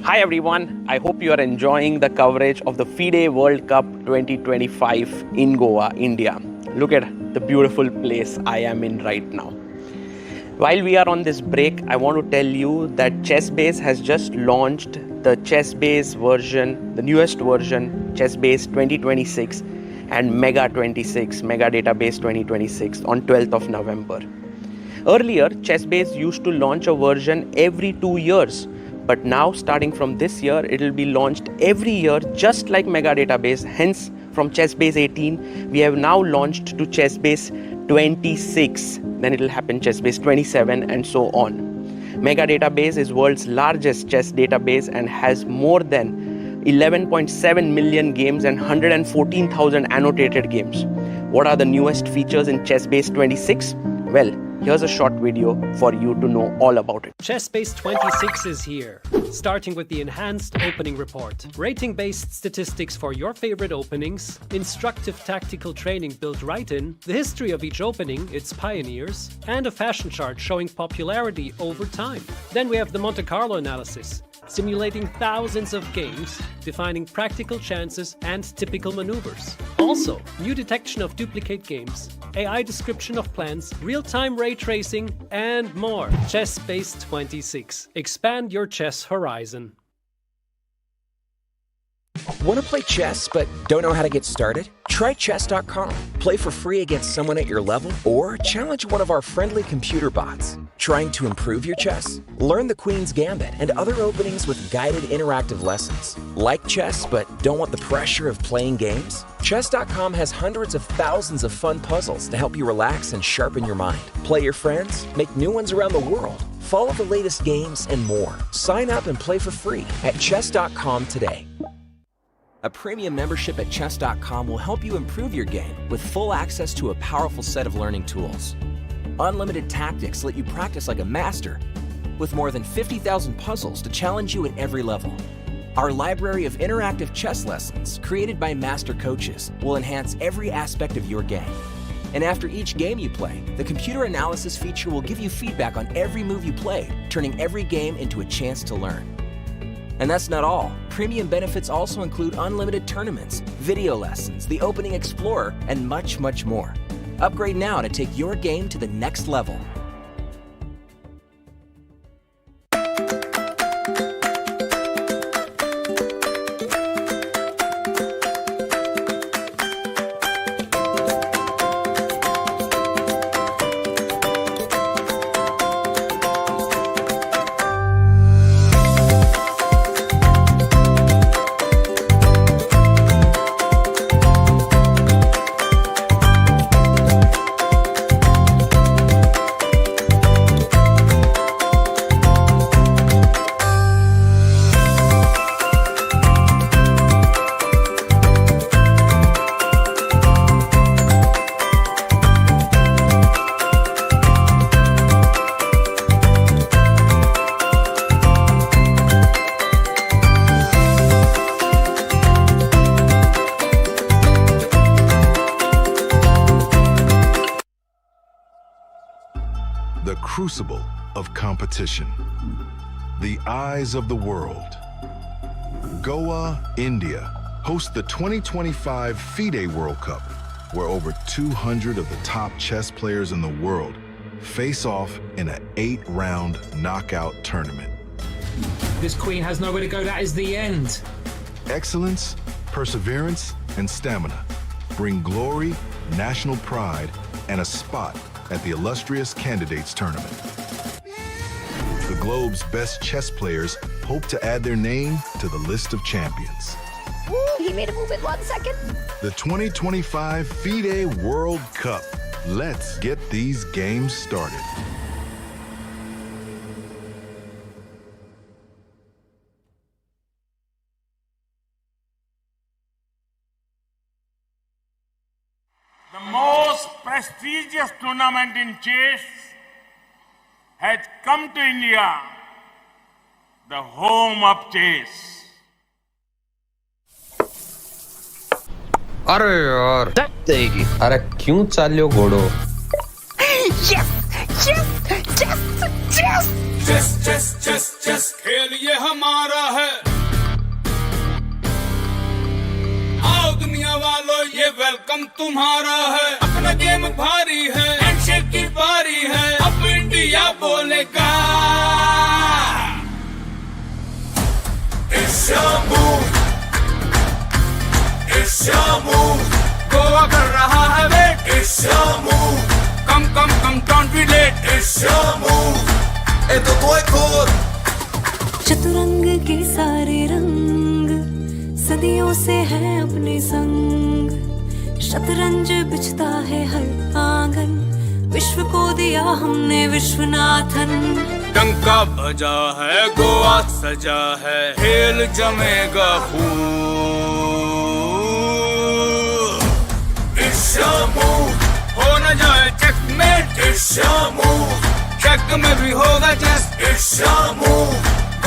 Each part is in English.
Hi everyone, I hope you are enjoying the coverage of the FIDE World Cup 2025 in Goa, India. Look at the beautiful place I am in right now. While we are on this break, I want to tell you that ChessBase has just launched the ChessBase version, the newest version, ChessBase 2026 and Mega 26, Mega Database 2026 on 12th of November. Earlier, ChessBase used to launch a version every 2 years. But now, starting from this year, it will be launched every year, just like Mega Database. Hence, from ChessBase 18, we have now launched to ChessBase 26. Then it will happen ChessBase 27 and so on. Mega Database is world's largest chess database and has more than 11.7 million games and 114,000 annotated games. What are the newest features in ChessBase 26? Well, here's a short video for you to know all about it. ChessBase 26 is here, starting with the enhanced opening report, rating-based statistics for your favorite openings, instructive tactical training built right in, the history of each opening, its pioneers, and a fashion chart showing popularity over time. Then we have the Monte Carlo analysis, simulating thousands of games, defining practical chances and typical maneuvers. Also, new detection of duplicate games, AI description of plans, real-time ray tracing, and more. ChessBase 26. Expand your chess horizon. Want to play chess but don't know how to get started? Try chess.com. Play for free against someone at your level or challenge one of our friendly computer bots. Trying to improve your chess? Learn the Queen's Gambit and other openings with guided interactive lessons. Like chess but don't want the pressure of playing games? Chess.com has hundreds of thousands of fun puzzles to help you relax and sharpen your mind. Play your friends, make new ones around the world, follow the latest games, and more. Sign up and play for free at chess.com today. A premium membership at chess.com will help you improve your game with full access to a powerful set of learning tools. Unlimited tactics let you practice like a master, with more than 50,000 puzzles to challenge you at every level. Our library of interactive chess lessons, created by master coaches, will enhance every aspect of your game. And after each game you play, the computer analysis feature will give you feedback on every move you played, turning every game into a chance to learn. And that's not all. Premium benefits also include unlimited tournaments, video lessons, the Opening Explorer, and much, much more. Upgrade now to take your game to the next level. The crucible of competition. The eyes of the world. Goa, India hosts the 2025 FIDE World Cup, where over 200 of the top chess players in the world face off in an 8-round knockout tournament. This queen has nowhere to go. That is the end. Excellence, perseverance, and stamina bring glory, national pride, and a spot at the illustrious Candidates Tournament. The globe's best chess players hope to add their name to the list of champions. Ooh, he made a move in 1 second. The 2025 FIDE World Cup. Let's get these games started. The most prestigious tournament in chess has come to India, the home of chess. अरे यार देगी अरे क्यों चाल्यो घोड़ो Yes! Yes! Yes! Yes! Chess chess chess chess खेल ये हमारा है। आओ दुनिया वालों ये वेलकम तुम्हारा है। अपना गेम भारी है, हैंडशेक की बारी है, अब इंडिया बोलेगा। It's your move, it's your move, Goa कर रहा है wait. It's your move, come come come don't be late। It's your move, ए तो कोई खोर। चतुरंग के सारे रंग सदियों से हैं अपने संग। शतरंज बिछता है हर आंगन, विश्व को दिया हमने विश्वनाथन। डंका बजा है, गोवा सजा है, खेल जमेगा खूब। It's your move, हो न जाए checkmate। It's your move, check में भी होगा chess। It's your move,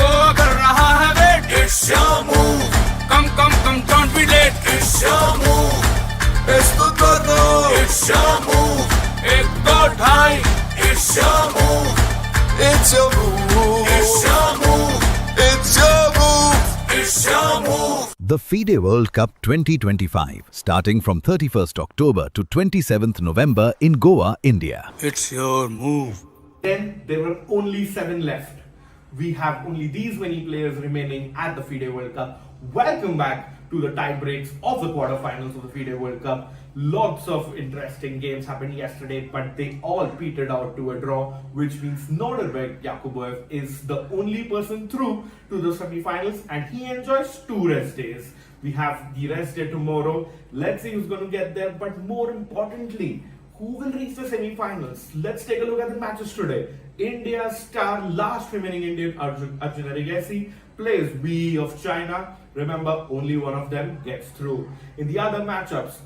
Goa कर रहा है wait. It's your move, come come come don't be late। It's your move, esto todo। It's your move, एक दो ढाई। It's your move, it's your move, it's your move, it's your move, it's your move। The FIDE World Cup 2025, starting from 31st October to 27th November in Goa, India. It's your move. Then there were only 7 left. We have only these many players remaining at the FIDE World Cup. Welcome back to the tiebreaks of the quarterfinals of the FIDE World Cup. Lots of interesting games happened yesterday, but they all petered out to a draw, which means Nordirbek Yakuboev is the only person through to the semi-finals, and he enjoys 2 rest days. We have the rest day tomorrow. Let's see who's going to get there, but more importantly, who will reach the semi-finals? Let's take a look at the matches today. India's star, last remaining Indian, Arjun Erigaisi, plays Wei Yi of China. Remember, only one of them gets through. In the other matchups,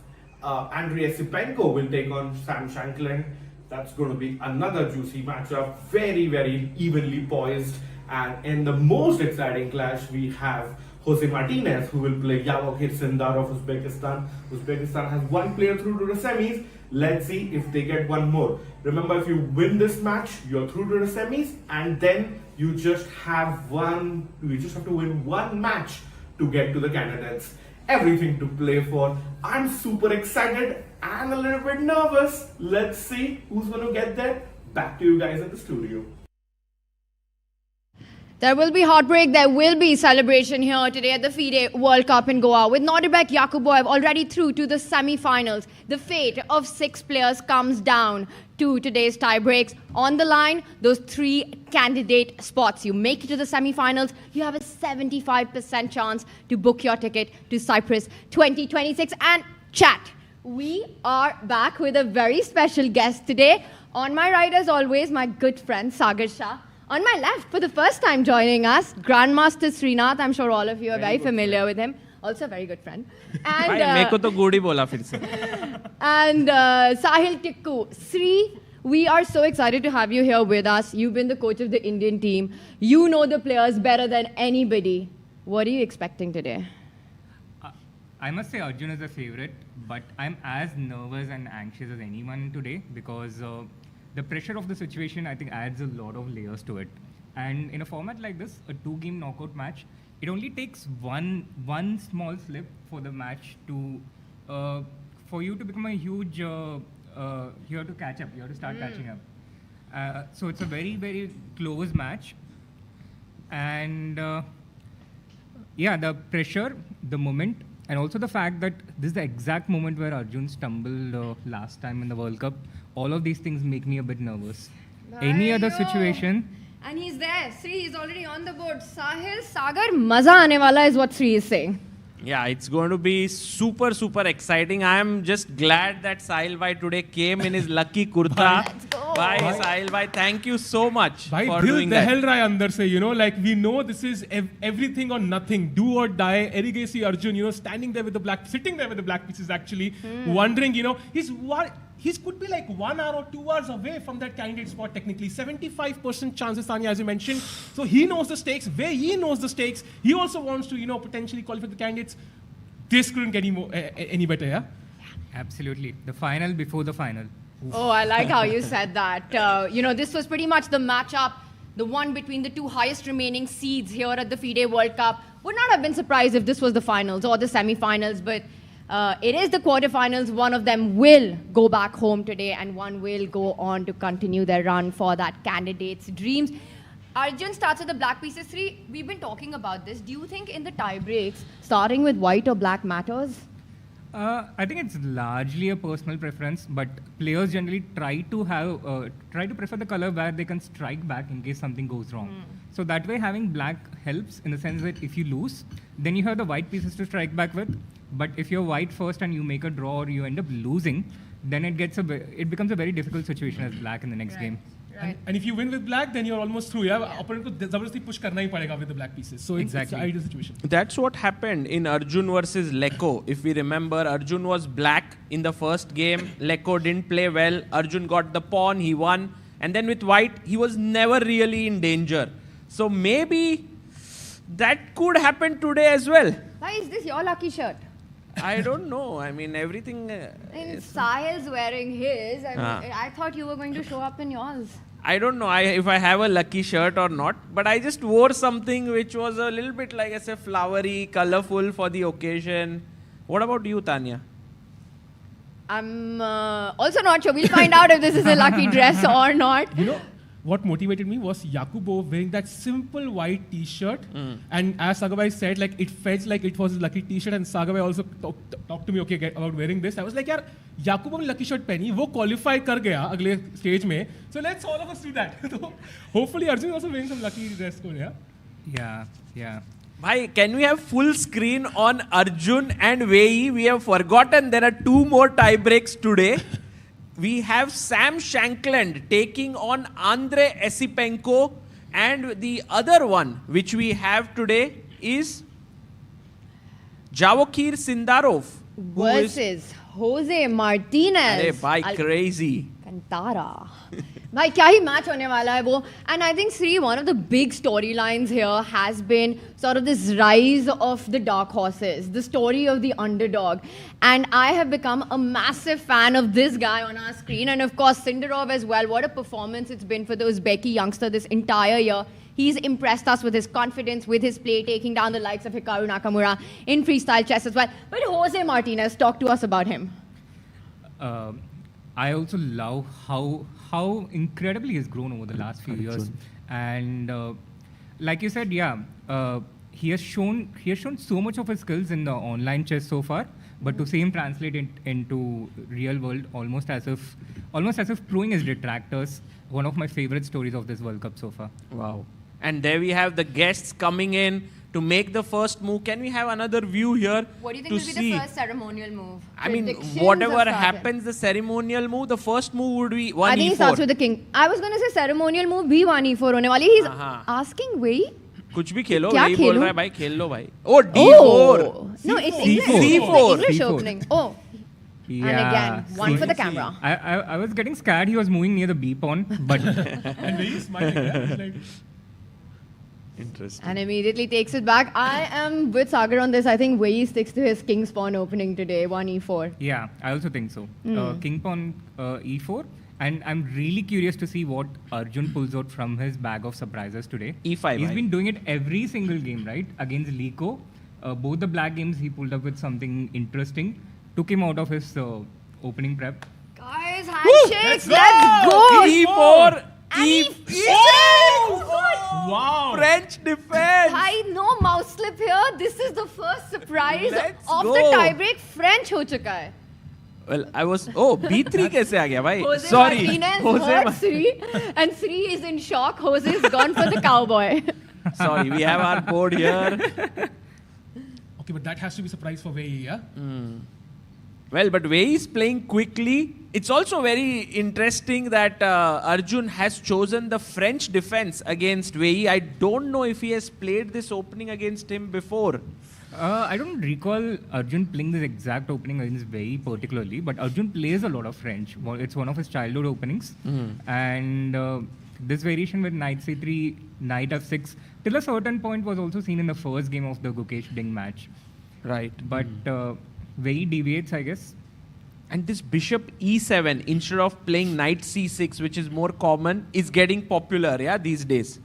Andrei Sipenko will take on Sam Shanklin. That's going to be another juicy matchup, very, very evenly poised. And in the most exciting clash, we have Jose Martinez, who will play Yavor Hirsindar of Uzbekistan. Uzbekistan has 1 player through to the semis. Let's see if they get 1 more. Remember, if you win this match, you're through to the semis, and then you just have to win 1 match to get to the candidates. Everything to play for. I'm super excited and a little bit nervous. Let's see who's going to get there. Back to you guys at the studio. There will be heartbreak, there will be celebration here today at the FIDE World Cup in Goa. With Nordirbek Yakuboev already through to the semi-finals, the fate of 6 players comes down to today's tiebreaks. On the line, those 3 candidate spots. You make it to the semi-finals, you have a 75% chance to book your ticket to Cyprus 2026. And chat, we are back with a very special guest today. On my right, as always, my good friend Sagar Shah. On my left, for the first time joining us, Grandmaster Srinath. I'm sure all of you are very familiar with him. Also a very good friend. And and Sahil Tikku. Sri, we are so excited to have you here with us. You've been the coach of the Indian team. You know the players better than anybody. What are you expecting today? I must say Arjun is a favorite, but I'm as nervous and anxious as anyone today because the pressure of the situation, I think, adds a lot of layers to it. And in a format like this, a 2-game knockout match, it only takes one small slip for the match to, for you to become a huge, you have to catch up, you have to start catching up. So it's a very, very close match. And yeah, the pressure, the moment, and also the fact that this is the exact moment where Arjun stumbled last time in the World Cup. All of these things make me a bit nervous. Any other situation? And he's there. Sri is already on the board. Sahil, Sagar, maza aane wala is what Sri is saying. Yeah, it's going to be super, super exciting. I am just glad that Sahil Bhai today came in his lucky kurta. Let's go. Bhai, Sahil Bhai, thank you so much for Dil doing that. Dehel Rai andar se, like we know this is everything or nothing, do or die. Erigaisi Arjun, standing there with the sitting there with the black pieces actually, wondering, he could be like 1 hour or 2 hours away from that candidate spot technically. 75% chances, Tanya, as you mentioned. So he knows the stakes. Wei Yi knows the stakes. He also wants to, potentially qualify the candidates. This couldn't get any better, yeah? Absolutely. The final before the final. Oh, I like how you said that. This was pretty much the matchup, the one between the two highest remaining seeds here at the FIDE World Cup. Would not have been surprised if this was the finals or the semi-finals, but it is the quarterfinals. One of them will go back home today and one will go on to continue their run for that candidate's dreams. Arjun starts with the black pieces 3. We've been talking about this. Do you think in the tie breaks, starting with white or black matters? I think it's largely a personal preference, but players generally try to prefer the color where they can strike back in case something goes wrong. So that way having black helps in the sense that if you lose, then you have the white pieces to strike back with. But if you're white first and you make a draw or you end up losing, then it becomes a very difficult situation as black in the next game. And if you win with black, then you're almost through. Yeah, opponent को जबरदस्ती push करना ही पड़ेगा with the black pieces. So it's an ideal situation. That's what happened in Arjun versus Leko. If we remember, Arjun was black in the first game. Leko didn't play well. Arjun got the pawn, he won. And then with white, he was never really in danger. So maybe that could happen today as well. Why is this your lucky shirt? I don't know. I mean, everything... Sahil's wearing his. I thought you were going to show up in yours. I don't know if I have a lucky shirt or not, but I just wore something which was a little bit, like I say, flowery, colorful for the occasion. What about you, Tanya? I'm also not sure. We'll find out if this is a lucky dress or not. You know, what motivated me was Yakubo wearing that simple white t-shirt. And as Sagabai said, like it felt like it was his lucky t-shirt. And Sagabai also talked to me about wearing this. I was like, yaar, Yakubo ने lucky shirt पहनी, वो qualify कर गया अगले stage में. So let's all of us do that. So hopefully Arjun is also wearing some lucky dress code. Yeah. Bhai, can we have full screen on Arjun and Wei Yi? We have forgotten there are 2 more tie breaks today. We have Sam Shankland taking on Andrei Esipenko, and the other one which we have today is Javokir Sindarov versus Jose Martinez. Arey bhai, crazy. Kantara. Bhai, kya hi match hone wala hai wo. And I think, Sri, one of the big storylines here has been sort of this rise of the dark horses, the story of the underdog. And I have become a massive fan of this guy on our screen. And of course, Sindarov as well. What a performance it's been for the Uzbeki youngster this entire year. He's impressed us with his confidence, with his play, taking down the likes of Hikaru Nakamura in freestyle chess as well. But Jose Martinez, talk to us about him. I also love how incredibly he's grown over the last few years. And like you said, he has shown so much of his skills in the online chess so far. But to see him translate it into real world, almost as if proving his detractors, one of my favorite stories of this World Cup so far. Wow. And there we have the guests coming in to make the first move. Can we have another view here? What do you think will be the first ceremonial move? I mean, whatever happens, the ceremonial move, the first move would be 1e4. I think he starts with the king. I was going to say ceremonial move bhi 1e4 hone wali. He's asking Wei. कुछ भी खेलो, वही बोल रहा है भाई, खेल लो भाई. Oh, D4. No, it's English opening. Oh. Yeah. And again, one for the camera. I was getting scared he was moving near the B pawn, but... And Wei is smiling. Interesting. And immediately takes it back. I am with Sagar on this. I think Wei sticks to his king's pawn opening today, 1e4. Yeah, I also think so. King pawn e4. And I'm really curious to see what Arjun pulls out from his bag of surprises today. E5. He's been doing it every single game, right? Against Liko. Both the black games, he pulled up with something interesting. Took him out of his opening prep. Guys, handshakes. Let's go. E4. E6. Wow. French defense. Bhai, no mouse slip here. This is the first surprise of go. the tiebreak. French ho chuka hai. Well, I was... Oh, B3 कैसे आ गया भाई? Jose Sorry. Martinez hurt Sri, and Sri is in shock. Jose is gone for the cowboy. Sorry, we have our board here. Okay, but that has to be a surprise for Wei Yi, yeah? Well, but Wei is playing quickly. It's also very interesting that Arjun has chosen the French defense against Wei Yi. I don't know if he has played this opening against him before. I don't recall Arjun playing this exact opening against Wei Yi particularly, but Arjun plays a lot of French. It's one of his childhood openings. And this variation with knight c3, knight f6, till a certain point was also seen in the first game of the Gukesh Ding match. Right. But Wei Yi deviates, I guess. And this bishop e7, instead of playing knight c6, which is more common, is getting popular, yeah, these days.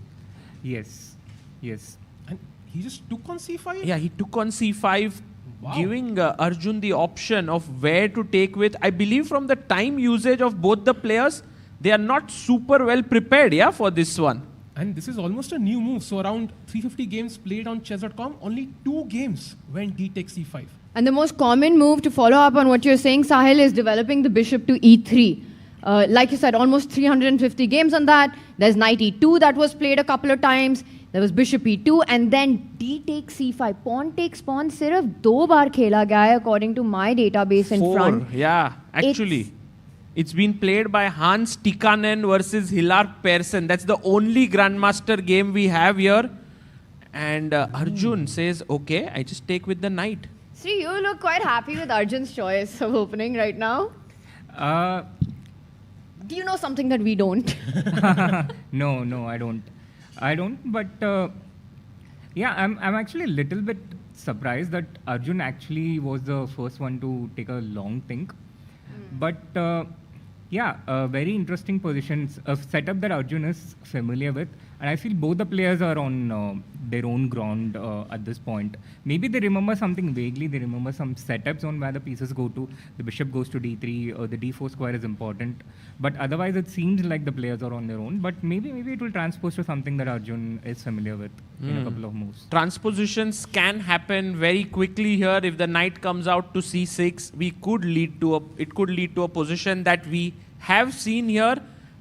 Yes. And he just took on c5? Yeah, he took on c5, giving Arjun the option of where to take with. I believe from the time usage of both the players, they are not super well prepared, for this one. And this is almost a new move. So around 350 games played on chess.com, only 2 games when d takes c5. And the most common move, to follow up on what you're saying, Sahil, is developing the bishop to e3. Like you said, almost 350 games on that. There's knight e2 that was played a couple of times. There was bishop e2, and then d takes c5. Pawn takes pawn sirf 2 baar khela gaya hai, according to my database in 4, front. yeah, actually. It's been played by Hans Tikkanen versus Hilar Persson. That's the only Grandmaster game we have here. And Arjun says, okay, I just take with the knight. Sri, you look quite happy with Arjun's choice of opening right now. Do you know something that we don't? No, I don't. But I'm actually a little bit surprised that Arjun actually was the first one to take a long think. But very interesting positions, a setup that Arjun is familiar with. And I feel both the players are on their own ground at this point. Maybe they remember something vaguely. They remember some setups on where the pieces go to. The bishop goes to d3, or the d4 square is important. But otherwise, it seems like the players are on their own. But maybe it will transpose to something that Arjun is familiar with in a couple of moves. Transpositions can happen very quickly here. If the knight comes out to c6, it could lead to a position that we have seen here.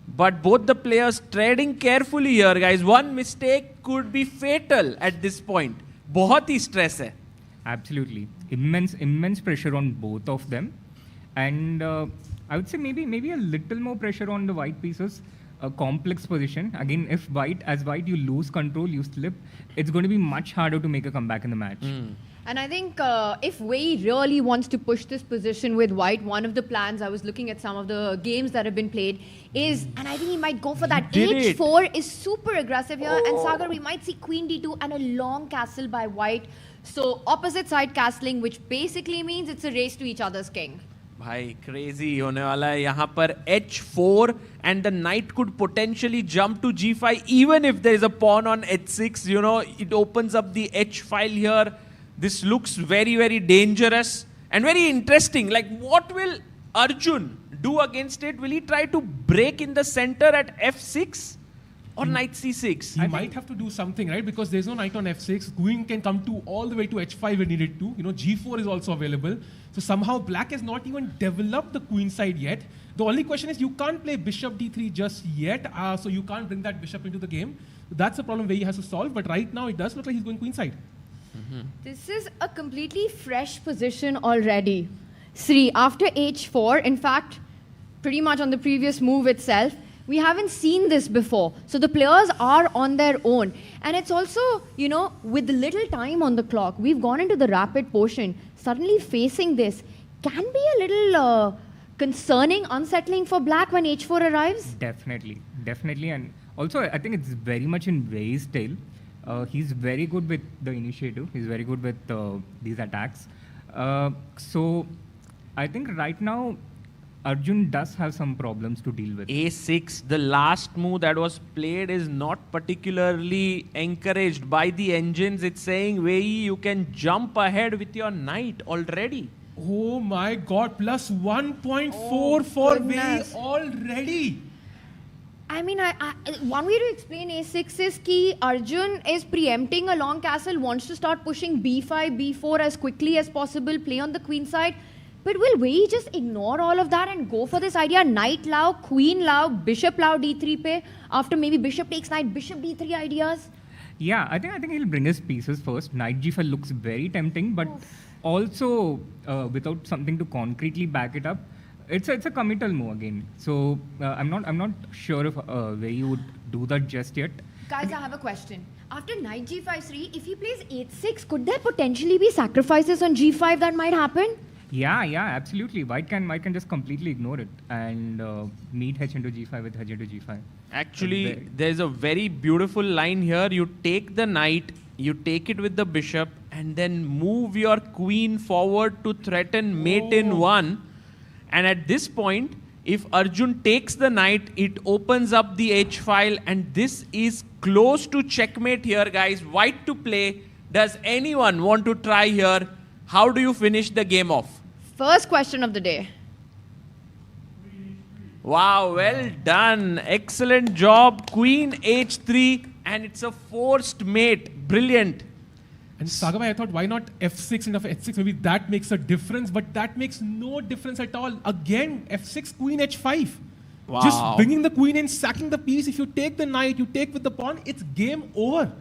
But both the players treading carefully here, guys. One mistake could be fatal at this point. बहुत ही stress है. Absolutely. Immense pressure on both of them. And I would say maybe a little more pressure on the white pieces. A complex position. Again, if as white you lose control, you slip, it's going to be much harder to make a comeback in the match. And I think if Wei Yi really wants to push this position with white, one of the plans, I was looking at some of the games that have been played, is, and I think he might go for that. H4 is super aggressive here. And Sagar, we might see queen d2 and a long castle by white. So opposite side castling, which basically means it's a race to each other's king. भाई crazy होने वाला है यहाँ पर h4 and the knight could potentially jump to g5 even if there is a pawn on h6. It opens up the h file here. This looks very, very dangerous and very interesting. Like, what will Arjun do against it? Will he try to break in the center at f6 or knight c6? He might have to do something, right? Because there's no knight on f6. Queen can come to all the way to h5 when needed to. G4 is also available. So somehow black has not even developed the queen side yet. The only question is you can't play bishop d3 just yet. So you can't bring that bishop into the game. That's the problem Wei Yi has to solve. But right now it does look like he's going queen side. This is a completely fresh position already. Sri, after h4, in fact, pretty much on the previous move itself, we haven't seen this before. So the players are on their own. And it's also, with little time on the clock, we've gone into the rapid portion. Suddenly facing this can be a little concerning, unsettling for black when h4 arrives. Definitely. And also, I think it's very much in Wei Yi's tail. He's very good with the initiative. He's very good with these attacks. So I think right now, Arjun does have some problems to deal with. A6, the last move that was played, is not particularly encouraged by the engines. It's saying, Wei Yi, you can jump ahead with your knight already. Oh my God, plus 1.4 for Wei Yi already. I mean, one way to explain A6 is that Arjun is preempting a long castle, wants to start pushing B5, B4 as quickly as possible, play on the queen side. But will Wei Yi just ignore all of that and go for this idea, knight lao, queen lao, bishop lao d3 pe, after maybe bishop takes knight, bishop d3 ideas? Yeah, I think he'll bring his pieces first. Knight g5 looks very tempting, but also without something to concretely back it up. It's a committal move again. So I'm not sure if Wei Yi would do that just yet. Guys, I have a question. After knight g5 3, if he plays h6, could there potentially be sacrifices on g5 that might happen? Yeah, absolutely. White can just completely ignore it and meet h into g5 with h into g5. Actually, there's a very beautiful line here. You take the knight, you take it with the bishop, and then move your queen forward to threaten mate in 1. And at this point, if Arjun takes the knight, it opens up the h file, and this is close to checkmate here, guys. White to play. Does anyone want to try here? How do you finish the game off? First question of the day. Wow, well done. Excellent job. Queen h3, and it's a forced mate. Brilliant. And Sagabhai, I thought, why not f6 instead of h6? Maybe that makes a difference, but that makes no difference at all. Again, f6, queen h5. Wow. Just bringing the queen in, sacking the piece. If you take the knight, you take with the pawn, it's game over.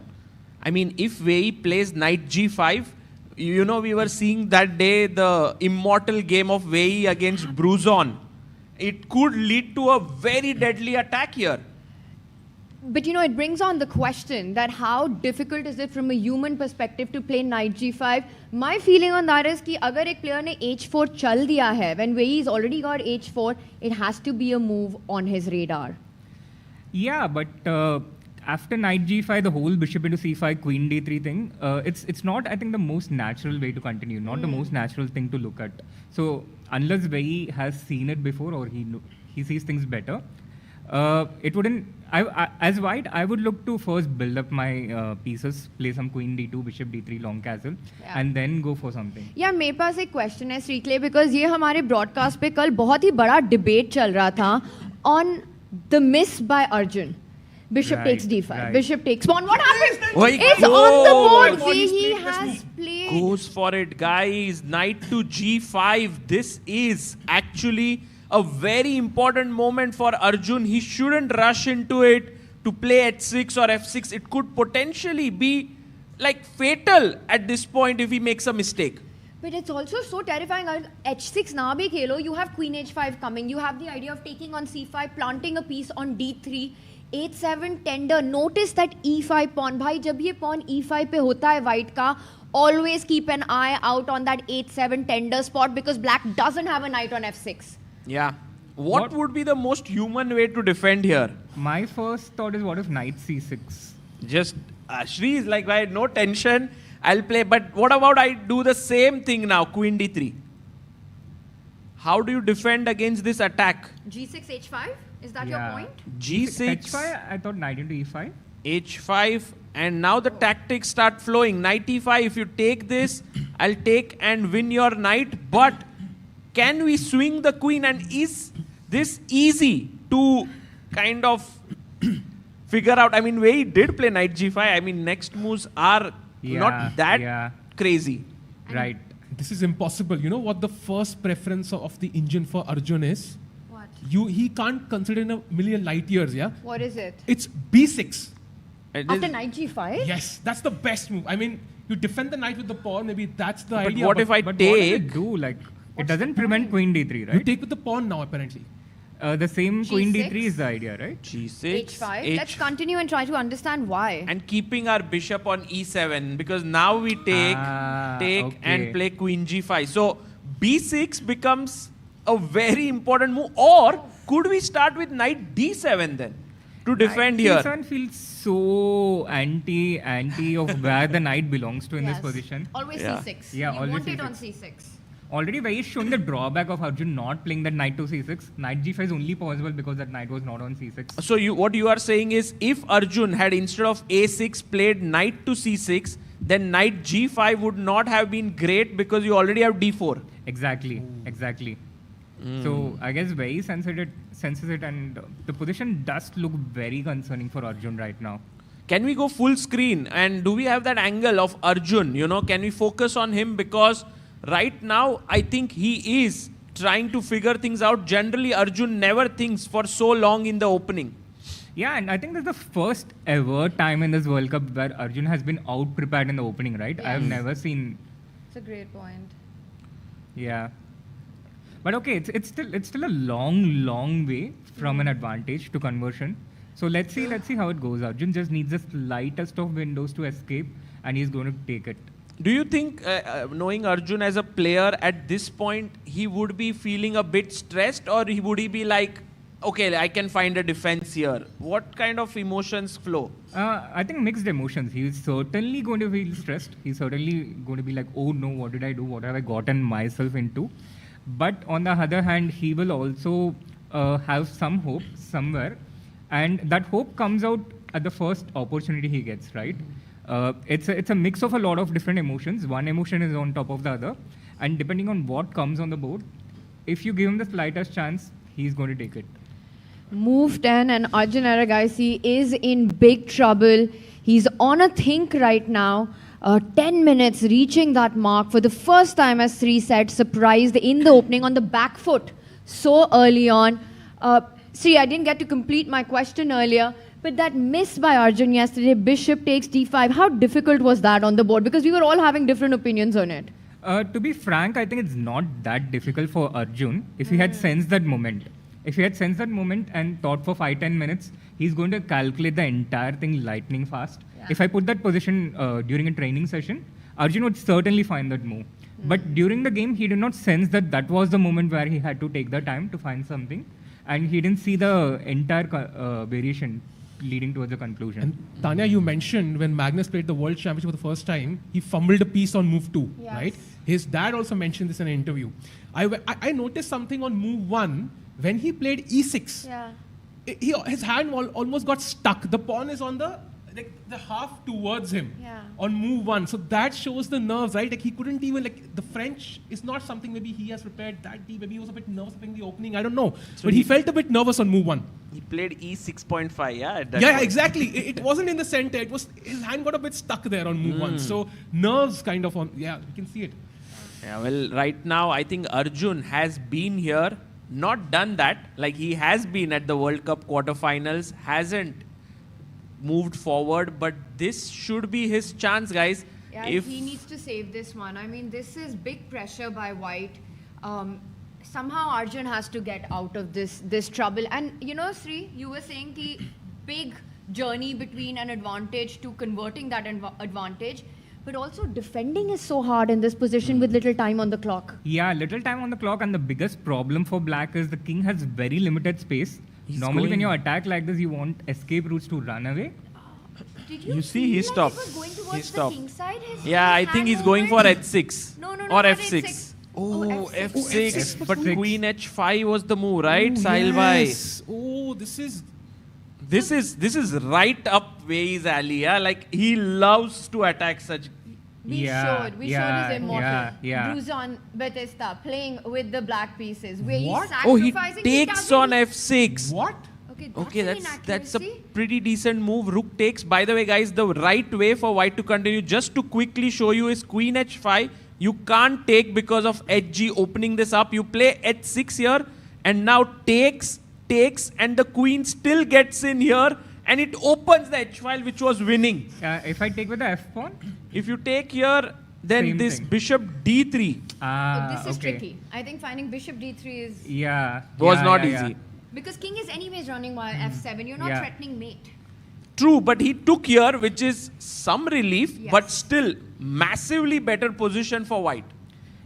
I mean, if Wei Yi plays knight g5, you know, we were seeing that day the immortal game of Wei Yi against Bruzon. It could lead to a very deadly attack here. But you know, it brings on the question that how difficult is it from a human perspective to play knight g5? My feeling on that is कि अगर एक player ने h4 चल दिया है, when Wei Yi's already got h4, it has to be a move on his radar. Yeah, but after knight g5, the whole bishop into c5, queen d3 thing, it's not, I think, the most natural way to continue, not the most natural thing to look at. So unless Wei Yi has seen it before or he sees things better, it wouldn't. As white, I would look to first build up my pieces, play some queen d2, bishop d3, long castle, and then go for something. Yeah, मेरे पास एक question है श्रीक्ले, because ये हमारे broadcast पे कल बहुत ही बड़ा debate चल रहा था on the miss by Arjun. Bishop takes d5. Right. Bishop takes pawn. What happens? It's on the board. Wei Yi has played. Goes for it, guys. Knight to g5. This is actually a very important moment for Arjun. He shouldn't rush into it to play h6 or f6. It could potentially be like fatal at this point if he makes a mistake. But it's also so terrifying. h6 na bhi khelo. You have queen h5 coming. You have the idea of taking on c5, planting a piece on d3. h7 tender. Notice that e5 pawn. Bhai, jab ye pawn e5 pe hota hai white ka, always keep an eye out on that h7 tender spot, because black doesn't have a knight on f6. Yeah. What would be the most human way to defend here? My first thought is, what if knight c6? Just, Shri is like, right, no tension, I'll play. But what about I do the same thing now, queen d3? How do you defend against this attack? g6, h5? Is that your point? g6. h5, I thought knight into e5. h5, and now the tactics start flowing. Knight e5, if you take this, I'll take and win your knight. But can we swing the queen, and is this easy to kind of figure out? I mean, Wei Yi did play knight g5. I mean, next moves are not that crazy. Right. This is impossible. You know what the first preference of the engine for Arjun is? What? He can't consider in a million light years, yeah? What is it? It's b6. After knight g5? Yes, that's the best move. I mean, you defend the knight with the pawn, maybe that's the but idea. What if I take? What does it do? Like, it doesn't prevent queen d3, right? You take with the pawn now, apparently. The same queen G6? d3 is the idea, right? g6, h5. Let's continue and try to understand why. And keeping our bishop on e7, because now we take and play queen g5. So b6 becomes a very important move. Or could we start with knight d7 then to defend here? d7 feels so anti of where the knight belongs to in this position. Always c6. Yeah, you always want it c6. on c6. Already Wei is showing the drawback of Arjun not playing that knight to c6. Knight g5 is only possible because that knight was not on c6. So what you are saying is, if Arjun had instead of a6 played knight to c6, then knight g5 would not have been great because you already have d4. Exactly. So I guess Wei senses it, and the position does look very concerning for Arjun right now. Can we go full screen, and do we have that angle of Arjun? You know, can we focus on him, because right now I think he is trying to figure things out. Generally, Arjun never thinks for so long in the opening. Yeah, and I think that's the first ever time in this World Cup where Arjun has been out prepared in the opening, right? Yes. I have never seen. It's a great point. Yeah. But okay, it's still a long way from an advantage to conversion. So let's see how it goes. Arjun just needs the slightest of windows to escape, and he's going to take it. Do you think, knowing Arjun as a player at this point, he would be feeling a bit stressed, or would he be like, okay, I can find a defense here? What kind of emotions flow? I think mixed emotions. He's certainly going to feel stressed. He's certainly going to be like, oh no, what did I do? What have I gotten myself into? But on the other hand, he will also have some hope somewhere. And that hope comes out at the first opportunity he gets, right? It's a mix of a lot of different emotions. One emotion is on top of the other. And depending on what comes on the board, if you give him the slightest chance, he's going to take it. Move 10 and Arjun Erigaisi is in big trouble. He's on a think right now. 10 minutes reaching that mark for the first time as 3 sets, surprised in the opening on the back foot so early on. See, I didn't get to complete my question earlier, but that miss by Arjun yesterday, bishop takes d5, how difficult was that on the board? Because we were all having different opinions on it. To be frank, I think it's not that difficult for Arjun if he had sensed that moment. If he had sensed that moment and thought for 5-10 minutes, he's going to calculate the entire thing lightning fast. Yeah. If I put that position during a training session, Arjun would certainly find that move. But during the game, he did not sense that that was the moment where he had to take the time to find something. And he didn't see the entire variation leading towards the conclusion. And Tanya, you mentioned when Magnus played the World Championship for the first time, he fumbled a piece on move 2, right? His dad also mentioned this in an interview. I noticed something on move 1, when he played e6, his hand almost got stuck. The pawn is on the half towards him on move 1. So that shows the nerves, right? Like he couldn't even, the French is not something maybe he has prepared that deep. Maybe he was a bit nervous playing the opening. I don't know. So but he felt a bit nervous on move 1. He played e6.5, yeah? At that yeah, point. exactly. It wasn't in the center. It was, his hand got a bit stuck there on move 1. So nerves kind of on, you can see it. Yeah, well, right now, I think Arjun has been here, not done that. Like he has been at the World Cup quarterfinals, hasn't moved forward, but this should be his chance, guys. Yeah, he needs to save this one. I mean, this is big pressure by White. Somehow Arjun has to get out of this trouble. And you know, Sri, you were saying the big journey between an advantage to converting that advantage. But also defending is so hard in this position with little time on the clock. Yeah, little time on the clock, and the biggest problem for black is the king has very limited space. Normally when you attack like this, you want escape routes to run away. Did you see he stopped. He stopped. Yeah, I think he's going for h6 or f6. Oh, f6. But queen h5 was the move, right, Sahil bhai? Oh, this is right up Wei Yi's alley, yeah? Like, he loves to attack such... We showed his immortal. Bruzon Batista playing with the black pieces. Where he's sacrificing. He takes on f6. What? Okay, that's a pretty decent move. Rook takes. By the way, guys, the right way for White to continue, just to quickly show you, is queen h5. You can't take because of hg opening this up. You play h6 here, and now takes, and the queen still gets in here, and it opens the h file, which was winning. If I take with the f pawn? If you take here, then Same this thing. bishop d3. This is tricky. I think finding bishop d3 is... was not easy. Because king is anyways running while f7. You're not threatening mate. True, but he took here, which is some relief, but still massively better position for White.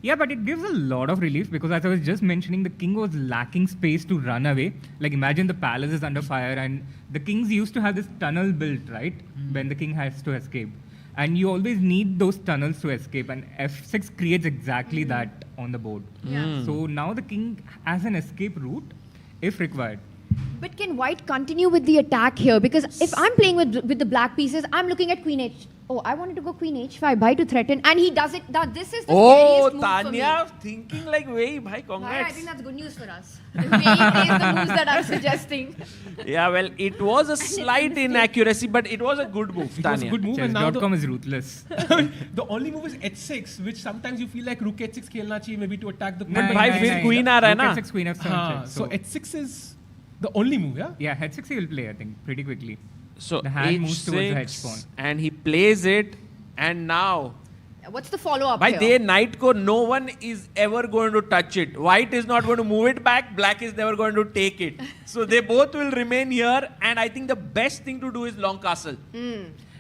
Yeah, but it gives a lot of relief because, as I was just mentioning, the king was lacking space to run away. Like, imagine the palace is under fire, and the kings used to have this tunnel built, right? When the king has to escape. And you always need those tunnels to escape, and f6 creates exactly that on the board. So now the king has an escape route, if required. But can White continue with the attack here? Because if I'm playing with the black pieces, I'm looking at queen h. Oh, I wanted to go queen h5 bhai to threaten, and he does it. This is the scariest move Tanya, for me. thinking like Wei, bhai, congrats. I think that's good news for us. If Wei plays the moves that I'm suggesting. Yeah, well, it was a slight inaccuracy, but it was a good move, Tanya. It was a good move, and now Chess.com is ruthless. the only move is h6, which sometimes you feel like rook h6 khelna chahiye, maybe to attack the queen. But bhai, फिर queen aa raha hai na? h6, queen f7. So h6 is the only move, yeah? Yeah, h6 he will play, I think, pretty quickly. So the hand moves towards the h pawn. And he plays it, and now... What's the follow-up By here? their knight core, no one is ever going to touch it. White is not going to move it back. Black is never going to take it. So they both will remain here, and I think the best thing to do is long castle.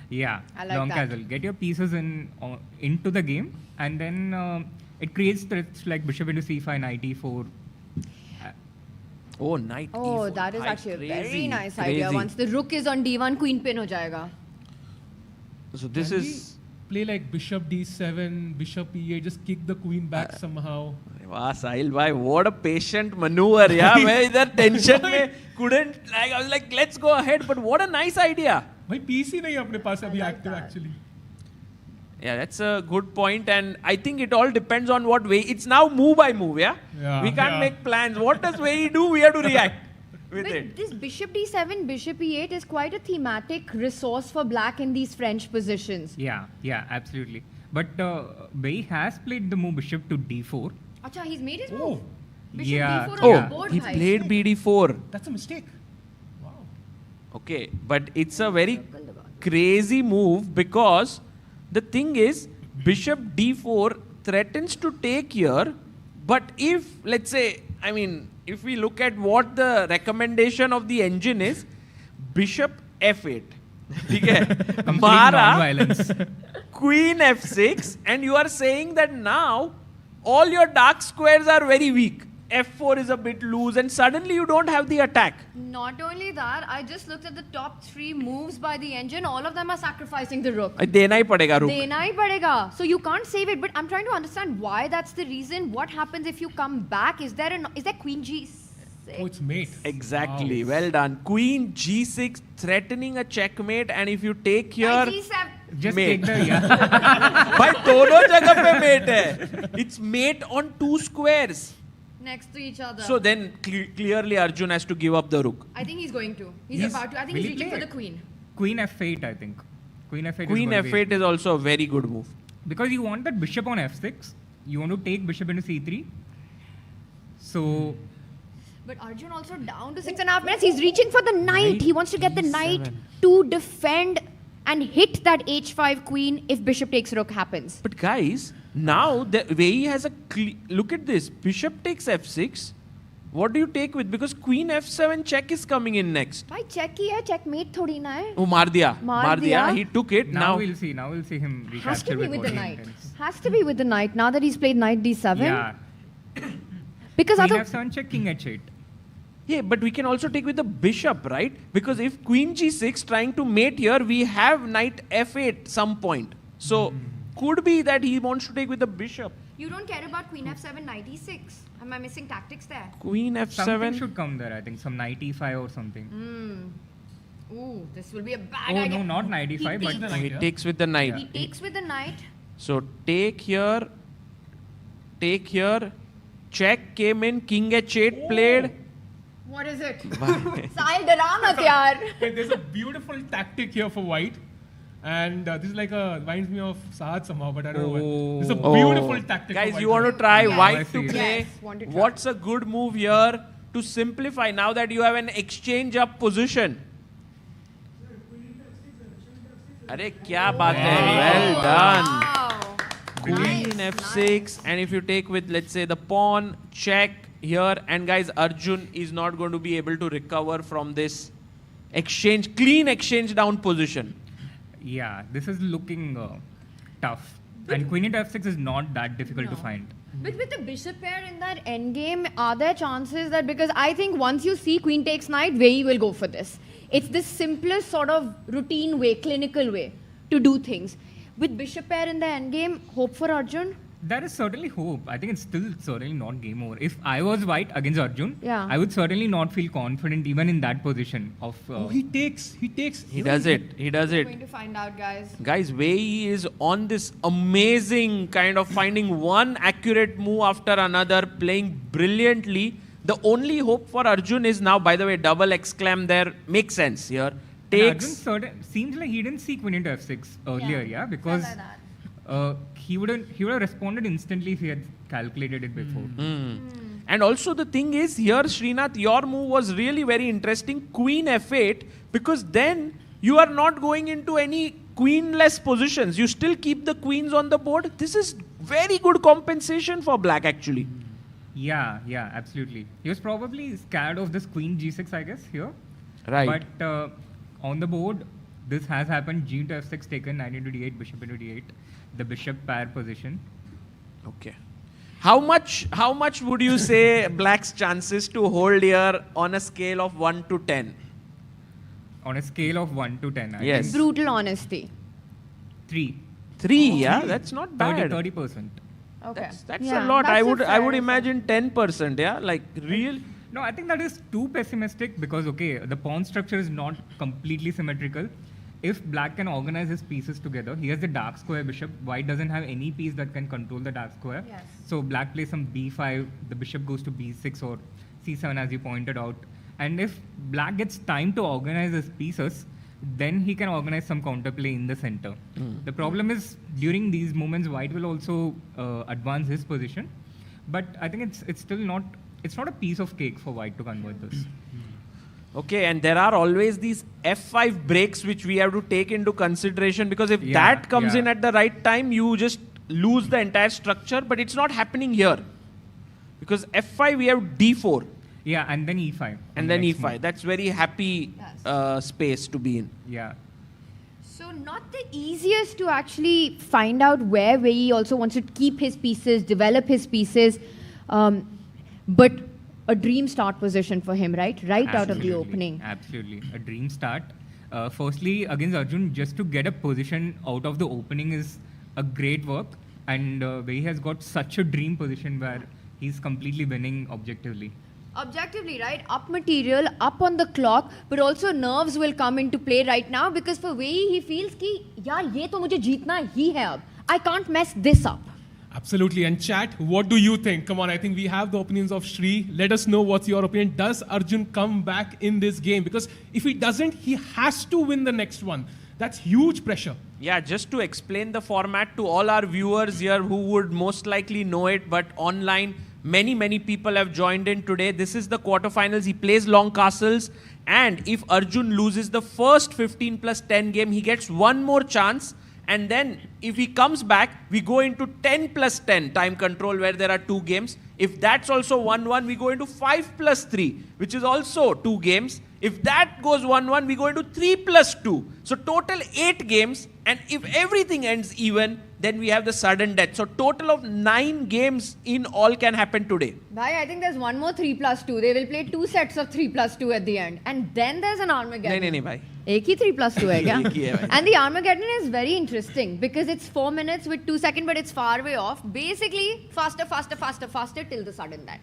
Yeah, I like long that. castle. Get your pieces into the game, and then it creates threats like bishop into c5, knight e4. Oh, knight Oh, e4. that is actually a very Crazy, nice idea. crazy. Once the rook is on d1, queen pin ho jayega. So this Can is... play like bishop d7, bishop e8, just kick the queen back somehow. Wow, Sahil bhai, what a patient maneuver, yeah. Where that tension mein couldn't, like, I was like, let's go ahead. But what a nice idea. भाई piece ही नहीं है अपने पास अभी active actually. Yeah, that's a good point, and I think it all depends on what Wei. It's now move by move, yeah. We can't make plans. What does Wei Yi do? We have to react with But it. this bishop d7, bishop e8 is quite a thematic resource for black in these French positions. Yeah, absolutely. But Wei has played the move bishop to d4. Acha, he's made his move. Bishop Yeah. d4 Oh, on the board, he bhai. played bd4. That's a mistake. Okay, but it's a very crazy move because the thing is, bishop d4 threatens to take here, but if, let's say, I mean, if we look at what the recommendation of the engine is, bishop f8, okay, Mara, queen f6, and you are saying that now all your dark squares are very weak. f4 is a bit loose, and suddenly you don't have the attack. Not only that, I just looked at the top 3 moves by the engine. All of them are sacrificing the rook. देना ही पड़ेगा रुक. Dena hi padega. So you can't save it. But I'm trying to understand why that's the reason. What happens if you come back? Is there queen g6? Oh, it's mate. Exactly. Well done. Queen g6 threatening a checkmate, and if you take here, Just mate. take the yeah. भाई दोनों जगह पे mate है. It's mate on 2 squares. Next to each other. So then clearly Arjun has to give up the rook. I think he's going to. He's Yes. about to. I think Will he's he reaching for play the queen. Queen f8, I think. Queen f8. Queen is f8 is also a very good move. Because you want that bishop on f6. You want to take bishop into c3. So. But Arjun also down to 6.5 minutes. He's reaching for the knight. He wants to get the knight E7. to defend and hit that h5 queen if bishop takes rook happens. But guys, now the Wei Yi has a look at this. Bishop takes f6. What do you take with? Because queen f7 check is coming in next. Bhai check ही है, checkmate थोड़ी ना है. Oh, मार दिया. मार दिया. He took it. Now we'll see. Now we'll see him Has to recapture be with the body knight. intense. Has to be with the knight. Now that he's played knight d7. Yeah. Because Queen other f7 check, king h8. Yeah, but we can also take with the bishop, right? Because if queen g6 trying to mate here, we have knight f8 some point. So could be that he wants to take with the bishop. you don't care about queen f7, knight e6. Am I missing tactics there? Queen Something f7. should come there, I think. Some knight e5 or something. Ooh, this will be a bad Oh, idea. no, not knight e5, but Oh, he takes with the knight. He takes with the knight. So take here, check came in, king h8 played. What is it? Sahil डरा मत यार. Okay, there's a beautiful tactic here for white. And this is like reminds me of Saad somehow, but I don't know why. This is a beautiful tactic. Guys, for you white want to try Yes. white to Yes, play? want to try. What's a good move here to simplify now that you have an exchange up position? अरे क्या बात है? Well done. Wow. Queen f6, and if you take with, let's say, the pawn, check here, and guys, Arjun is not going to be able to recover from this exchange, clean exchange down position. yeah, this is looking tough. And queen into f6 is not that difficult to find. But with the bishop pair in that endgame, are there chances that, because I think once you see queen takes knight, Wei Yi will go for this. It's the simplest sort of routine way, clinical way to do things. With bishop pair in the endgame, hope for Arjun? There is certainly hope. I think it's still certainly not game over. If I was white against Arjun, Yeah. I would certainly not feel confident even in that position of... Oh, he takes. He does it. He does We're it. going to find out, guys. Guys, Wei Yi is on this amazing kind of finding one accurate move after another, playing brilliantly. The only hope for Arjun is now, by the way, double exclam there makes sense here. And Arjun seems like he didn't see queen into f6 earlier, yeah? Because Felt like that. he would have responded instantly if he had calculated it before. And also the thing is here, Srinath, your move was really very interesting. Queen f8, because then you are not going into any queenless positions. You still keep the queens on the board. This is very good compensation for black actually. Yeah, absolutely. He was probably scared of this queen g6, I guess, here. Right. But on the board, this has happened. G into f6 taken, knight into d8, bishop into d8. The bishop pair position. Okay. How much would you say black's chances to hold here on a scale of 1 to 10? On a scale of 1 to 10, I Yes. think Brutal honesty. 3. 3, yeah, that's not bad. 30%. Okay. That's Yeah, a lot. I that's a would fair imagine 10%, yeah, like real. No, I think that is too pessimistic because, okay, the pawn structure is not completely symmetrical. if black can organize his pieces together, he has the dark square bishop. White doesn't have any piece that can control the dark square. Yes. So black plays some b5, the bishop goes to b6 or c7 as you pointed out. And if black gets time to organize his pieces, then he can organize some counterplay in the center. The problem is during these moments, white will also advance his position. But I think it's still not a piece of cake for white to convert this. Okay, and there are always these f5 breaks which we have to take into consideration, because if that comes in at the right time, you just lose the entire structure, but it's not happening here. Because f5 we have d4. Yeah, and then e5. And then e5. That's very happy space to be in. Yeah. So not the easiest to actually find out where Wei Yi also wants to keep his pieces, develop his pieces, but a dream start position for him, right? Right out of the opening. Absolutely. A dream start. Firstly, against Arjun, just to get a position out of the opening is a great work. And Wei Yi has got such a dream position where he's completely winning objectively. Objectively, right? Up material, up on the clock, but also nerves will come into play right now, because for Wei Yi, he feels ki, yaar, ye to mujhe jeetna hi hai ab. I can't mess this up. Absolutely. And chat, what do you think? Come on, I think we have the opinions of Shri. Let us know what's your opinion. Does Arjun come back in this game? Because if he doesn't, he has to win the next one. That's huge pressure. Yeah, just to explain the format to all our viewers here who would most likely know it, but online, many people have joined in today. This is the quarterfinals. He plays long castles. And if Arjun loses the first 15 plus 10 game, he gets one more chance. And then if he comes back, we go into 10 plus 10 time control where there are 2 games. If that's also 1-1, we go into 5 plus 3, which is also 2 games. If that goes 1-1, we go into 3 plus 2. So total 8 games. And if everything ends even, then we have the sudden death. So total of 9 games in all can happen today. Bhai, I think there's one more 3 plus 2. They will play 2 sets of 3 plus 2 at the end. And then there's an Armageddon. No, bhai. Ek hi 3 plus 2 hai kya? Ek hi hai, bhai. And the Armageddon is very interesting because it's 4 minutes with 2 seconds, but it's far way off. Basically, faster till the sudden death.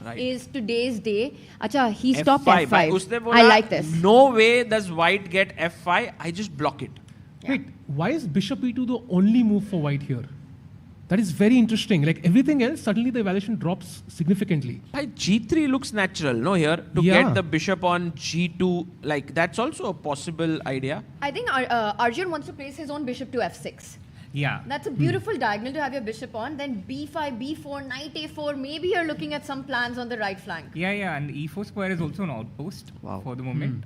Right. Is today's day. Acha, he stopped F5. F5. I like this. No way does white get F5. I just block it. Yeah. Wait, why is bishop e2 the only move for white here? That is very interesting. Like everything else, suddenly the evaluation drops significantly. Why g3 looks natural, no, here? To get the bishop on g2, like that's also a possible idea. I think Arjun wants to place his own bishop to f6. Yeah. That's a beautiful diagonal to have your bishop on. Then b5, b4, knight a4. Maybe you're looking at some plans on the right flank. Yeah, and e4 square is also an outpost for the moment.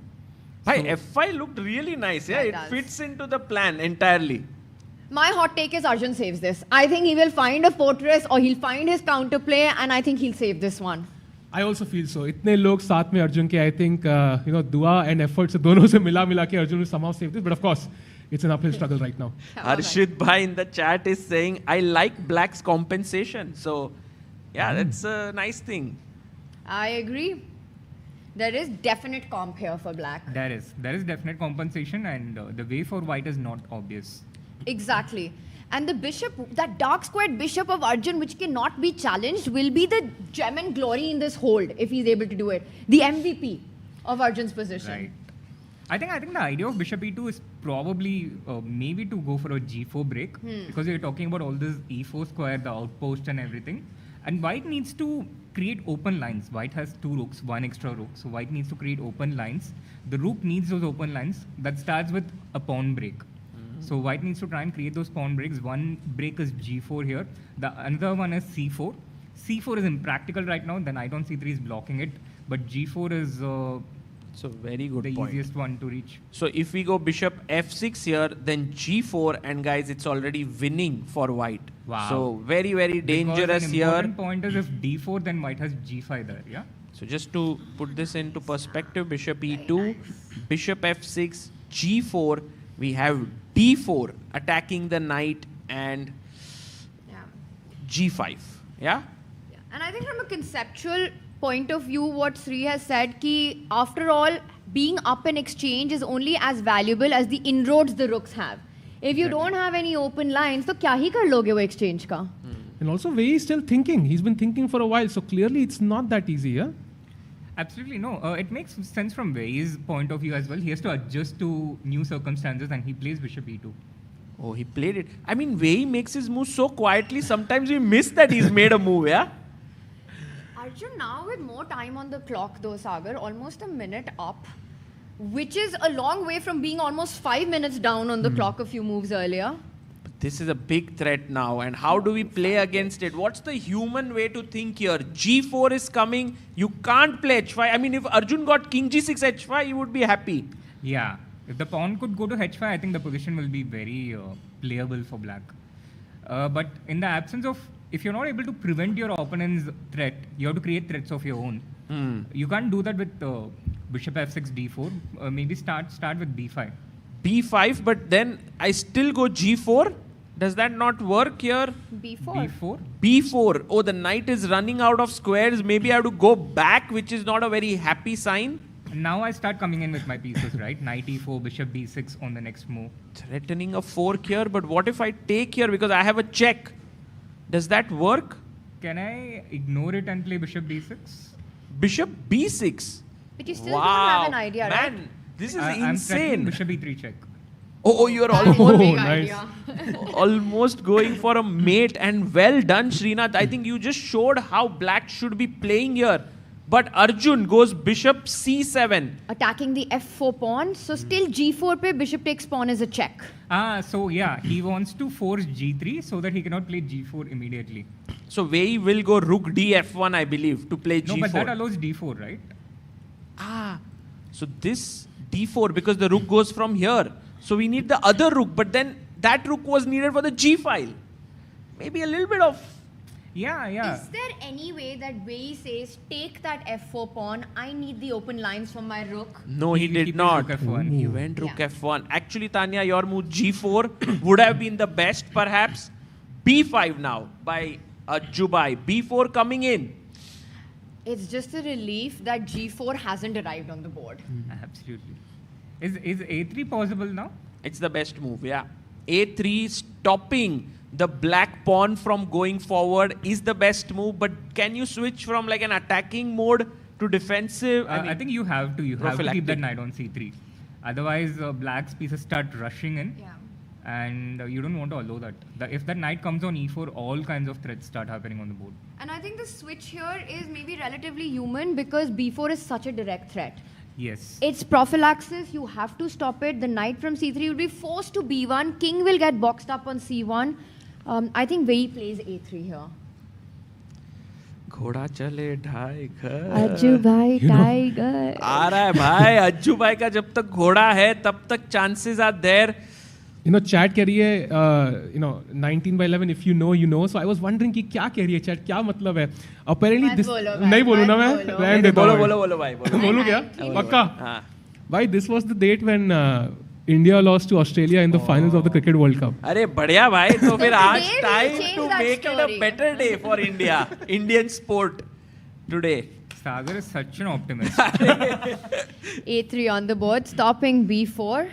Hi, f5 looked really nice. Yeah, it fits into the plan entirely. My hot take is Arjun saves this. I think he will find a fortress or he'll find his counterplay, and I think he'll save this one. I also feel so. Itne log saath mein Arjun ke, I think, dua and efforts, dono se mila ke Arjun will somehow save this. But of course, it's an uphill struggle right now. Harshit Bhai in the chat is saying, I like black's compensation. So, yeah, that's a nice thing. I agree. There is definite comp here for black. There is definite compensation, and the way for white is not obvious. Exactly. And the bishop, that dark squared bishop of Arjun, which cannot be challenged, will be the gem and glory in this hold if he's able to do it. The MVP of Arjun's position. Right. I think the idea of bishop e2 is probably maybe to go for a g4 break, because you're talking about all this e4 square, the outpost and everything. And white needs to create open lines. White has 2 rooks, 1 extra rook. So white needs to create open lines. The rook needs those open lines. That starts with a pawn break. So white needs to try and create those pawn breaks. One break is g4 here. Another one is c4. c4 is impractical right now. Then knight on c3 is blocking it. But g4 is so very good the point. easiest one to reach. So if we go bishop f6 here, then g4, and guys, it's already winning for white. Wow. So very dangerous here. The important point is if d4, then white has g5 there. Yeah. So just to put this into perspective, bishop e2, bishop f6, g4. We have d4 attacking the knight and g5. Yeah? And I think from a conceptual point of view, what Sri has said, ki after all, being up in exchange is only as valuable as the inroads the rooks have. If you don't have any open lines, तो क्या ही कर लोगे वो exchange का? And also, Wei is still thinking. He's been thinking for a while, so clearly it's not that easy, yeah? Absolutely no. It makes sense from Wei Yi's point of view as well. He has to adjust to new circumstances and he plays bishop e2. Oh, he played it. I mean, Wei Yi makes his move so quietly, sometimes we miss that he's made a move, yeah? Arjun, now with more time on the clock though, Sagar, almost a minute up, which is a long way from being almost 5 minutes down on the clock a few moves earlier. This is a big threat now, and how do we play against it? What's the human way to think here? G4 is coming, you can't play h5. I mean, if Arjun got king g6 h5, he would be happy. Yeah, if the pawn could go to h5, I think the position will be very playable for black. But in the absence of, if you're not able to prevent your opponent's threat, you have to create threats of your own. You can't do that with bishop f6, d4. Maybe start with b5. b5, but then I still go g4. Does that not work here? b4. b4? b4. Oh, the knight is running out of squares. Maybe I have to go back, which is not a very happy sign. Now I start coming in with my pieces, right? Knight e4, bishop b6 on the next move. Threatening a fork here, but what if I take here because I have a check? Does that work? Can I ignore it and play bishop b6? Bishop b6? But you still don't have an idea, right? Man, this is I'm insane. bishop e3 check. Oh, you're almost going for a mate, and well done, Srinath. I think you just showed how black should be playing here. But Arjun goes bishop c7. Attacking the f4 pawn. So still g4 pe bishop takes pawn is a check. So yeah, he wants to force g3 so that he cannot play g4 immediately. So Wei Yi will go rook df1, I believe, to play g4. No, but that allows d4, right? So this d4, because the rook goes from here. So we need the other rook, but then that rook was needed for the g file. Maybe a little bit of... Yeah. Is there any way that Wei Yi says, take that f4 pawn, I need the open lines for my rook? No, he did not. He went rook f1. Actually, Tanya, your move g4 would have been the best, perhaps. b5 now by Jubai. b4 coming in. It's just a relief that g4 hasn't arrived on the board. Absolutely. Is a3 possible now? It's the best move, yeah. a3 stopping the black pawn from going forward is the best move, but can you switch from like an attacking mode to defensive? I think you have to. You have to keep that knight on c3. Otherwise, black's pieces start rushing in. Yeah. And you don't want to allow that. If that knight comes on e4, all kinds of threats start happening on the board. And I think the switch here is maybe relatively human because b4 is such a direct threat. Yes. It's prophylaxis. You have to stop it. The knight from c3 will be forced to b1. King will get boxed up on c1. I think Wei Yi plays a3 here. घोड़ा चले ढाई घर अज्जू भाई tiger आ रहा है भाई अज्जू भाई का जब तक घोड़ा है तब तक chances are there. Chat कह रही है 19 by 11 if you know you know. So I was wondering कि क्या कह रही है chat, क्या मतलब है? Apparently this नहीं बोलूँ ना मैं रहने देता हूँ. बोलो भाई बोलूँ क्या? पक्का? भाई this was the date when India lost to Australia in the finals of the Cricket World Cup. अरे बढ़िया भाई तो फिर आज time to make it a better day for India, Indian sport today. Sagar is such an optimist. a3 on the board, stopping b4.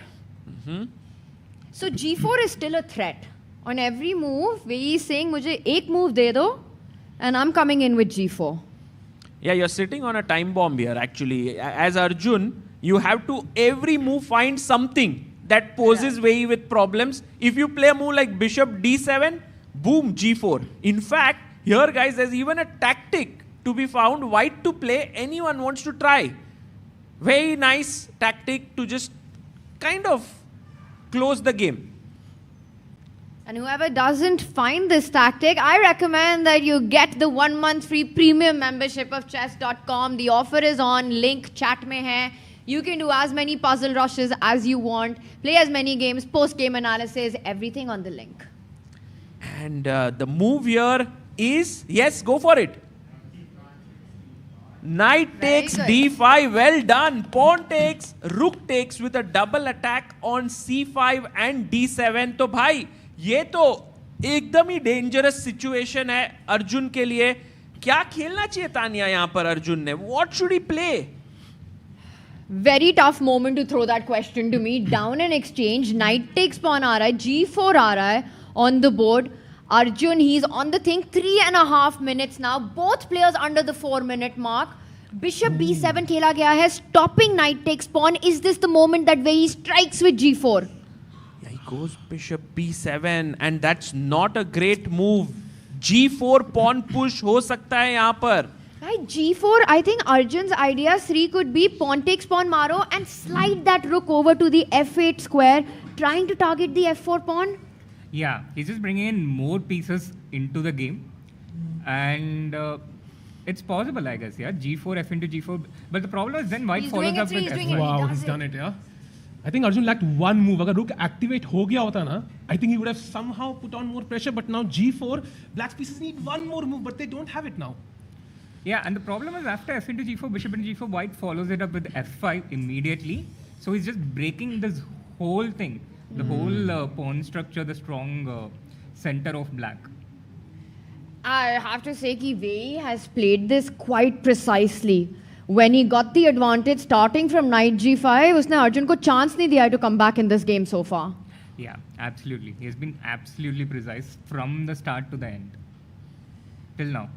So g4 is still a threat. On every move, Wei Yi is saying, मुझे एक move दे दो, and I'm coming in with g4. Yeah, you're sitting on a time bomb here actually. As Arjun, you have to every move find something that poses Wei Yi with problems. If you play a move like bishop d7, boom, g4. In fact, here guys, there's even a tactic to be found. White to play, anyone wants to try. Very nice tactic to just kind of close the game. And whoever doesn't find this tactic, I recommend that you get the 1 month free premium membership of chess.com. The offer is on, link chat mein hai. You can do as many puzzle rushes as you want, play as many games, post-game analysis, everything on the link. And the move here is, yes, go for it. Knight takes d5, well done. Pawn takes, rook takes with a double attack on c5 and d7. तो भाई ये तो एकदम ही dangerous situation है अर्जुन के लिए. क्या खेलना चाहिए तानिया यहाँ पर अर्जुन ने? What should he play? Very tough moment to throw that question to me. Down an exchange, knight takes pawn आ रहा है, g4 आ रहा है on the board. Arjun, he's on the thing, 3.5 minutes now. Both players under the 4-minute mark. Bishop b7 खेला गया है, stopping knight takes pawn. Is this the moment that Wei Yi strikes with g4? Yeah, he goes bishop b7 and that's not a great move. g4 pawn push हो सकता है यहाँ पर. Right, g4, I think Arjun's idea 3 could be pawn takes pawn maro and slide that rook over to the f8 square, trying to target the f4 pawn. Yeah, he's just bringing in more pieces into the game. And it's possible, I guess, yeah. G4, f into g4. But the problem is then white follows up with f1. Wow, he's done it, yeah. I think Arjun lacked one move. Agar rook activate ho gaya hota na, I think he would have somehow put on more pressure. But now g4, black's pieces need one more move, but they don't have it now. Yeah, and the problem is after f into g4, bishop into g4, white follows it up with f5 immediately. So he's just breaking this whole thing, the whole pawn structure, the strong center of black. I have to say that Wei Yi has played this quite precisely. When he got the advantage starting from knight g5, उसने Arjun को chance नहीं दिया to come back in this game so far. Yeah, absolutely. He has been absolutely precise from the start to the end. Till now.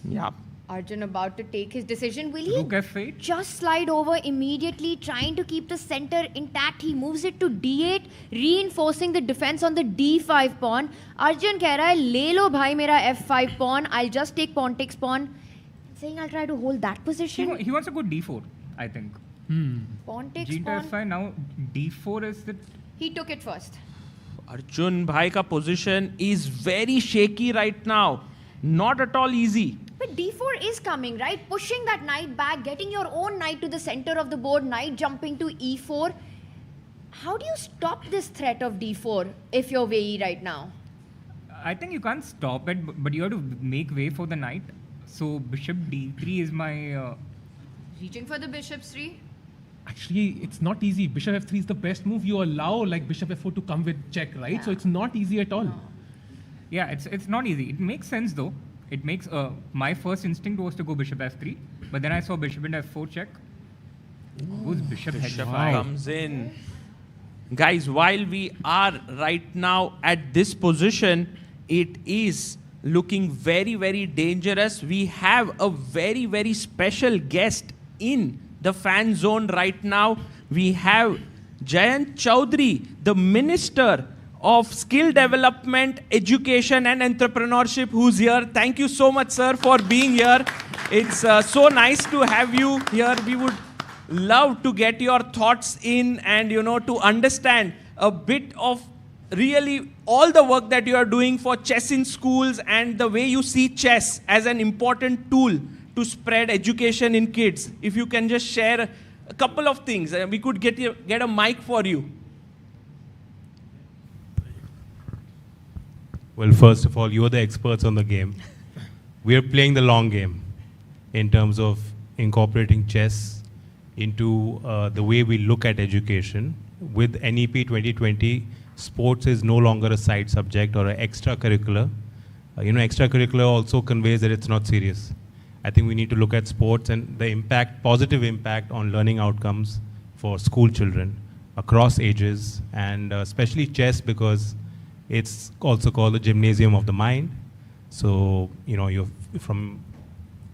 Yeah. Arjun about to take his decision. Will he Rook f8. just slide over immediately, trying to keep the center intact? He moves it to d8, reinforcing the defense on the d5 pawn. Arjun कह रहा है, ले लो भाई मेरा f5 pawn. I'll just take pawn takes pawn. Saying I'll try to hold that position. He wants to go d4, I think. Pawn takes G to pawn. f5, now d4 is the... He took it first. Arjun bhai ka position is very shaky right now. Not at all easy. But d4 is coming, right? Pushing that knight back, getting your own knight to the center of the board, knight jumping to e4. How do you stop this threat of d4 if you're Wei Yi right now? I think you can't stop it, but you have to make way for the knight. So bishop d3 is my... Reaching for the bishop's tree? Actually, it's not easy. Bishop f3 is the best move. You allow like bishop f4 to come with check, right? Yeah. So it's not easy at all. No. Yeah, it's not easy. It makes sense though. It makes... my first instinct was to go bishop f3, but then I saw bishop into f4 check. Goes bishop h5. Comes in. Guys, while we are right now at this position, it is looking very, very dangerous. We have a very, very special guest in the fan zone right now. We have Jayant Chaudhary, the Minister of Skill Development, Education and Entrepreneurship, who's here. Thank you so much, sir, for being here. It's so nice to have you here. We would love to get your thoughts in and, you know, to understand a bit of really all the work that you are doing for chess in schools and the way you see chess as an important tool to spread education in kids. If you can just share a couple of things, we could get a mic for you. Well, first of all, you're the experts on the game. We are playing the long game in terms of incorporating chess into the way we look at education. With NEP 2020, sports is no longer a side subject or an extracurricular. Extracurricular also conveys that it's not serious. I think we need to look at sports and the impact, positive impact on learning outcomes for school children across ages, and especially chess because it's also called the gymnasium of the mind. So, you're from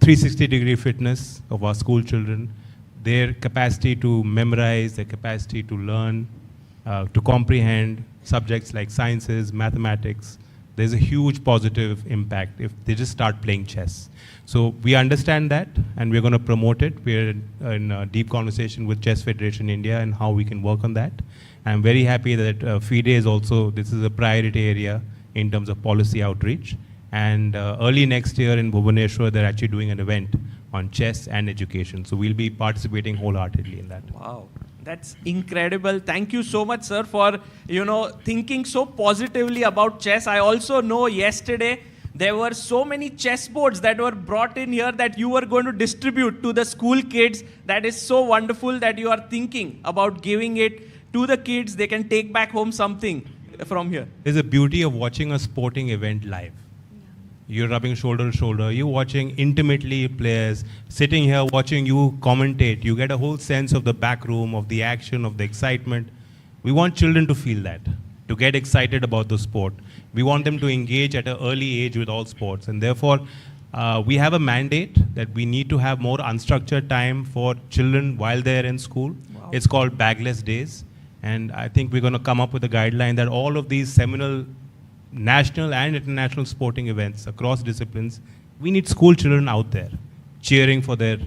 360-degree fitness of our school children, their capacity to memorize, their capacity to learn, to comprehend subjects like sciences, mathematics, there's a huge positive impact if they just start playing chess. So we understand that and we're going to promote it. We're in a deep conversation with Chess Federation India and how we can work on that. I'm very happy that FIDE is also, this is a priority area in terms of policy outreach. And early next year in Bhubaneswar, they're actually doing an event on chess and education. So we'll be participating wholeheartedly in that. Wow. That's incredible. Thank you so much, sir, for, thinking so positively about chess. I also know yesterday there were so many chess boards that were brought in here that you were going to distribute to the school kids. That is so wonderful that you are thinking about giving it to the kids. They can take back home something from here. There's a beauty of watching a sporting event live. You're rubbing shoulder to shoulder. You're watching intimately players, sitting here watching you commentate. You get a whole sense of the back room, of the action, of the excitement. We want children to feel that, to get excited about the sport. We want them to engage at an early age with all sports. And therefore, We have a mandate that we need to have more unstructured time for children while they're in school. Wow. It's called Bagless Days. And I think we're going to come up with a guideline that all of these seminal national and international sporting events across disciplines, we need school children out there cheering for their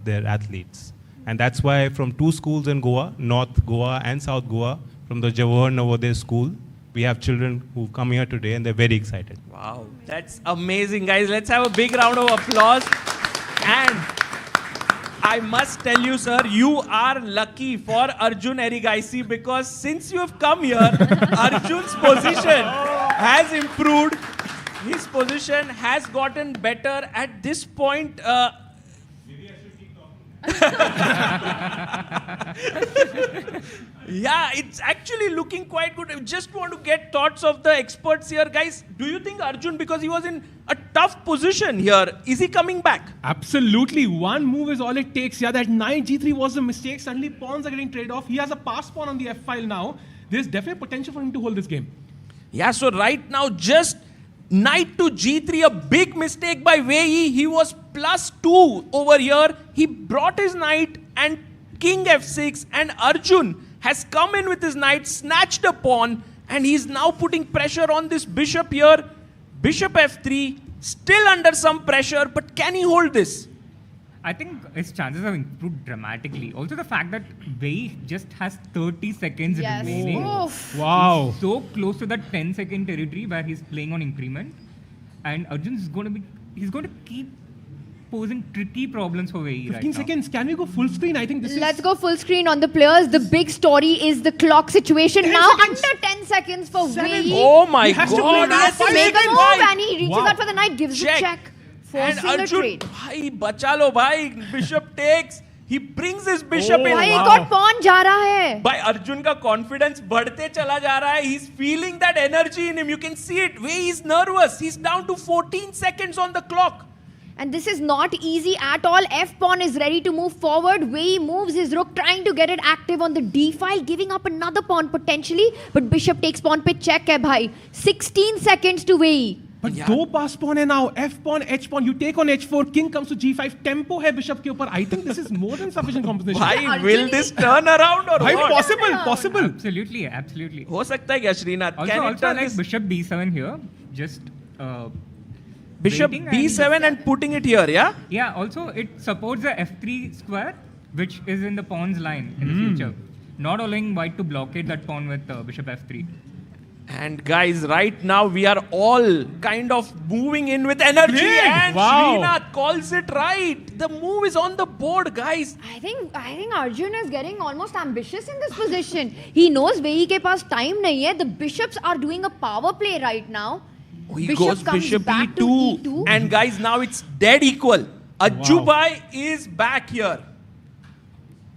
athletes. And that's why from 2 schools in Goa, North Goa and South Goa, from the Jawahar Navodaya School, we have children who've come here today and they're very excited. Wow, that's amazing, guys. Let's have a big round of applause. And I must tell you, sir, you are lucky for Arjun Erigaisi because since you have come here, Arjun's position has improved. His position has gotten better. At this point, yeah, it's actually looking quite good. I just want to get thoughts of the experts here. Guys, do you think Arjun, because he was in a tough position here, is he coming back? Absolutely. One move is all it takes. Yeah, that knight g3 was a mistake. Suddenly pawns are getting traded off. He has a pass pawn on the f file now. There's definitely potential for him to hold this game. Yeah, so right now just knight to g3, a big mistake by Wei Yi. He was +2 over here. He brought his knight and king f6, and Arjun has come in with his knight, snatched a pawn, and he's now putting pressure on this bishop here. Bishop f3, still under some pressure, but can he hold this? I think his chances have improved dramatically. Also the fact that Wei just has 30 seconds remaining. Wow. He's so close to that 10-second territory where he's playing on increment. And Arjun's he's going to keep posing tricky problems for Wei Yi 15 seconds. Can we go full screen? I think this Let's go full screen on the players. The big story is the clock situation. Now under 10 seconds for Wei Yi. Oh my God. He has to make a move and he reaches out for the knight, gives the check. And Forcing the Arjun, trade. bhai, bacha lo bhai. Bishop takes. He brings his bishop in. Bhai, एक और pawn जा रहा है. By Arjun का confidence बढ़ते चला जा रहा है. He's feeling that energy in him. You can see it. Wei is nervous. He's down to 14 seconds on the clock. And this is not easy at all. F pawn is ready to move forward. Wei moves his rook, trying to get it active on the d file, giving up another pawn potentially. But bishop takes pawn pe check hai bhai. 16 seconds to Wei. But दो pass pawn है now. F pawn, H pawn. You take on H4. King comes to G5. Tempo है bishop के ऊपर. I think this is more than sufficient compensation. Bhai, will this turn around or Bhai, what? possible. Absolutely, absolutely. हो सकता है क्या Srinath? Also, Can it turn like this? bishop b7 here. Just Bishop b7 and putting it here, yeah? Yeah, also it supports the f3 square, which is in the pawn's line in the future. Not allowing white to blockade that pawn with bishop f3. And guys, right now we are all kind of moving in with energy, and Srinath calls it right. The move is on the board, guys. I think Arjun is getting almost ambitious in this position. He knows Wei Yi के पास time नहीं है. The bishops are doing a power play right now. He goes bishop e2. And guys, now it's dead equal. Ajubai is back here.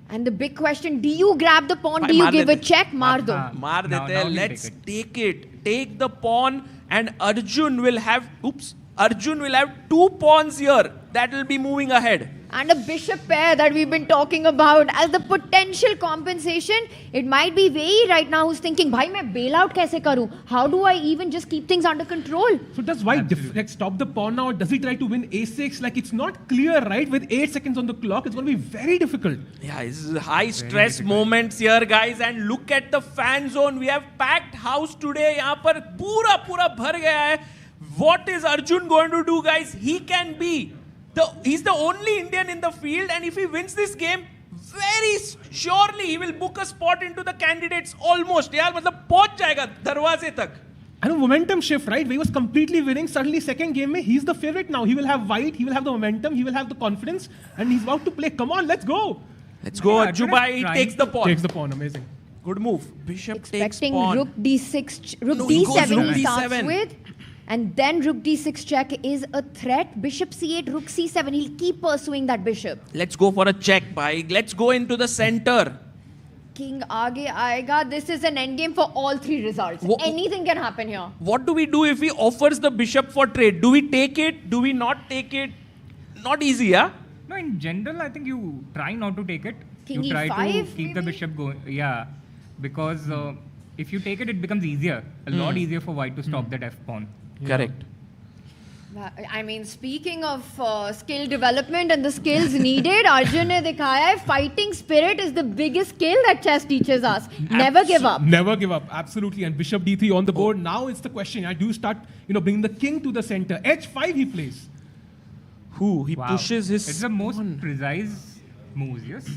And the big question, do you grab the pawn? Do you give a check? Maar do. Maar dete. Let's take it. Take the pawn, and Arjun will have 2 pawns here that will be moving ahead. And a bishop pair that we've been talking about as the potential compensation. It might be Wei Yi right now who's thinking, bhai, main bail out kaise karu? How do I even just keep things under control? So does White stop the pawn now? Or does he try to win a6? Like, it's not clear, right? With 8 seconds on the clock, it's going to be very difficult. Yeah, this is high stress moments here, guys. And look at the fan zone. We have packed house today. यहाँ पर पूरा भर गया है. What is Arjun going to do, guys? He can be he's the only Indian in the field, and if he wins this game, very surely he will book a spot into the candidates almost. यार मतलब पहुंच जाएगा दरवाजे तक. And a momentum shift, right? He was completely winning. Suddenly, second game, he's the favorite now. He will have white, he will have the momentum, he will have the confidence, and he's about to play. Come on, let's go. Let's go. Ajubai takes the pawn. Takes the pawn. Amazing. Good move. Bishop takes Expecting pawn. rook d6, rook d7 he starts with. And then rook d6 check is a threat. Bishop c8, rook c7. He'll keep pursuing that bishop. Let's go for a check, bhai. Let's go into the center. King aage aayega. This is an endgame for all 3 results. Anything can happen here. What do we do if he offers the bishop for trade? Do we take it? Do we not take it? Not easy, yeah? No, in general, I think you try not to take it. King you try E5 to keep the bishop going. Yeah, because if you take it, it becomes easier. A lot easier for white to stop that f pawn. Correct. I mean, speaking of skill development and the skills needed, Arjun ne dikhaya hai, fighting spirit is the biggest skill that chess teaches us. Never give up. Never give up, absolutely. And bishop d3 on the board. Now it's the question. I do start, bringing the king to the center. h5 he plays. He pushes his... It's the most precise moves, yes?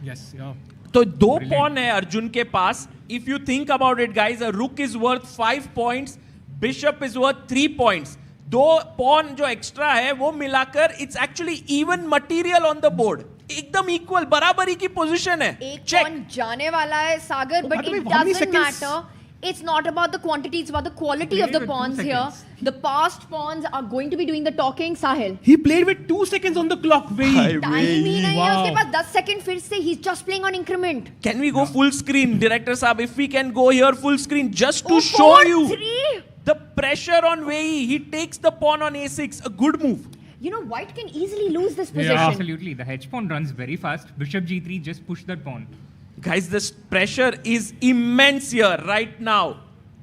Yes, yeah. तो 2 pawn है अर्जुन के पास. If you think about it, guys, a rook is worth 5 points, bishop is worth 3 points. 2 pawn जो extra है वो मिलाकर it's actually even material on the board. एकदम equal, बराबरी की position है. एक pawn जाने वाला है सागर, but it doesn't matter. It's not about the quantity, it's about the quality of the pawns here. The past pawns are going to be doing the talking, Sahil. He played with 2 seconds on the clock. Time ही नहीं है उसके पास 10 seconds फिर से. He's just playing on increment. Can we go full screen, director साहब? If we can go here full screen just to show you the pressure on Wei Yi. He takes the pawn on a6. A good move. White can easily lose this position. Yeah, absolutely. The h pawn runs very fast. Bishop g3, just push that pawn. Guys, this pressure is immense here right now.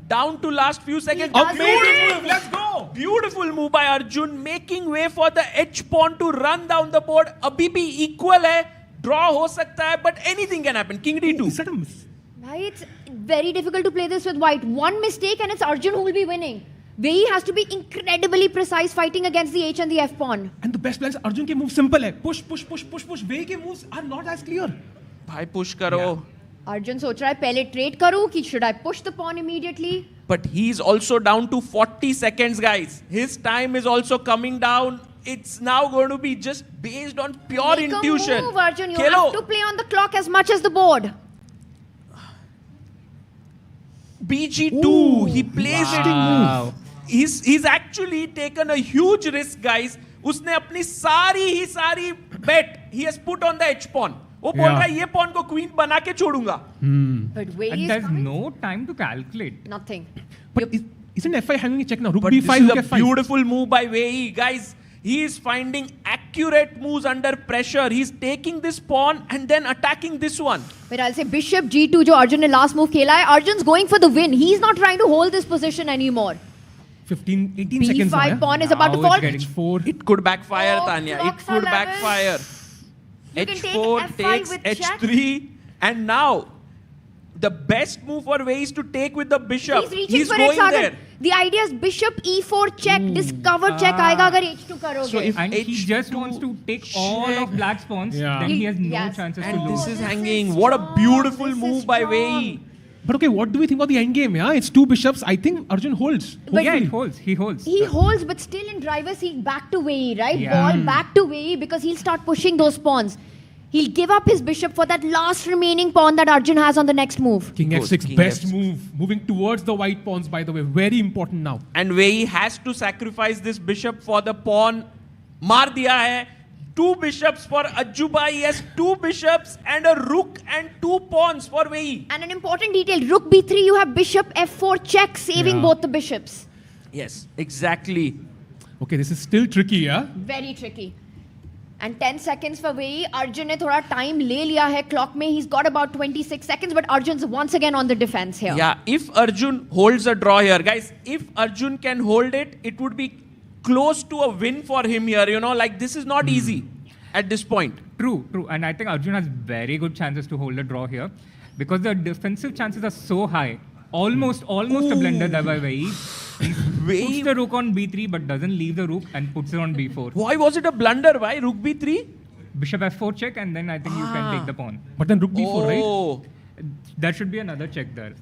Down to last few seconds. Amazing move. Let's go. Beautiful move by Arjun, making way for the h pawn to run down the board. Abhi bhi equal hai. Draw ho sakta hai, but anything can happen. King d2. It's very difficult to play this with white. One mistake and it's Arjun who will be winning. Wei Yi has to be incredibly precise fighting against the h and the f pawn. And the best plans, Arjun ke move simple hai. Push, push, push, push, push. Wei Yi ke moves are not as clear. Bhai, push karo. Yeah. Arjun soch raha hai, pehle trade karu ki should I push the pawn immediately? But he's also down to 40 seconds, guys. His time is also coming down. It's now going to be just based on pure intuition. Make a move, Arjun. You have to play on the clock as much as the board. BG2, he plays it. He's actually taken a huge risk, guys. उसने अपनी सारी bet he has put on the h pawn. वो बोल रहा है ये pawn को queen बना के छोड़ूंगा. But Wei Yi is there's coming. no time to calculate. Nothing. But isn't f5 having a check now? Rook But b5, this is rook a f5. beautiful move by Wei Yi, guys. He is finding accurate moves under pressure. He's taking this pawn and then attacking this one. But I'll say bishop g2 जो Arjun ने last move खेला है. Arjun's going for the win. He's not trying to hold this position anymore. 18 seconds now. b5 pawn is about to fall. h4. It could backfire, Oh, Tanya. It clocks could are backfire. You can take h4 f5 takes with h3. And now, the best move for Wei is to take with the bishop. He's reaching for going it, Sagar. there. The idea is bishop e4 check, discover check आएगा अगर h2 करोगे. So if And he h2 just wants to take all of black's pawns, Yeah. then he has no Yes. chances to And lose. this is hanging. What a beautiful move by Wei Yi. But okay, what do we think about the endgame? Yeah, it's 2 bishops. I think Arjun holds. But Yeah, it holds. He holds. He holds, but still in driver's seat back to Wei Yi, right? Yeah. Ball back to Wei Yi because he'll start pushing those pawns. He'll give up his bishop for that last remaining pawn that Arjun has on the next move. King Good. f6, King best F6. move. Moving towards the white pawns, by the way. Very important now. And Wei Yi has to sacrifice this bishop for the pawn. Maar diya hai. 2 bishops for Ajuba. He has 2 bishops and a rook and 2 pawns for Wei Yi. And an important detail, rook b3, you have bishop f4 check, saving both the bishops. Yes, exactly. Okay, this is still tricky, yeah? Very tricky. And 10 seconds for Wei Yi. Arjun ने थोड़ा time ले लिया है clock में. He's got about 26 seconds, but Arjun's once again on the defense here. Yeah, if Arjun holds a draw here, guys, if Arjun can hold it, it would be close to a win for him here. Like this is not easy at this point. True. And I think Arjun has very good chances to hold a draw here because the defensive chances are so high. Almost a blunder there by Wei Yi. He puts the rook on b3 but doesn't leave the rook and puts it on b4. Why was it a blunder? Why rook b3? Bishop f4 check and then I think you can take the pawn. But then rook b4, right? Oh. There should be another check there.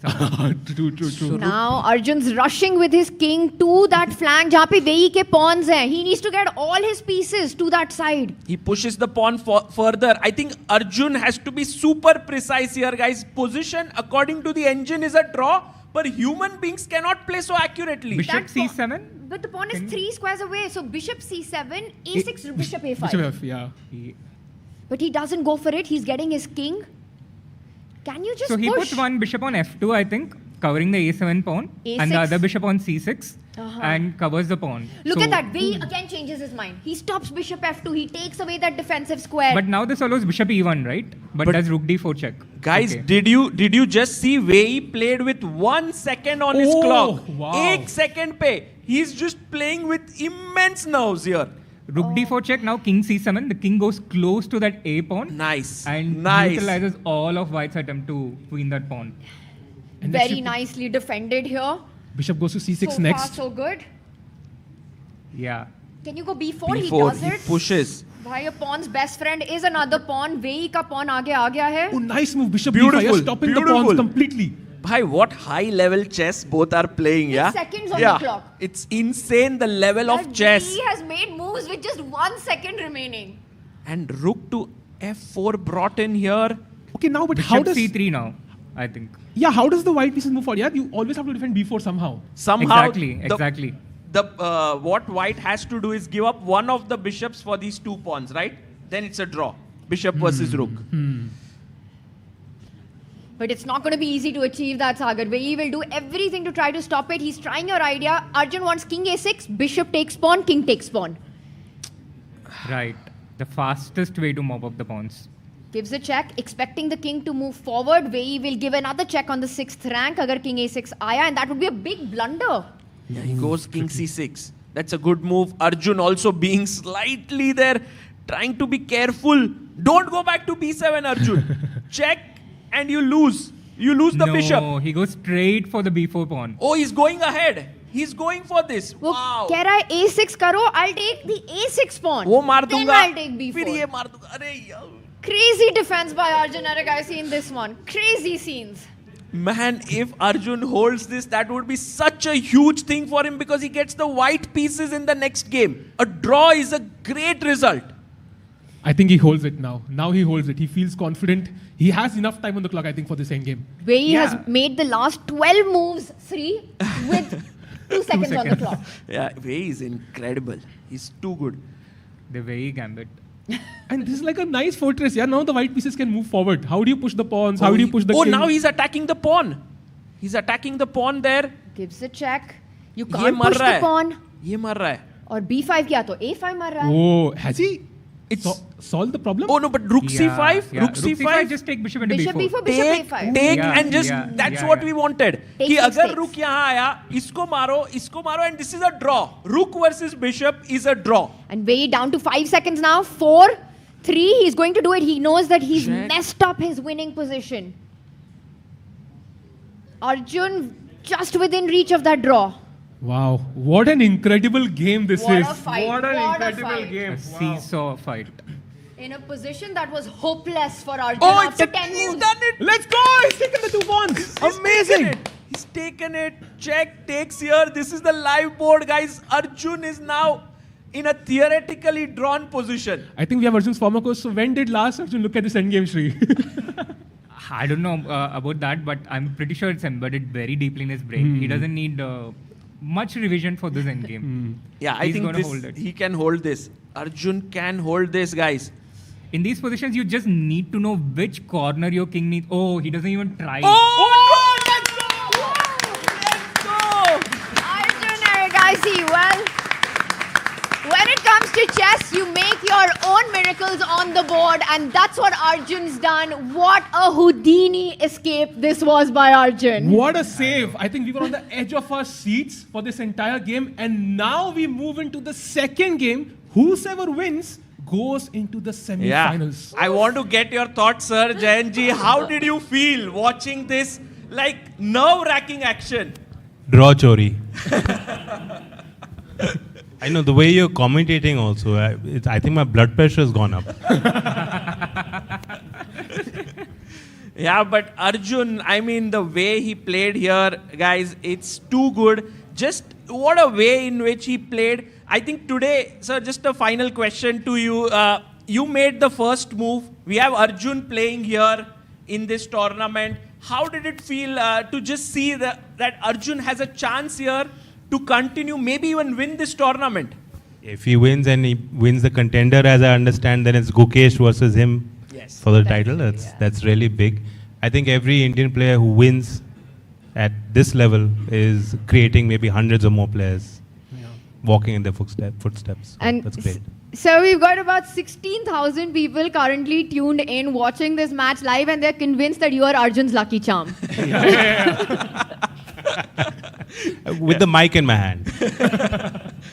True. Now Arjun's rushing with his king to that flank जहाँ पे Wei Yi के pawns हैं. He needs to get all his pieces to that side. He pushes the pawn further. I think Arjun has to be super precise here, guys. Position according to the engine is a draw, but human beings cannot play so accurately. Bishop That c7. But the pawn is 3 squares away. So bishop c7, a6, bishop a5. Bishop f, yeah. But he doesn't go for it. He's getting his king. Can you just So he push? puts one bishop on f2, I think, covering the a7 pawn, and the A6. other bishop on c6, and covers the pawn. Look So- at that. Wei Yi again changes his mind. He stops bishop f2. He takes away that defensive square. But now this allows bishop e1, right? But does rook d4 check. Guys, Okay. did you just see Wei Yi played with 1 second on his clock? Wow. 1 second pe He's just playing with immense nerves here. Rook d4 check, now king c7. The king goes close to that a pawn. Nice. And Nice. neutralizes all of white's attempt to win that pawn. Very nicely defended here. Bishop goes to c6 So next. far, so good. Yeah. Can you go b4? He B4, does he it. pushes. Bhai, your pawn's best friend is another pawn. Wei Yi ka pawn aage aa gaya hai. Oh, nice move. Bishop Beautiful, b5, stopping the beautiful. pawns completely. Bhai, what high level chess both are playing, yeah? Seconds on the clock. It's insane the level of chess. He has made moves with just 1 second remaining. And rook to f4 brought in here. Okay, now, but Bishop how does... c3 now, I think. Yeah, how does the white pieces move forward? Yeah, you always have to defend b4 somehow. Somehow, Exactly. What white has to do is give up one of the bishops for these 2 pawns, right? Then it's a draw. Bishop versus rook. But it's not going to be easy to achieve that, Sagar. Wei Yi will do everything to try to stop it. He's trying your idea. Arjun wants king a6, bishop takes pawn, king takes pawn. Right. The fastest way to mop up the pawns. Gives a check, expecting the king to move forward. Wei Yi will give another check on the 6th rank, agar king a6 aaya, and that would be a big blunder. Yeah, he goes king c6. That's a good move. Arjun also being slightly there, trying to be careful. Don't go back to b7, Arjun. Check and you lose. You lose the bishop. No, he goes straight for the b4 pawn. Oh, he's going ahead. He's going for this. Wow. कह रहा है a6 करो, I'll take the a6 pawn. वो मार Then दूंगा. I'll take b4. फिर ये मार दूंगा. अरे यार. Crazy defense by Arjun Erigaisi in this one. Crazy scenes. Man, if Arjun holds this, that would be such a huge thing for him because he gets the white pieces in the next game. A draw is a great result. I think he holds it now. Now he holds it. He feels confident. He has enough time on the clock, I think, for this endgame. Wei Yi has made the last 12 moves free with 2 seconds on the clock. Yeah, Wei is incredible. He's too good. The Wei Yi gambit. And this is like a nice fortress. Yeah, now the white pieces can move forward. How do you push the pawns? How do you push the king? Now he's attacking the pawn. He's attacking the pawn there. Gives a check. You ये can't मर push रहा the है. pawn. ये मर रहा है. और b5 किया तो a5 मर रहा है. Oh, has he solved the problem? Oh no, but rook c5, Yeah. rook c5, just take bishop into Bishop b4. b4, bishop a5. take Yeah, and just yeah, that's yeah, what yeah. we wanted. Take कि six अगर takes. rook यहाँ आया, इसको मारो, and this is a draw. Rook versus bishop is a draw. And Wei Yi down to 5 seconds now. 4, 3. He's going to do it. He knows that he's Check. messed up his winning position. Arjun just within reach of that draw. Wow, what an incredible game this What is. a fight. What an What a incredible fight. game. A seesaw fight. In a position that was hopeless for Arjun Oh, after it's 10 he's moves. done it. Let's go! He's taken the 2 pawns. Amazing. He's taken it. Check, takes here. This is the live board, guys. Arjun is now in a theoretically drawn position. I think we have Arjun's former coach. So when did last Arjun look at this endgame, Shri? I don't know about that, but I'm pretty sure it's embedded very deeply in his brain. He doesn't need much revision for this endgame. Yeah, I He's think gonna this, hold it. he can hold this. Arjun can hold this, guys. In these positions, you just need to know which corner your king needs. Oh, he doesn't even try. Oh, let's go! Arjun Erigaisi, well, when it comes to chess, you make your own miracles on the board, and that's what Arjun's done. What a Houdini escape this was by Arjun. What a save. I think we were on the edge of our seats for this entire game. And now we move into the second game. Whoever wins goes into the semi-finals. I want to get your thoughts, sir. Jayanji, how did you feel watching this like nerve-wracking action? Draw chori. I know the way you're commentating also. I think my blood pressure has gone up. Yeah, but Arjun, I mean, the way he played here, guys, it's too good. Just what a way in which he played. I think today, sir, just a final question to you. You made the first move. We have Arjun playing here in this tournament. How did it feel to just see that Arjun has a chance here to continue, maybe even win this tournament? If he wins and he wins the contender, as I understand, then it's Gukesh versus him for the title. That's really big. I think every Indian player who wins at this level is creating maybe hundreds of more players walking in their footsteps. And that's great. So we've got about 16,000 people currently tuned in watching this match live, and they're convinced that you are Arjun's lucky charm. with the mic in my hand.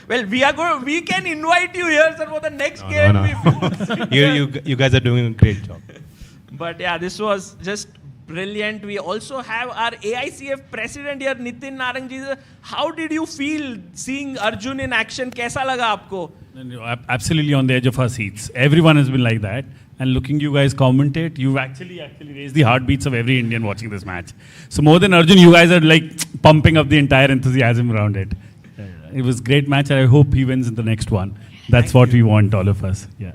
Well, we can invite you here, sir, for the next game. No. You guys are doing a great job. But yeah, this was just brilliant. We also have our AICF president here, Nitin Narangji. How did you feel seeing Arjun in action? Kaisa laga aapko? Absolutely on the edge of our seats. Everyone has been like that. And looking you guys commentate, you've actually raised the heartbeats of every Indian watching this match. So more than Arjun, you guys are like pumping up the entire enthusiasm around it. It was a great match, and I hope he wins in the next one. That's what we want, all of us. Yeah.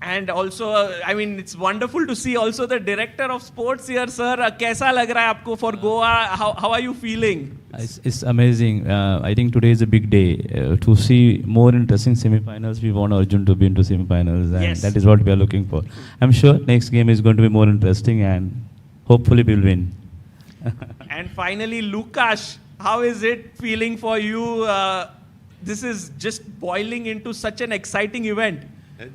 And also, I mean, it's wonderful to see also the director of sports here, sir. Kaisa lag raha hai aapko for Goa? How are you feeling? It's amazing. I think today is a big day. To see more interesting semi-finals, we want Arjun to be into semi-finals, and that is what we are looking for. I'm sure next game is going to be more interesting, and hopefully we'll win. And finally, Lukash, how is it feeling for you? This is just boiling into such an exciting event.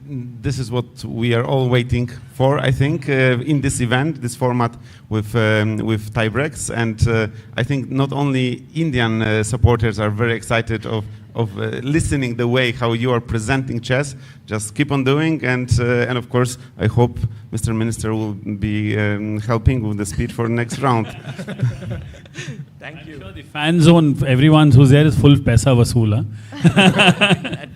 This is what we are all waiting for, I think, in this event, this format with tiebreaks. And I think not only Indian supporters are very excited of listening the way how you are presenting chess. Just keep on doing, and of course, I hope Mr. Minister will be helping with the speed for the next round. Thank you. Sure, the fan zone, everyone who's there is full paisa vasoola.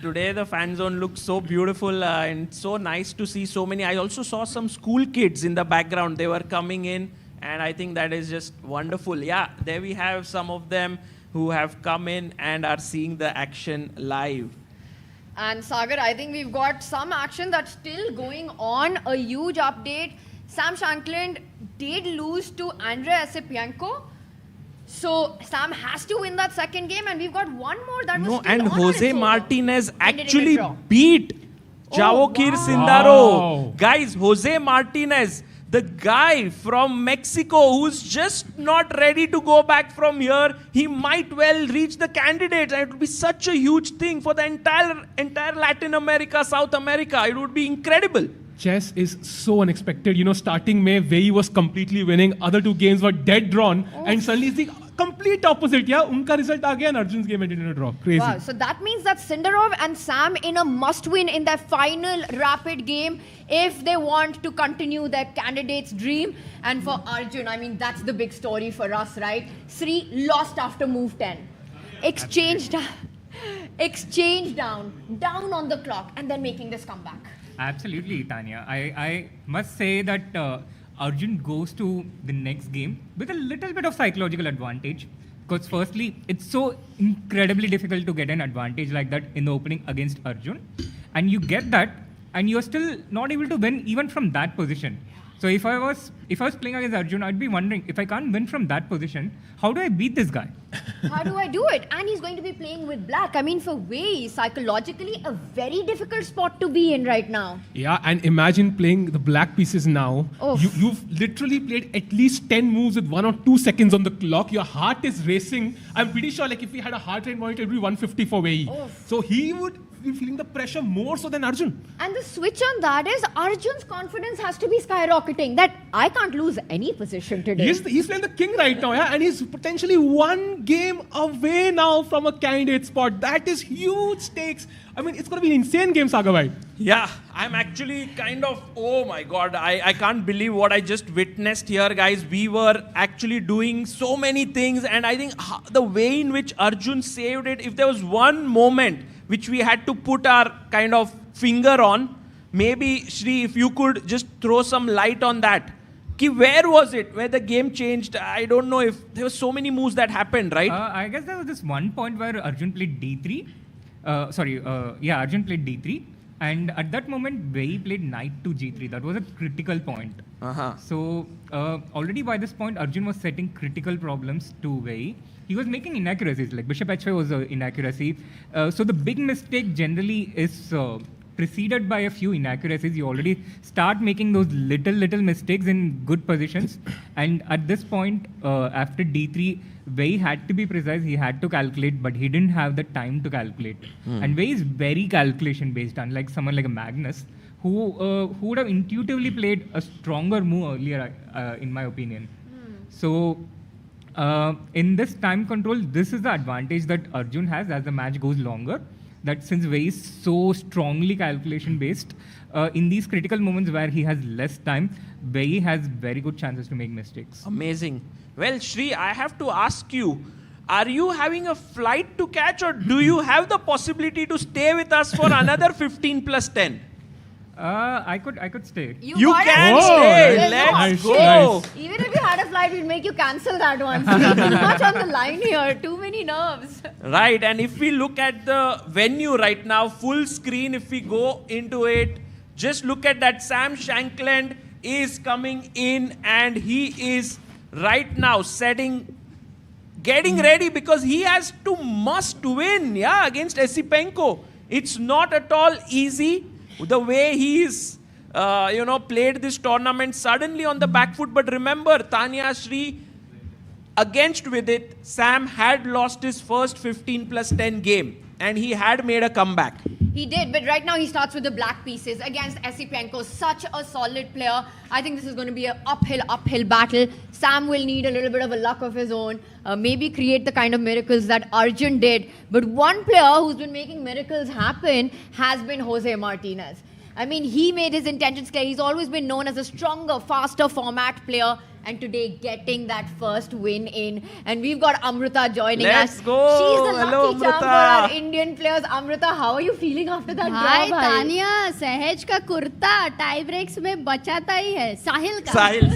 Today the fan zone looks so beautiful and so nice to see so many. I also saw some school kids in the background. They were coming in, and I think that is just wonderful. Yeah, there we have some of them who have come in and are seeing the action live. And Sagar, I think we've got some action that's still going on. A huge update. Sam Shankland did lose to Andrei Esipienko. So Sam has to win that second game, and we've got one more that was still and on Jose its Martinez own. actually Draw. beat Chavo Kir Sindaro. Wow. Guys, Jose Martinez, the guy from Mexico who's just not ready to go back from here, he might well reach the candidates, and it would be such a huge thing for the entire Latin America, South America. It would be incredible. Chess is so unexpected. You know, starting May, Wei Yi was completely winning. Other two games were dead drawn. And suddenly it's the complete opposite. Yeah, unka result aa gaya and Arjun's game ended in a draw. Crazy. Wow, so that means that Sindarov and Sam in a must-win in their final rapid game if they want to continue their candidate's dream. And for Arjun, I mean, that's the big story for us, right? Sri lost after move 10. Exchange down on the clock, and then making this comeback. Absolutely, Tanya. I must say that Arjun goes to the next game with a little bit of psychological advantage. Because firstly, it's so incredibly difficult to get an advantage like that in the opening against Arjun. And you get that, and you're still not able to win even from that position. So if I was playing against Arjun, I'd be wondering, if I can't win from that position, how do I beat this guy? How do I do it? And he's going to be playing with black. I mean, for Wei, psychologically, a very difficult spot to be in right now. Yeah, and imagine playing the black pieces now. You've literally played at least 10 moves with 1 or 2 seconds on the clock. Your heart is racing. I'm pretty sure, like, if we had a heart rate monitor, it would be 150 for Wei. So he would be feeling the pressure more so than Arjun. And the switch on that is Arjun's confidence has to be skyrocketing, that I can't lose any position today. He's playing the king right now, yeah, and he's potentially 1 game away now from a candidate spot. That is huge stakes. I mean, it's going to be an insane game, Saga Bhai. Yeah, I'm actually kind of, oh my God, I can't believe what I just witnessed here, guys. We were actually doing so many things, and I think the way in which Arjun saved it, if there was one moment which we had to put our kind of finger on, maybe, Shri, if you could just throw some light on that. Where was it? Where the game changed? I don't know if there were so many moves that happened, right? I guess there was this one point where Arjun played D3. Arjun played D3. And at that moment, Wei played knight to G3. That was a critical point. So already by this point, Arjun was setting critical problems to Wei. He was making inaccuracies, like bishop h5 was an inaccuracy. So the big mistake generally is preceded by a few inaccuracies. You already start making those little mistakes in good positions. And at this point, after D3, Wei had to be precise. He had to calculate, but he didn't have the time to calculate. And Wei is very calculation based, unlike someone like a Magnus, who would have intuitively played a stronger move earlier, in my opinion. So In this time control, this is the advantage that Arjun has as the match goes longer. That since Wei is so strongly calculation based, in these critical moments where he has less time, Wei has very good chances to make mistakes. Amazing. Well, Shri, I have to ask you, are you having a flight to catch, or do you have the possibility to stay with us for another 15 plus 10? I could stay. You can stay. Let's go. Nice. Even if you had a flight, we'd make you cancel that one. So too much on the line here. Too many nerves. Right. And if we look at the venue right now, full screen, if we go into it, just look at that. Sam Shankland is coming in, and he is right now getting ready, because he has to must win, against Esipenko. It's not at all easy the way he's, played this tournament suddenly on the back foot. But remember, Tanya, Shri, against with it, Sam had lost his first 15 plus 10 game, and he had made a comeback. He did, but right now he starts with the black pieces against Esipenko. Such a solid player. I think this is going to be an uphill battle. Sam will need a little bit of a luck of his own. Maybe create the kind of miracles that Arjun did. But one player who's been making miracles happen has been Jose Martinez. I mean, he made his intentions clear. He's always been known as a stronger, faster format player. And today, getting that first win in. And we've got Amrita joining us. Let's go. She's the Hello, lucky charm for our Indian players. Amrita, how are you feeling after that draw? भाई तानिया सहज का kurta tie breaks में बचाता ही है साहिल का Sahil,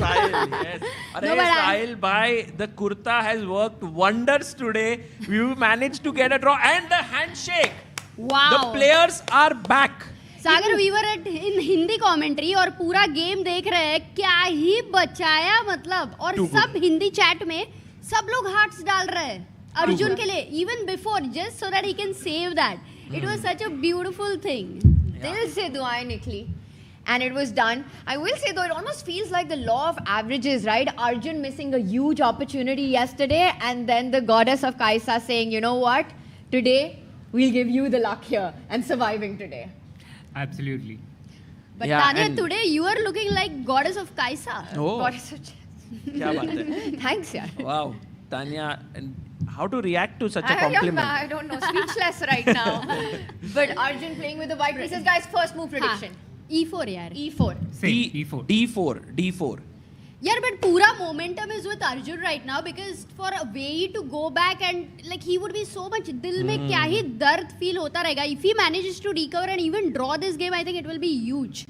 yes. Sahil bhai, the kurta has worked wonders today. We managed to get a draw and the handshake. Wow. The players are back. Sagar we were at in Hindi commentary और पूरा game देख रहे हैं, क्या ही बचाया मतलब. और सब हिंदी चैट में सब लोग हार्ट्स डाल रहे हैं अर्जुन के लिए, even before, just so that he can save that. It was such a beautiful thing. दिल से दुआएं निकली. And it was done. I will say though, it almost feels like the law of averages, right? Arjun missing a huge opportunity yesterday, and then the goddess of Kaisa saying, you know what? Today, we'll give you the luck here, and surviving today. Absolutely. But Tanya, today you are looking like goddess of Kaisa. Oh. Goddess of chess. Kya baat hai. Thanks, yaar. Wow. Tanya, how to react to such a compliment? I don't know. Speechless right now. But Arjun playing with the white pieces. Guys, first move prediction. E4 यार. E4. D4. Yeah, but pura momentum is with Arjun right now, because for a Wei to go back and like he would be so much दिल में क्या ही दर्द feel होता रहेगा. If he manages to recover and even draw this game, I think it will be huge.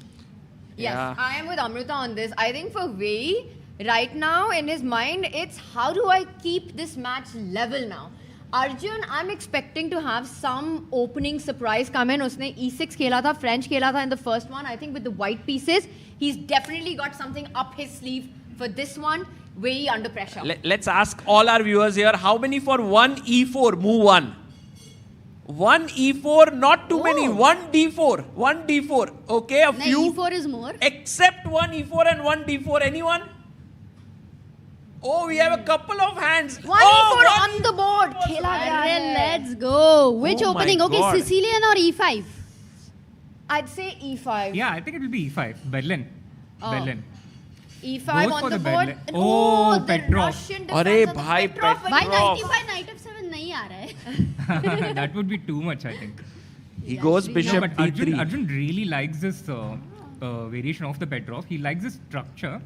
Yes, I am with Amrita on this. I think for Wei, right now in his mind, it's how do I keep this match level now? Arjun, I'm expecting to have some opening surprise come in. Usne E6 खेला था, French खेला था in the first one. I think with the white pieces, he's definitely got something up his sleeve for this one. Wei under pressure. Let's ask all our viewers here, how many for 1 E4, move 1? 1 E4, not too many. 1 D4. 1 D4. Okay, a few. E4 is more. Except 1 E4 and 1 D4. Anyone? Oh, we have a couple of hands. 1 E4 on the board. खेला गया है. Let's go. Which Oh opening? my Okay, God. Sicilian or E5? I'd say E5. Yeah, I think it will be E5. Berlin. Oh. Berlin. E5 Goes on for the the board. Berlin. Oh, the Petrov. Russian अरे defense on the भाई, Petrov. भाई Petrov. 95 knight f7 नहीं आ रहा है. That would be too much, I think. He goes bishop but D3. Arjun really likes this variation of the Petrov. He likes this structure.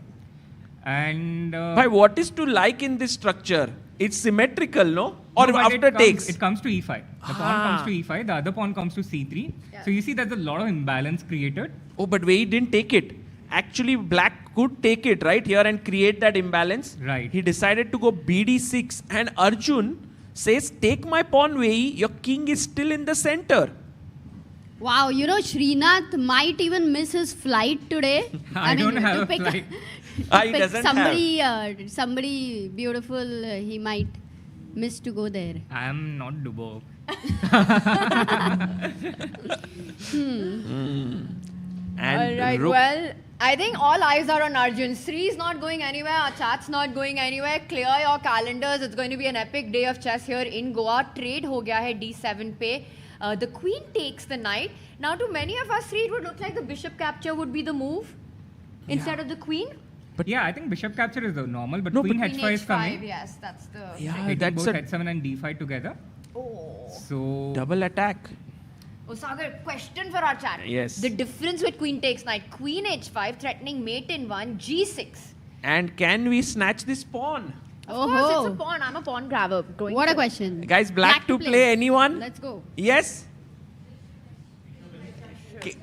And Bhai, what is to like in this structure? It's symmetrical, no? Or no, but after takes? It comes to E5. The pawn comes to E5. The other pawn comes to C3. Yeah. So you see there's a lot of imbalance created. Oh, but Wei didn't take it. Actually, black could take it right here and create that imbalance. Right. He decided to go BD6, and Arjun says, take my pawn, Wei. Your king is still in the center. Wow, you know, Srinath might even miss his flight today. I don't have a flight. He doesn't somebody, somebody beautiful, he might miss to go there. I am not Dubo. And Alright, rook- well, I think all eyes are on Arjun. Sri's not going anywhere, our chat's not going anywhere. Clear your calendars, it's going to be an epic day of chess here in Goa. Trade ho gaya hai D7 pe. The queen takes the knight. Now to many of us, Sri, it would look like the bishop capture would be the move instead of the queen. But yeah, I think bishop capture is the normal, but No, queen but h5 is coming. Yes, that's the. Yeah, Taking that's both a h7 and d5 together. Oh. So double attack. Oh, Sagar, question for our chat. Yes. The difference with queen takes knight, queen h5, threatening mate in 1, g6. And can we snatch this pawn? Of course, it's a pawn. I'm a pawn grabber. What a question. Guys, black to play. Anyone? Let's go. Yes? Okay.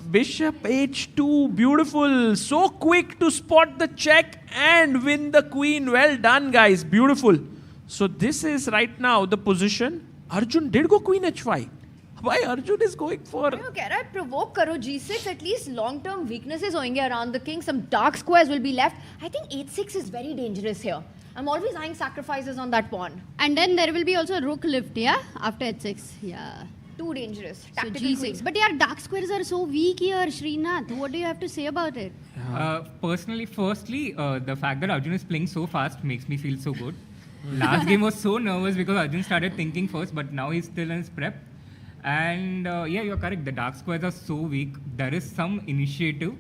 Bishop h2. Beautiful. So quick to spot the check and win the queen. Well done, guys. Beautiful. So this is right now the position. Arjun did go queen h5. Why Arjun is going for... Okay, right? Provoke karo g6. At least long-term weaknesses hoenge around the king. Some dark squares will be left. I think h6 is very dangerous here. I'm always eyeing sacrifices on that pawn. And then there will be also rook lift, yeah? After h6. Yeah. Too dangerous. So Tactical g6. queen. But yeah, dark squares are so weak here, Srinath. What do you have to say about it? Personally, firstly, the fact that Arjun is playing so fast makes me feel so good. Last game was so nervous because Arjun started thinking first, but now he's still in his prep. And yeah, you're correct. The dark squares are so weak. There is some initiative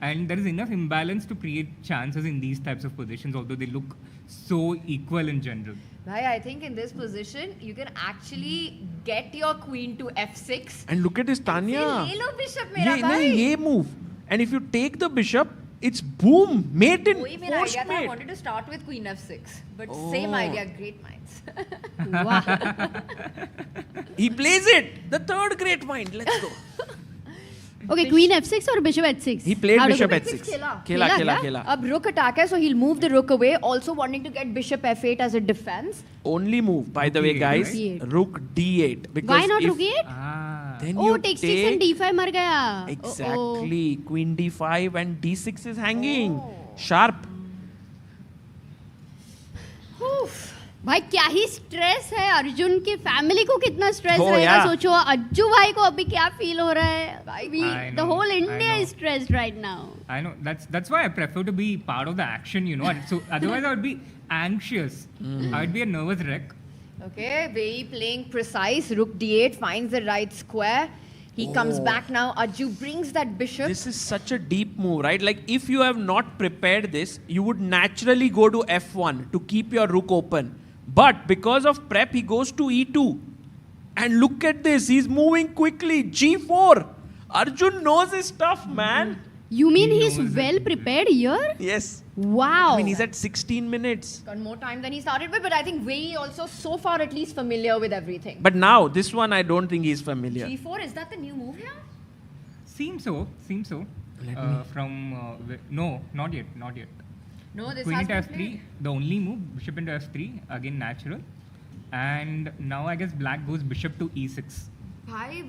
and there is enough imbalance to create chances in these types of positions, although they look so equal in general. Bhai, I think in this position, you can actually get your queen to f6. And look at this, Tanya. Le lo bishop mera Ye, bhai. ye move. And if you take the bishop, it's boom. Mate in. Wohi mera Forced idea tha. I mate. wanted to start with queen f6. But Oh. same idea, great minds. He plays it. The third great mind. Let's go. Okay, queen f6 or bishop h6? He played How to bishop go? h6. Khela. Ab rook attack hai, so he'll move the rook away. Also wanting to get bishop f8 as a defense. Only move, by the way, D8, guys. right? Rook d8. Because Why not if- rook 8? Then Oh, you take 6 and d5 mar gaya. Exactly. Queen d5 and d6 is hanging. Sharp. भाई क्या ही stress है अर्जुन की family को कितना stress Oh, रहेगा yeah. सोचो अज्जू भाई को अभी क्या फील हो रहा है I the know, whole I India know. Is stressed right now I know. That's why I prefer to be part of the action, you know. So otherwise I would be anxious. I would be a nervous wreck. Okay, Wei Yi playing precise. Rook d8 finds the right square. He comes Oh. back now. Arju brings that bishop. This is such a deep move, right? Like if you have not prepared this, you would naturally go to f1 to keep your rook open. But because of prep, he goes to e2. And look at this. He's moving quickly. g4. Arjun knows his stuff, man. You mean he's well prepared here? Yes. Wow. I mean, he's at 16 minutes. Got more time than he started with, but I think Wei Yi also so far at least familiar with everything. But now, this one, I don't think he's familiar. g4, is that the new move here? Seems so. No, not yet. No, this Queen has into been f3, played. the only move, bishop into f3, again natural. And now I guess black goes bishop to e6. Bhai,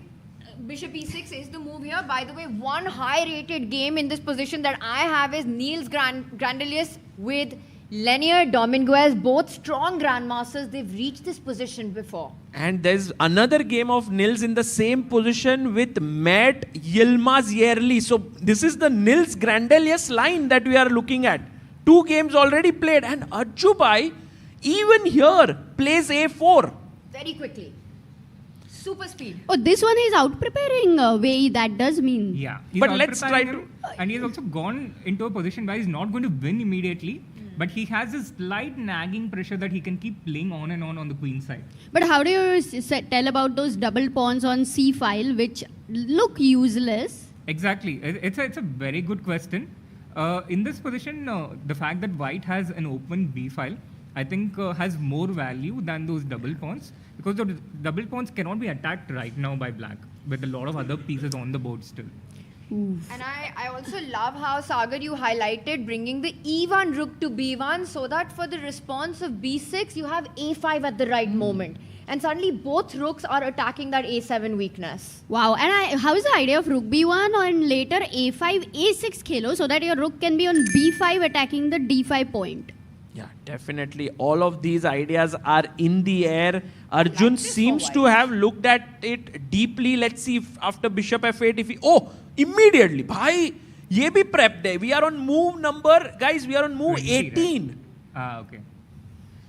Bishop e6 is the move here. By the way, one high-rated game in this position that I have is Niels Grandelius with Lenier Dominguez, both strong grandmasters. They've reached this position before. And there's another game of Nils in the same position with Matt Yilmaz Yerli. So this is the Nils Grandelius line that we are looking at. 2 games already played. And Arjubai, even here, plays a4. Very quickly. Super speed. Oh, this one is out preparing Wei Yi, that does mean. Yeah. He's But out let's try preparing him, and he's also gone into a position where he's not going to win immediately. But he has this slight nagging pressure that he can keep playing on and on the queen side. But how do you tell about those double pawns on c file which look useless? Exactly. It's a very good question. In this position, the fact that white has an open b file, I think has more value than those double pawns, because the double pawns cannot be attacked right now by black with a lot of other pieces on the board still. And I also love how, Sagar, you highlighted bringing the e1 rook to b1 so that for the response of b6, you have a5 at the right moment. And suddenly both rooks are attacking that a7 weakness. Wow. And how is the idea of rook b1 and later a5, a6 khelo so that your rook can be on b5 attacking the d5 point? Yeah, definitely. All of these ideas are in the air. Arjun seems to have looked at it deeply. Let's see if after bishop f8, if he... Oh, immediately. Bhai, ye bhi prepped hai. We are on move number... Guys, we are on move 18. Right? Okay.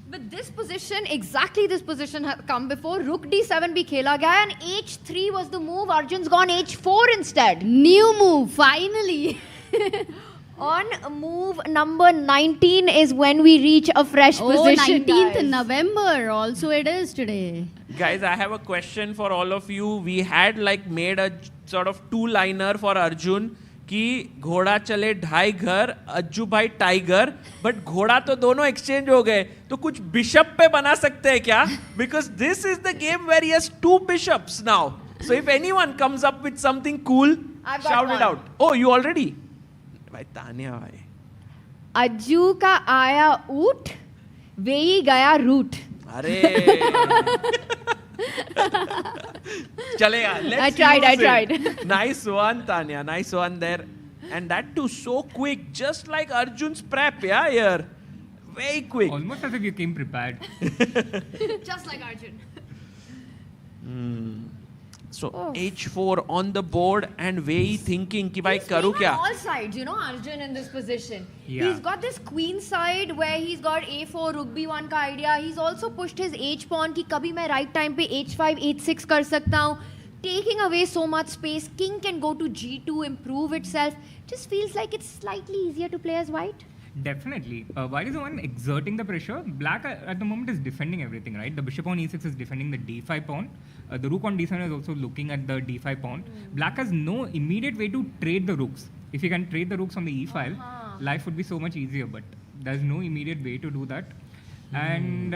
But this position, exactly this position had come before. Rook d7 bhi khela gaya and h3 was the move. Arjun's gone h4 instead. New move, finally. On move number 19 is when we reach a fresh position. 19th guys. November also it is today. Guys, I have a question for all of you. We had like made a sort of two-liner for Arjun कि घोड़ा चले ढाई घर, अज्जू भाई tiger, but घोड़ा तो दोनों exchange हो गए, तो कुछ बिशप पे बना सकते हैं क्या? Because this is the game where he has 2 bishops now. So if anyone comes up with something cool, shout it out. Oh, you already? भाई तानिया भाई. अज्जू का आया ऊट, वेई गया रूट. अरे चलेगा. I tried. Nice one, Tanya. Nice one there. And that too so quick, just like Arjun's prep, yeah, here. Very quick. Almost as if you came prepared. Just like Arjun. So H4 on the board and Wei Yi thinking कि भाई करूँ क्या? All sides, you know, Arjun in this position. Yeah. He's got this queen side where he's got A4, rook B1 का idea. He's also pushed his H pawn कि कभी मैं right time पे H5, H6 कर सकता हूँ. Taking away so much space, king can go to G2, improve itself. Just feels like it's slightly easier to play as white. Definitely. White is the one exerting the pressure. Black at the moment is defending everything, right? The bishop on E6 is defending the D5 pawn. The rook on D7 is also looking at the D5 pawn. Black has no immediate way to trade the rooks. If you can trade the rooks on the E file, life would be so much easier, but there's no immediate way to do that. And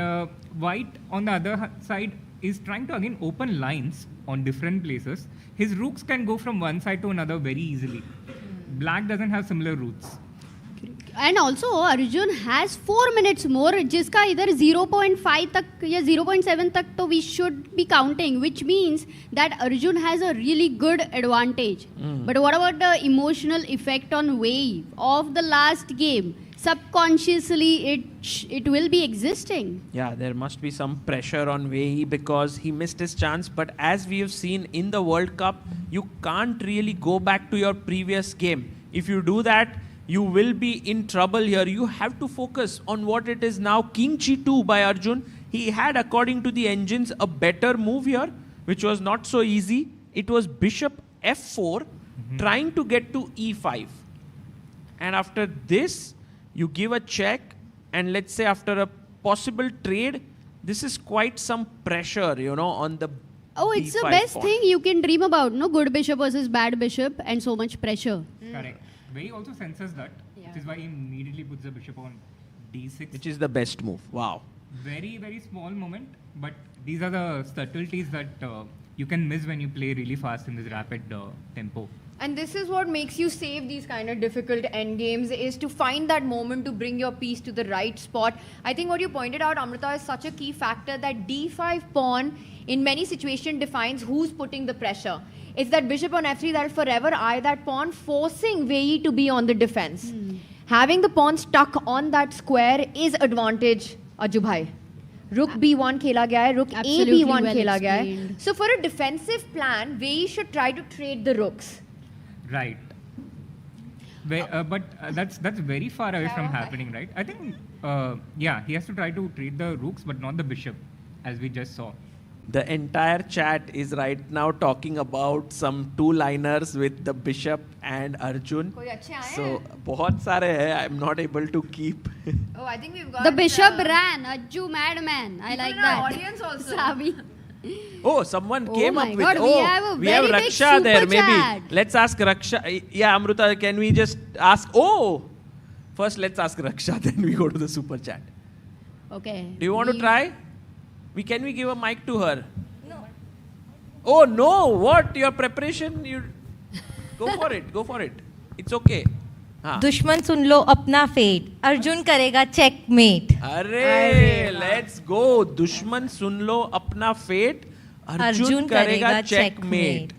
white, on the other side, is trying to again open lines on different places. His rooks can go from one side to another very easily. Black doesn't have similar routes. And also Arjun has 4 minutes more, जिसका इधर 0.5 तक या 0.7 तक तो we should be counting, which means that Arjun has a really good advantage. But what about the emotional effect on Wei Yi of the last game? Subconsciously, it will be existing. Yeah, there must be some pressure on Wei Yi because he missed his chance. But as we have seen in the World Cup, you can't really go back to your previous game. If you do that, you will be in trouble here. You have to focus on what it is now. King G2 by Arjun. He had, according to the engines, a better move here, which was not so easy. It was Bishop F4, trying to get to E5. And after this, you give a check, and let's say after a possible trade, this is quite some pressure, you know, on the Oh, it's the D5 best pawn. thing you can dream about, no? Good bishop versus bad bishop and so much pressure. Correct. Wei also senses that, which is why he immediately puts the bishop on D6. Which is the best move. Wow. Very, very small moment, but these are the subtleties that you can miss when you play really fast in this rapid tempo. And this is what makes you save these kind of difficult endgames, is to find that moment to bring your piece to the right spot. I think what you pointed out, Amrita, is such a key factor that D5 pawn in many situations defines who's putting the pressure. It's that bishop on F3 that will forever eye that pawn, forcing Wei Yi to be on the defense. Having the pawn stuck on that square is advantage, Ajju bhai. Rook B1 खेला गया है, rook Absolutely A B1 well खेला गया है. explained. So for a defensive plan, Wei Yi should try to trade the rooks. Right. But that's very far away from happening, right? I think, yeah, he has to try to trade the rooks, but not the bishop, as we just saw. The entire chat is right now talking about some two-liners with the bishop and Arjun. कोई अच्छे आए So, हैं? बहुत सारे हैं. I'm not able to keep. Oh, I think we've got The bishop ran, Ajju madman. I like in our that. audience also. Savvy. Oh, someone Oh came my up with. God, we have a we have very big Raksha there. super Maybe chat. let's ask Raksha. Yeah, Amrita, can we just ask? Oh, first let's ask Raksha. Then we go to the super chat. Okay. Do you want to try? Can we give a mic to her? No. Oh no! What your preparation? You go for it. Go for it. It's okay. हाँ. दुश्मन सुन लो अपना fate, Arjun करेगा checkmate. अरे let's go. दुश्मन सुन लो अपना fate, Arjun करेगा checkmate.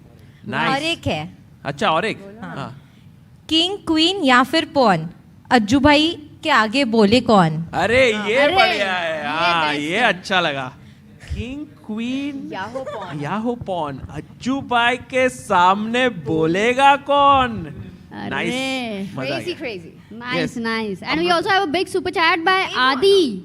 और एक है. अच्छा, और एक. हाँ. किंग क्वीन या फिर पॉन, अज्जू भाई के आगे बोले कौन. अरे ये बढ़िया है. हाँ, ये अच्छा लगा. किंग क्वीन याहो पॉन, अज्जू भाई के सामने बोलेगा कौन. Nice. Crazy. Nice, Yes. nice. And we also have a big super chat by Adi,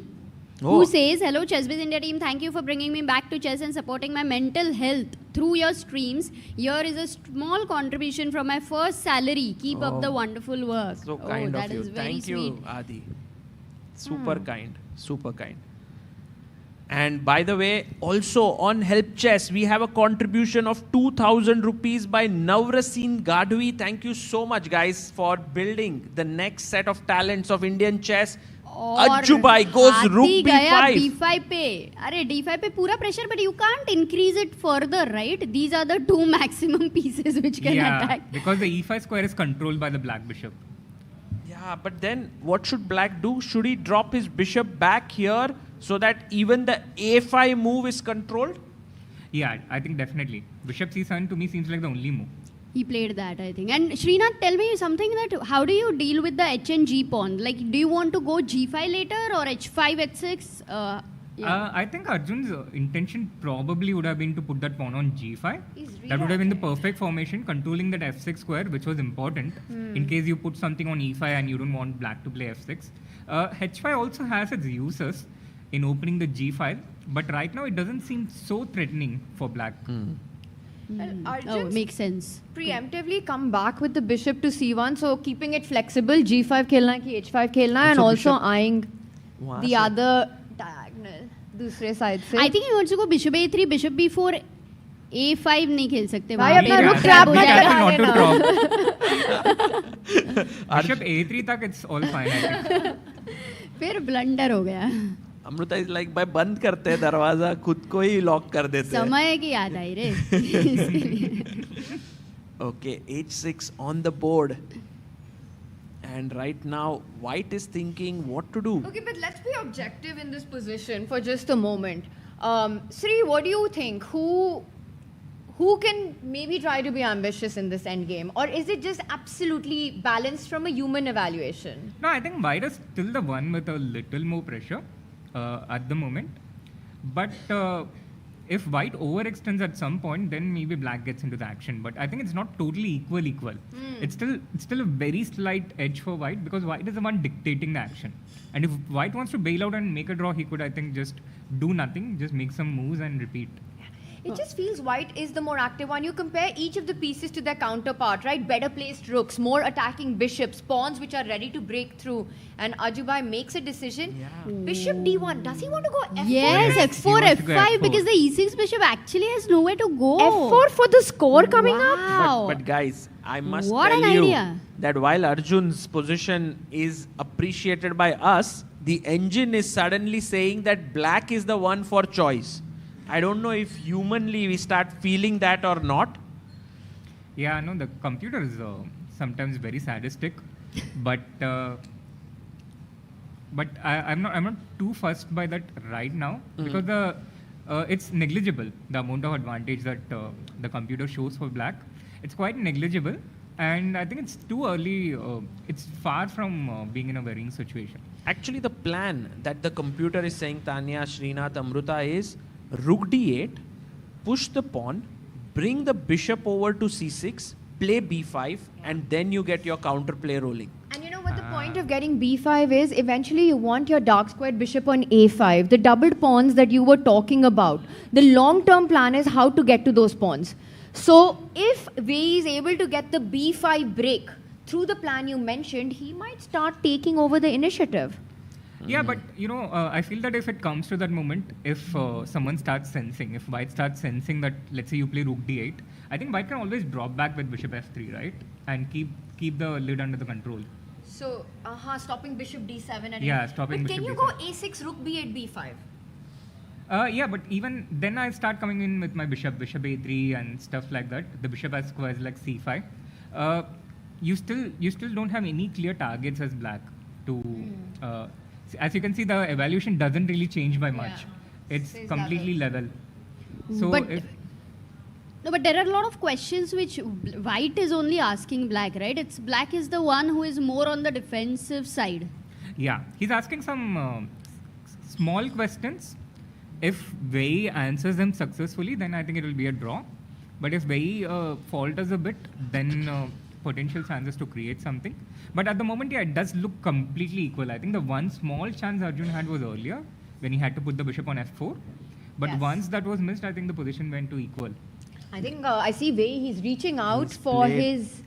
Oh. who says, "Hello, ChessBase India team. Thank you for bringing me back to chess and supporting my mental health through your streams. Here is a small contribution from my first salary. Keep up the wonderful work. So kind that of you. is very Thank sweet. you, Adi. Super kind. Super kind. And by the way, also on Help Chess, we have a contribution of 2,000 rupees by Navrasin Gadhvi. Thank you so much, guys, for building the next set of talents of Indian chess. Ajjubai goes rook b5. b5 पे अरे d5 पे पूरा pressure, but you can't increase it further, right? These are the two maximum pieces which can attack. Because the e5 square is controlled by the black bishop. Yeah, but then what should black do? Should he drop his bishop back here so that even the a5 move is controlled? Yeah, I think definitely. Bishop c7 to me seems like the only move. He played that, I think. And Srinath, tell me something that how do you deal with the h and g pawn? Like, do you want to go g5 later or h5, h6? I think Arjun's intention probably would have been to put that pawn on g5. That would have been the perfect formation, controlling that f6 square, which was important in case you put something on e5 and you don't want black to play f6. h5 also has its uses in opening the g5, but right now it doesn't seem so threatening for black. Arjun makes sense. Preemptively come back with the bishop to c1, so keeping it flexible, g5 खेलना है कि h5 खेलना है, and also eyeing the other diagonal, दूसरे side से. I think he wants to go bishop a3, bishop b4, a5 नहीं खेल सकते. भाई अपना रुक trap मत करा लेना. Bishop a3 तक it's all fine, I think. फिर blunder हो गया. अमृता इज लाइक भाई बंद करते हैं दरवाजा, खुद को ही लॉक कर देते हैं. समय की याद आई रे. Okay, h6 on the board. And right now, white is thinking what to do. Okay, but let's be objective in this position for just a moment. Sri, what do you think? Who can maybe try to be ambitious in this endgame? Or is it just absolutely balanced from a human evaluation? No, I think white is still the one with a little more pressure at the moment. But if white overextends at some point, then maybe black gets into the action. But I think it's not totally equal. It's still a very slight edge for white because white is the one dictating the action. And if white wants to bail out and make a draw, he could, I think, just do nothing, just make some moves and repeat. It just feels white is the more active one. You compare each of the pieces to their counterpart, right? Better placed rooks, more attacking bishops, pawns which are ready to break through. And Ajjubai makes a decision. Yeah. Bishop d1. Does he want to go f4? Yes, f4, f5 because the e6 bishop actually has nowhere to go. f4 for the score coming up. But guys, I must What tell an you idea. that while Arjun's position is appreciated by us, the engine is suddenly saying that black is the one for choice. I don't know if humanly we start feeling that or not. Yeah, no, the computer is sometimes very sadistic, but I'm not too fussed by that right now because it's negligible, the amount of advantage that the computer shows for black. It's quite negligible, and I think it's too early. It's far from being in a worrying situation. Actually, the plan that the computer is saying, Tanya, Srinath, Amruta, is rook d8, push the pawn, bring the bishop over to c6, play b5, and then you get your counterplay rolling. And you know what the point of getting b5 is? Eventually you want your dark squared bishop on a5, the doubled pawns that you were talking about. The long-term plan is how to get to those pawns. So if Wei Yi is able to get the b5 break through the plan you mentioned, he might start taking over the initiative. Yeah, but I feel that if it comes to that moment, if someone starts sensing, if white starts sensing that, let's say you play rook d8, I think white can always drop back with bishop f3, right? And keep the lid under the control. So, stopping bishop d7 and yeah, stopping but bishop can you d7. go a6, rook b8, b5? Yeah, but even then I start coming in with my bishop a3 and stuff like that. The bishop has squares like c5. You still don't have any clear targets as black to. As you can see, the evaluation doesn't really change by much. Yeah. It's completely level. So but there are a lot of questions which white is only asking black, right? It's black is the one who is more on the defensive side. Yeah, he's asking some small questions. If Wei Yi answers them successfully, then I think it will be a draw. But if Wei Yi falters a bit, then potential chances to create something. But at the moment, yeah, it does look completely equal. I think the one small chance Arjun had was earlier when he had to put the bishop on f4. But once that was missed, I think the position went to equal. I think I see Wei. He's reaching out for his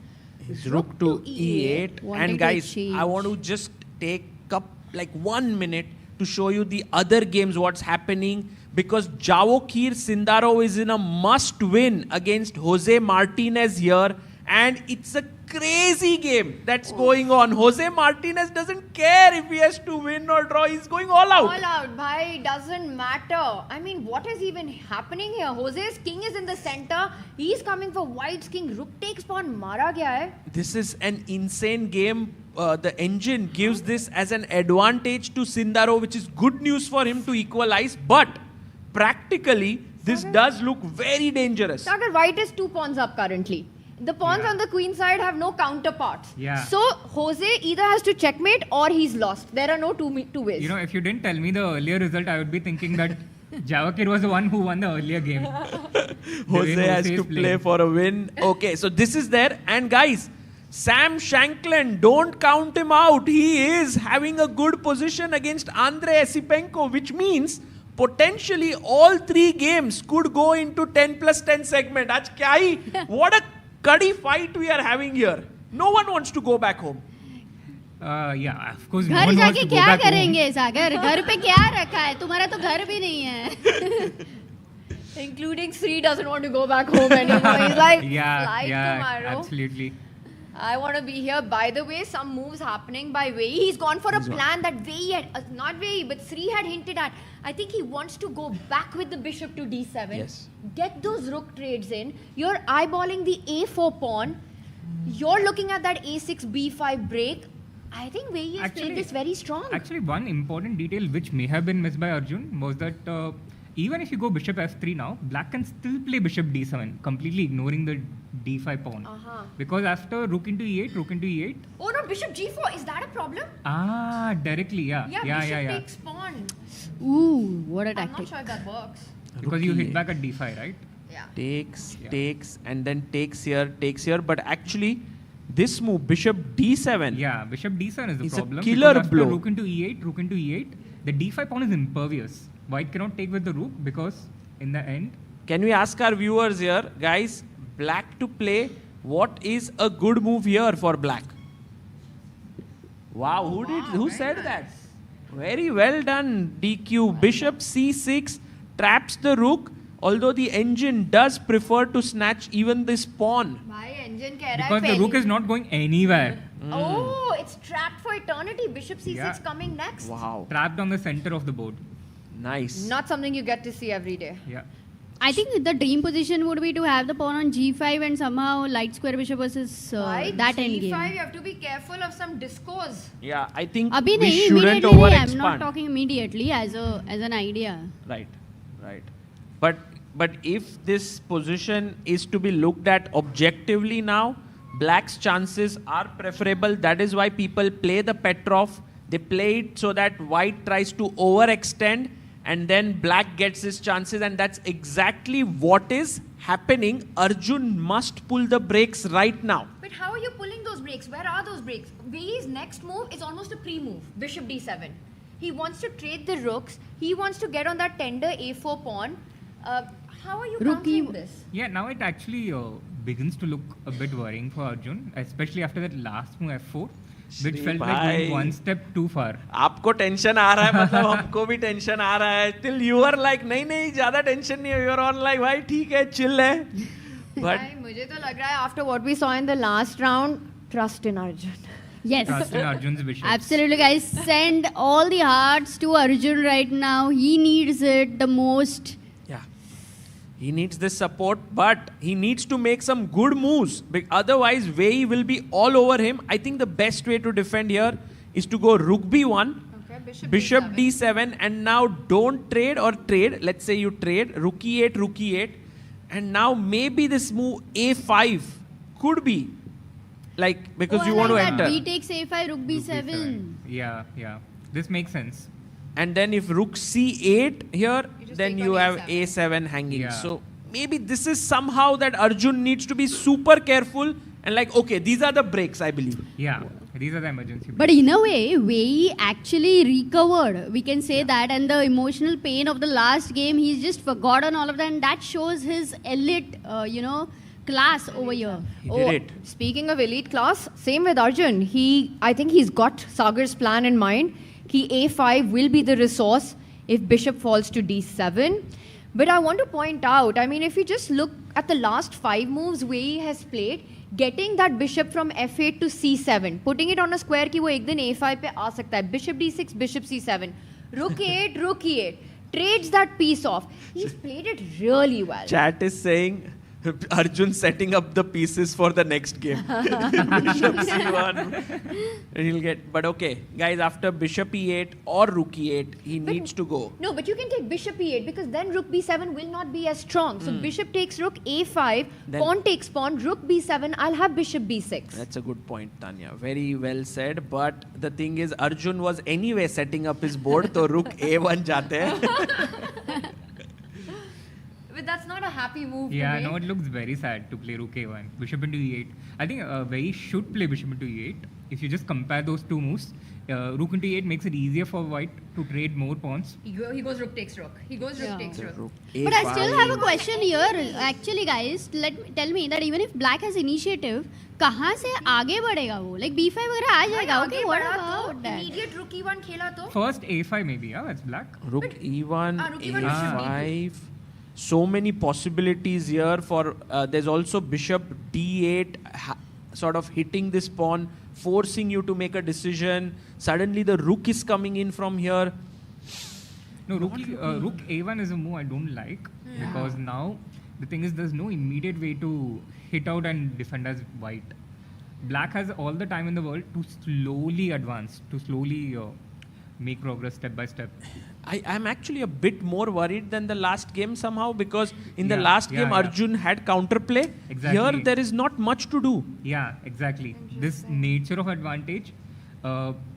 rook to e8. wanting And to guys, exchange. I want to just take up like 1 minute to show you the other games, what's happening, because Jawokir Sindarov is in a must-win against Jose Martinez here, and it's a crazy game that's going on. Jose Martinez doesn't care if he has to win or draw. He's going all out. All out, bhai, doesn't matter. I mean, what is even happening here? Jose's king is in the center. He's coming for White's king. Rook takes pawn, mara gaya hai. This is an insane game. The engine gives this as an advantage to Sindarov, which is good news for him to equalize. But practically, this does look very dangerous. Sagar, White is 2 pawns up currently. The pawns on the queen side have no counterparts. Yeah. So Jose either has to checkmate or he's lost. There are no two ways. You know, if you didn't tell me the earlier result, I would be thinking that Jawokir was the one who won the earlier game. Jose has to play for a win. Okay, so this is there. And guys, Sam Shankland, don't count him out. He is having a good position against Andrei Esipenko, which means potentially all 3 games could go into 10+10 segment. Aaj kya hi? What a Kadi fight we are having here. No one wants to go back home. Yeah, of course. No घर one wants जाके to go क्या back home. करेंगे सागर? घर पे क्या रखा है? तुम्हारा तो घर भी नहीं है. Including Sri doesn't want to go back home anymore. He's like, Yeah, flight tomorrow. absolutely. I want to be here. By the way, some moves happening by Wei. He's gone for a plan that Wei had, not Wei, but Sri had hinted at. I think he wants to go back with the bishop to d7. Yes. Get those rook trades in. You're eyeballing the a4 pawn. You're looking at that a6, b5 break. I think Wei has played this very strong. Actually, one important detail which may have been missed by Arjun was that even if you go bishop f3 now, black can still play bishop d7, completely ignoring the d5 pawn. Because after rook into e8, rook into e8. Oh no, bishop g4. Is that a problem? Directly, yeah. Bishop takes pawn. Ooh, what a I'm tactic. not sure if that works. Because you hit back at d5, right? Yeah. Takes, and then takes here. But actually, this move, bishop d7. Yeah, bishop d7 is the it's problem. a killer because after blow. Rook into e8, the d5 pawn is impervious. White cannot take with the rook because in the end. Can we ask our viewers here, guys, black to play, what is a good move here for black? Wow, who said that? Very well done, DQ. Bishop c6 traps the rook, although the engine does prefer to snatch even this pawn. Bhai, engine keh raha hai Because the rook is not going anywhere. Oh, it's trapped for eternity. Bishop c6 coming next. Wow. Trapped on the center of the board. Nice. Not something you get to see every day. Yeah. I think the dream position would be to have the pawn on g5 and somehow light square bishop versus Right? that g5, endgame. you have to be careful of some discos. Yeah, I think Abhi we nahi, shouldn't immediately nahi, I'm overexpand. not talking immediately as an idea. Right. But if this position is to be looked at objectively now, black's chances are preferable. That is why people play the Petrov. They play it so that white tries to overextend and then black gets his chances, and that's exactly what is happening. Arjun must pull the brakes right now. But how are you pulling those breaks? Where are those breaks? Wei's next move is almost a pre-move. Bishop d7. He wants to trade the rooks. He wants to get on that tender a4 pawn. How are you countering this? Yeah, now it actually begins to look a bit worrying for Arjun, especially after that last move f4, which felt like going one step too far. आपको tension आ रहा है, मतलब हमको भी tension आ रहा है. Till you are like नहीं ज़्यादा टेंशन नहीं है. You are on like भाई ठीक है, chill है. But मुझे तो लग रहा है after what we saw in the last round, trust in Arjun. Yes. Trust in Arjun's bishop. Absolutely, guys. Send all the hearts to Arjun right now. He needs it the most. he needs this support, but he needs to make some good moves. Otherwise, Wei will be all over him. I think the best way to defend here is to go rook b1, bishop d7, and now don't trade or trade. Let's say you trade rook e8, and now maybe this move a5 could be like because you want to enter. B takes a5, rook b7. Yeah. This makes sense. And then if rook c8 here, then you have a7 hanging. Yeah. So maybe this is somehow that Arjun needs to be super careful And like, okay, these are the breaks, I believe. Yeah, these are the emergency breaks. But in a way, Wei Yi actually recovered. We can say that. And the emotional pain of the last game, he's just forgotten all of that. And that shows his elite, class over here. He did it. Speaking of elite class, same with Arjun. I think he's got Sagar's plan in mind. A5 will be the resource if bishop falls to d7. But I want to point out, I mean, if you just look at the last 5 moves Wei Yi has played, getting that bishop from f8 to c7, putting it on a square कि वो एक दिन a5 पे आ सकता है, bishop d6, bishop c7, rook e8, rook e8, trades that piece off. He's played it really well. Chat is saying Arjun setting up the pieces for the next game. Bishop c1. He'll get, but okay, guys, after bishop e8 or rook e8, he needs to go. No, but you can take bishop e8 because then rook b7 will not be as strong. So bishop takes rook a5, Then- pawn takes pawn, rook b7, I'll have bishop b6. That's a good point, Tanya. Very well said. But the thing is, Arjun was anyway setting up his board, so rook a1 jate hai. But that's not a happy move Yeah, to no, make. it looks very sad to play rook a1, bishop into e8. I think Wei Yi should play bishop into e8. If you just compare those two moves, rook into e8 makes it easier for white to trade more pawns. He goes rook takes rook. He goes rook takes rook. But I still have a question here. Actually, guys, tell me that even if black has initiative, कहाँ से आगे बढ़ेगा वो? Like b5 वगैरह आ जाएगा. Okay, what about that? Immediate rook e1 खेला तो? First a5 maybe, yeah, that's black. Rook e1, rook e1 a5. So many possibilities here for, there's also bishop d8 sort of hitting this pawn, forcing you to make a decision. Suddenly the rook is coming in from here. No, rook a1 is a move I don't like because now the thing is there's no immediate way to hit out and defend as white. Black has all the time in the world to slowly advance, to slowly make progress step by step. I'm actually a bit more worried than the last game somehow because in the Yeah, last yeah, game yeah. Arjun had counterplay. Exactly. Here there is not much to do. Yeah, exactly. This nature of advantage,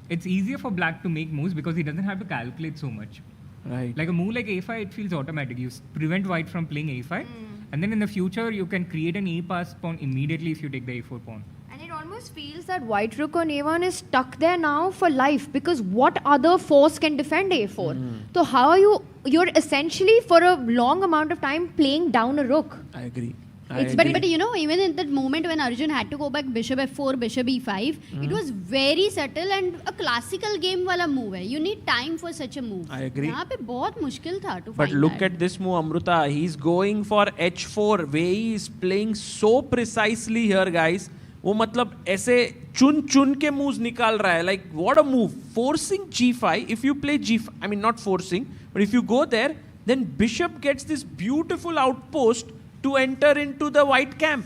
it's easier for black to make moves because he doesn't have to calculate so much. Right. Like a move like a5, it feels automatic. You prevent white from playing a5, and then in the future you can create an a-pass pawn immediately if you take the a4 pawn. And it almost feels that white rook on a1 is stuck there now for life because what other force can defend a4? So how are you're essentially for a long amount of time playing down a rook. I agree. But even in that moment when Arjun had to go back bishop f4, bishop e5, it was very subtle and a classical game wala move hai. You need time for such a move. I agree. यहाँ पे बहुत मुश्किल था to But find look that. at this move, Amruta. He's going for h4. Wei Yi is playing so precisely here, guys. वो मतलब ऐसे चुन के moves निकाल रहा है. Like, what a move. Forcing g5. If you play g5, I mean not forcing, but if you go there, then bishop gets this beautiful outpost to enter into the white camp.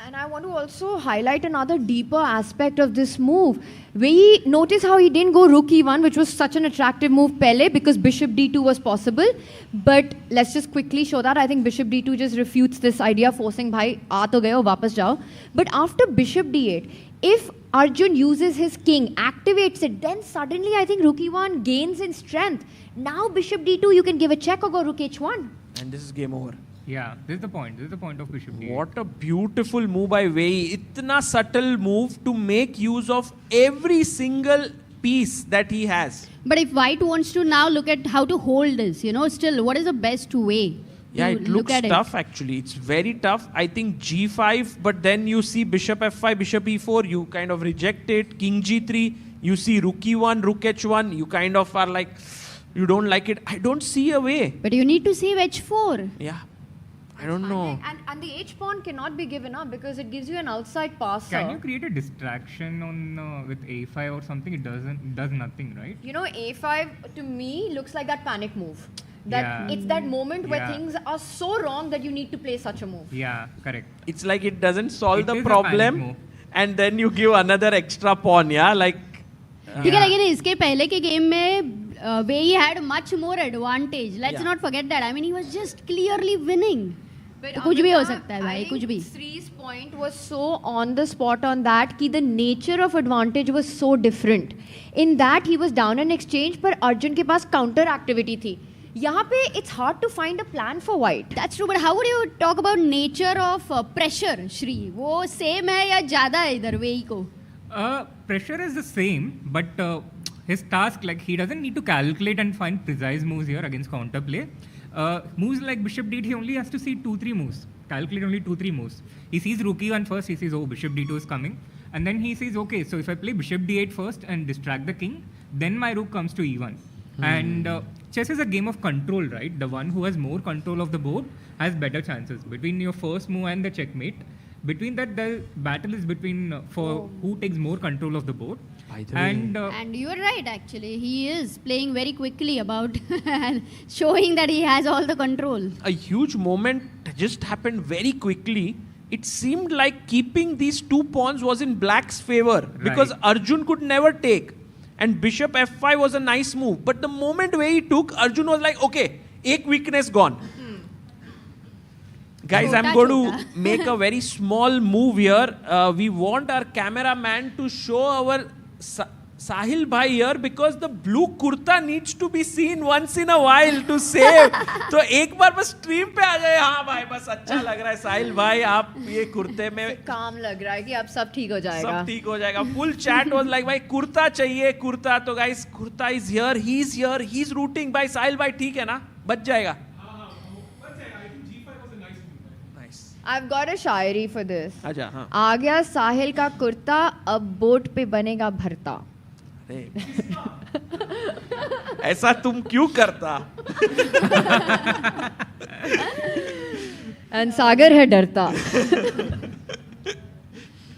And I want to also highlight another deeper aspect of this move. Notice how he didn't go rook e1, which was such an attractive move Pele because bishop d2 was possible. But let's just quickly show that. I think bishop d2 just refutes this idea, forcing bhai, aa to gaye ho, wapas jao. But after bishop d8, if Arjun uses his king, activates it, then suddenly I think rook e1 gains in strength. Now bishop d2, you can give a check or go rook h1. And this is game over. Yeah, this is the point. This is the point of bishop d8. What a beautiful move by Wei Yi. Itna subtle move to make use of every single piece that he has. But if white wants to now look at how to hold this, still, what is the best way? Yeah, to it look looks at tough actually. It's very tough. I think g5, but then you see bishop f5, bishop e4, you kind of reject it. King g3, you see rook e1, rook h1, you kind of are like, you don't like it. I don't see a way. But you need to save h4. Yeah. I don't know. And the h pawn cannot be given up because it gives you an outside passer. Can you create a distraction on with a5 or something? It does nothing, right? A5 to me looks like that panic move. That it's that moment where things are so wrong that you need to play such a move. Yeah, correct. It's like it doesn't solve It the is a panic problem move. and then you give another extra pawn, yeah? Like, ठीक है, लेकिन इसके पहले के game में Wei Yi had much more advantage. Let's not forget that. I mean, he was just clearly winning. But तो कुछ भी हो सकता है भाई, कुछ भी. Sri's point was so on the spot on that कि the nature of advantage was so different. In that he was down an exchange, but Arjun के पास counter activity थी. यहाँ पे it's hard to find a plan for white. That's true, but how would you talk about nature of pressure, Shri? वो same है या ज़्यादा है इधर Wei Yi को? Pressure is the same, but his task, like he doesn't need to calculate and find precise moves here against counterplay. Moves like bishop d8, he only has to see 2-3 moves. Calculate only 2-3 moves. He sees rook e1 first, he sees, oh, bishop d2 is coming. And then he says, okay, so if I play bishop d8 first and distract the king, then my rook comes to e1. And chess is a game of control, right? The one who has more control of the board has better chances. Between your first move and the checkmate, between that, the battle is between for who takes more control of the board. And you are right, actually. He is playing very quickly about showing that he has all the control. A huge moment just happened very quickly. It seemed like keeping these 2 pawns was in black's favor because Arjun could never take. And bishop f5 was a nice move. But the moment Wei Yi took, Arjun was like, okay, ek weakness gone. Guys, I'm going to make a very small move here. We want our cameraman to show our Sahil bhai here because the blue kurta needs to be seen once in a while to save. तो एक बार बस stream पे आ जाए. हाँ भाई बस अच्छा लग रहा है साहिल भाई आप ये कुर्ते में. काम लग रहा है कि अब सब ठीक हो जाएगा. सब ठीक हो जाएगा. Full chat was like भाई कुर्ता चाहिए कुर्ता. तो guys kurta is here, he's rooting भाई साहिल भाई ठीक है ना बच जाएगा. I've got a Shayari for this. अच्छा हाँ. आ गया साहिल का कुर्ता अब बोट पे बनेगा भरता. ऐसा तुम क्यों करता? And सागर है डरता.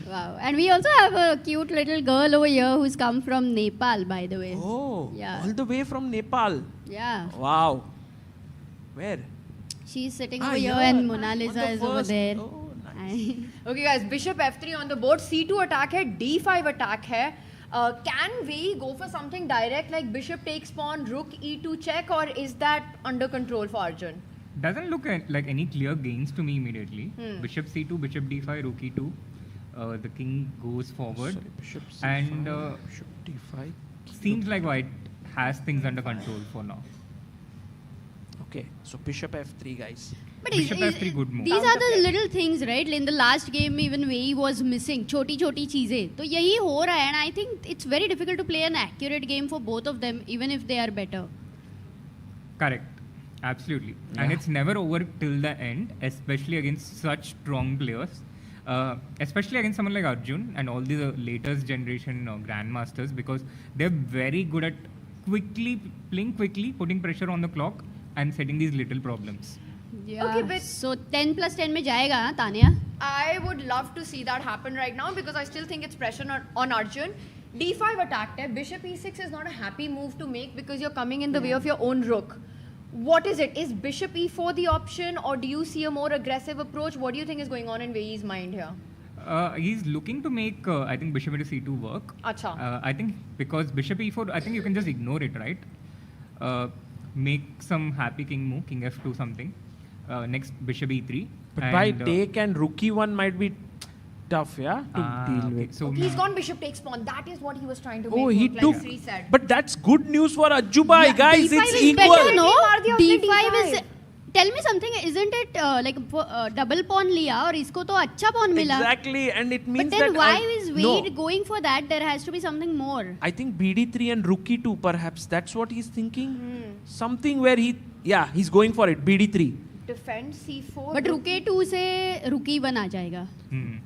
Wow. And we also have a cute little girl over here who's come from Nepal, by the way. Oh, yeah. All the way from Nepal. Yeah. Wow. Where? She's sitting over here and Mona Lisa is over there. Oh, nice. Okay guys, bishop f3 on the board. C2 attack hai, d5 attack hai. Can Wei go for something direct like bishop takes pawn, rook e2 check, or is that under control for Arjun? Doesn't look like any clear gains to me immediately. Bishop c2, bishop d5, rook e2. The king goes forward. Sorry, bishop c5, and bishop d5. Seems like white has things under control for now. Okay, so bishop f3 guys. But bishop f3 good move. These are the little things, right? In the last game, even Wei Yi was missing choti cheezeं. तो यही हो रहा है, and I think it's very difficult to play an accurate game for both of them, even if they are better. Correct, absolutely, and it's never over till the end, especially against such strong players. Especially against someone like Arjun and all the latest generation grandmasters, because they're very good at playing quickly, putting pressure on the clock, and setting these little problems. Yeah. Okay, but so 10 plus 10 में जाएगा ना Tania? I would love to see that happen right now because I still think it's pressure on Arjun. D5 attacked hai. Bishop e6 is not a happy move to make because you're coming in the way of your own rook. What is it? Is bishop e4 the option, or do you see a more aggressive approach? What do you think is going on in Wei Yi's mind here? He's looking to make, I think, bishop into c2 work. Acha. I think because bishop e4, I think you can just ignore it, right? Make some happy king move, king f2 something. Next, bishop e3. But by take and rook e1 might be tough, yeah, to deal with. So He's gone bishop takes pawn. That is what he was trying to make. Oh, he work, took. like Sri said. But that's good news for Ajjubai, guys. D5 It's is equal. better, no? D5 D5 is... Tell me something, isn't it like double pawn लिया और इसको तो अच्छा pawn मिला? Exactly, and it means but then that why is Wei going for that? There has to be something more. I think bd3 and rook e2 perhaps. That's what he's thinking. Something where he's going for it. bd3. Defend c4. But rook e2 से rook e1 आ जाएगा.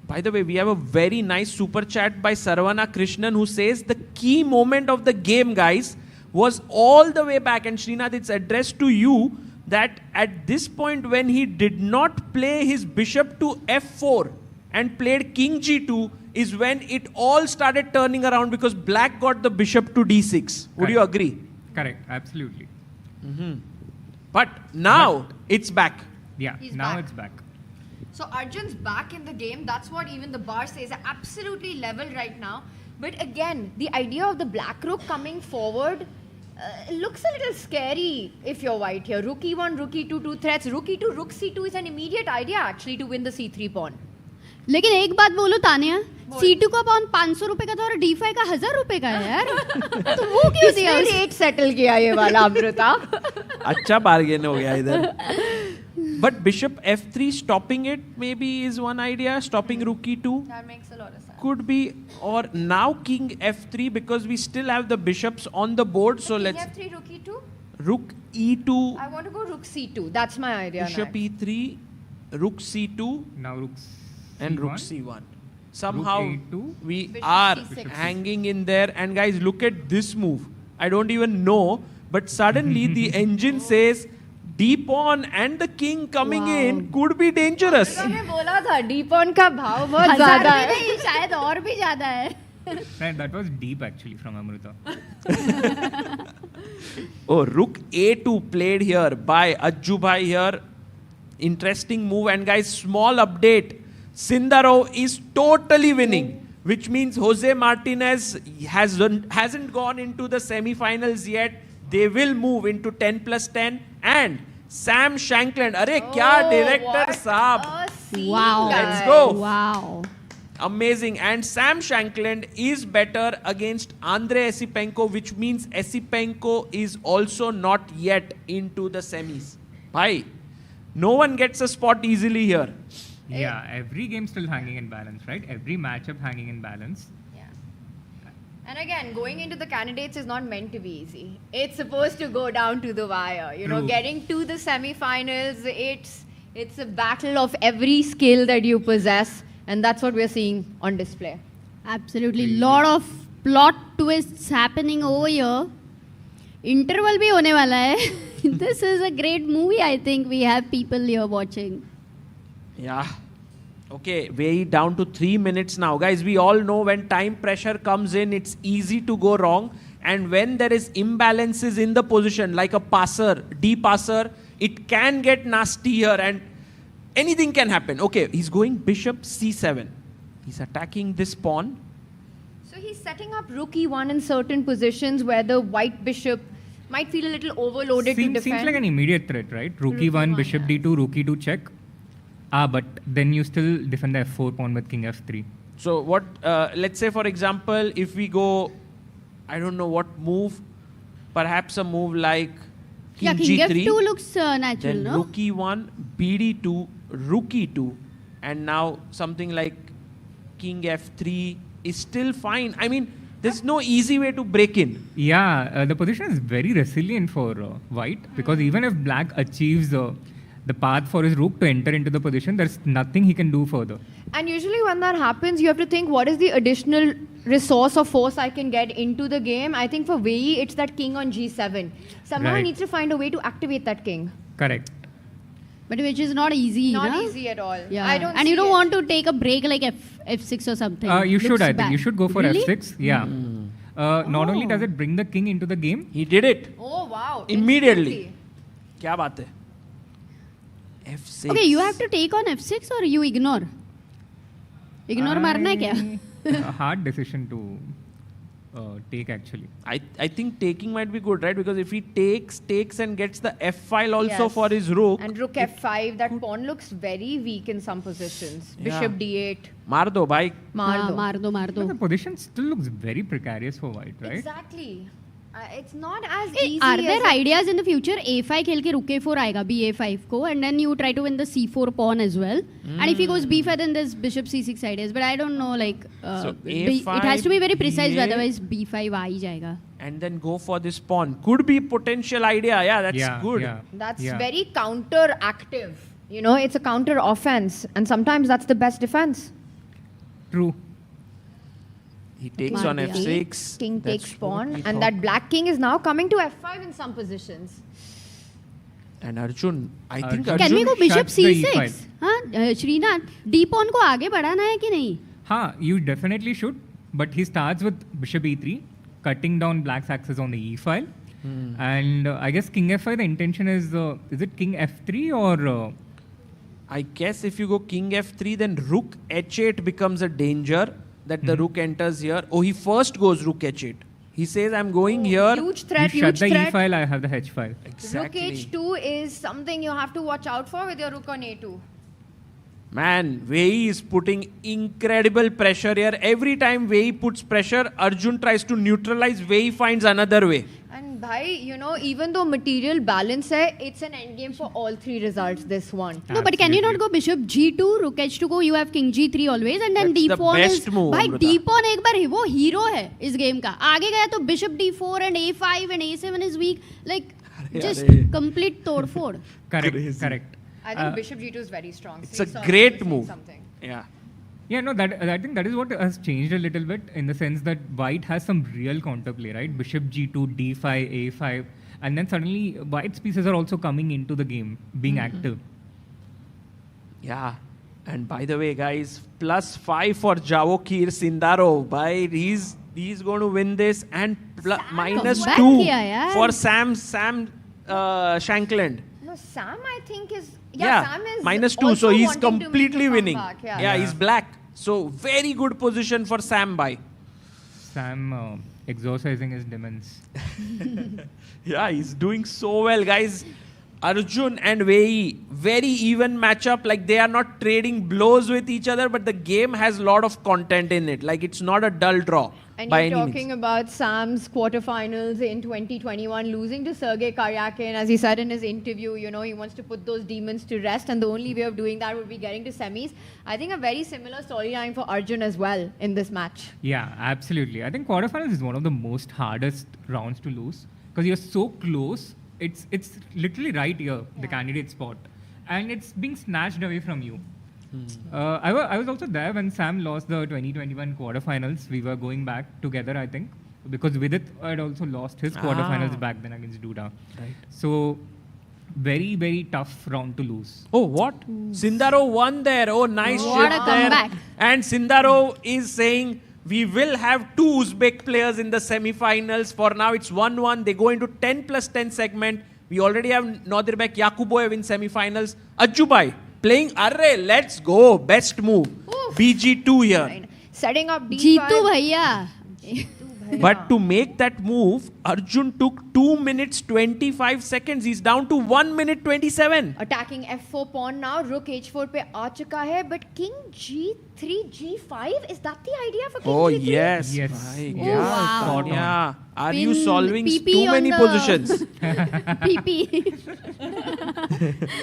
By the way, we have a very nice super chat by Sarvana Krishnan who says the key moment of the game, guys, was all the way back. And Srinath, it's addressed to you that at this point when he did not play his bishop to f4 and played king g2 is when it all started turning around because black got the bishop to d6. Would you agree? Correct, absolutely. But now it's back. Yeah, He's now back. it's back. So Arjun's back in the game. That's what even the bar says. Absolutely level right now. But again, the idea of the black rook coming forward looks a little scary if you're white here. Rook e1, rook e2, two threats. Rook e2, rook c2 is an immediate idea actually to win the c3 pawn. लेकिन एक बात बोलो Tania, C2 का pawn 500 रुपए का था और D5 का 1000 रुपए का है यार. तो वो क्यों दिया? रेट सेटल किया ये वाला अमृता. अच्छा बार्गेन हो गया इधर. But bishop f3 stopping it maybe is one idea. Stopping rook e2. That makes a lot of sense. Could be, or now king f3 because we still have the bishops on the board. So let's. King f3, rook e2. Rook e2. I want to go rook c2. That's my idea. Bishop e3, rook c2. Now rook c1. And rook c1. Somehow rook we Bishop are c6. hanging in there. And guys, look at this move. I don't even know, but suddenly the engine says D pawn and the king coming in could be dangerous. मैंने बोला था D pawn का भाव बहुत ज़्यादा है. नहीं, शायद और भी ज़्यादा है. Right, that was deep actually from Amrita. Oh, rook a2 played here by Ajju bhai here. Interesting move. And guys, small update. Sindarov is totally winning, which means Jose Martinez hasn't gone into the semi-finals yet. They will move into 10+10. And Sam Shankland. Arey, kya director saab. Wow. Let's go. Wow. Amazing. And Sam Shankland is better against Andrei Esipenko, which means Esipenko is also not yet into the semis. Bhai, no one gets a spot easily here. Yeah, every game still hanging in balance, right? Every matchup hanging in balance. And again, going into the candidates is not meant to be easy. It's supposed to go down to the wire. You know, True. getting to the semi-finals, it's a battle of every skill that you possess, and that's what we're seeing on display. Absolutely. Lot of plot twists happening over here. Interval भी होने वाला है. This is a great movie. I think we have people here watching. Yeah. Okay, Wei Yi down to 3 minutes now. Guys, we all know when time pressure comes in, it's easy to go wrong. And when there is imbalances in the position, like a passer, D passer, it can get nasty here and anything can happen. Okay, he's going bishop c7. He's attacking this pawn. So he's setting up rook e1 in certain positions where the white bishop might feel a little overloaded to defend. Seems like an immediate threat, right? Rook e1, bishop d2, rook e2 check. But then you still defend the f4 pawn with king f3. So what, let's say for example, if we go, I don't know what move, perhaps a move like king king g3. f2 looks natural, Then no? rook e1, bd2, rook e2, and now something like king f3 is still fine. I mean, there's no easy way to break in. Yeah, the position is very resilient for white because even if black achieves the path for his rook to enter into the position, there's nothing he can do further. And usually when that happens, you have to think, what is the additional resource or force I can get into the game? I think for Wei Yi, it's that king on g7. Somehow he needs to find a way to activate that king. Correct. But which is not easy. Not na? easy at all. Yeah. I don't and you see don't it. want to take a break like f6 or something. You should, Looks I think. bad. You should go for Really? f6. Yeah. Not only does it bring the king into the game. He did it. Oh, wow. Immediately. Kya baat hai? f6. Okay, you have to take on f6 or you ignore? Ignore मारना है क्या? A hard decision to take actually. I think taking might be good, right? Because if he takes and gets the f file also Yes. for his rook. And rook f5, that pawn looks very weak in some positions. Bishop d8. Maar do, bhai. मार दो. The position still looks very precarious for white, right? Exactly. It's not as Hey, easy are as there ideas in the future? a5 खेल के rook a4 आएगा ba5 को, and then you try to win the c4 pawn as well. And if he goes b5, then there's bishop c6 ideas. But I don't know, like So it A5, has to be very precise, BA, otherwise b5 आ ही जाएगा. And then go for this pawn. Could be potential idea. Yeah, that's good. That's very counter-active. You know, it's a counter-offense. And sometimes that's the best defense. True. He takes on f6. King That's takes what pawn. we And thought. that black king is now coming to f5 in some positions. And Arjun, I think Can we go bishop shuts the c6? e5. हाँ, Srinath, d pawn को आगे बढ़ाना है कि नहीं? Ha, you definitely should. But he starts with bishop e3, cutting down black's axis on the e file. And I guess king f5, the intention is it king f3 or... I guess if you go king f3, then rook h8 becomes a danger that the rook enters here. Oh, he first goes rook h8. He says, I'm going here. Huge threat, you shut huge the threat. e file, I have the h file. Rook h2 is something you have to watch out for with your rook on a2. Man, Wei Yi is putting incredible pressure here. Every time Wei Yi puts pressure, Arjun tries to neutralize. Wei Yi finds another way. And bhai, you know, even though material balance hai, it's an endgame for all three results, this one. No, but can you not go bishop g2, rook h2 go, you have king g3 always, and then That's the d pawn best is... move, Bhai, Amrita. d pawn एक बार वो hero है इस game का. आगे गया तो bishop d4 and a5 and a7 is weak. Like, just complete तोड़-फोड़. Correct. I think bishop g2 is very strong. It's a great move. Yeah. Yeah, no, I think that is what has changed a little bit in the sense that white has some real counterplay, right? Bishop g2, d5, a5, and then suddenly white's pieces are also coming into the game, being active. Yeah. And by the way, guys, +5 for Jawokir Sindarov. He's going to win this, and -2 kiya, for Sam Shankland. No, Sam, I think is... Yeah, Sam is -2, so also he's wanting to make a completely winning. comeback, Yeah, he's black. So very good position for Sam bhai. Sam exorcising his demons. Yeah, he's doing so well, guys. Arjun and Wei Yi, very even matchup. Like, they are not trading blows with each other, but the game has a lot of content in it. Like, it's not a dull draw. And by you're any talking means. about Sam's quarterfinals in 2021, losing to Sergei Karyakin. As he said in his interview, you know, he wants to put those demons to rest, and the only way of doing that would be getting to semis. I think a very similar storyline for Arjun as well in this match. Yeah, absolutely. I think quarterfinals is one of the most hardest rounds to lose because you're so close. It's literally right here, the candidate spot, and it's being snatched away from you. I was also there when Sam lost the 2021 quarterfinals. We were going back together, I think, because Vidit had also lost his quarterfinals back then against Duda. Right. So, very, very tough round to lose. Oh, what? Sindarov won there. Oh, nice What shift a there. comeback. And Sindarov is saying, we will have 2 Uzbek players in the semi-finals. For now, it's 1-1. They go into 10+10 segment. We already have Nodirbek Yakuboyev in semi-finals. Ajjubai playing Array. Let's go. Best move. BG2 here. Right. Setting up D5. Jitu भैया. But to make that move, Arjun took 2 minutes 25 seconds. He's down to 1 minute 27. Attacking f4 pawn now. Rook h4 पे आ चुका है. But king g3, g5? Is that the idea for king Oh, g3? yes. Yes. Bhai, Oh, yeah, wow. yeah. Are Pin you solving PP too on many the- positions? PP.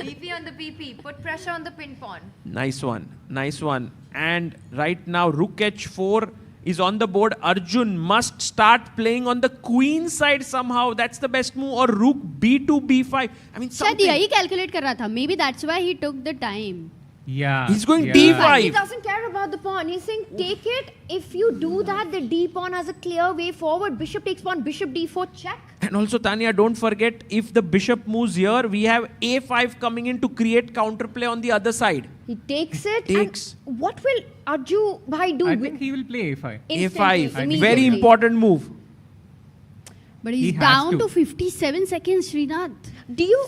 PP on the PP. Put pressure on the pin pawn. Nice one. Nice one. And right now, rook h4 is on the board. Arjun must start playing on the queen side somehow. That's the best move. Or rook b2, b5. I mean, शायद something. यही calculate कर रहा था. Maybe that's why he took the time. Yeah. He's going yeah. d5. He doesn't care about the pawn. He's saying, take it. If you do that, the d pawn has a clear way forward. Bishop takes pawn, bishop d4, check. And also, Tanya, don't forget, if the bishop moves here, we have a5 coming in to create counterplay on the other side. He takes it. Takes. And what will Arju bhai do? I think he will play a5. Instantly, a5. Very immediately. important move. But He he's has down to. to 57 seconds, Srinath. Do you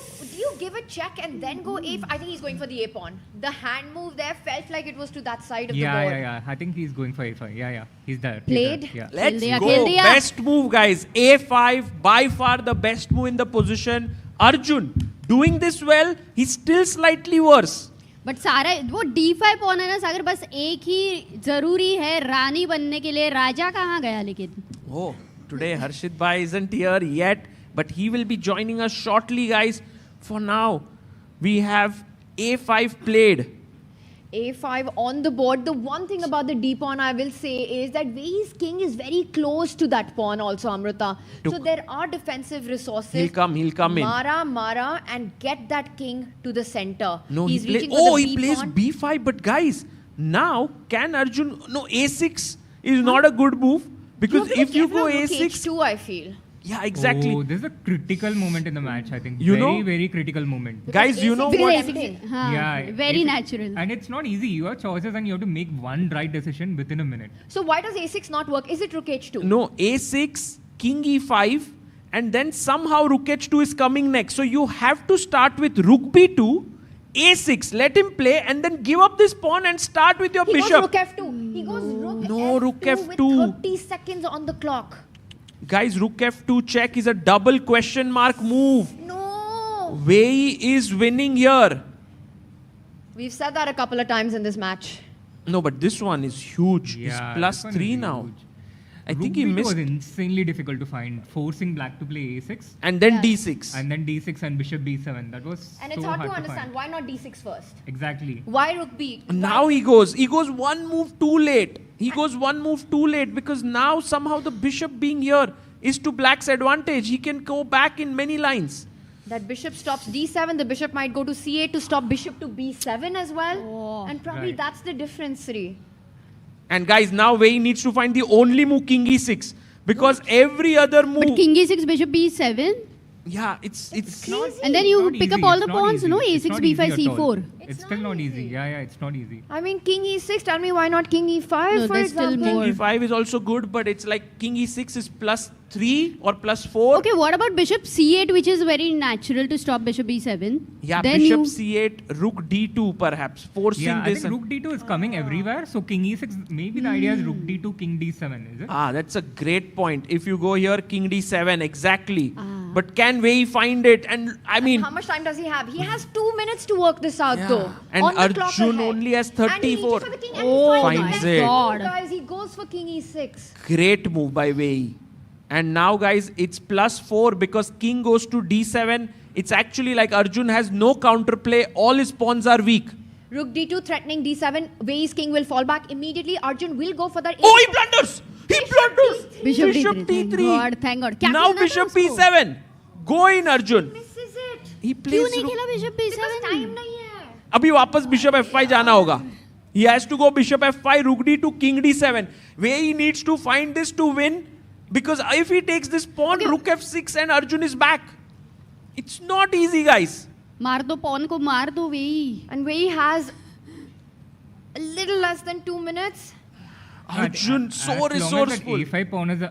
give a check and then go a? I think he's going for the a pawn. The hand move there felt like it was to that side of the board. Yeah. I think he's going for a5. Yeah. He's there. Played? He's there. Yeah. Let's Khel go. diya. Best move, guys. A5, by far the best move in the position. Arjun doing this well. He's still slightly worse. But सारा वो d5 pawn है ना सागर, बस एक ही जरूरी है रानी बनने के लिए. राजा कहाँ गया लेकिन? Oh, today Harshit Bhai isn't here yet, but he will be joining us shortly, guys. For now, we have a5 played. A5 on the board. The one thing about the d pawn I will say is that Wei's king is very close to that pawn also, Amrita. So there are defensive resources. He'll come in. Mara, and get that king to the center. No, He's he reaching plays. for the He B plays pawn. b5. But guys, now can Arjun? No, a6 is not a good move because if you go a6, H2, I feel. yeah, exactly. Oh, this is a critical moment in the match, I think. You very, know- very critical moment. Guys, you know what? हाँ, Yeah, very A6 natural. And it's not easy. You have choices and you have to make one right decision within a minute. So why does a6 not work? Is it rook h2? No, a6, king e5, and then somehow rook h2 is coming next. So you have to start with rook b2, a6, let him play, and then give up this pawn and start with your He bishop. goes rook f2. He goes rook No, f2 rook with f2. 30 seconds on the clock. Guys, rook f2 check is a double question mark move. No. Wei is winning here. We've said that a couple of times in this match. No, but this one is huge. Yeah, He's plus this one 3 is now. huge. I think Rook he B2 missed. was insanely difficult to find, forcing black to play a6. And then d6. And then d6 and bishop b7. That was And so it's hard to find. understand. Why not d6 first? Exactly. Why rook b? Now he goes one move too late. He goes one move too late because now somehow the bishop being here is to black's advantage. He can go back in many lines. That bishop stops d7. The bishop might go to c8 to stop bishop to b7 as well. Oh. And probably Right. that's the difference, Sri. And guys, now Wei needs to find the only move king e6 because every other move. But king e6, bishop b7. Yeah, it's not, And then you not pick easy, up all it's the not pawns, easy. no? It's a6, not b5, easy at all. c4. It's still not easy. Yeah, it's not easy. I mean, king e6, tell me why not king e5, No, for there's still example? more. King e5 is also good, but it's like king e6 is plus 3 or plus 4. Okay, what about bishop c8, which is very natural to stop bishop b7? Yeah, Then bishop you, c8, rook d2 perhaps, forcing Yeah, I this. think rook d2 is coming everywhere. So king e6, maybe the idea is rook d2, king d7, is it? Ah, that's a great point. If you go here, king d7, exactly. But can Wei find it? And I mean, How much time does he have? He has 2 minutes to work this out, though. and On the clock Arjun ahead. only has And he reaches 34. for the king and Oh Finds my it. God. Guys, he goes for king e6. Great move by Wei. And now, guys, it's plus 4 because king goes to d7. It's actually like Arjun has no counterplay. All his pawns are weak. Rook d2 threatening d7. Wei's king will fall back immediately. Arjun will go for that. Oh, he blunders! He blunders! bishop Bishop d3. d3. Thank God. क्या Now खेलना था bishop उसको? b7. Go in, Arjun. Misses it. He क्यों plays नहीं rook. खेला bishop b7? Because time नहीं है. अभी वापस bishop f5 जाना होगा. He has to go bishop f5, rook d2, king d7. Where he needs to find this to win. Because if he takes this pawn, rook f6 and Arjun is back. It's not easy, guys. मार दो pawn को, मार दो Wei. And Wei has a little less than 2 minutes. Arjun, so as long resourceful. as that a5 pawn is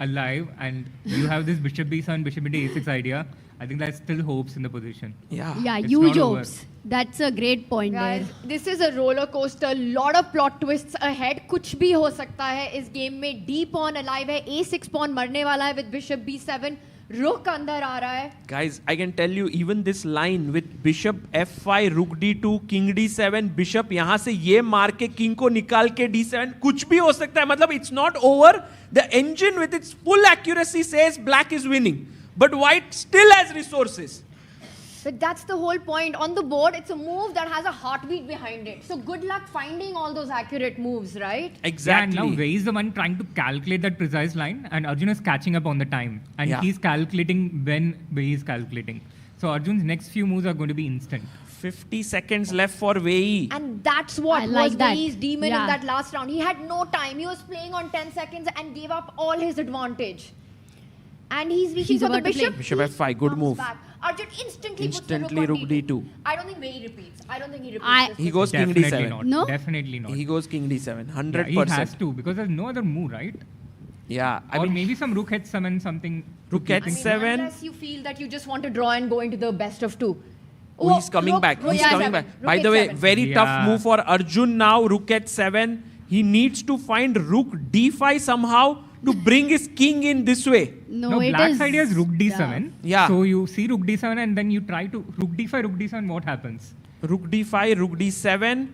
alive and you have this bishop b7, bishop into a6 idea, I think there's still hopes in the position. Yeah. Yeah, It's huge not over. hopes. That's a great point Guys, there. this is a roller coaster. Lot of plot twists ahead. कुछ भी हो सकता है इस game में. D pawn alive है, A6 pawn मरने वाला है with bishop B7. Rook अंदर आ रहा है. Guys, I can tell you, even this line with bishop f5, rook d2, king d7, bishop यहाँ से ये मार के king को निकाल के d7, कुछ भी हो सकता है. मतलब it's not over. The engine with its full accuracy says black is winning. But white still has resources. But that's the whole point. On the board, it's a move that has a heartbeat behind it. So good luck finding all those accurate moves, right? Exactly. Yeah, and now Wei is the one trying to calculate that precise line, and Arjun is catching up on the time. And Yeah. he's calculating when Wei is calculating. So Arjun's next few moves are going to be instant. 50 seconds left for Wei. And that's what I was like that. Wei's demon Yeah. in that last round. He had no time. He was playing on 10 seconds and gave up all his advantage. And he's reaching He's for the about to play. bishop. Bishop f5, good Comes move. back. Arjun instantly puts the Instantly rook rook on d2. I don't think Wei repeats. I don't think he repeats. I- this He goes king Definitely d7. not. No? Definitely not. He goes king d7. Yeah, 100%. he has to, because there's no other move, right? Yeah, I Or mean, maybe some rook h7, something. rook I mean, h7. unless you feel that you just want to draw and go into the best of two. Oh, he's coming back. He's coming back. By the way, very tough move for Arjun now. Rook h7. He needs to find rook d5 somehow to bring his king in this way. No, it black's is. idea is rook d7. Yeah. So you see rook d7 and then you try to rook d7, what happens? Rook d5, rook d7,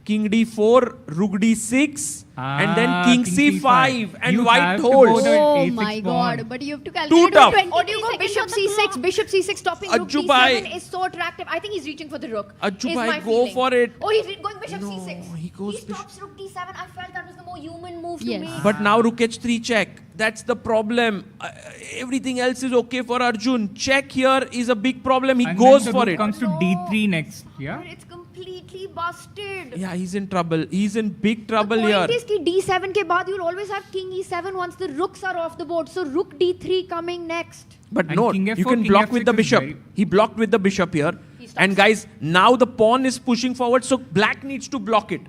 king d4, rook d6, and then king c5, and You white have to go holds. the Oh A6 my pawn. God. But you have to Too calculate tough. with 20 Or do you go seconds bishop on the c6? clock. Bishop c6 stopping rook Ajubai. d7 is so attractive. I think he's reaching for the rook. Ajubai, is my go feeling. for it. Oh, he's going bishop No, c6. he goes stops rook d7. I felt that was the more human move Yes. to me. But now rook h3 check. That's the problem. Everything else is okay for Arjun. Check here is a big problem. He And goes then the for rook it. comes to d3 next. Yeah. But it's completely busted. Yeah, he's in trouble. He's in big trouble The here. point is कि d7 के बाद you'll always have king e7 once the rooks are off the board. So rook d3 coming next. But And no, king you f4, can king block with the f6 is bishop. very- He blocked with the bishop here. And guys, now the pawn is pushing forward, so black needs to block it.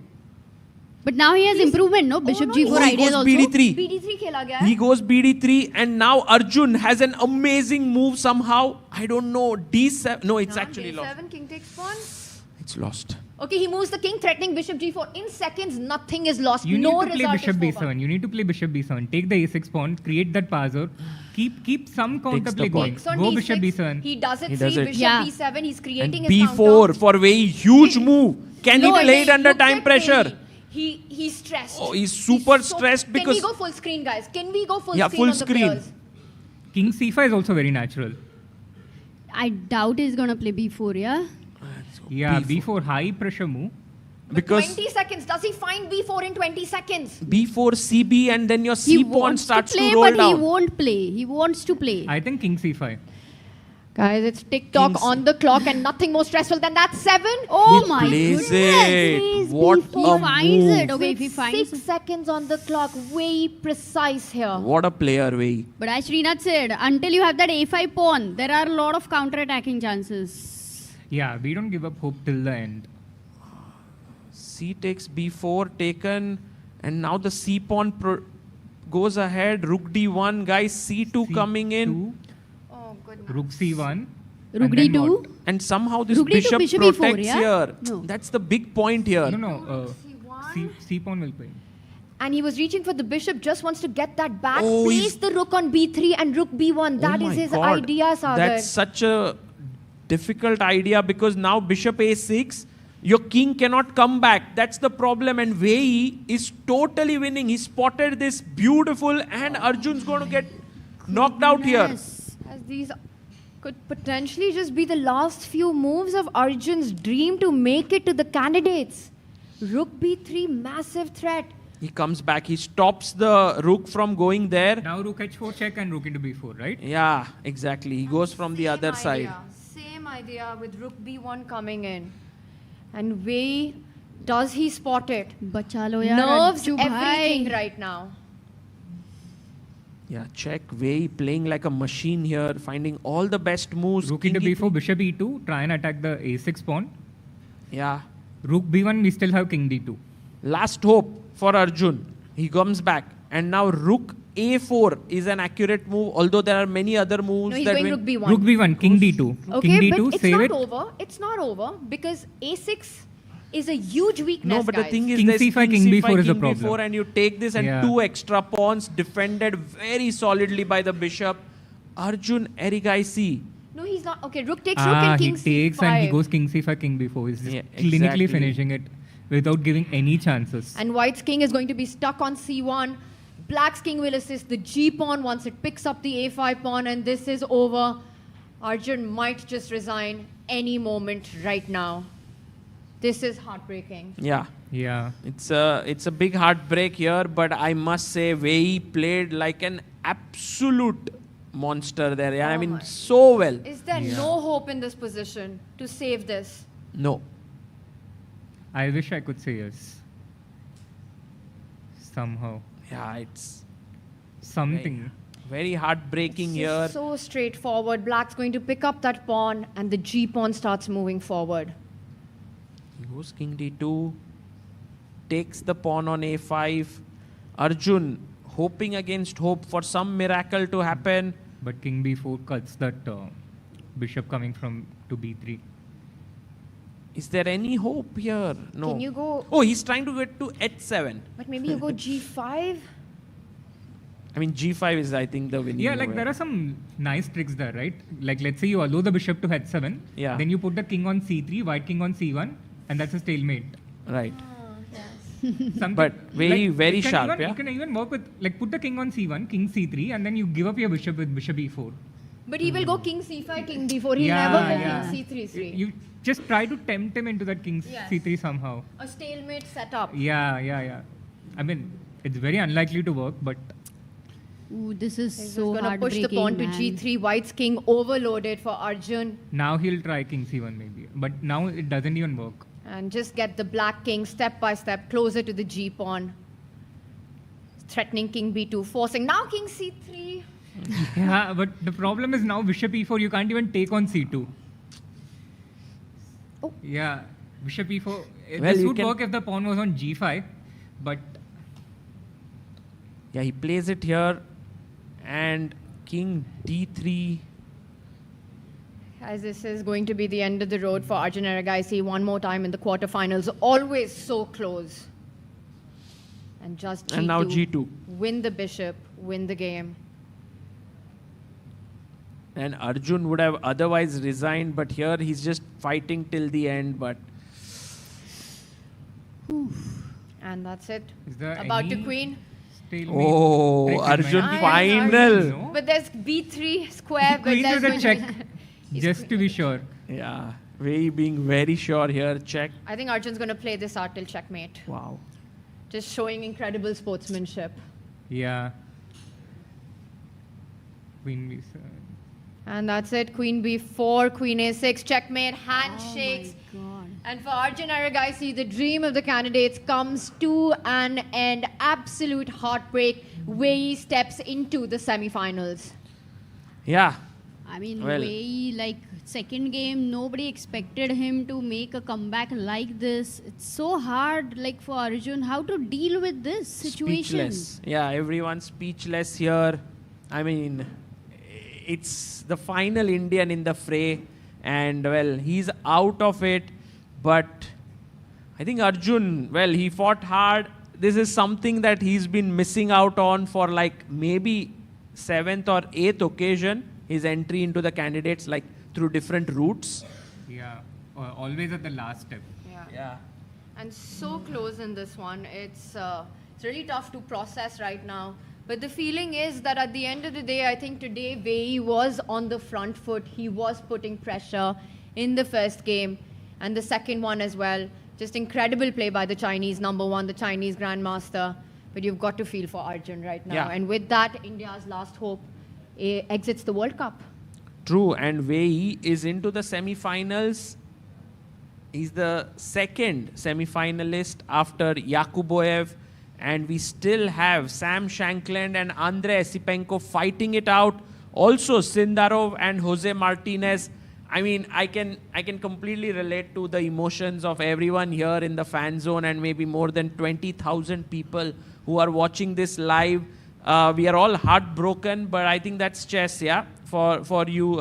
But now he has improvement, no? Bishop g4 Oh, he ideas goes also. bd3. bd3 खेला गया है. He goes bd3, and now Arjun has an amazing move somehow. I don't know. d7. No, it's actually lost. d7 king takes pawn. It's lost. Okay, he moves the king, threatening bishop g4. In seconds, nothing is lost. You no need to play result bishop is over. b7. You need to play bishop b7. Take the a6 pawn, create that passer, keep some counterplay going. Takes on Go d6. bishop b7. He does it. He See, does it. bishop Yeah. b7. He's creating And his b4 counter. for Wei Yi, huge move. Can No, he play it wait, under look time at pressure? Wei Yi. He's stressed. Oh, he's super stressed Can because we go full screen, guys? Can we go full Yeah, screen full on the screen. players? King c5 is also very natural. I doubt he's gonna play b4, yeah? Yeah, b4 high pressure move. because 20 seconds. Does he find b4 in 20 seconds? b4 cb and then your He c pawn wants starts to play, to roll but down. he won't play. He wants to play. I think king c5. Guys, it's TikTok Kings. on the clock and nothing more stressful than that. 7. Oh He my plays goodness. it. What He a finds move. it. Okay, if he With finds 6 seconds on the clock. Way precise here. What a player, Wei Yi. But as Srinath said, until you have that a5 pawn, there are a lot of counter-attacking chances. Yeah, we don't give up hope till the end. C takes b4 taken, and now the c pawn goes ahead. Rook d1, guys. c2 coming in, Oh, goodness. Rook c1. Rook and then d2. what? and somehow this Rook d2, bishop bishop e4, protects yeah? here. No. That's the big point here. No. C pawn will play. And he was reaching for the bishop, just wants to get that back. Oh, Place he's- the rook on b3 and rook b1. That Oh is my his God. idea, Sagar. That's such a difficult idea because now bishop a6, your king cannot come back. That's the problem. And Wei Yi is totally winning. He spotted this beautiful, and Arjun's going to get knocked out here. Yes. As these could potentially just be the last few moves of Arjun's dream to make it to the candidates. Rook b3, massive threat. He comes back. He stops the rook from going there. Now rook h4 check and rook into b4, right? Yeah, exactly. He goes from the other side. Same idea with rook b1 coming in. And Wei Yi, does he spot it? Bachalo yaar, Nerves Ajju everything bhai. right now. Yeah, check. Wei Yi playing like a machine here, finding all the best moves. Rook King into E3. b4, bishop e2, try and attack the a6 pawn. Yeah. Rook b1, we still have king d2. Last hope for Arjun. He comes back. And now rook a4 is an accurate move, although there are many other moves No, he's that going win. rook b1. Rook b1, king d2. Okay, King but d2, it's save not it. over. It's not over because a6 is a huge weakness, No, but guys. the thing is, King there's c5, king b4 is the king problem. b4, and you take this and Yeah. 2 extra pawns defended very solidly by the bishop. Arjun Erigaisi. No, he's not. Okay, rook takes rook and He king takes c5. and he goes king c5, king b4. He's just Yeah, clinically exactly. finishing it without giving any chances. And white's king is going to be stuck on c1. Black's king will assist the g pawn once it picks up the a5 pawn, and this is over. Arjun might just resign any moment right now. This is heartbreaking. Yeah. Yeah. It's a big heartbreak here, but I must say Wei Yi played like an absolute monster there. Yeah, I Oh mean, my. so well. Is there no hope in this position to save this? No. I wish I could say yes. Somehow. Yeah, it's Something. very heartbreaking It's here. just so straightforward. Black's going to pick up that pawn, and the g pawn starts moving forward. He goes king d2, takes the pawn on a5. Arjun hoping against hope for some miracle to happen. But king b4 cuts that bishop coming from to b3. Is there any hope here? No. Can you go? Oh, he's trying to get to h7. But maybe you go g5. I mean, g5 is, I think, the winning. Yeah, like move there here. are some nice tricks there, right? Like let's say you allow the bishop to h7. Yeah. Then you put the king on c3, white king on c1, and that's a stalemate. Right. Something But very, very it can sharp, even, yeah? You can even work with, like, put the king on c1, king c3, and then you give up your bishop with bishop e4. But he will go king c5, king d4. He'll Yeah, never go yeah. king c3. You just try to tempt him into that king Yes. c3 somehow. A stalemate setup. Yeah. I mean, it's very unlikely to work, but Ooh, this is He's so going to push the heartbreaking, pawn to man. g3. White's king overloaded for Arjun. now he'll try king c1 maybe. But now it doesn't even work. And just get the black king step by step closer to the g pawn. Threatening king b2, forcing. Now king c3. Yeah, but the problem is now bishop e4, you can't even take on c2. Oh. Yeah, bishop e4. Well, This you would can- work if the pawn was on g5, but Yeah, he plays it here. And king d3. as this is going to be the end of the road for Arjun Erigaisi one more time in the quarterfinals. Always so close. And just G2. And now G2. Win the bishop, win the game. And Arjun would have otherwise resigned, but here he's just fighting till the end. But and that's it. Is there About to any queen. oh, Arjun final. No? But there's B3 square. But Queen there's is a going check, to be just to be sure. Yeah, Wei being very sure here. Check. I think Arjun's going to play this out till checkmate. Wow. Just showing incredible sportsmanship. Yeah. Queen B7. And that's it. Queen B4, Queen A6, checkmate, handshakes. Oh my God. And for Arjun Erigaisi, the dream of the candidates comes to an end. Absolute heartbreak. Wei Yi steps into the semi-finals. Yeah. I mean, Well- Wei Yi, like second game, nobody expected him to make a comeback like this. It's so hard, like for Arjun, how to deal with this situation. Speechless. Yeah, everyone's speechless here. I mean, it's the final Indian in the fray. And, well, he's out of it. But I think Arjun, well, he fought hard. This is something that he's been missing out on for like maybe 7th or 8th occasion. His entry into the candidates, like through different routes. Yeah. Always at the last step. Yeah. And so close in this one. It's really tough to process right now. But the feeling is that at the end of the day, I think today Wei Yi was on the front foot. He was putting pressure in the first game and the second one as well. Just incredible play by the Chinese number one, the Chinese grandmaster. But you've got to feel for Arjun right now. Yeah. And with that, India's last hope exits the World Cup. True, and Wei Yi is into the semi-finals. He's the second semi-finalist after Yakuboev, and we still have Sam Shankland and Andrei Esipenko fighting it out. Also Sindarov and Jose Martinez. I mean, I can completely relate to the emotions of everyone here in the fan zone and maybe more than 20,000 people who are watching this live. We are all heartbroken, but I think that's chess, yeah? For you,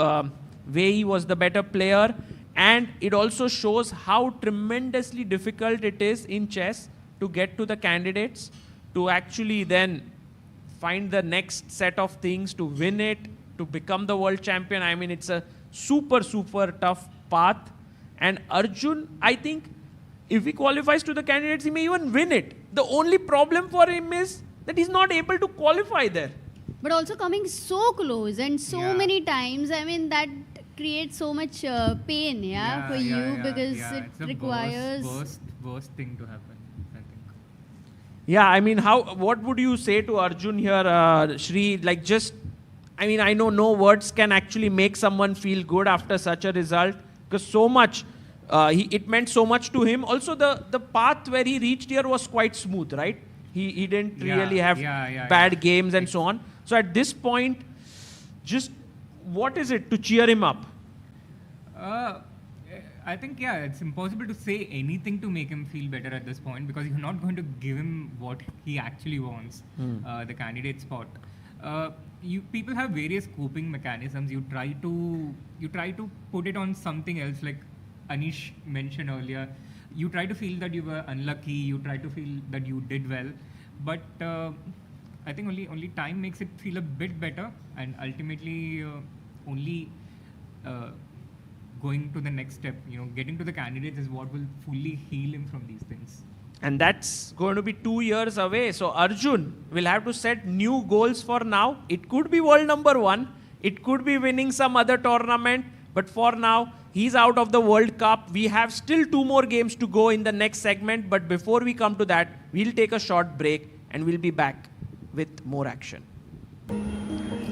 Wei Yi was the better player. And it also shows how tremendously difficult it is in chess to get to the candidates, to actually then find the next set of things, to win it, to become the world champion. I mean, it's a super, super tough path. And Arjun, I think, if he qualifies to the candidates, he may even win it. The only problem for him is that he's not able to qualify there. But also coming so close and so many times, I mean, that creates so much pain, for you because it it's the requires... worst thing to happen, I think. Yeah, I mean, what would you say to Arjun here, Shri? Like just, I mean, I know no words can actually make someone feel good after such a result because so much, it meant so much to him. Also, the path where he reached here was quite smooth, right? He didn't really have bad games and so on. So at this point, just what is it to cheer him up? I think, it's impossible to say anything to make him feel better at this point because you're not going to give him what he actually wants, the candidate spot. People have various coping mechanisms. You try to put it on something else, like Anish mentioned earlier. You try to feel that you were unlucky. You try to feel that you did well, but I think only time makes it feel a bit better, and ultimately only going to the next step, getting to the candidates is what will fully heal him from these things. And that's going to be 2 years away. So Arjun will have to set new goals for now. It could be world number 1. It could be winning some other tournament. But for now, he's out of the World Cup. We have still 2 more games to go in the next segment. But before we come to that, we'll take a short break and we'll be back with more action.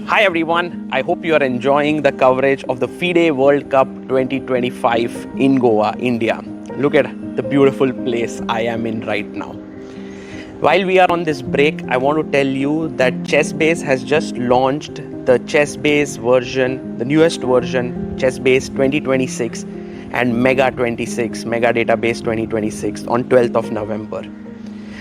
Hi everyone, I hope you are enjoying the coverage of the FIDE World Cup 2025 in Goa, India. Look at the beautiful place I am in right now. While we are on this break, I want to tell you that ChessBase has just launched the ChessBase version, the newest version, ChessBase 2026 and Mega 26, Mega Database 2026 on 12th of November.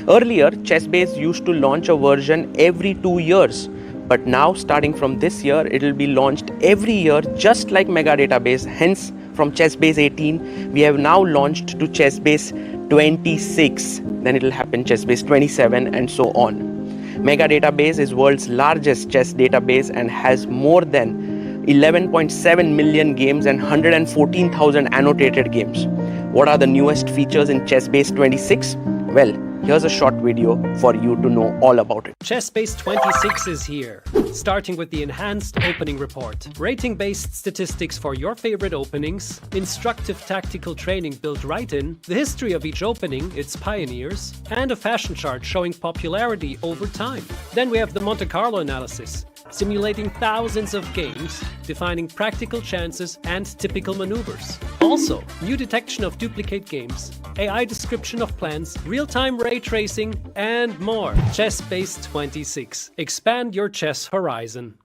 Earlier, ChessBase used to launch a version every 2 years, But now, starting from this year, it will be launched every year, just like Mega Database. Hence, from ChessBase 18, we have now launched to ChessBase 26. Then it will happen ChessBase 27 and so on. Mega Database is world's largest chess database and has more than 11.7 million games and 114,000 annotated games. What are the newest features in ChessBase 26? Well, here's a short video for you to know all about it. ChessBase 26 is here, starting with the enhanced opening report, rating-based statistics for your favorite openings, instructive tactical training built right in, the history of each opening, its pioneers, and a fashion chart showing popularity over time. Then we have the Monte Carlo analysis, simulating thousands of games, defining practical chances and typical maneuvers. Also, new detection of duplicate games, AI description of plans, real-time ray tracing, and more. ChessBase 26. Expand your chess horizon.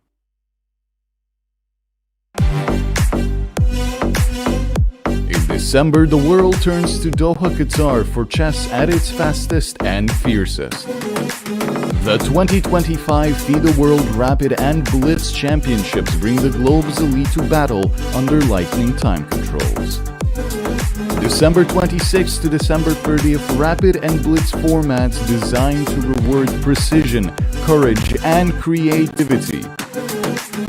In December, the world turns to Doha, Qatar for chess at its fastest and fiercest. The 2025 FIDE World Rapid and Blitz Championships bring the globe's elite to battle under lightning time controls. December 26th to December 30th, Rapid and Blitz formats designed to reward precision, courage, and creativity.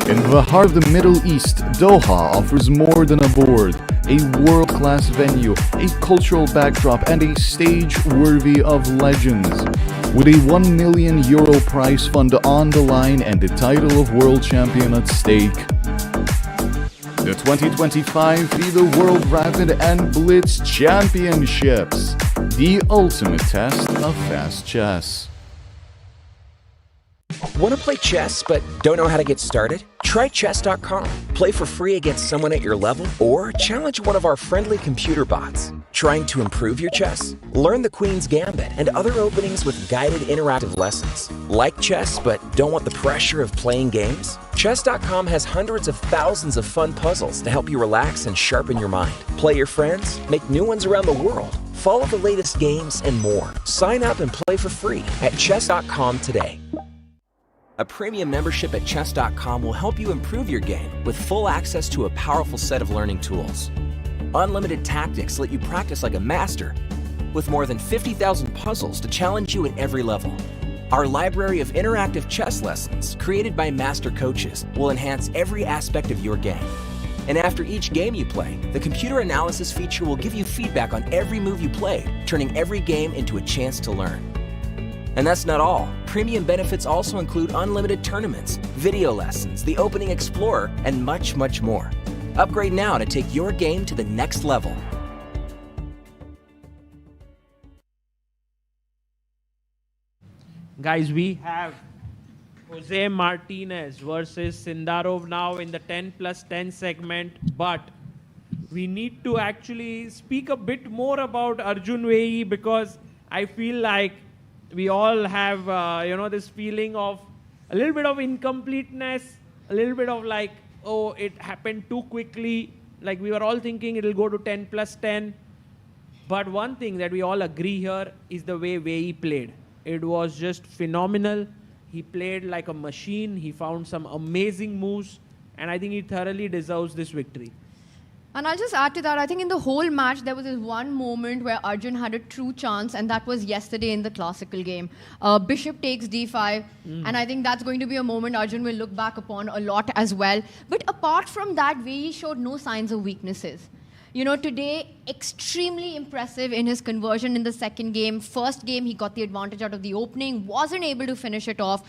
In the heart of the Middle East, Doha offers more than a board, a world-class venue, a cultural backdrop, and a stage worthy of legends. With a €1 million prize fund on the line and the title of world champion at stake. The 2025 FIDE World Rapid and Blitz Championships, the ultimate test of fast chess. Want to play chess but don't know how to get started? Try chess.com. Play for free against someone at your level or challenge one of our friendly computer bots. Trying to improve your chess? Learn the Queen's Gambit and other openings with guided interactive lessons. Like chess but don't want the pressure of playing games? Chess.com has hundreds of thousands of fun puzzles to help you relax and sharpen your mind. Play your friends, make new ones around the world, follow the latest games, and more. Sign up and play for free at chess.com today. A premium membership at chess.com will help you improve your game with full access to a powerful set of learning tools. Unlimited tactics let you practice like a master, with more than 50,000 puzzles to challenge you at every level. Our library of interactive chess lessons, created by master coaches, will enhance every aspect of your game. And after each game you play, the computer analysis feature will give you feedback on every move you played, turning every game into a chance to learn. And that's not all. Premium benefits also include unlimited tournaments, video lessons, the Opening Explorer, and much, much more. Upgrade now to take your game to the next level. Guys, we have Jose Martinez versus Sindarov now in the 10+10 segment, but we need to actually speak a bit more about Arjun Wei Yi, because I feel like we all have, this feeling of a little bit of incompleteness, a little bit of like, oh, it happened too quickly. Like we were all thinking it'll go to 10+10. But one thing that we all agree here is the way Wei Yi played. It was just phenomenal. He played like a machine. He found some amazing moves. And I think he thoroughly deserves this victory. And I'll just add to that, I think in the whole match, there was this one moment where Arjun had a true chance, and that was yesterday in the classical game. Bishop takes d5, and I think that's going to be a moment Arjun will look back upon a lot as well. But apart from that, Wei Yi showed no signs of weaknesses. You know, today, extremely impressive in his conversion in the second game. First game, he got the advantage out of the opening, wasn't able to finish it off.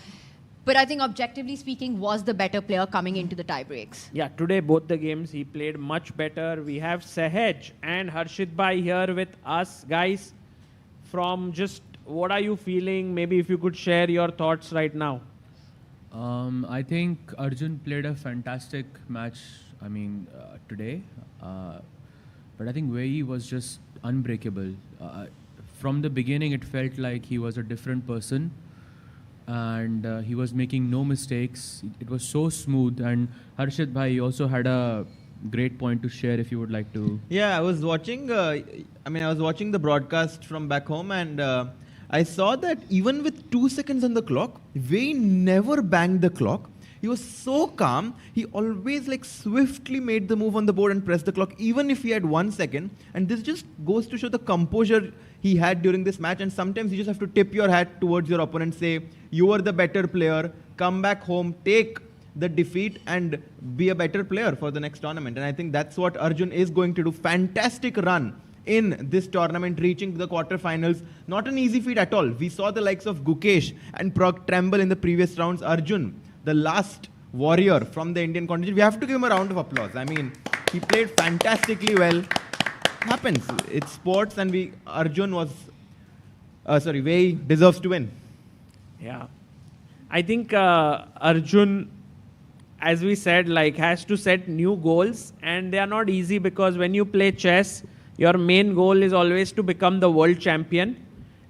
But I think objectively speaking, was the better player coming into the tie breaks. Yeah, today both the games he played much better. We have Sahaj and Harshit Bhai here with us. Guys, from just what are you feeling? Maybe if you could share your thoughts right now. I think Arjun played a fantastic match, today. But I think Wei Yi was just unbreakable. From the beginning, it felt like he was a different person. And he was making no mistakes. It was so smooth. And Harshit Bhai also had a great point to share if you would like to. Yeah, I was watching. I was watching the broadcast from back home, and I saw that even with 2 seconds on the clock, Wei never banged the clock. He was so calm. He always like swiftly made the move on the board and pressed the clock, even if he had 1 second. And this just goes to show the composure he had during this match. And sometimes you just have to tip your hat towards your opponent, say, you are the better player, come back home, take the defeat and be a better player for the next tournament. And I think that's what Arjun is going to do. Fantastic run in this tournament, reaching the quarterfinals. Not an easy feat at all. We saw the likes of Gukesh and Prog tremble in the previous rounds. Arjun, the last warrior from the Indian contingent, we have to give him a round of applause. I mean, he played fantastically well. Happens. It's sports, and Wei deserves to win. Yeah. I think Arjun, as we said, like has to set new goals, and they are not easy because when you play chess, your main goal is always to become the world champion,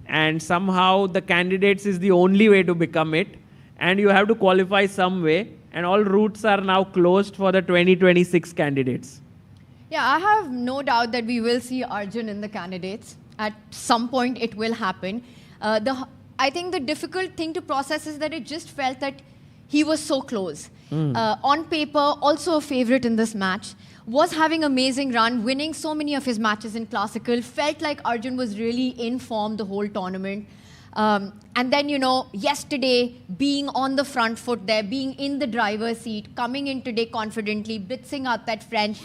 and somehow the candidates is the only way to become it, and you have to qualify some way, and all routes are now closed for the 2026 candidates. Yeah, I have no doubt that we will see Arjun in the candidates. At some point, it will happen. I think the difficult thing to process is that it just felt that he was so close. On paper, also a favorite in this match. Was having amazing run, winning so many of his matches in Classical. Felt like Arjun was really in form the whole tournament. And then, yesterday, being on the front foot there, being in the driver's seat, coming in today confidently, blitzing out that French.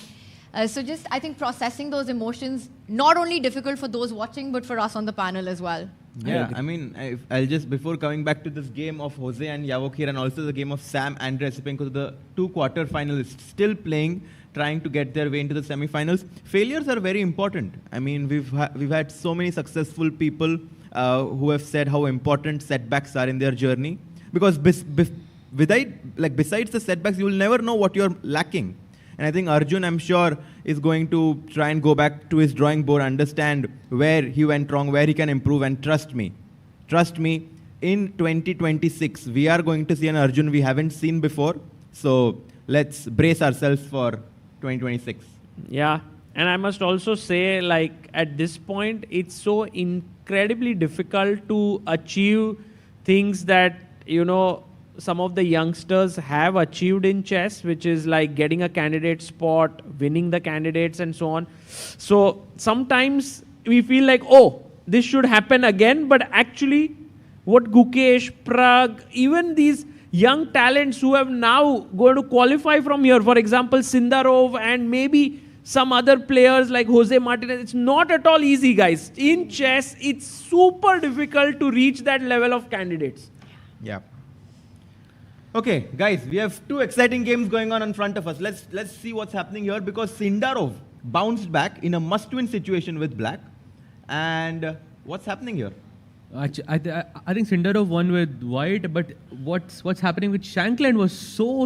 So just, I think, processing those emotions, not only difficult for those watching, but for us on the panel as well. Yeah, I mean, I'll just, before coming back to this game of Jose and Yavokir and also the game of Sam and Resipenko, the 2 quarterfinalists still playing, trying to get their way into the semifinals. Failures are very important. I mean, we've had so many successful people who have said how important setbacks are in their journey. Because besides the setbacks, you will never know what you're lacking. And I think Arjun, I'm sure, is going to try and go back to his drawing board, understand where he went wrong, where he can improve, and trust me, in 2026, we are going to see an Arjun we haven't seen before. So let's brace ourselves for 2026. Yeah, and I must also say, like, at this point, it's so incredibly difficult to achieve things that, some of the youngsters have achieved in chess, which is like getting a candidate spot, winning the candidates and so on. So sometimes we feel like, oh, this should happen again. But actually, what Gukesh, Prag, even these young talents who have now going to qualify from here, for example, Sindarov and maybe some other players like Jose Martinez, it's not at all easy, guys. In chess, it's super difficult to reach that level of candidates. Yeah. Okay, guys, we have 2 exciting games going on in front of us. Let's see what's happening here, because Sindarov bounced back in a must-win situation with black. And what's happening here? I think Sindarov won with white, but what's happening with Shankland was so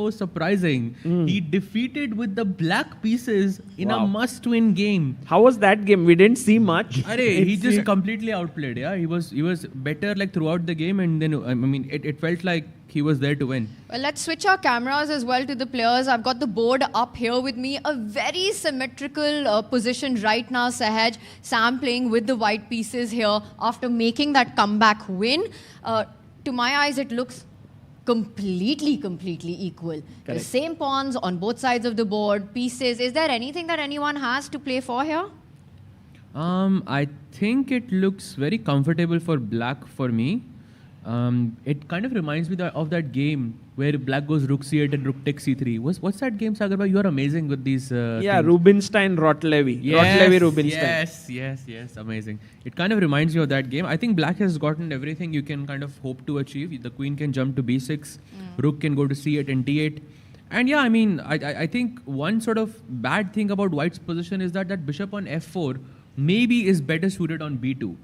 surprising. He defeated with the black pieces in a must-win game. How was that game? We didn't see much. He just completely outplayed. Yeah, he was better like throughout the game, and then it felt like he was there to win. Well, let's switch our cameras as well to the players. I've got the board up here with me. A very symmetrical position right now, Sahaj. Sam playing with the white pieces here after making that comeback win. To my eyes, it looks completely equal. Correct. The same pawns on both sides of the board, pieces. Is there anything that anyone has to play for here? I think it looks very comfortable for black for me. It kind of reminds me of that game where black goes rook c8 and rook takes c3. What's that game, Sagarba? You are amazing with these yeah, things. Rubinstein, Rotlevi. Yes, Rotlevi, Rubinstein. Yes, amazing. It kind of reminds you of that game. I think black has gotten everything you can kind of hope to achieve. The queen can jump to b6, rook can go to c8 and d8. And yeah, I mean, I think one sort of bad thing about white's position is that bishop on f4 maybe is better suited on b2.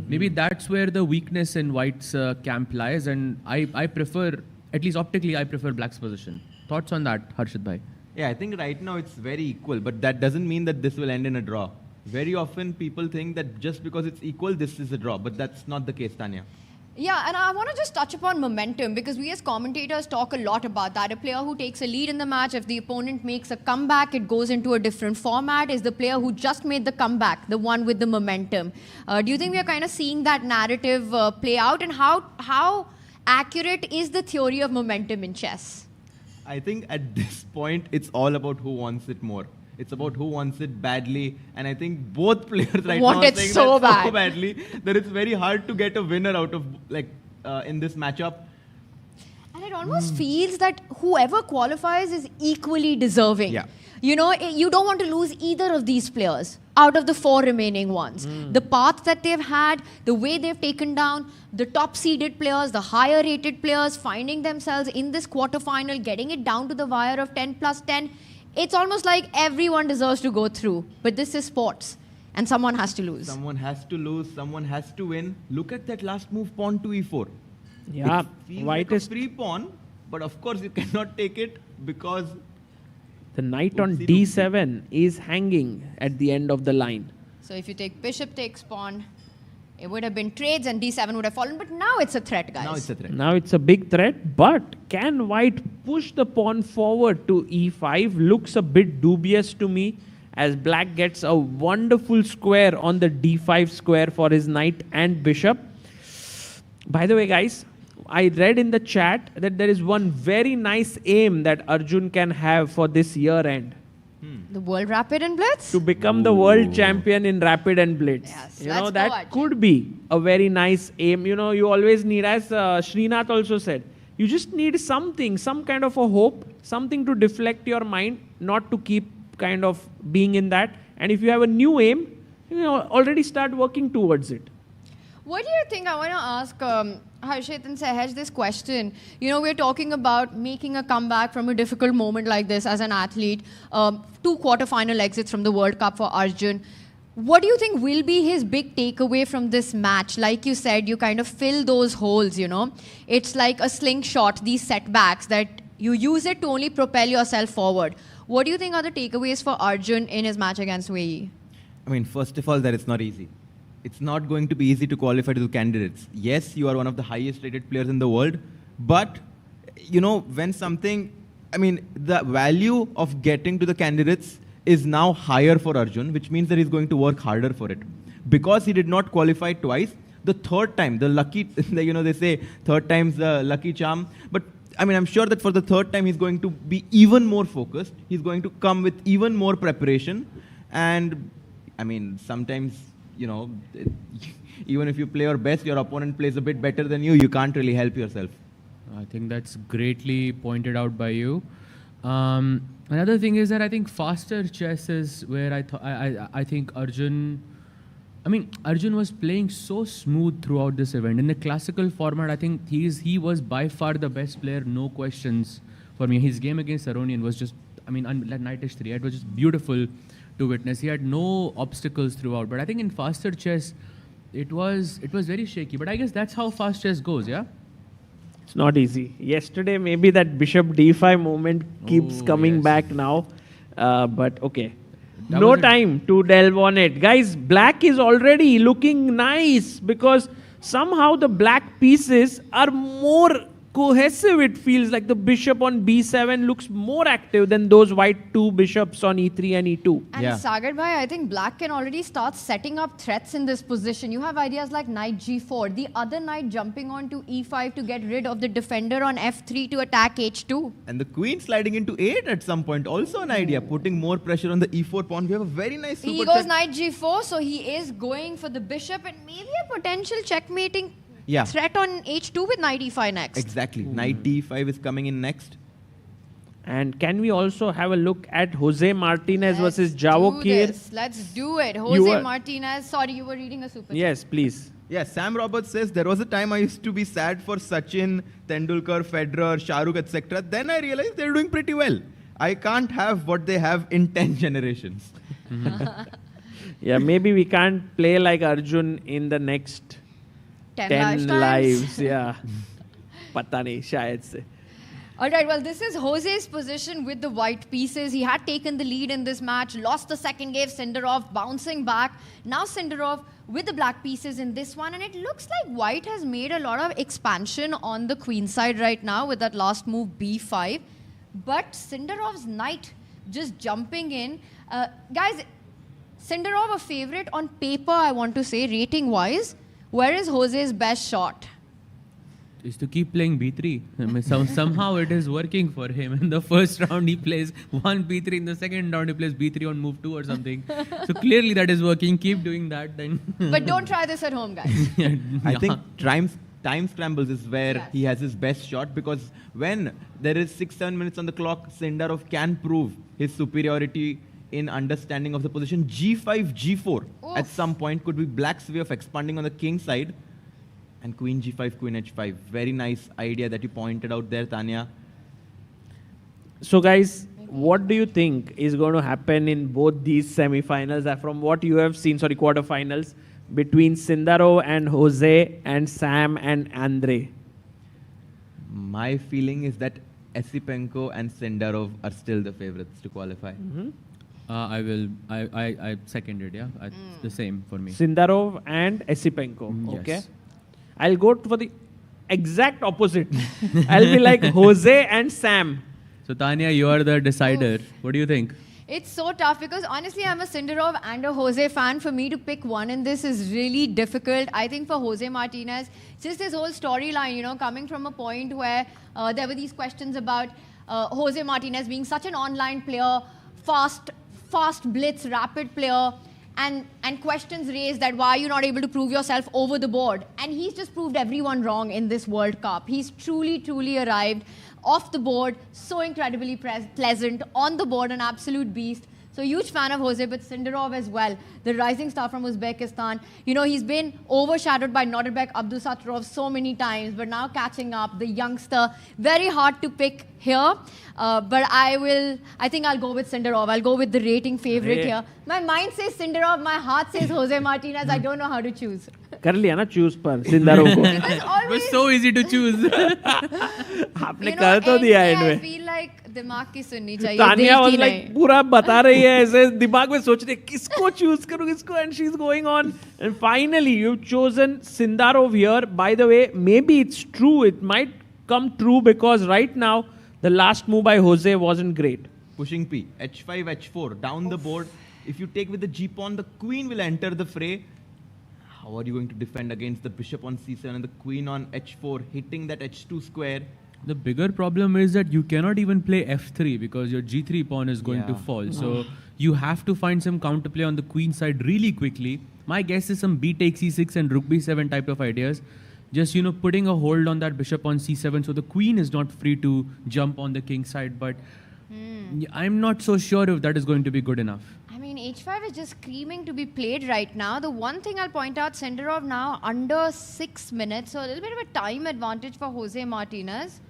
Maybe that's where the weakness in white's camp lies, and I prefer, at least optically, I prefer black's position. Thoughts on that, Harshit bhai? Yeah, I think right now it's very equal, but that doesn't mean that this will end in a draw. Very often people think that just because it's equal, this is a draw, but that's not the case, Tanya. Yeah, and I want to just touch upon momentum because we as commentators talk a lot about that. A player who takes a lead in the match, if the opponent makes a comeback, it goes into a different format, is the player who just made the comeback, the one with the momentum. Do you think we are kind of seeing that narrative play out? And how accurate is the theory of momentum in chess? I think at this point, it's all about who wants it more. It's about who wants it badly, and I think both players right want now are it saying so that so bad. badly that it's very hard to get a winner out of in this matchup. And it almost feels that whoever qualifies is equally deserving. Yeah. You know, you don't want to lose either of these players out of the 4 remaining ones. The path that they've had, the way they've taken down the top seeded players, the higher rated players, finding themselves in this quarterfinal, getting it down to the wire of 10 plus 10. It's almost like everyone deserves to go through. But this is sports. And someone has to lose. Someone has to lose. Someone has to win. Look at that last move, pawn to e4. Yeah, it feels white like is a free pawn, but of course you cannot take it because the knight on d7 is hanging at the end of the line. So if you take bishop takes pawn, it would have been trades and d7 would have fallen. But now it's a threat, guys. now it's a threat. Now it's a big threat, but can white push the pawn forward to e5? Looks a bit dubious to me, as black gets a wonderful square on the d5 square for his knight and bishop. By the way, guys, I read in the chat that there is one very nice aim that Arjun can have for this year end. The World Rapid and Blitz? To become the world champion in Rapid and Blitz. Yes, you let's know, go, that Arjun. could be a very nice aim. You know, you always need, as Srinath also said, you just need something, some kind of a hope, something to deflect your mind, not to keep kind of being in that. And if you have a new aim, you know, already start working towards it. What do you think? I want to ask Harshit and Sahaj this question. You know, we're talking about making a comeback from a difficult moment like this as an athlete. 2 quarterfinal exits from the World Cup for Arjun. What do you think will be his big takeaway from this match? Like you said, you kind of fill those holes, you know. It's like a slingshot, these setbacks that you use it to only propel yourself forward. What do you think are the takeaways for Arjun in his match against Wei Yi? I mean, first of all, that it's not easy. It's not going to be easy to qualify to the candidates. Yes, you are one of the highest rated players in the world, but you know, when something, I mean, the value of getting to the candidates is now higher for Arjun, which means that he's going to work harder for it. Because he did not qualify twice, the third time, the lucky, you know, they say third time's the lucky charm, but I mean, I'm sure that for the third time, he's going to be even more focused. He's going to come with even more preparation. And I mean, sometimes, you know, even if you play your best, your opponent plays a bit better than you, you can't really help yourself. I think that's greatly pointed out by you. Another thing is that I think faster chess is where I think Arjun was playing so smooth throughout this event. In the classical format, I think he was by far the best player, no questions for me. His game against Ceremonial was just, I mean, like knight h3, it was just beautiful to witness. He had no obstacles throughout. But I think in faster chess, it was very shaky. But I guess that's how fast chess goes, yeah? It's not easy. Yesterday, maybe that bishop d5 moment keeps coming back now. But okay. No time to delve on it. Guys, black is already looking nice because somehow the black pieces are more cohesive. It feels like the bishop on b7 looks more active than those white 2 bishops on e3 and e2. And Sagar Bhai, I think black can already start setting up threats in this position. You have ideas like knight g4, the other knight jumping onto e5 to get rid of the defender on f3 to attack h2. And the queen sliding into 8 at some point, also an idea, putting more pressure on the e4 pawn. We have a very nice super He goes knight g4, so he is going for the bishop and maybe a potential checkmating threat on h2 with knight e5 next. Exactly. Knight d5 is coming in next. And can we also have a look at Jose Martinez versus Javo Kir? Let's do it. Jose Martinez. Sorry, you were reading a super chat. Yes, please. Yes, Sam Roberts says, there was a time I used to be sad for Sachin, Tendulkar, Federer, Shahrukh, etc. Then I realized they're doing pretty well. I can't have what they have in 10 generations. Yeah, maybe we can't play like Arjun in the next 10 lives. Yeah. Pata nahi, shayad se. All right, well, this is Jose's position with the white pieces. He had taken the lead in this match, lost the second game, Sindarov bouncing back. Now Sindarov with the black pieces in this one, and it looks like white has made a lot of expansion on the queen side right now with that last move b5. But Sindarov's knight just jumping in. Guys, Sindarov a favorite on paper, I want to say, rating-wise. Where is Jose's best shot? Is to keep playing b3. I mean, somehow it is working for him. In the first round, he plays 1 b3. In the second round, he plays b3 on move 2 or something. So clearly that is working. Keep doing that then. But don't try this at home, guys. I think time scrambles is where he has his best shot, because when there is 6-7 minutes on the clock, Sindarov can prove his superiority in understanding of the position. G5, G4 at some point could be black's way of expanding on the king side. And queen G5, queen H5. Very nice idea that you pointed out there, Tanya. So guys, what do you think is going to happen in both these semi-finals? From what you have seen, quarterfinals, between Sindarov and Jose and Sam and Andre? My feeling is that Esipenko and Sindarov are still the favorites to qualify. I seconded, yeah. The same for me. Sindarov and Esipenko, Yes. okay. I'll go for the exact opposite. I'll be like Jose and Sam. So Tanya, you are the decider. What do you think? It's so tough because honestly, I'm a Sindarov and a Jose fan. For me to pick one in this is really difficult. I think for Jose Martinez, just his whole storyline, coming from a point where there were these questions about Jose Martinez being such an online player, fast blitz, rapid player, and questions raised that why are you not able to prove yourself over the board? And he's just proved everyone wrong in this World Cup. He's truly arrived off the board, so incredibly pleasant, on the board, an absolute beast. So huge fan of Jose, but Sindarov as well, the rising star from Uzbekistan. He's been overshadowed by Nodirbek Abdusattorov so many times, but now catching up, the youngster. Very hard to pick here, but I think I'll go with Sindarov. I'll go with the rating favorite here. My mind says Sindarov, my heart says Jose Martinez. I don't know how to choose. कर लिया ना choose पर Sindarov को. It was so easy to choose. आपने कर तो दिया end I में. feel like दिमाग की सुननी चाहिए. Tanya was like पूरा बता रही है ऐसे दिमाग में सोच रही है किसको choose करूँ किसको, and she's going on. And finally you've chosen Sindarov here. By the way, maybe it's true. It might come true because right now the last move by Jose wasn't great. Pushing P, H5, H4, down the board. If you take with the G pawn, the queen will enter the fray. How are you going to defend against the bishop on C7 and the queen on H4, hitting that H2 square? The bigger problem is that you cannot even play F3 because your G3 pawn is going to fall. So you have to find some counterplay on the queen side really quickly. My guess is some B takes C6 and Rook B7 type of ideas. Just, putting a hold on that bishop on C7 so the queen is not free to jump on the king side. But I'm not so sure if that is going to be good enough. I mean, H5 is just screaming to be played right now. The one thing I'll point out, Sindarov now under 6 minutes, so a little bit of a time advantage for Jose Martinez.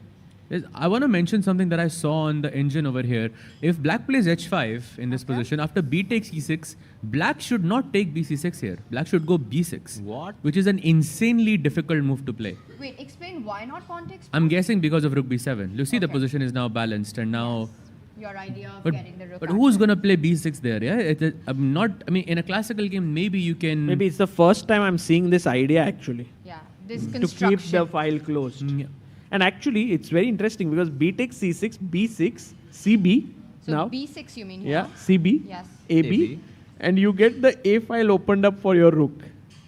Yes, I want to mention something that I saw on the engine over here. If black plays H5 in this position, after B takes E6, black should not take BC6 here. Black should go B6. What? Which is an insanely difficult move to play. Wait, explain why not pawn takes? I'm guessing because of Rook B7. You see the position is now balanced and now... Your idea of getting the Rook. But who's going to play B6 there? Yeah, in a classical game, maybe you can... Maybe it's the first time I'm seeing this idea actually. Yeah, this To construction. keep the file closed. And actually, it's very interesting because B takes C6, B6, CB. So now. B6 you mean here? Yeah, CB, Yes. AB, and you get the A file opened up for your rook.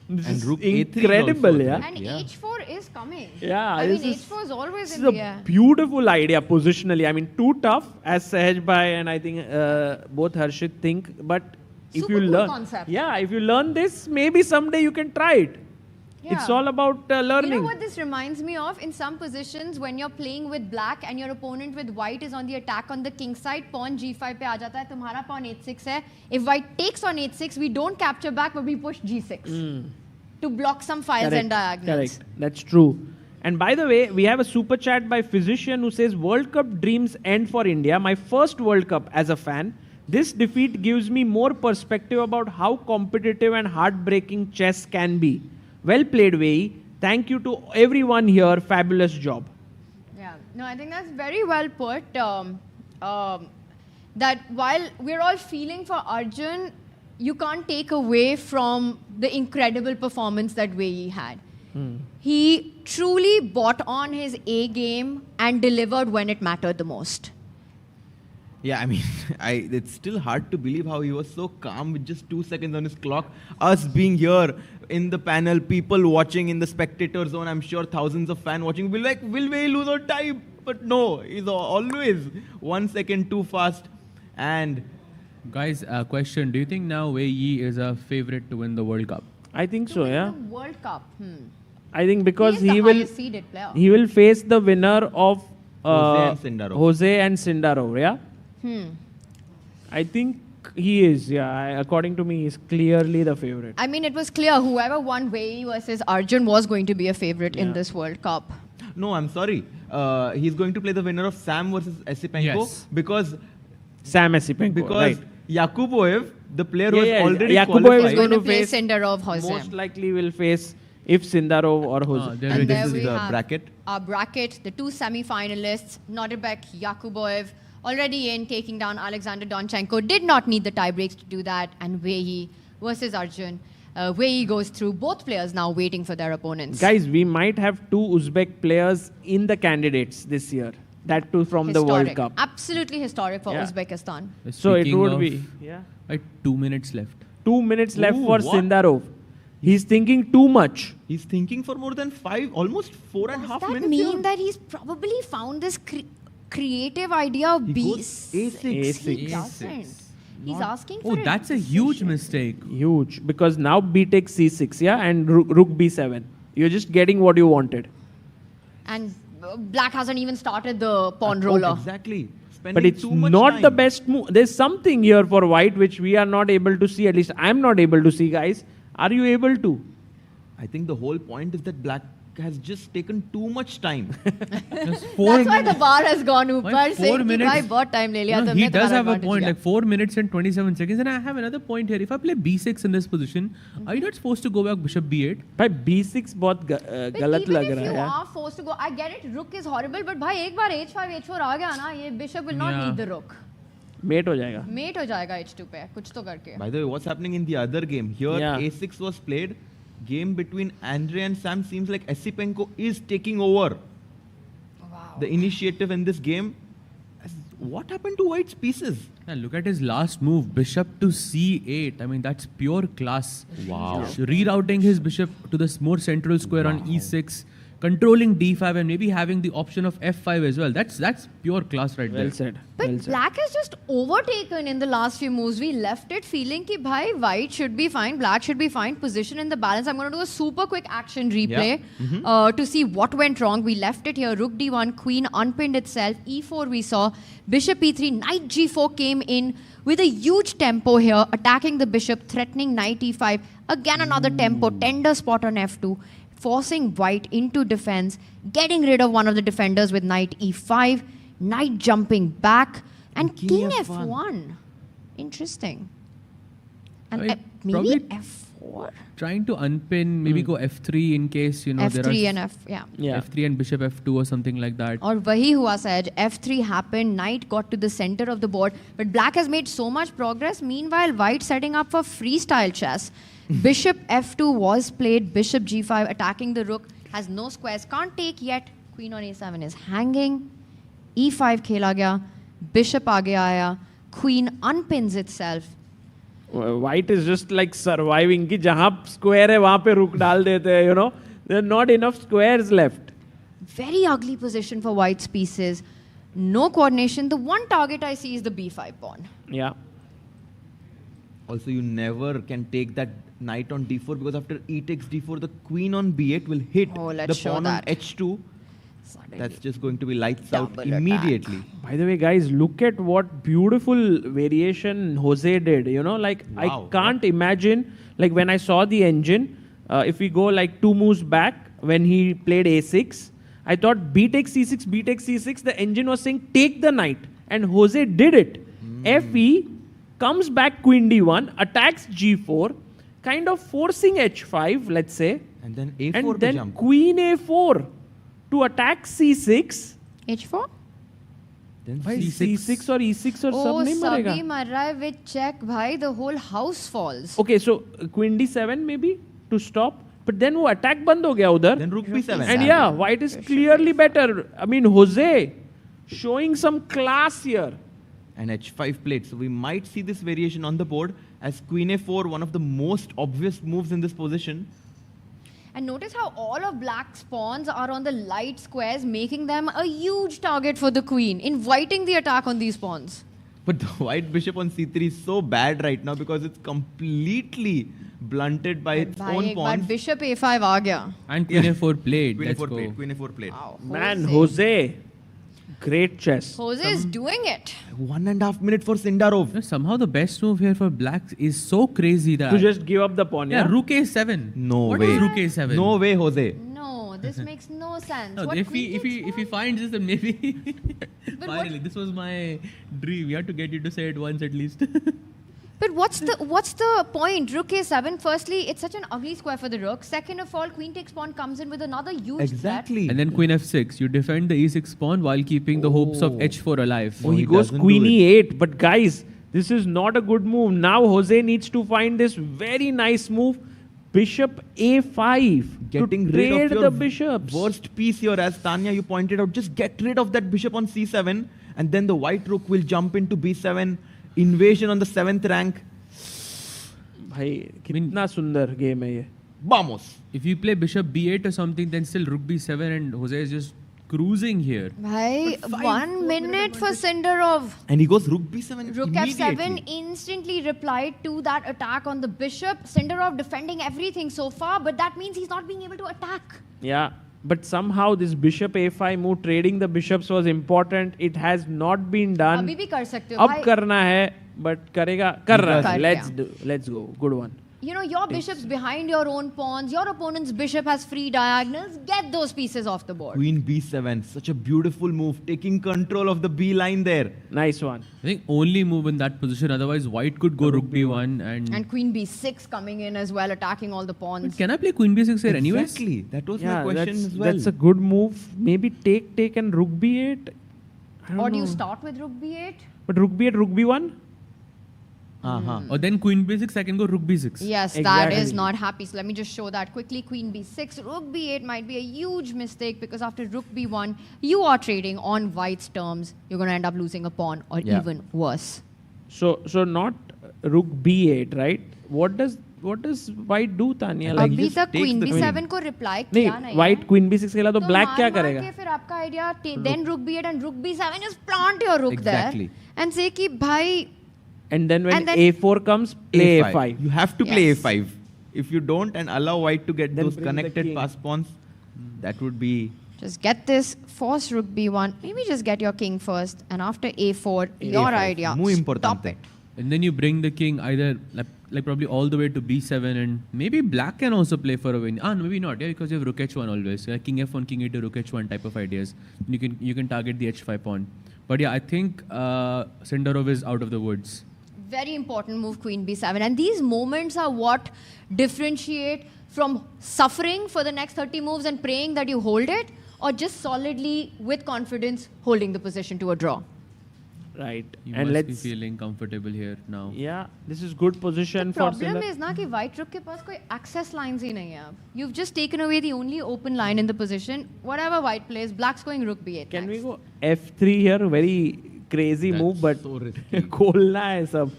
This And is rook A3 incredible, also, yeah. And H4 is coming. Yeah, I mean, this H4 is always This in is the a air. beautiful idea positionally. I mean, too tough as Sahaj Bhai and I think both Harshit think. But if Super you cool learn, concept. if you learn this, maybe someday you can try it. It's all about learning. You know what this reminds me of? In some positions, when you're playing with black and your opponent with white is on the attack on the king side, pawn g5 पे आ जाता है, तुम्हारा pawn h6 है. If white takes on h6, we don't capture back, but we push g6 to block some files and diagonals. Correct. That's true. And by the way, we have a super chat by Physician who says, World Cup dreams end for India. My first World Cup as a fan. This defeat gives me more perspective about how competitive and heartbreaking chess can be. Well played, Wei Yi. Thank you to everyone here. Fabulous job. Yeah. No, I think that's very well put. That while we're all feeling for Arjun, you can't take away from the incredible performance that Wei Yi had. He truly bought on his A game and delivered when it mattered the most. Yeah, I mean, it's still hard to believe how he was so calm with just 2 seconds on his clock. Us being here in the panel, people watching in the spectator zone, I'm sure thousands of fans watching will be like, will Wei lose or tie? But no, he's always 1 second too fast. And guys, question: do you think now Wei Yi is a favorite to win the World Cup? I think so, yeah. World Cup. I think because He is the he will highest seeded player. he will face the winner of Jose and Sindarov, yeah. I think he is, yeah. According to me, he's clearly the favorite. I mean, it was clear whoever won Wei Yi versus Arjun was going to be a favorite in this World Cup. no, I'm sorry. He's going to play the winner of Sam versus Esipenko because Sam Esipenko, because right. Yakuboev, the player who has already Yakuboev qualified, is going to play face Sindarov, Jose. most likely will face if Sindarov or Jose. And there we the have bracket. Our bracket, the two semi-finalists, Nodirbek, Yakuboev, already in, taking down Alexander Donchenko. Did not need the tiebreaks to do that. And Wei Yi versus Arjun. Wei Yi goes through. Both players now waiting for their opponents. Guys, we might have 2 Uzbek players in the candidates this year. That too from the World Historic. Cup. Absolutely historic for Yeah. Uzbekistan. So it Speaking would of- be, yeah. 2 minutes left. 2 minutes left Ooh, for what? Sindarov. He's thinking too much. He's thinking for more than 5, almost 4.5 Does that minutes. mean here. that he's probably found this creative idea of He goes B6? A6. He doesn't. He's asking for Oh, that's a huge mistake. Huge. Because now B takes C6, yeah, and Rook B7. You're just getting what you wanted. And Black hasn't even started the pawn roller. Exactly. Spending But it's too much not time. the best move. There's something here for white which we are not able to see. At least I'm not able to see, guys. Are you able to? I think the whole point is that Black has just taken too much time. That's why the bar has gone upar. 4 saying कि minutes. भाई बहुत time ले लिया No, तुमने, he does तुम्हारा have a advantage point, गया. like 4 minutes and 27 seconds. And I have another point here. If I play B6 in this position, are you not supposed to go back bishop B8? भाई B6 बहुत गलत Even लग if रहा you है यार. are forced to go, I get it. Rook is horrible, but भाई एक बार H5, H4 आ गया ना, ये bishop will not Yeah. need the rook. Mate हो जाएगा. Mate हो जाएगा H2 पे, कुछ तो करके. By the way, what's happening in the other game? Here, Yeah. A6 was played. Game between Andre and Sam seems like Esipenko is taking over the initiative in this game. What happened to White's pieces? Yeah, look at his last move, bishop to C8. I mean, that's pure class. Wow. Rerouting his bishop to the more central square on E6, controlling D5, and maybe having the option of F5 as well. That's pure class right there. Well said. But Well said. Black has just overtaken in the last few moves. We left it feeling कि भाई White should be fine, Black should be fine, position in the balance. I'm going to do a super quick action replay to see what went wrong. We left it here. Rook D1, Queen unpinned itself. E4 we saw. Bishop E3, Knight G4 came in with a huge tempo here, attacking the bishop, threatening Knight E5. Again another tempo, tender spot on F2. Forcing White into defense, getting rid of one of the defenders with Knight E5, Knight jumping back, and King F1. Interesting. And I maybe probably F4? Trying to unpin, maybe go F3 in case, there are F3 and F, yeah. F3 and bishop F2 or something like that. Or wahi hua Sahaj, F3 happened, Knight got to the center of the board, but Black has made so much progress. Meanwhile, White setting up for freestyle chess. Bishop F2 was played, Bishop G5 attacking the rook, has no squares, can't take yet. Queen on A7 is hanging. E5 खेला गया, Bishop आगे आया, Queen unpins itself. White is just like surviving कि जहाँ square है वहाँ पे रुक डाल देते हैं, There are not enough squares left. Very ugly position for White's pieces. No coordination. The one target I see is the B5 pawn. Yeah. Also, you never can take that knight on D4 because after E takes D4, the queen on B8 will hit let's the show pawn that. on H2. That's just going to be lights out Double attack. immediately. By the way, guys, look at what beautiful variation Jose did. I can't imagine, like when I saw the engine, if we go like 2 moves back, when he played A6, I thought B takes C6, B takes C6, the engine was saying take the knight. And Jose did it. FE, comes back Queen D1, attacks G4, kind of forcing H5, let's say. And then A4 and to then jump. Queen A4 to attack C6. H4? Then भाई C6 और E6 और सब नहीं मरेगा. सभी मर रहा है with check भाई. The whole house falls. Okay, so Queen D7 maybe to stop. But then वो attack बंद हो गया उधर. Then Rook B7. And yeah, white is clearly better. I mean, Jose showing some class here. And H5 played. So we might see this variation on the board as Queen A4, one of the most obvious moves in this position. And notice how all of black's pawns are on the light squares, making them a huge target for the queen, inviting the attack on these pawns. But the white bishop on C3 is so bad right now because it's completely blunted by its own pawns. But bishop A5 aa gaya. And Queen A4 played. Queen Let's A4 go. played. Queen A4 played. Wow, Man, Jose. Great chess. Jose is doing it. 1.5 minutes for Sindarov. Somehow the best move here for black is so crazy that... To just give up the pawn, yeah? Rook A7. No What way. is Rook A7? No way, Jose. No, this makes no sense. No, What if queen he finds this, then maybe... But Finally, this was my dream. We had to get you to say it once at least. But what's the point? Rook A7. Firstly, it's such an ugly square for the rook. Second of all, queen takes pawn comes in with another huge threat. And then Queen F6. You defend the E6 pawn while keeping the hopes of H4 alive. Oh, he goes Queen E8. But guys, this is not a good move. Now Jose needs to find this very nice move. Bishop A5. Getting to rid trade of your the bishops. worst piece here, as Tanya, you pointed out. Just get rid of that bishop on C7, and then the white rook will jump into B7. Invasion on the 7th rank. भाई कितना सुंदर game है ये. Vamos. If you play bishop B8 or something, then still rook B7 and Jose is just cruising here. Bhai, 1 minute for Sindarov. And he goes rook B7 Rook immediately. F7 instantly replied to that attack on the bishop. Sindarov defending everything so far, but that means he's not being able to attack. Yeah. But somehow this bishop A5 move, trading the bishops was important. It has not been done. अभी भी कर सकते हो अब भाई. करना है, but करेगा, कर रहा है. कर Let's go. Good one. You know, your bishop's behind your own pawns. Your opponent's bishop has free diagonals. Get those pieces off the board. Queen B7. Such a beautiful move. Taking control of the B line there. Nice one. I think only move in that position. Otherwise, white could go rook B1 And Queen B6 coming in as well, attacking all the pawns. But can I play Queen B6 here anyways? Exactly. That was my question that's, as well. That's a good move. Maybe take and rook B8. Or do you start with rook B8? But rook B8, rook B1? Or then Queen B6, I can go rook B6. Yes, that is not happy. So let me just show that quickly. Queen B6, rook B8 might be a huge mistake because after rook B1, you are trading on white's terms. You're going to end up losing a pawn or even worse. So not rook B8, right? What does white do, Tanya? Like अभी तक Queen B7 को reply किया नहीं. White Queen B6 खेला तो black क्या करेगा? के फिर आपका idea, then rook B8 and rook B7, just plant your rook there and say कि भाई. And then when A4 comes, play A5. You have to play A5. If you don't and allow white to get those connected pass pawns, that would be... Just get this, force rook B1. Maybe just get your king first. And after A4, your idea. Muy importante. Stop it. And then you bring the king either like probably all the way to B7, and maybe black can also play for a win. Maybe not, yeah, because you have rook H1 always. King F1, king E2, rook H1 type of ideas. You can target the H5 pawn. But yeah, I think Sindarov is out of the woods. Very important move, Queen B7. And these moments are what differentiate from suffering for the next 30 moves and praying that you hold it, or just solidly, with confidence, holding the position to a draw. Right. You and must be feeling comfortable here now. Yeah, this is good position The for problem is na कि white rook के पास कोई access lines ही नहीं है अब. You've just taken away the only open line in the position. Whatever white plays, black's going rook B8. Can we go F3 here? Very crazy move, but so risky. खोलना है सब.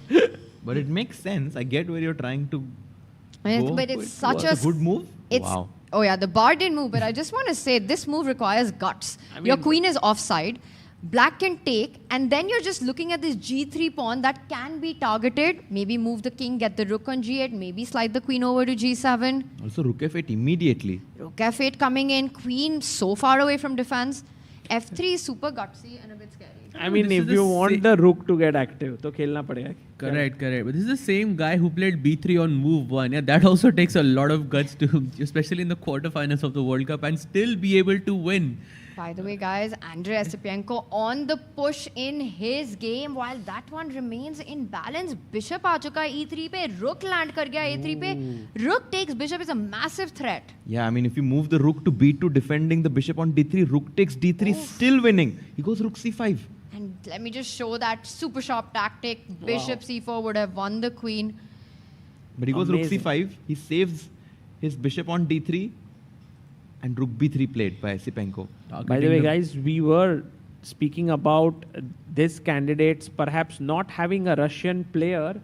But it makes sense. I get where you're trying to go. But it's such a good move. Wow. Oh yeah, the bar didn't move, but I just want to say this move requires guts. Your queen is offside. Black can take, and then you're just looking at this G3 pawn that can be targeted. Maybe move the king, get the rook on G8, maybe slide the queen over to G7. Also rook F8 immediately. Rook F8 coming in, queen so far away from defense. F3 is super gutsy and a bit scary. I mean, if you want the rook to get active, तो खेलना पड़ेगा. Correct. But this is the same guy who played B3 on move 1. Yeah, that also takes a lot of guts to, especially in the quarterfinals of the World Cup, and still be able to win. By the way, guys, Andrei Esipienko on the push in his game while that one remains in balance. Bishop aa chuka hai E3 pe, rook land kar gaya A3 pe. Rook takes bishop is a massive threat. Yeah, I mean, if you move the rook to B2 defending the bishop on D3, rook takes D3, still winning. He goes rook C5. And let me just show that super sharp tactic. Bishop c4 would have won the queen. But he goes rook c5. He saves his bishop on d3. And rook b3 played by Esipenko. By the way, guys, we were speaking about this candidates perhaps not having a Russian player,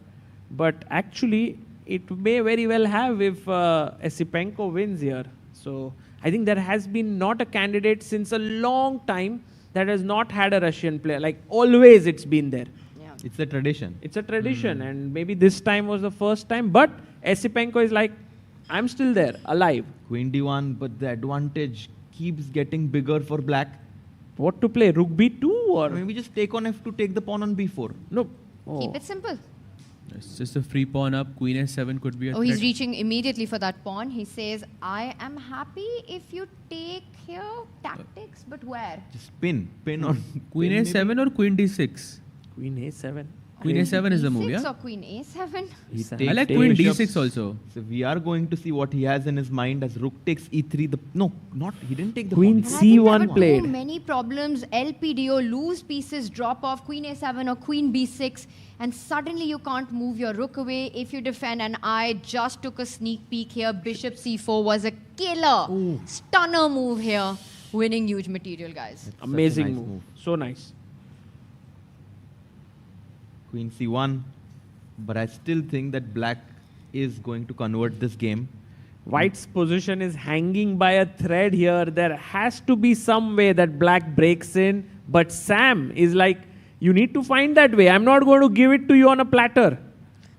but actually it may very well have if Esipenko wins here. So I think there has been not a candidate since a long time that has not had a Russian player. Like always it's been there. It's a tradition. It's a tradition, and maybe this time was the first time, but Esipenko is like, I'm still there, alive. Queen d1, but the advantage keeps getting bigger for black. What to play, rook b2 or? Maybe just take on f2, take the pawn on b4. No. Keep it simple. It's just a free pawn up. Queen s7 could be a threat. He's reaching immediately for that pawn. He says, I am happy if you take here tactics, but where? Just pin on Queen a7 or queen d6? Queen a7. Queen a7 is the move, yeah? Or queen a7? I like queen d6 also. So we are going to see what he has in his mind as rook takes e3. He didn't take the queen pawn. c1 played. Too many problems. LPDO, loose pieces, drop off, queen a7 or queen b6, and suddenly you can't move your rook away if you defend. And I just took a sneak peek here. Bishop c4 was a killer, stunner move here, winning huge material, guys. Amazing move. So nice. Queen c1, but I still think that black is going to convert this game. White's position is hanging by a thread here. There has to be some way that black breaks in, but Sam is like, you need to find that way. I'm not going to give it to you on a platter.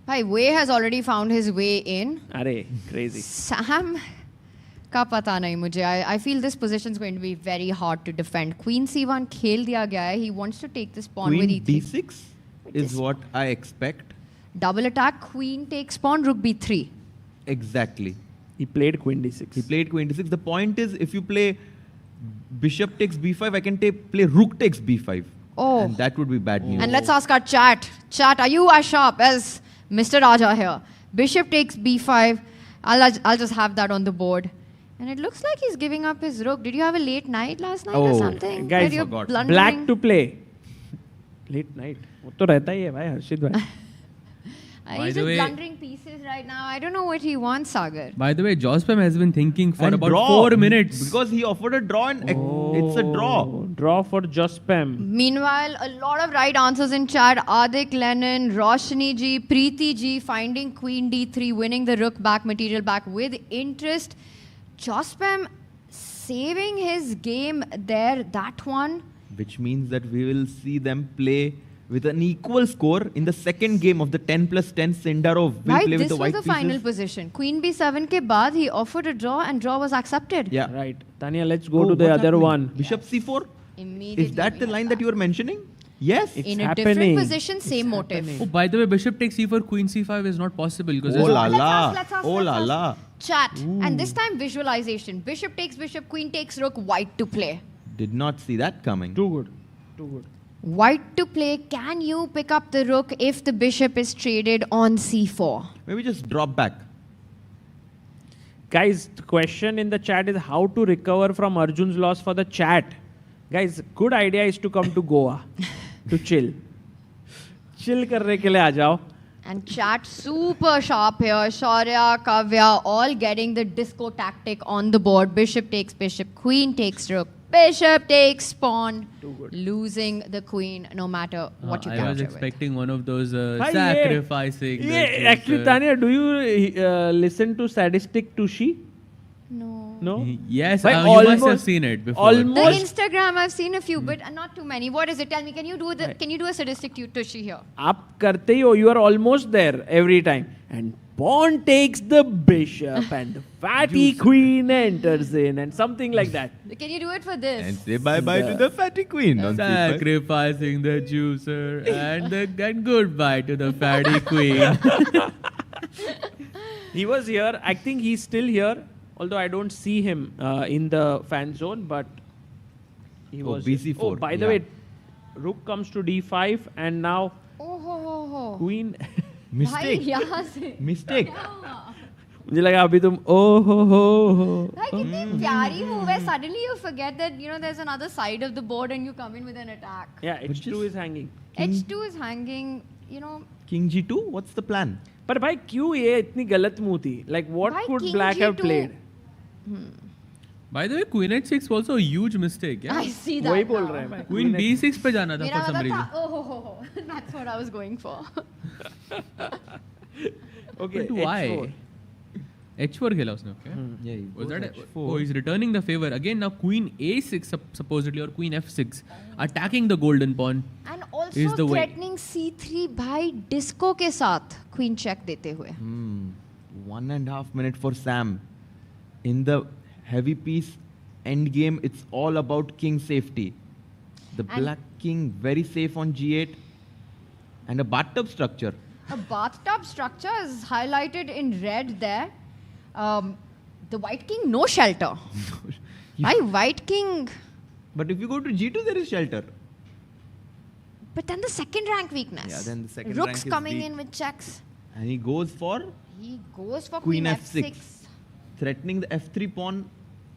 Wei has already found his way in. Arey, crazy. Sam का पता नहीं मुझे. I feel this position is going to be very hard to defend. Queen c1 खेल दिया गया है. He wants to take this pawn with Queen e3. d6 is what I expect. Double attack, queen takes pawn, rook b3. Exactly. He played queen d6. He played queen d6. The point is, if you play bishop takes b5, I can play rook takes b5. Oh. And that would be bad news. And let's ask our chat. Chat, are you as sharp as Mr. Raja here? Bishop takes b5. I'll just have that on the board. And it looks like he's giving up his rook. Did you have a late night last night or something? Guys, black to play. Late night. वो तो रहता ही है भाई हर्षित भाई. He's just blundering pieces right now. I don't know what he wants, Sagar. By the way, Jospam has been thinking for And about draw, 4 minutes. Because he offered a draw and it's a draw. Draw for Jospam. Meanwhile, a lot of right answers in chat. Adik Lennon, Roshni ji, Preeti ji finding queen d3, winning the rook back material back with interest. Jospam saving his game there, that one. Which means that we will see them play with an equal score in the second game of the 10+10 Sindarov. We'll Right, play with this the white was the final pieces. position. Queen b7 ke baad, he offered a draw and draw was accepted. Yeah. Right. Tanya, let's go to the other one. Bishop c4? Immediately. Is that the line that you were mentioning? Yes. In a different position, same motive. Oh, by the way, bishop takes c4, queen c5 is not possible because Oh la Let's la. ask, Oh la la. Chat. And this time visualization. Bishop takes bishop, queen takes rook, white to play. Did not see that coming. Too good. Too good. White to play. Can you pick up the rook if the bishop is traded on c4? Maybe just drop back. Guys, the question in the chat is how to recover from Arjun's loss for the chat. Guys, good idea is to come to Goa to chill. Chill करने के लिए आ जाओ. And chat super sharp here. Shaurya, Kavya, all getting the disco tactic on the board. Bishop takes bishop, queen takes rook, bishop takes pawn, losing the queen no matter what you I capture was with. expecting one of those Bhai, sacrificing. Yeah, actually, Tanya, do you listen to Sadistic Tushi? No? Yes, Bhai, you must have seen it before. The Instagram, I've seen a few, but not too many. What is it? Tell me, can you do a sadistic tushi here? आप करते ही हो, you are almost there every time. And pawn takes the bishop and the fatty queen enters in and something like that. Can you do it for this? And say bye-bye to the fatty queen. on c5. Sacrificing the juicer and goodbye to the fatty queen. He was here. I think he's still here. Although I don't see him in the fan zone, but he was. BC4. Oh, by the way, rook comes to d5 and now Oh, ho, ho, ho. queen. Mistake. भाई, यहाँ से Mistake. मुझे लगा अभी तुम ओ हो Like, कितनी प्यारी move है. Suddenly you forget that, you know, there's another side of the board and you come in with an attack. Yeah, H2 is hanging. H2 is hanging, you know. King G2, what's the plan? पर भाई क्यों ये इतनी गलत move थी? Like what Why could King black have G2? played? By the way, Queen H6 also a huge mistake. Yeah? I see that. वही बोल now. रहे हैं भाई. Queen B6 पे जाना था मेरा for some वाला reason. था, oh ho. That's what I was going for. Okay, But why? H4. H4 खेला उसने, okay? Yeah, he Was goes that H4. Oh, he's returning the favor. Again, now Queen A6 supposedly or Queen F6 attacking the golden pawn. And Is also the way. threatening C3 भाई disco के साथ queen check देते हुए. 1.5 minutes for Sam. In the heavy piece endgame, it's all about king safety. The black king very safe on G8 and a bathtub structure. A bathtub structure is highlighted in red there. The white king, no shelter. Why white king? But if you go to G2, there is shelter. But then the second rank weakness. Yeah, then the second Rook's rank is coming weak. in with checks. And he goes for He goes for Queen queen F6. F6. Threatening the F3 pawn,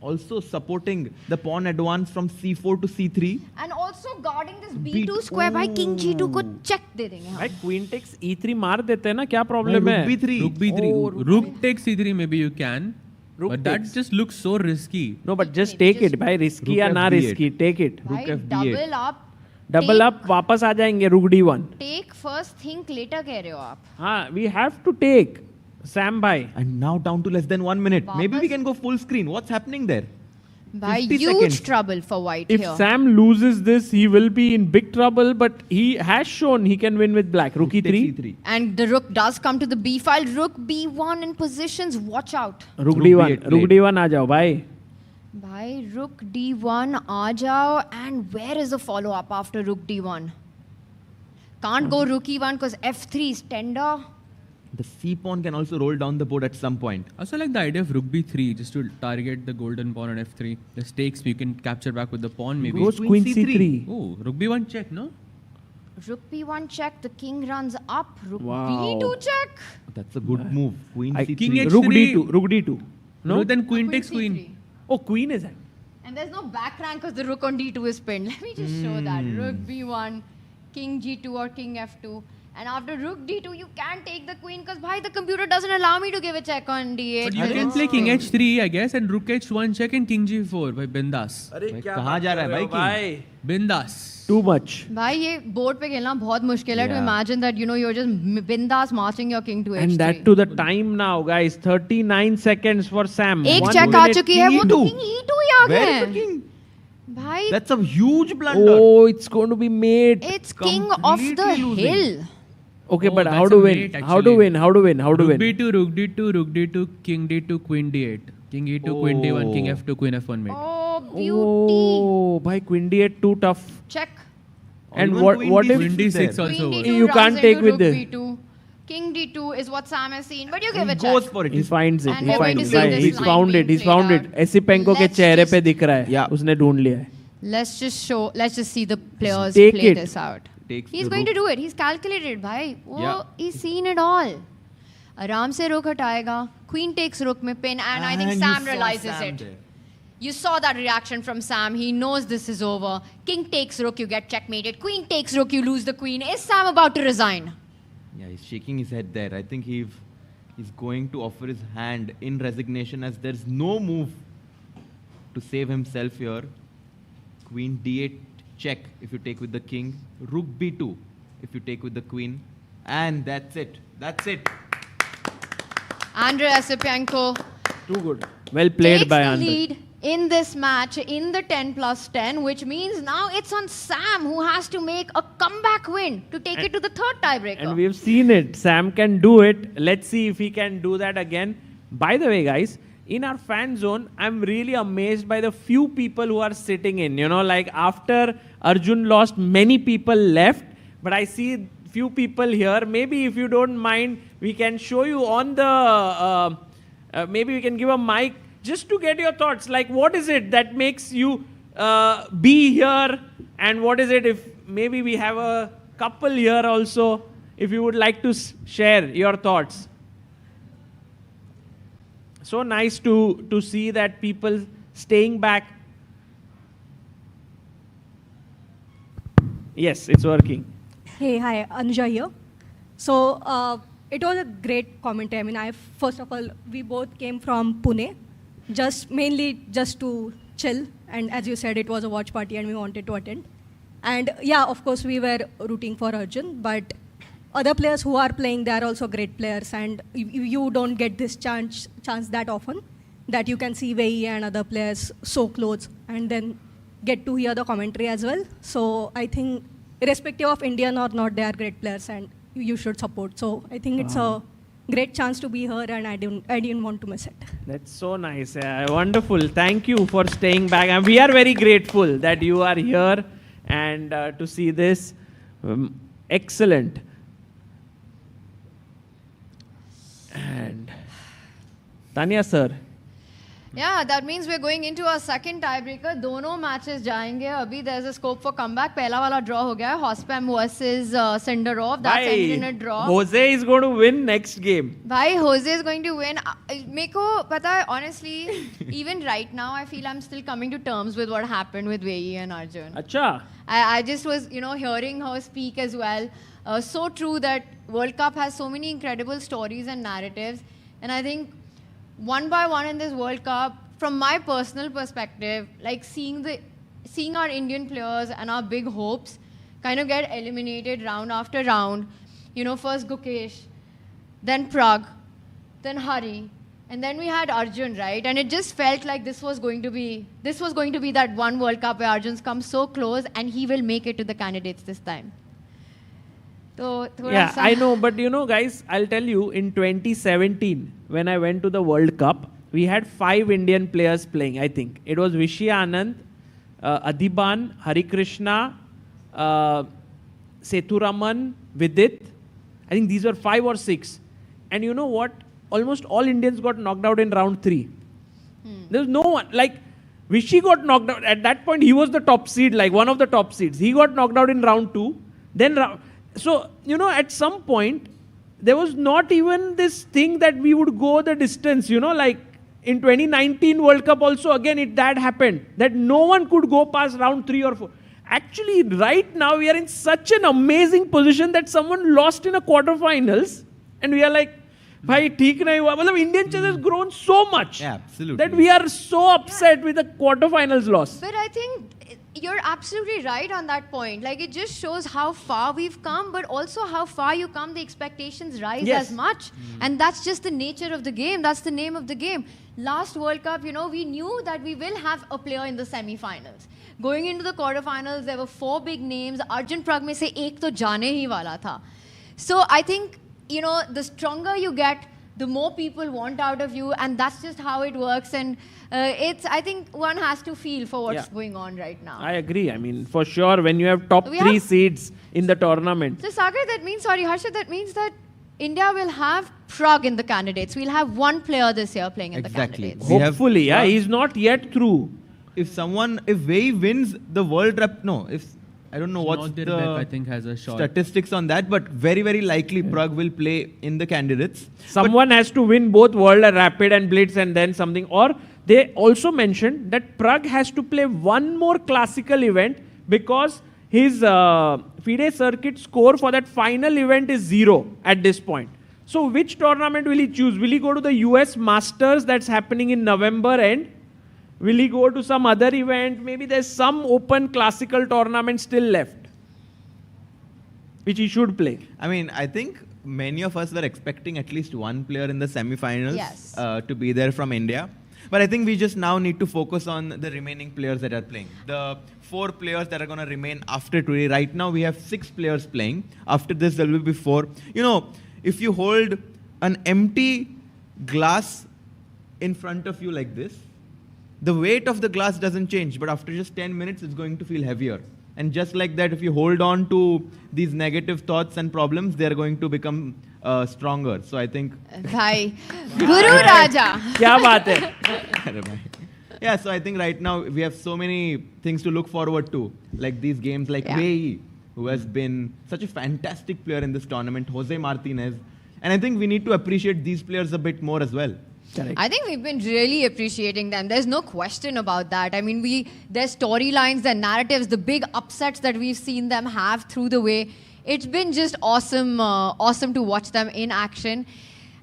also supporting the pawn advance from C4 to C3. And also guarding this B2 square by king G2 को check दे देंगे हम. भाई queen takes E3 मार देते हैं ना, क्या problem है? Rook B3. Rook B3. Oh, Rook takes C3 maybe you can. Rook But that takes. just looks so risky. No, but just take it भाई, risky Rook या ना F8. risky, take it. भाई F8. double up. Double take- up वापस आ जाएंगे Rook D1. Take first, think later कह रहे हो आप. हाँ, we have to take Sam bhai. And now down to less than 1 minute. Maybe we वापस- can go full screen. What's happening there? By 50 huge seconds. trouble for white If here. Sam loses this, he will be in big trouble. But he has shown he can win with black. Rook Takes E3. C3. And the rook does come to the B file. Rook B1 in positions. Watch out. Rook Rook D1. B8 Rook played. D1 आ जाओ भाई. Bhai, Rook D1 aa jao. And where is the follow up after Rook D1? Can't go Rook E1 because F3 is tender. The C pawn can also roll down the board at some point. I also like the idea of Rook B3 just to target the golden pawn on F3. The stakes you can capture back with the pawn maybe. Goes Queen C3. Oh, Rook B1 check, no? Rook B1 check. The king runs up. Rook Wow. B2 check. That's a good move. Queen C3. King H3. Rook D2. Rook D2. No? Then Queen Queen takes Queen. C3. Oh, Queen is that. And there's no back rank because the rook on D2 is pinned. Let me just show that. Rook B1, King G2 or King F2. And after Rook D2, you can take the queen because bhai, the computer doesn't allow me to give a check on D8. But you can play King H3, I guess, and Rook H1 check and King G4 by Bindas. अरे भाई, क्या कहाँ बात जा कर रहा है रहे हो भाई Bindas. Too much. Bhai, ये board पे खेलना बहुत मुश्किल है to Yeah. imagine that, you know, you're just bindas marching your king to H3. And that to the time now, guys. 39 seconds for Sam. एक 1 check आ minute. चुकी है, वो तो E2. king E2 ही आ गया Where है. is the king? Bhai, That's a huge blunder. Oh, it's going to be mate. it's king of the completely losing. hill. Okay, Oh, but that's how a to win? mate, How to actually. win? How to win? How to Rook win? B2, Rook D2, Rook D2, King D2, Queen D8. King E2, Queen D1, King Oh. F2, Queen F1 mate. Oh, beauty. Oh, by Queen D8 too tough. Check. And Even what Queen what D6 if Queen is D6 there. also Queen works. D2 You runs can't take into with rook this. B2. King D2 is what Sam has seen, but you give He a goes check. for it. he finds it? And He we're going finds to it. see this He's line found it. being He's found played it. out. ऐसी पेंको के Let's चेहरे just- पे दिख रहा है. Yeah. उसने ढूंढ लिया है. Let's just see the players Take play it. this out. Takes He's the going to rook. do it. He's calculated, bhai. वो Yeah. he's seen it all. आराम से rook हटाएगा. Queen takes rook में pin, and I think And Sam you saw realizes Sam it. there. You saw that reaction from Sam. He knows this is over. King takes rook, you get checkmated. Queen takes rook, you lose the queen. Is Sam about to resign? Yeah, he's shaking his head there. I think he's going to offer his hand in resignation as there's no move to save himself here. Queen D8 check if you take with the king. Rook B2 if you take with the queen. And that's it. That's it. Andrei Esipenko Too good. Well played takes by the Andrei. lead in this match in the 10+10, which means now it's on Sam who has to make a comeback win to take it to the third tiebreaker. And we've seen it. Sam can do it. Let's see if he can do that again. By the way, guys, in our fan zone, I'm really amazed by the few people who are sitting in. You know, like after Arjun lost, many people left. But I see few people here. Maybe if you don't mind, we can show you on the... maybe we can give a mic just to get your thoughts. Like, what is it that makes you be here? And what is it if maybe we have a couple here also, if you would like to share your thoughts. so nice to see that people staying back. Yes, it's working. Hey, hi, Anuja here. So it was a great commentary. I mean, first of all, we both came from Pune, mainly just to chill. And as you said, it was a watch party and we wanted to attend. And yeah, of course, we were rooting for Arjun, but other players who are playing, they are also great players. And you don't get this chance that often, that you can see Wei Yi and other players so close and then get to hear the commentary as well. So I think irrespective of Indian or not, they are great players and you should support. So I think it's a great chance to be here and I didn't want to miss it. That's so nice. Wonderful. Thank you for staying back. And we are very grateful that you are here and to see this. Excellent. And Tanya sir. Yeah, that means we're going into our second tiebreaker. दोनों matches जाएंगे. अभी there's a scope for comeback. पहला वाला draw हो गया है. Hospam versus Sindarov. That's ended in a draw. Jose is going to win next game. भाई, Jose is going to win. मेरे को पता है, honestly, even right now, I feel I'm still coming to terms with what happened with Wei Yi and Arjun. Acha. I just was, hearing her speak as well. So true that World Cup has so many incredible stories and narratives. And I think one by one in this World Cup, from my personal perspective, like seeing our Indian players and our big hopes kind of get eliminated round after round. First Gukesh, then Prag, then Hari, and then we had Arjun, right? And it just felt like this was going to be that one World Cup where Arjun's come so close and he will make it to the candidates this time. So, yeah, I know, but guys, I'll tell you, in 2017, when I went to the World Cup, we had 5 Indian players playing, I think. It was Vishy Anand, Adhiban, Hari Krishna, Sethuraman, Vidit. I think these were 5 or 6. And you know what? Almost all Indians got knocked out in round 3. There was no one. Like, Vishy got knocked out. At that point, he was the top seed, like one of the top seeds. He got knocked out in round 2. Then so, at some point, there was not even this thing that we would go the distance, like in 2019 World Cup also, again, that happened, that no one could go past round 3 or 4. Actually, right now, we are in such an amazing position that someone lost in a quarterfinals, and we are like, bhai, theek nahi hua. Matlab, Indian chess has grown so much that we are so upset with the quarterfinals loss. But I think you're absolutely right on that point. Like, it just shows how far we've come, but also how far you come, the expectations rise as much. And that's just the nature of the game. That's the name of the game. Last World Cup, we knew that we will have a player in the semi-finals. Going into the quarterfinals, there were 4 big names. Arjun Prag mein se ek to jaane hi wala tha. So I think, the stronger you get, the more people want out of you, and that's just how it works. And I think one has to feel for what's going on right now. I agree. I mean, for sure, when you have top 3 seeds in the tournament. So Sagar, Harshit, that means that India will have Prag in the candidates. We'll have one player this year playing in the candidates. Hopefully, he's not yet through. If Wei wins the World Cup, I don't know what's the I think has a shot. Statistics on that, but very, very likely Prag will play in the candidates. Someone has to win both World Rapid and Blitz and then something. Or they also mentioned that Prag has to play one more classical event because his FIDE circuit score for that final event is 0 at this point. So which tournament will he choose? Will he go to the US Masters that's happening in November end? Will he go to some other event? Maybe there's some open classical tournament still left, which he should play. I mean, I think many of us were expecting at least one player in the semi-finals to be there from India. But I think we just now need to focus on the remaining players that are playing. The 4 players that are going to remain after today. Right now, we have 6 players playing. After this, there will be 4. If you hold an empty glass in front of you like this, the weight of the glass doesn't change, but after just 10 minutes, it's going to feel heavier. And just like that, if you hold on to these negative thoughts and problems, they're going to become stronger. So I think... Bhai, Guru Raja. Kya baat hai? Yeah, so I think right now, we have so many things to look forward to. Like these games like Wei Yi, who has been such a fantastic player in this tournament, Jose Martinez. And I think we need to appreciate these players a bit more as well. I think we've been really appreciating them. There's no question about that. I mean, their storylines, their narratives, the big upsets that we've seen them have through the way. It's been just awesome, awesome to watch them in action.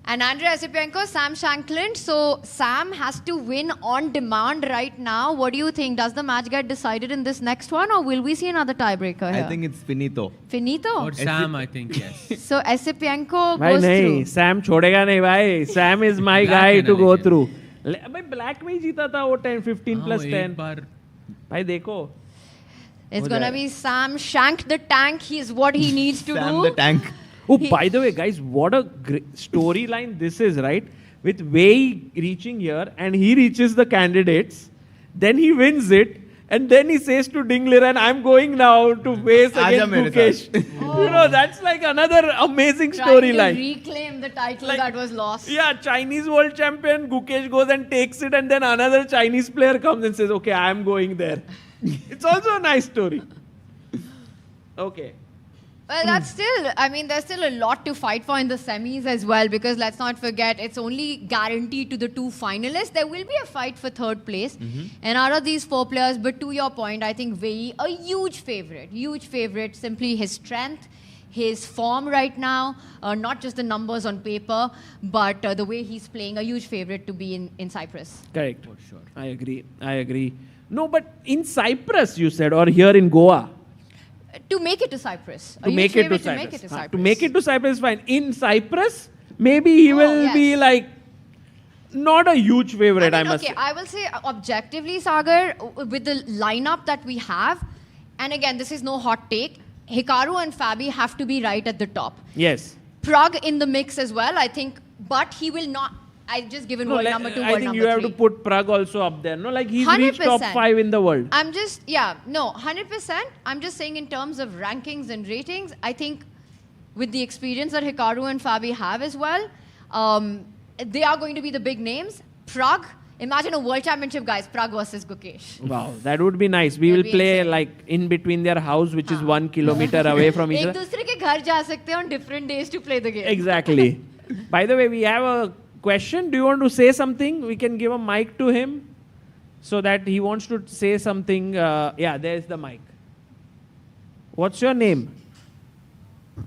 And Andrea Esipenko, Sam Shankland. So Sam has to win on demand right now. What do you think? Does the match get decided in this next one, or will we see another tiebreaker here? I think it's finito. Finito? For Sam, I think, yes. So Esipenko भाई goes नहीं, through. Sam छोड़ेगा नहीं भाई. Sam is my guy to go through. भाई black में ही जीता था वो 15 plus 10. भाई देखो. It's going to be Sam Shank the Tank. He's what he needs to do. Sam the Tank. Oh, by the way, guys, what a great storyline this is, right? With Wei Yi reaching here, and he reaches the candidates, then he wins it, and then he says to Dingliran, I'm going now to face against Gukesh. You know, that's like another amazing storyline. Trying to reclaim the title that was lost. Yeah, Chinese world champion, Gukesh goes and takes it, and then another Chinese player comes and says, okay, I'm going there. It's also a nice story. Okay. Well, that's still, I mean, there's still a lot to fight for in the semis as well, because let's not forget, it's only guaranteed to the two finalists. There will be a fight for third place. And out of these 4 players, but to your point, I think Wei Yi, a huge favorite, simply his strength, his form right now, not just the numbers on paper, but the way he's playing, a huge favorite to be in Cyprus. Correct. For sure. I agree. No, but in Cyprus, you said, or here in Goa? To make it to Cyprus. To make it to Cyprus is fine. In Cyprus, maybe he will be like not a huge favorite, I must say. I will say objectively, Sagar, with the lineup that we have, and again, this is no hot take, Hikaru and Fabi have to be right at the top. Yes. Prague in the mix as well, I think, but he will not. I've just given world number 2, world number 3. I think you have to put Prague also up there. No, like he's reached top 100%. 5 in the world. 100%. I'm just saying in terms of rankings and ratings, I think with the experience that Hikaru and Fabi have as well, they are going to be the big names. Prague, imagine a world championship, guys, Prague versus Gukesh. Wow, that would be nice. We will play like in between their house, which is 1 kilometer away from each other. एक दूसरे के घर जा सकते हैं on different days to play the game. Exactly. By the way, we have a question. Do you want to say something? We can give a mic to him so that he wants to say something. Yeah, there's the mic. What's your name?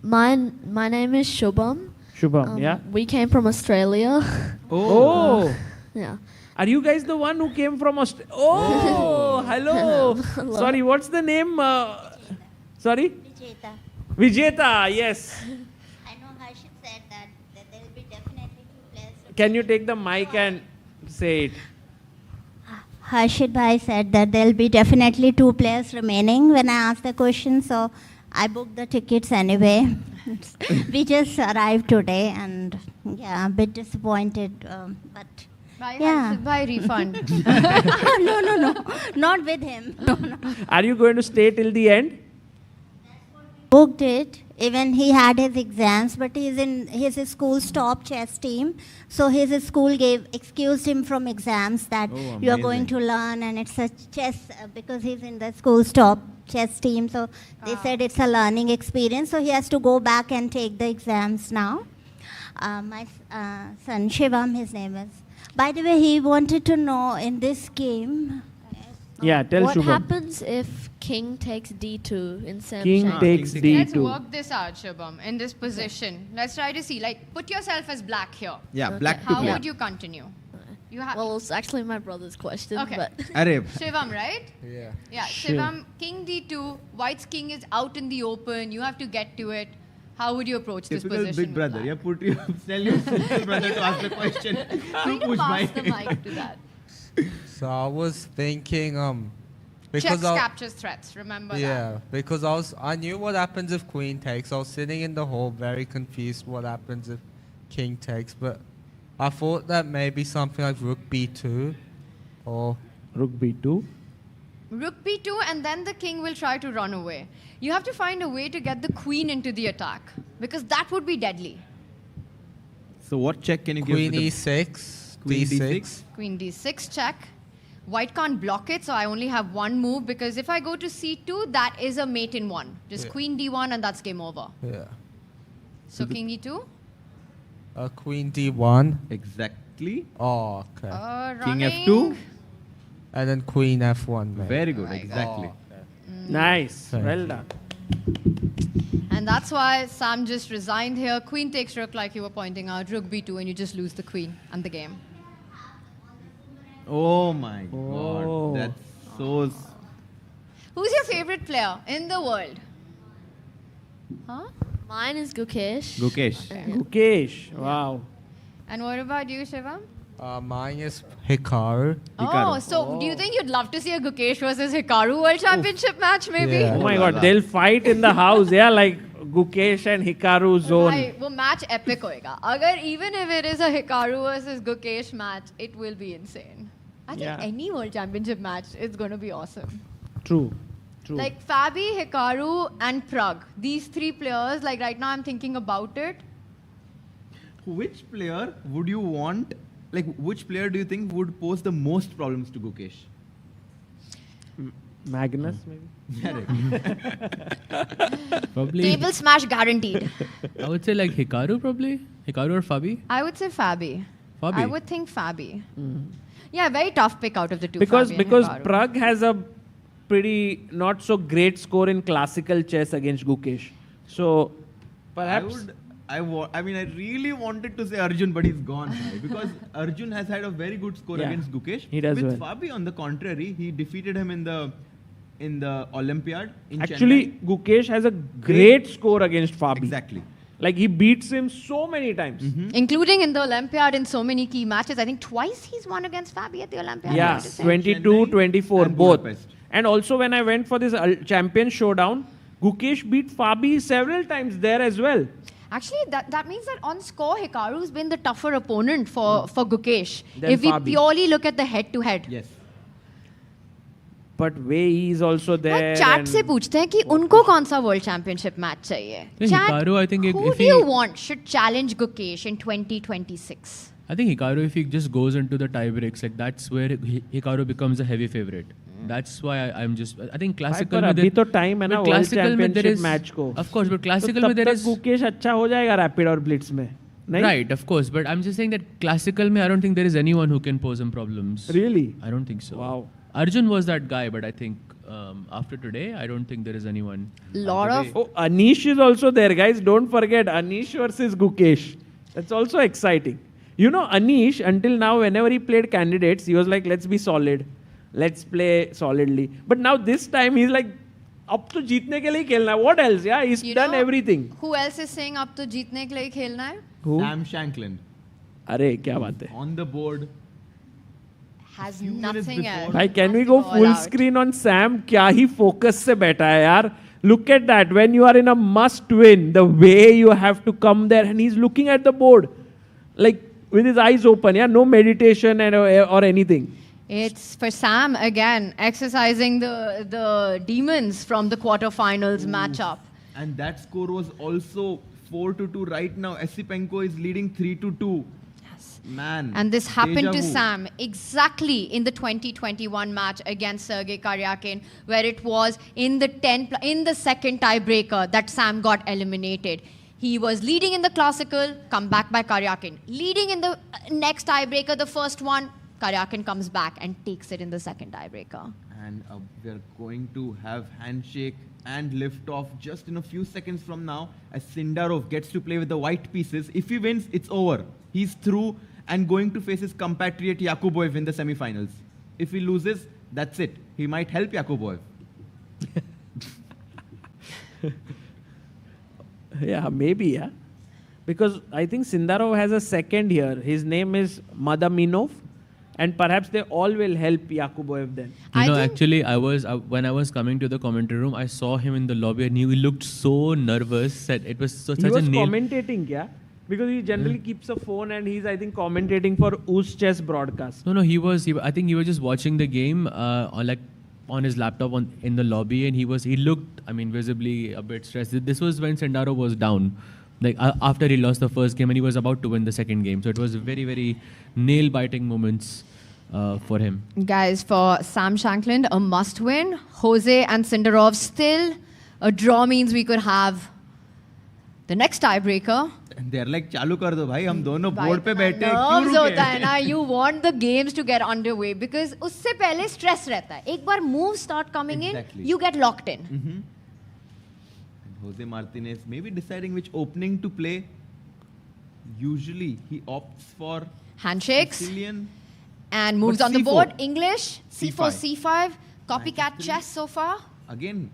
My name is Shubham. Shubham, yeah. We came from Australia. Oh. Yeah. Are you guys the one who came from Australia? Oh, hello. Hello. Sorry, what's the name? Sorry? Vijeta, yes. Can you take the mic and say it? Harshit Bhai said that there'll be definitely 2 players remaining when I asked the question, so I booked the tickets anyway. We just arrived today and yeah, a bit disappointed, but yeah. Buy refund. No, not with him. No. Are you going to stay till the end? Booked it. Even he had his exams, but he's in his school's top chess team. So his school excused him from exams that you are going to learn, and it's a chess because he's in the school's top chess team. So they said it's a learning experience. So he has to go back and take the exams now. My son Shivam, his name is. By the way, he wanted to know in this game. Yeah, tell What Shubham. happens if king takes d2 in Sam King Shank? takes d2. Let's work this out, Shubham, in this position. Let's try to see. Like, put yourself as black here. Yeah, black to How play. would you continue? You have. Well, it's actually my brother's question, Okay. but Shivam, right? Yeah. Yeah, Shivam, king d2, white's king is out in the open. You have to get to it. How would you approach this Typical position? big brother. Yeah, tell your little brother to ask the question. Trying to pass the mic to that. So I was thinking, Chess captures threats, remember that. because I knew what happens if queen takes. I was sitting in the hall very confused what happens if king takes, but I thought that maybe something like rook b2 or rook b2. Rook b2 and then the king will try to run away. You have to find a way to get the queen into the attack because that would be deadly. So what check can you queen give? e6, Queen d6. Queen d6 check. White can't block it, so I only have one move because if I go to c2, that is a mate in one. Just queen d1 and that's game over. Yeah. So king e2? Queen d1. correctly. Oh, okay. King F2. And then Queen F1. Maybe. Very good, exactly. Nice. Thank Well you. done. And that's why Sam just resigned here. Queen takes rook like you were pointing out. Rook b2 and you just lose the queen and the game. Oh my god. That's so... Who's your favorite player in the world? Huh? Mine is Gukesh. Gukesh. Wow. And what about you, Shivam? Mine is Hikaru. Oh, so do you think you'd love to see a Gukesh versus Hikaru World Championship match, maybe? Yeah. Oh my god, they'll fight in the house, yeah, like Gukesh and Hikaru zone. Bhai, वो match epic होएगा. अगर even if it is a Hikaru versus Gukesh match, it will be insane. I think Yeah. any World Championship match is going to be awesome. True. True. Like Fabi, Hikaru, and Prag. These three players, like right now I'm thinking about it. Which player would you want, like which player do you think would pose the most problems to Gukesh? Magnus, maybe? Probably. Table smash guaranteed. I would say like Hikaru probably. Hikaru or Fabi? I would say Fabi. Fabi. I would think Fabi. Yeah, very tough pick out of the two. Because Fabi and because Hikaru. Prag has a pretty not so great score in classical chess against Gukesh. So perhaps I mean, I really wanted to say Arjun, but he's gone now because Arjun has had a very good score Yeah, against Gukesh. he does With well. Fabi, on the contrary, he defeated him in the Olympiad in actually Chennai. Gukesh has a great score against Fabi. Exactly. Like he beats him so many times. Including in the Olympiad in so many key matches. I think twice he's won against Fabi at the Olympiad. I Yeah, want to say. 22, 24, and both. Budapest. And also when I went for this champion showdown, Gukesh beat Fabi several times there as well. Actually, that means that on score, Hikaru's been the tougher opponent for Gukesh. Then If we Fabi. purely look at the head-to-head. Yes. But Wei Yi is also there. Chat and से पूछते हैं कि उनको कौन सा world championship match चाहिए Yeah, Chat, Hikaru, I think who if do he- you want should challenge Gukesh in 2026? I think Hikaru, if he just goes into the tiebreaks, like that's where Hikaru becomes a heavy favorite. That's why I'm just. I think classical. पर में अभी there- तो time है ना but world classical में there championship is- match को. Of course, but classical तो में तब there तक is. गुकेश अच्छा हो जाएगा रैपिड और ब्लिट्स में. नहीं? Right, of course, but I'm just saying that classical में I don't think there is anyone who can pose him problems. Really? I don't think so. Wow. Arjun was that guy, but I think after today, I don't think there is anyone. Lot of Oh, Anish is also there, guys. Don't forget Anish versus Gukesh. That's also exciting. You know, Anish, until now, whenever he played candidates, he was like, let's be solid. Let's play solidly. But now this time, he's like, अब तो जीतने के लिए खेलना है. What else? Yeah, he's You done know- everything. Who else is saying अब तो जीतने के लिए खेलना है? Who? Sam Shanklin. अरे क्या बात है. On the board. Has Few minutes nothing before- else. भाई can we Has to go all full out. screen on Sam? क्या ही focus से बैठा है यार. Look at that. When you are in a must win, the way you have to come there, and he's looking at the board, like with his eyes open. Yeah, no meditation or anything. It's for Sam again, exercising the demons from the quarterfinals matchup. And that score was also 4-2 right now. Esipenko is leading 3-2. Yes. Man. And this happened to deja vu. Sam exactly in the 2021 match against Sergei Karyakin, where it was in the second tiebreaker that Sam got eliminated. He was leading in the classical, come back by Karyakin. Leading in the next tiebreaker, the first one, Karyakin comes back and takes it in the second tiebreaker. And we're going to have handshake and lift off just in a few seconds from now as Sindarov gets to play with the white pieces. If he wins, it's over. He's through and going to face his compatriot Yakuboev in the semifinals. If he loses, that's it. He might help Yakuboev. Yeah, maybe, yeah. Because I think Sindarov has a second here. His name is Madaminov. And perhaps they all will help Yakuboev then. You know, actually, when I was coming to the commentary room, I saw him in the lobby and he looked so nervous that it was such He a was nail. commentating, yeah? Because he generally keeps a phone and he's, I think, commentating for Us Chess broadcast. No, I think he was just watching the game on his laptop in the lobby, and he looked, I mean, visibly a bit stressed. This was when Sindarov was down, like after he lost the first game and he was about to win the second game. So it was very, very nail-biting moments for him. Guys, for Sam Shanklin, a must-win. Jose and Sindarov still. A draw means we could have the next tiebreaker. And they're like, चालू कर दो भाई, हम दोनों board पे बैठे हैं, क्यों Nerves रुके? होता है ना, you want the games to get underway because उससे पहले stress रहता है. एक बार moves start coming in, you get locked in. And Jose Martinez maybe deciding which opening to play. Usually he opts for Handshakes. Sicilian. And moves But on the C4. board. English, C4, C5. C5, copycat chess so far. Again,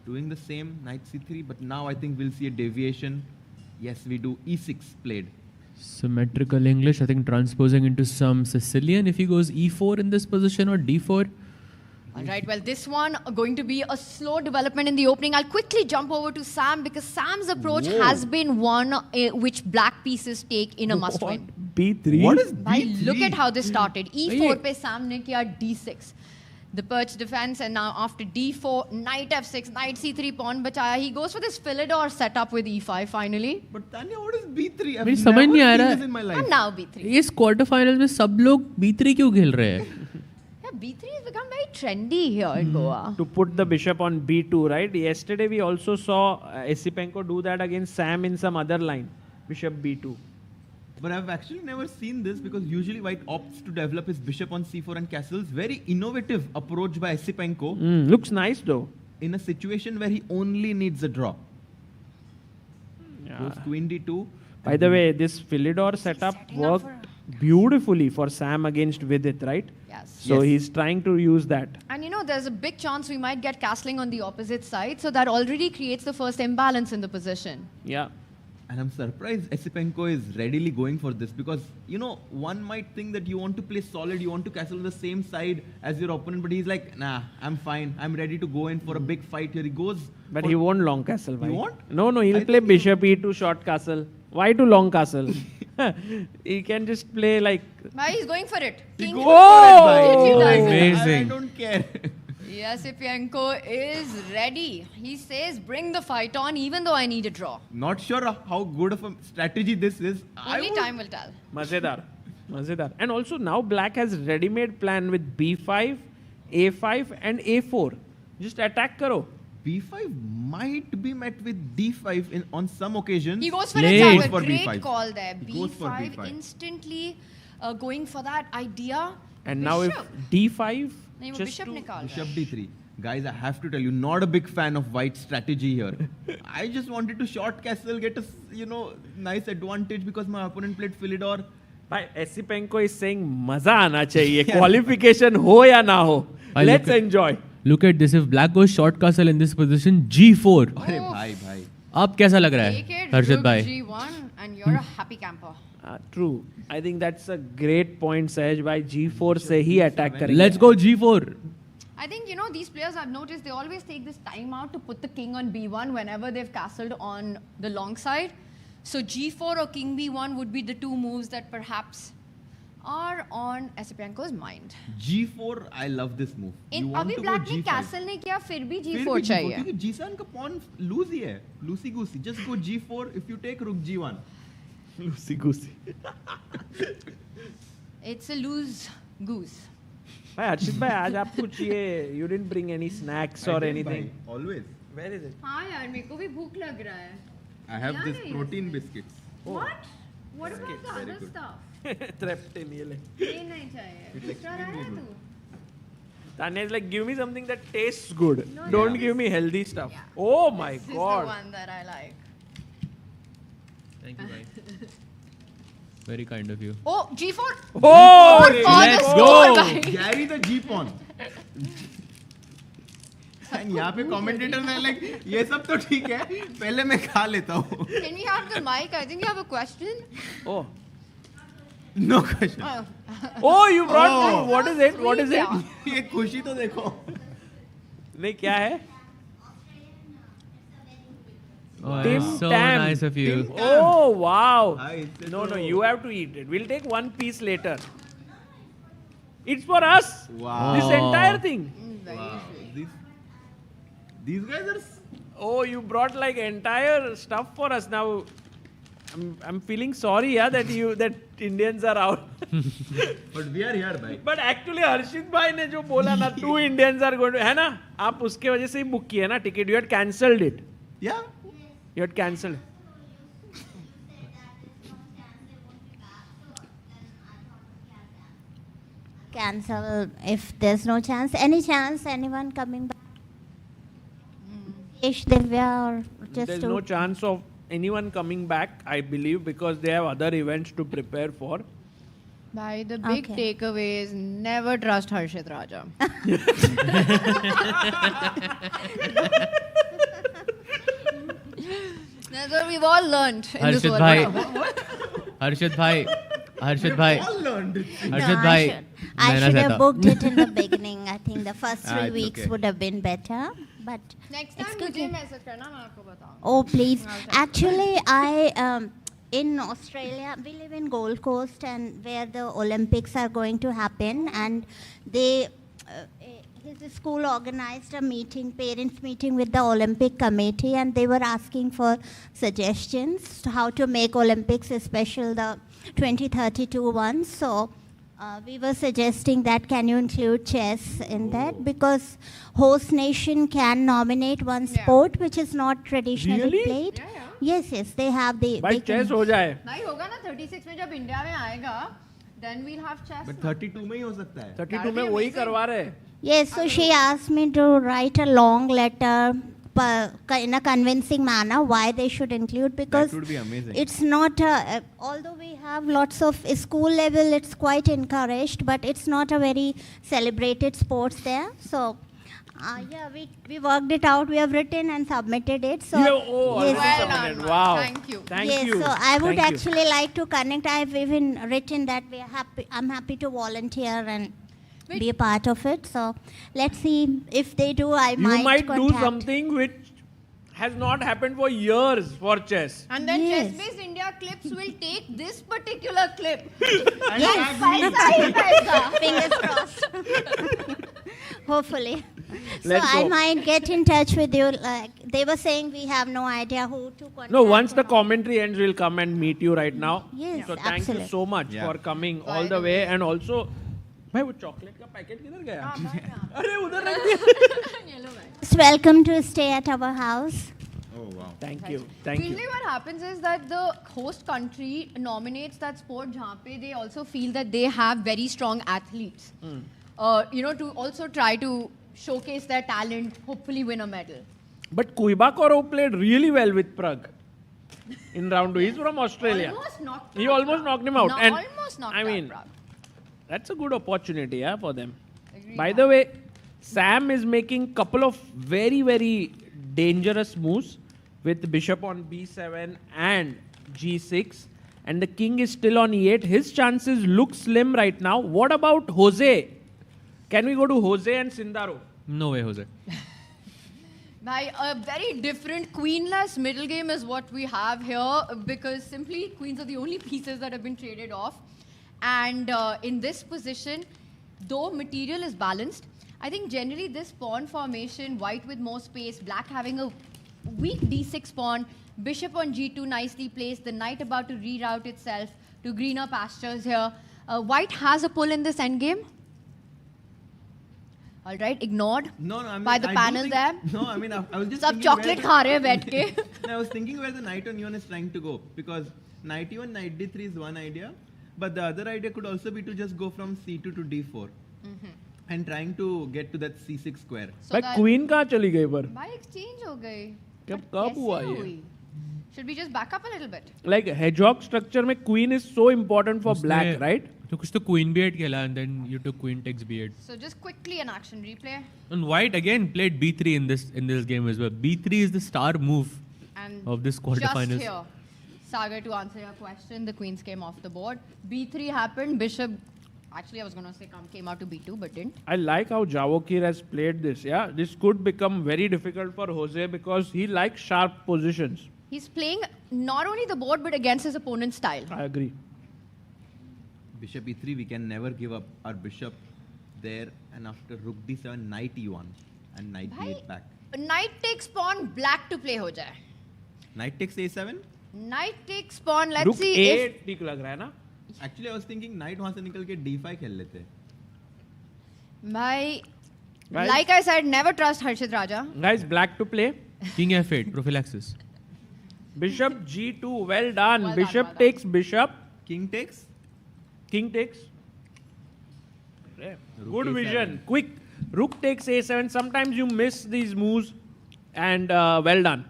doing the same, knight c3, but now I think we'll see a deviation. Yes, we do e6 played. Symmetrical English, I think transposing into some Sicilian if he goes e4 in this position or d4. All right, well, this one going to be a slow development in the opening. I'll quickly jump over to Sam because Sam's approach has been one which black pieces take in a must-win. B3? What is Bhai, B3? look at how this started. E4 pe Sam ne kiya D6. The perch defense, and now after D4, knight F6, knight C3 pawn bachaya. He goes for this Philidor setup with E5 finally. But Tanya, what is B3? I've मेरी समझ नहीं आ never रहा seen this in my life. And now B3. इस quarterfinals में सब लोग B3 क्यों खेल रहे हैं? Yeah, B3 has become very trendy here in Goa. To put the bishop on B2, right? Yesterday we also saw Esipenko do that against Sam in some other line. Bishop B2. But I've actually never seen this because usually white opts to develop his bishop on c4 and castles. Very innovative approach by Esipenko. Looks nice though. In a situation where he only needs a draw. Goes queen d2. By the way, this Philidor setup worked beautifully for Sam against Vidit, right? Yes. So he's trying to use that. And you know, there's a big chance we might get castling on the opposite side. So that already creates the first imbalance in the position. Yeah. And I'm surprised Esipenko is readily going for this because, you know, one might think that you want to play solid, you want to castle on the same side as your opponent, but he's like, nah, I'm fine. I'm ready to go in for a big fight here. He goes. But he won't long castle. He won't? No, he'll play bishop e2 short castle. Why to long castle? He can just play like... Why he's going for it? King. Amazing. I don't care. Esipenko is ready. He says, bring the fight on even though I need a draw. Not sure how good of a strategy this is. Only time will tell. Mazedar. And also now black has ready-made plan with b5, a5 and a4. Just attack karo. b5 might be met with d5 on some occasions. He goes for Late. a for great B5. call there. He goes for B5 B5. instantly going for that idea. And now if d5, नहीं, वो just bishop to निकाल Bishop रहा है. d3. Guys, I have to tell you, not a big fan of white strategy here. I just wanted to short castle, get a nice advantage because my opponent played Philidor. Bhai, Esipenko is saying मजा आना चाहिए. Qualification हो या ना हो. Let's enjoy. Look at this. If black goes short castle in this position, G4. अरे भाई. अब कैसा लग रहा Take है it, हर्षित rook भाई? G1 and you're a happy camper. True. I think that's a great point, Sahaj. By G4 से ही attack करेंगे. Let's go G4. I think, you know, these players I've noticed, they always take this time out to put the king on B1 whenever they've castled on the long side. So G4 or king B1 would be the two moves that perhaps are on Esipenko's mind. G4, I love this move. In You want अभी to black go ने G5. castle नहीं किया फिर भी फिर G4 भी चाहिए. क्योंकि G7 का pawn lose ही है. Loosey goosey. Just go G4 if you take rook G1. Loosey goosey. It's a loose goose. भाई हर्षित भाई आज आप कुछ ये you didn't bring any snacks or anything. Always. Where is it? हाँ यार मेरे को भी भूख लग रहा है. I have Yeah, this yeah. protein biscuits. What? What about the Very other good. stuff? Treptin ये ले. ये नहीं चाहिए. दूसरा लाया तू? Tanya is like, give me something that tastes good. No, Don't no. give me healthy stuff. Oh my This is the god. one that I like. Thank you, bhai. Very kind of you. Oh, G4. Oh, let's the go. score, guys. Carry the G pawn. And यहाँ पे commentators are like, ये सब तो ठीक है, पहले मैं खा लेता हूँ. Can we have the mic? I think you have a question. Oh. No question. Oh, you brought Oh. What is it? What is it? ये खुशी तो देखो. नहीं क्या है? Oh, Tim that's so Tam. nice of you. Tim Oh wow. Hi, it's No, so- you have to eat it. We'll take one piece later. It's for us. Wow. This entire thing. Wow. These guys are. Oh, you brought like entire stuff for us now. I'm feeling sorry, yeah, that Indians are out. But we are here, bhai. But actually हर्षित भाई ने जो बोला ना 2 Indians are going to है ना आप उसके वजह से ही बुक किया ना ticket. You had cancelled it. Yeah. You had cancelled. cancel if there's no chance. Any chance? Anyone coming back? Ish, Divya, or just There's two? no chance of anyone coming back, I believe, because they have other events to prepare for. By the big takeaway is never trust Harshit Raja. That's what we've all learned in this Harshit world. bhai. What? Harshit bhai. Harshit bhai. Harshit No, bhai. I should have booked it in the beginning. I think the first Ah, 3 it's weeks okay. would have been better. But Next time मुझे message करना मैं आपको बताऊँ. oh, please. Actually, in Australia, we live in Gold Coast, and where the Olympics are going to happen, and they. His school organized a meeting, parents meeting with the Olympic committee, and they were asking for suggestions to how to make Olympics, especially the 2032 one. So we were suggesting that can you include chess in that, because host nation can nominate one sport which is not traditionally Really? played. Yes, they have the. भाई they can- chess हो जाए. नहीं होगा ना 36 में जब India में आएगा, then we'll have chess. But 32 में ही हो सकता है. 32 में वही करवा रहे. Yes, so she asked me to write a long letter in a convincing manner why they should include, because would be amazing. it's not, although we have lots of school level, it's quite encouraged, but it's not a very celebrated sports there. So, yeah, we worked it out. We have written and submitted it. So, already submitted. Wow. Thank you. Yes, so I would actually like to connect. I've even written that we are happy. I'm happy to volunteer and be a part of it. So let's see if they do. I You might do contact. something which has not happened for years for chess. And then Yes. ChessBase India clips will take this particular clip. Yes. Paisa hi paisa. Fingers crossed. Hopefully. Let's so I go. might get in touch with you. Like they were saying, we have no idea who to contact. No, once the commentary ends, we'll come and meet you right now. Yes, So thank you absolutely. so much for coming all the way, and also, भाई वो chocolate का packet किधर गया? अरे उधर रख दिया. Just welcome to stay at our house. Oh wow. Thank you. Thank you. Usually what happens is that the host country nominates that sport जहाँ पे they also feel that they have very strong athletes. To also try to showcase their talent, hopefully win a medal. But Kuibakorov played really well with Prague in round 2. He's from Australia. He almost knocked him out. And almost knocked I out mean, Prague. that's a good opportunity for them. By the way, Sam is making couple of very, very dangerous moves with bishop on b7 and g6. And the king is still on e8. His chances look slim right now. What about Jose? Can we go to Jose and Sindaro? No way, Jose. By a very different queenless middle game is what we have here, because simply queens are the only pieces that have been traded off. And in this position, though material is balanced, I think generally this pawn formation, white with more space, black having a weak d6 pawn, bishop on g2 nicely placed, the knight about to reroute itself to greener pastures here. White has a pull in this endgame. All right, ignored by the panel there. No, I mean, I was just सब thinking chocolate where खा रहे हैं बैठ के. No, I was thinking where the knight on e1 is trying to go, because knight e1, knight d3 is one idea, but the other idea could also be to just go from c2 to d4 and trying to get to that c6 square. भाई queen कहाँ चली गई पर? भाई exchange हो गई. कब हुआ ये? हुई? Should we just back up a little bit? Like hedgehog structure में queen is so important for black, right? तो कुछ तो queen b8 खेला and then you took queen takes b8. So just quickly an action replay. And white again played b3 in this game as well. b3 is the star move And of this just quarterfinals. here, Sagar, to answer your question, the queens came off the board. b3 happened, bishop, actually I was going to say came out to b2, but didn't. I like how Javokir has played this. Yeah, this could become very difficult for Jose because he likes sharp positions. He's playing not only the board, but against his opponent's style. I agree. Bishop e3, we can never give up our bishop there, and after rook d7, knight e1 and knight d8 back. Knight takes pawn, black to play ho jaye. Knight takes a7. Knight takes pawn, let's Rook see A8 if... ठीक लग रहा है ना? Actually, I was thinking knight वहाँ से निकल के d5 खेल लेते. Bhai, Guys. like I said, never trust Harshit Raja. Guys, black to play. King f8 prophylaxis. Bishop G2, well done. Well Bishop done. takes bishop. King takes. King takes. Good A7. vision. Quick. Rook takes a7. Sometimes you miss these moves, and well done.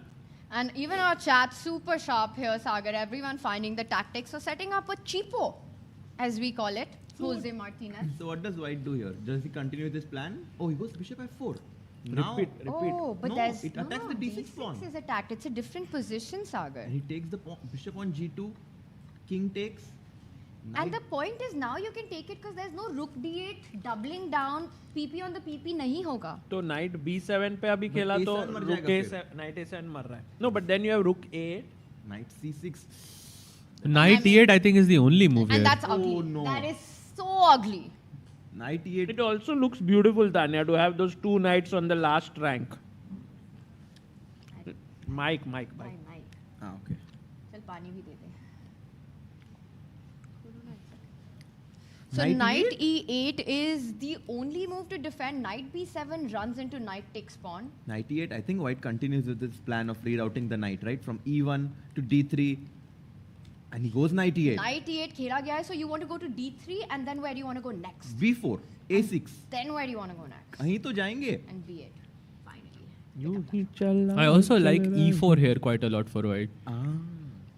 And even our chat, super sharp here, Sagar. Everyone finding the tactics. So setting up a cheapo, as we call it, Jose Martinez. So what does White do here? Does he continue with his plan? Oh, he goes bishop f4. Now, Repeat. Oh, but no, there's it attacks the d6 pawn. D6 is attacked. It's a different position, Sagar. And he takes the bishop on g2. King takes. And the point is now you can take it because there's no rook d8 doubling down. PP on the PP नहीं होगा. तो knight b7 पे अभी खेला तो rook a7, knight a7 मर रहा है. No, but then you have rook a8. Knight c6. Knight e8 I think is the only move And here. that's ugly. Oh, no. That is so ugly. Knight e8. It also looks beautiful, Tanya, to have those two knights on the last rank. Mike. Ah, okay. चल पानी भी दे दे. So Knight knight e8 is the only move to defend. Knight b7 runs into knight takes pawn. Knight e8. I think White continues with this plan of rerouting the knight, right? From e1 to d3. And he goes knight e8. Knight e8 खेला गया है, so you want to go to d3 and then where do you want to go next? b4. a6. Then where do you want to go next? कहीं तो जाएंगे. And b8. Finally. You ही चला. I also like e4 here quite a lot for White.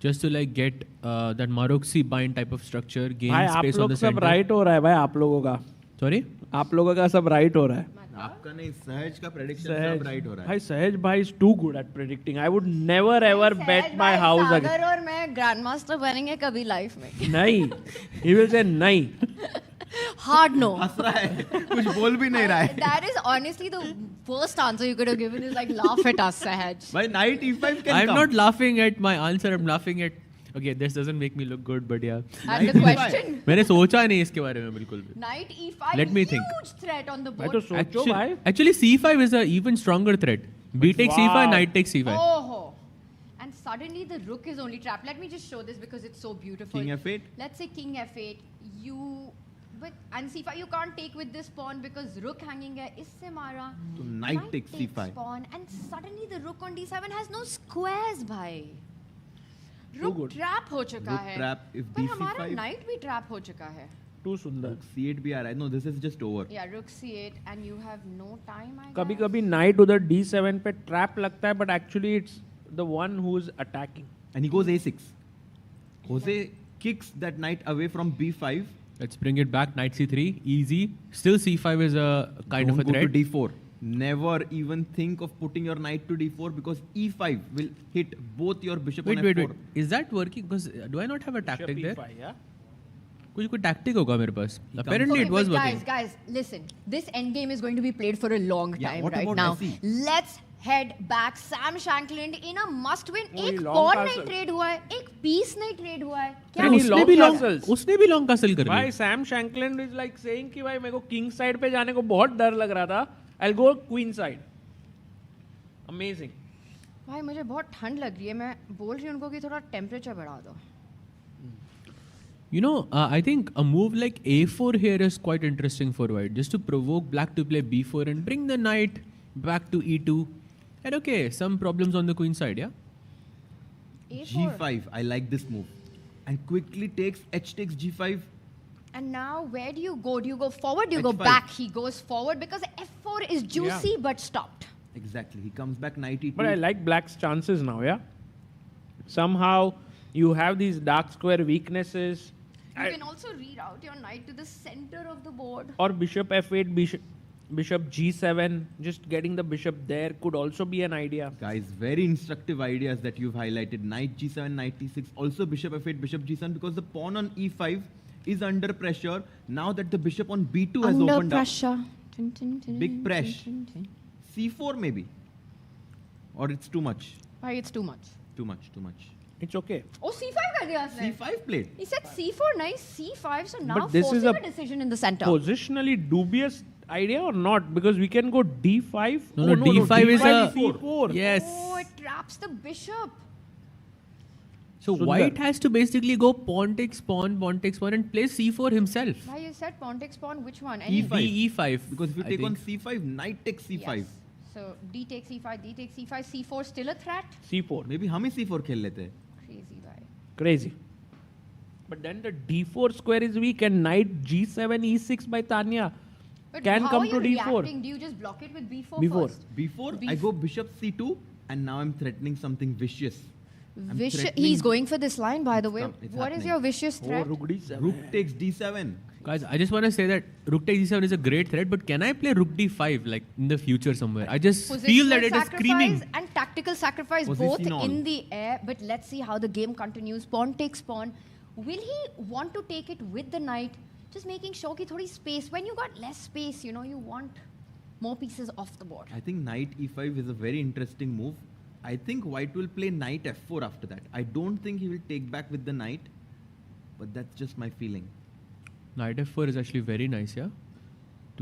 Just to like get that Maroksi bind type of structure, gain भाई आप space on लोग the सब center. right हो रहा है भाई आप लोगों का. Sorry? आप लोगों का सब right हो रहा है. आपका नहीं सहज का prediction सहज सब right हो रहा है. भाई सहज भाई is too good at predicting. I would never ever bet my house Sagar again. और मैं grandmaster बनेंगे कभी life में. नहीं. He will say नहीं. Hard no. हंस रहा है. कुछ बोल भी नहीं रहा है. That is honestly the worst answer you could have given is like laugh at us, Sahaj. भाई knight e5 can I'm come. not laughing at my answer. I'm laughing at. Okay, this doesn't make me look good, but yeah. And the question. मैंने सोचा नहीं इसके बारे में बिल्कुल भी. Knight e5. Let me think. Huge threat on the भाई board. तो सोचो भाई. Actually, c5 is a even stronger threat. B takes Wow. c5, knight takes c5. Oh. And suddenly the rook is only trapped. Let me just show this because it's so beautiful. King f8. Let's say king f8. And c5 you can't take with this pawn because rook hanging है. इससे मारा. So knight takes c5. Pawn and suddenly the rook on d7 has no squares, bhai. Rook trap हो चुका Rook है. trap if पर b हमारा c5. knight भी trap हो चुका है. Too सुंदर. Rook c8 भी आ रहा है. No, this is just over. Yeah, rook c8 and you have no time. I कभी guess. कभी knight उधर d7 पे trap लगता है, but actually it's the one who's attacking. And he goes a6. Jose kicks that knight away from b5. Let's bring it back. Knight c3, easy. Still c5 is a kind Don't of a go threat. to d4. Never even think of putting your knight to d4 because e5 will hit both your bishop Wait, on wait, f4. wait. Is that working? Because do I not have a tactic Bishop there? e5, yeah? कोई tactic होगा मेरे पास. Apparently Okay, it was but working. guys, listen. This endgame is going to be played for a long Yeah, time what right about now. Messi? Let's head back. Sam Shankland in a must-win. Oh, एक long pawn castle. नहीं trade हुआ है, एक piece नहीं trade हुआ है. क्या Any उसने long भी long castles? उसने भी long castle कर भाई लिया. Sam Shankland is like saying कि भाई मेरे को किंग साइड पे जाने को बहुत डर लग रहा था. I'll go queen side. Amazing. भाई मुझे बहुत ठंड लग रही है. मैं बोल रही हूँ उनको कि थोड़ा टेम्परेचर बढ़ा दो. You know, I think a move like a4 here is quite interesting for white. Just to provoke black to play b4 and bring the knight back to e2. And okay, some problems on the queen side, yeah? A4. g5. I like this move. And quickly takes h takes g5. And now where do you go? Do you go forward? Do you go H5. back? He goes forward because f4 is juicy but stopped. Exactly. He comes back knight e2. But I like black's chances now, yeah? Somehow you have these dark square weaknesses. You can also reroute your knight to the center of the board. Or bishop f8, bishop g7, just getting the bishop there could also be an idea. Guys, very instructive ideas that you've highlighted. Knight g7, knight e6, also bishop f8, bishop g7 because the pawn on e5 is under pressure now that the bishop on b2 has Under opened pressure. up. Big press. c4 maybe. Or it's too much. Why it's too much? Too much, too much. It's okay. Oh, c5 कर दिया उसने. c5 played. He said c4 nice, c5 so now But this is forcing a a decision in the center. Positionally dubious idea or not? Because we can go d5. No, d5 is a... c4. Yes. Oh, it traps the bishop. So white has to basically go pawn takes pawn, and play c4 himself. Why you said pawn takes pawn? Which one? E5. E5. Because if you I take on think. c5, knight takes c5. Yes. So d takes c5, d takes c5, c4 still a threat? c4. Maybe हम ही c4 खेल लेते हैं. Crazy guy. Crazy. But then the d4 square is weak and knight g7 e6 by Tanya But can how come are to you d4. reacting? Do you just block it with b4 b4. first? Before I go bishop c2, and now I'm threatening something vicious. I'm threatening- He's going for this line, by the way. It's What is happening. your vicious threat? rook d7. Rook takes d7. Guys, I just want to say that rook takes d7 is a great threat, but can I play rook d5 like in the future somewhere? I just feel that it is screaming. Sacrifice and tactical sacrifice Position both on. in the air. But let's see how the game continues. Pawn takes pawn. Will he want to take it with the knight? Just making sure ki thodi space. When you got less space, you know, you want more pieces off the board. I think knight e5 is a very interesting move. I think white will play knight f4 after that. I don't think he will take back with the knight, but that's just my feeling. Knight f4 is actually very nice, yeah?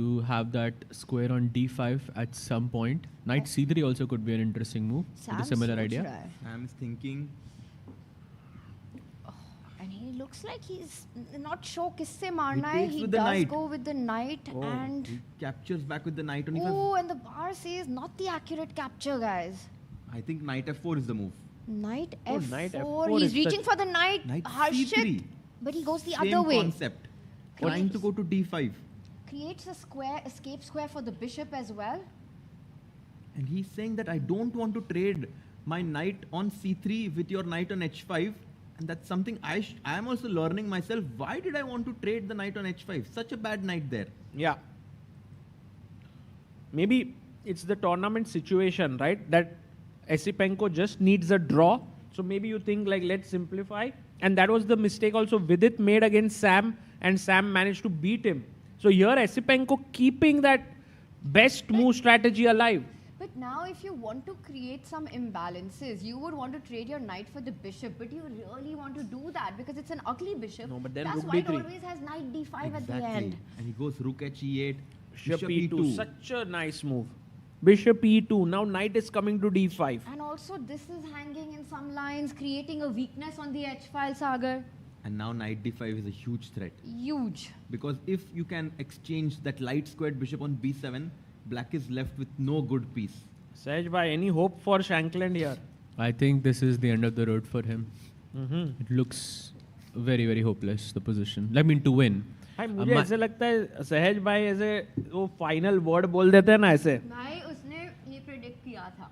To have that square on d5 at some point. Knight c3 also could be an interesting move with a similar idea. Sam's thinking. And he looks like he's not sure kisse marna hai. takes He with the does knight. go with the knight and He captures back with the knight on e5. oh, and the bar says not the accurate capture, guys. I think knight f4 is the move. Knight Oh, f4. knight f4 He's is reaching the- for the knight. Knight Harshit. c3. But he goes the Same other way. concept. Trying to go to d5. Creates a square, escape square for the bishop as well. And he's saying that I don't want to trade my knight on c3 with your knight on h5. And that's something I am also learning myself. Why did I want to trade the knight on h5? Such a bad knight there. Yeah. Maybe it's the tournament situation, right? That Esipenko just needs a draw. So maybe you think like, let's simplify. And that was the mistake also Vidit made against Sam, and Sam managed to beat him. So here Esipenko keeping that best move strategy alive. But now if you want to create some imbalances, you would want to trade your knight for the bishop. But you really want to do that because it's an ugly bishop. No, but then Plus rook white d3. always has knight d5 at the end. And he goes rook h e8, Bishop e2. Such a nice move. Bishop e2. Now knight is coming to d5. And also this is hanging in some lines, creating a weakness on the h-file, Sagar. And now knight d5 is a huge threat. Huge. Because if you can exchange that light squared bishop on b7, black is left with no good piece. Sahaj bhai, any hope for Shankland here? I think this is the end of the road for him. Mhm. It looks very, very hopeless, the position. I mean, to win. भाई मुझे ऐसे लगता है सहज भाई ऐसे वो final word बोल देते हैं ना ऐसे भाई उसने ये predict किया था.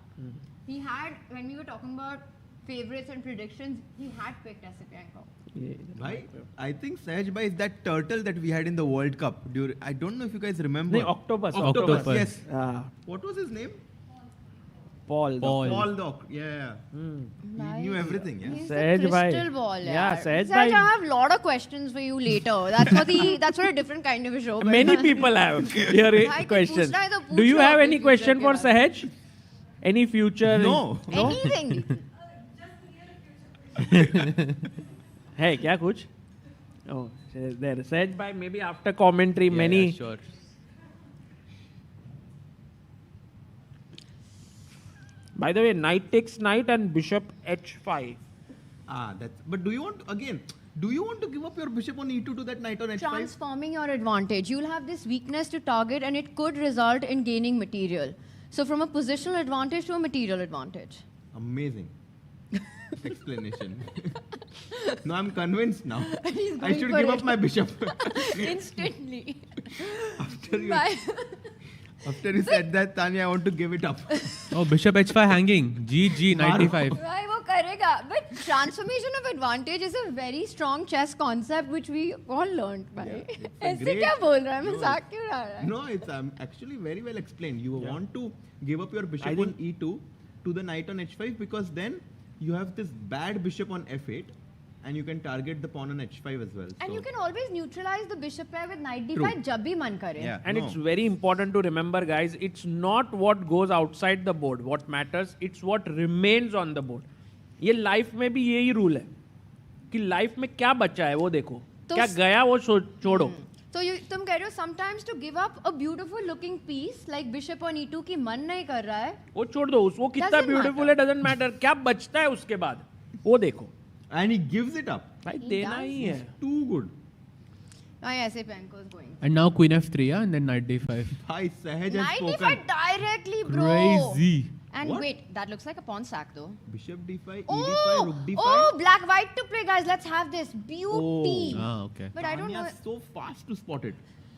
He had, when we were talking about favorites and predictions, he had picked Esipenko. Right? I think Sahaj Bhai is that turtle that we had in the World Cup. I don't know if you guys remember. नहीं, octopus. Octopus, Octopus. yes. Ah. What was his name? Paul. Paul the yeah. He knew everything, yeah. He's Sahaj a bhai. crystal ball. Yeah, Sahaj Sahaj, bhai. I have a lot of questions for you later. That's for a different kind of a show. but- Many people have here भाई, कुछ questions. पूछना है तो Do you पूछो have अपने any future question के for बारे में. Sahaj? Any future? No. Anything. है क्या कुछ? Oh, there. Sahaj bhai, maybe after commentary, many. Yeah, sure. By the way, knight takes knight and bishop h5. But do you want to give up your bishop on e2 to that knight on h5? Transforming your advantage. You'll have this weakness to target and it could result in gaining material. So from a positional advantage to a material advantage. Amazing explanation. No, I'm convinced now. He's I going should for give it. up my bishop. Instantly. After you said that, Tanya, I want to give it up. Oh, bishop h5 hanging. GG, 95. Right, वो करेगा. But transformation of advantage is a very strong chess concept which we all learned. भाई. ऐसे क्या बोल रहा है? मजाक क्यों उड़ा रहा है? No, it's actually very well explained. You want to give up your bishop on e2 to the knight on h5 because then you have this bad bishop on f8 and you can target the pawn on h5 as well. And So- you can always neutralize the bishop pair with knight d5 True. जब भी मन करे. And it's very important to remember, guys, it's not what goes outside the board. What matters, it's what remains on the board. ये life में भी यही rule है कि लाइफ में क्या बचा है वो देखो, तो क्या गया वो छोड़ो. तो तुम कह रहे हो sometimes to give up a beautiful looking piece like bishop on e2 की मन नहीं कर रहा है. वो छोड़ दो, वो कितना Doesn't ब्यूटीफुल है डजंट मैटर, क्या बचता है उसके बाद वो देखो. And he gives it up. भाई देना ही है. Too good. Esipenko is going. And now queen f3, yeah? And then knight d5. Hi, Sahaj has Knight spoken. d5 directly, bro. Crazy. And What? wait, that looks like a pawn sack though. Bishop d5, Oh, e5, rook d5. oh, black white to play, guys. Let's have this. Beauty. Okay. But I don't know. Tanya's so fast to spot it.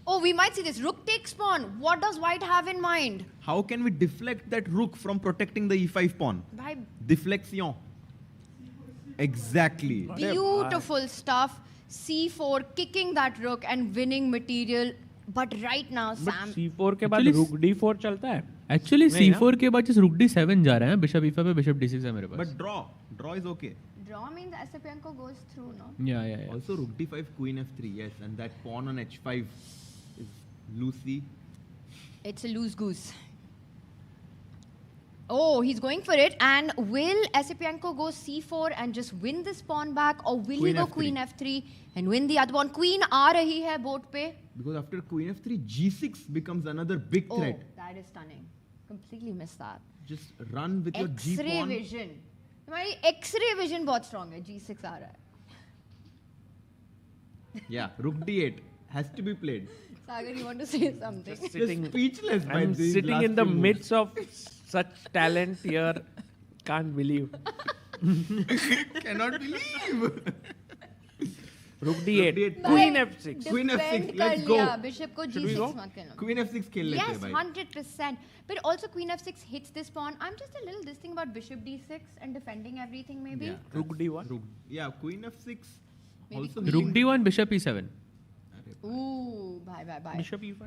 Oh, we might see this. Rook takes pawn. What does white have in mind? How can we deflect that rook from protecting the e5 pawn? By Deflection. Exactly. beautiful stuff. C4, kicking that rook and winning material. But right now, But Sam. C4 के बाद Actually, rook D4 चलता है. Actually, नहीं C4 के बाद just rook D7 जा रहा है. Bishop E5 पे Bishop D6 है मेरे पास. But draw. Draw is okay. Draw means Asipenko goes through, no? Yeah. Also rook d5, queen f3, yes. And that pawn on h5 is loosey. It's a loose goose. Oh, he's going for it. And will Asipenko go c4 and just win this pawn back, or will he go queen f3 and win the other one? Queen aa rahi hai board pe. Because after queen f3, g6 becomes another big threat. Oh, that is stunning. Completely missed that. Just run with your g X-ray pawn. vision. हमारी X-ray vision बहुत strong है. G6 आ रहा है. Yeah, rook d8 has to be played. Sagar, you want to say something? Just sitting, speechless by I'm these sitting last in the few moves. midst of such talent here. Can't believe. Cannot believe. Rook D8. D8. Queen F6. Queen Defend f6, let's कर go. लिया. Bishop को Should we G6 go? मत खेलना. Queen f6 खेल लेते Yes, हैं भाई. 100%. But also Queen f6 hits this pawn. I'm just a little this thing about Bishop d6 and defending everything maybe. Yeah, Rook D1. Yeah, queen f6. Maybe Also queen- Rook hitting- D1, Bishop E7. Ooh, bye. Bishop E5.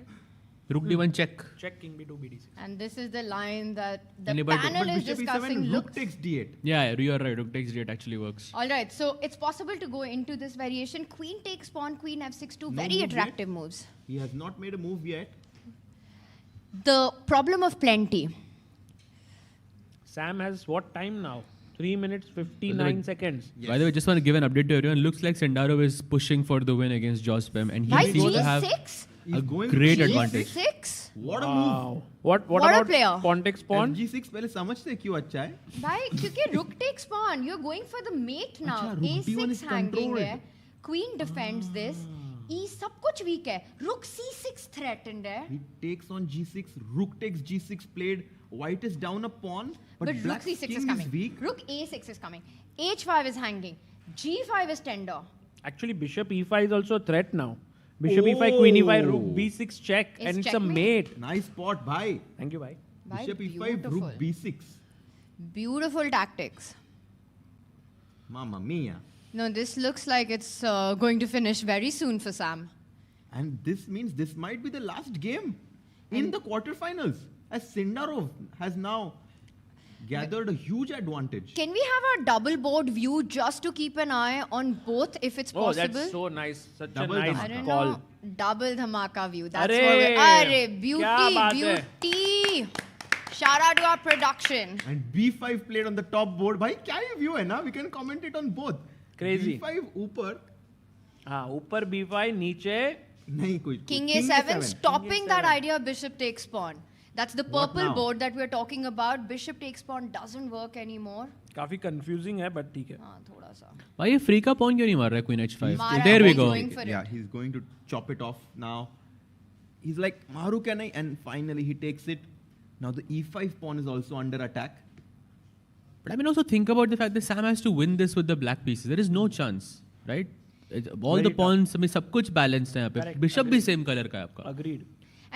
Rook D1 check. Check King B2 BD6. And this is the line that the Anybody- panel But is bishop discussing. e7, rook Looks. takes d8. Yeah, you are right. Rook takes D8 actually works. All right, so it's possible to go into this variation. Queen takes pawn, queen f6, two No very move yet. attractive moves. He has not made a move yet. The problem of plenty. Sam has what time now? 3 minutes 59 seconds. By the way, just want to give an update to everyone. Looks like Sendarov is pushing for the win against Jospem, and he Why seems to have G6? a going great G6? advantage. G6? What a Wow. move. What What a about player. pawn takes pawn? g6 पहले समझते क्यों अच्छा है? Why? क्योंकि rook takes pawn. You're going for the mate now. अच्छा, rook d1 A6 is hanging controlled. there. Queen defends this. E सब कुछ weak है. Rook c6 threatened है. He takes on g6, rook takes g6 played. White is down a pawn, but But rook black's c6 king is coming. weak. Rook a6 is coming. h5 is hanging. g5 is tender. Actually, Bishop E5 is also a threat now. Bishop E5, Queen E5, Rook B6 check, It's and it's a checkmate. mate. Nice spot, bhai. Thank you, bye. Bhai, Bishop e5, beautiful. rook b6. Beautiful tactics. Mamma mia. No, this looks like it's going to finish very soon for Sam. And this means this might be the last game in the quarterfinals, as Sindarov has now gathered a huge advantage. Can we have a double board view just to keep an eye on both if it's Oh, possible? that's so nice. Such Double a nice I don't call. know. Double dhamaka view. That's Arey, what we're... Arey, kya beauty, baat hai. beauty. Shout out to our production. And b5 played on the top board. Bhai, kya ye view hai na? We can commentate on both. Crazy. b5 ऊपर. हाँ, ऊपर B5, नीचे नहीं कोई. King King a7, a7. stopping that idea of bishop takes pawn. That's the What purple now? board that we're talking about. Bishop takes pawn doesn't work anymore. काफी confusing है, but ठीक है. हाँ, थोड़ा सा. भाई ये फ्री का pawn क्यों नहीं मार रहा है Queen H5? मारा There है, we he's go. going for it. Yeah, he's going to chop it off now. He's like, Maru can I? And finally he takes it. Now the e5 pawn is also under attack. But I mean, also think about the fact that Sam has to win this with the black pieces. There is no chance, right? All Very the tough. pawns, I mean, सब कुछ balanced है यहाँ पे. Correct, Bishop agreed. भी same color का है आपका. Agreed.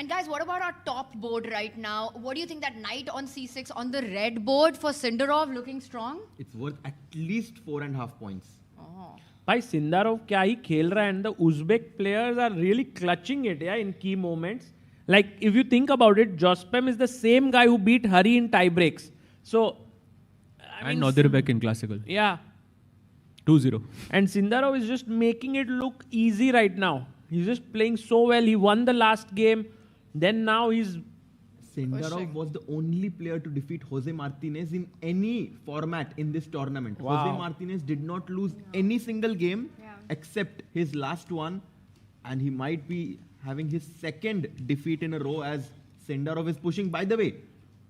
And guys, what about our top board right now? What do you think that knight on c6 on the red board for Sindarov looking strong? It's worth at least 4.5 points. Oh. भाई Sindarov क्या ही खेल रहा है, and the Uzbek players are really clutching it, yeah, in key moments. Like if you think about it, Jospem is the same guy who beat Hari in tiebreaks. So, I And mean, Nodirbek in classical. yeah. 2-0. And Sindarov is just making it look easy right now. He's just playing so well. He won the last game. Then now he's Sindarov was the only player to defeat Jose Martinez in any format in this tournament. Wow. Jose Martinez did not lose any single game except his last one, and he might be having his second defeat in a row as Sindarov is pushing. By the way,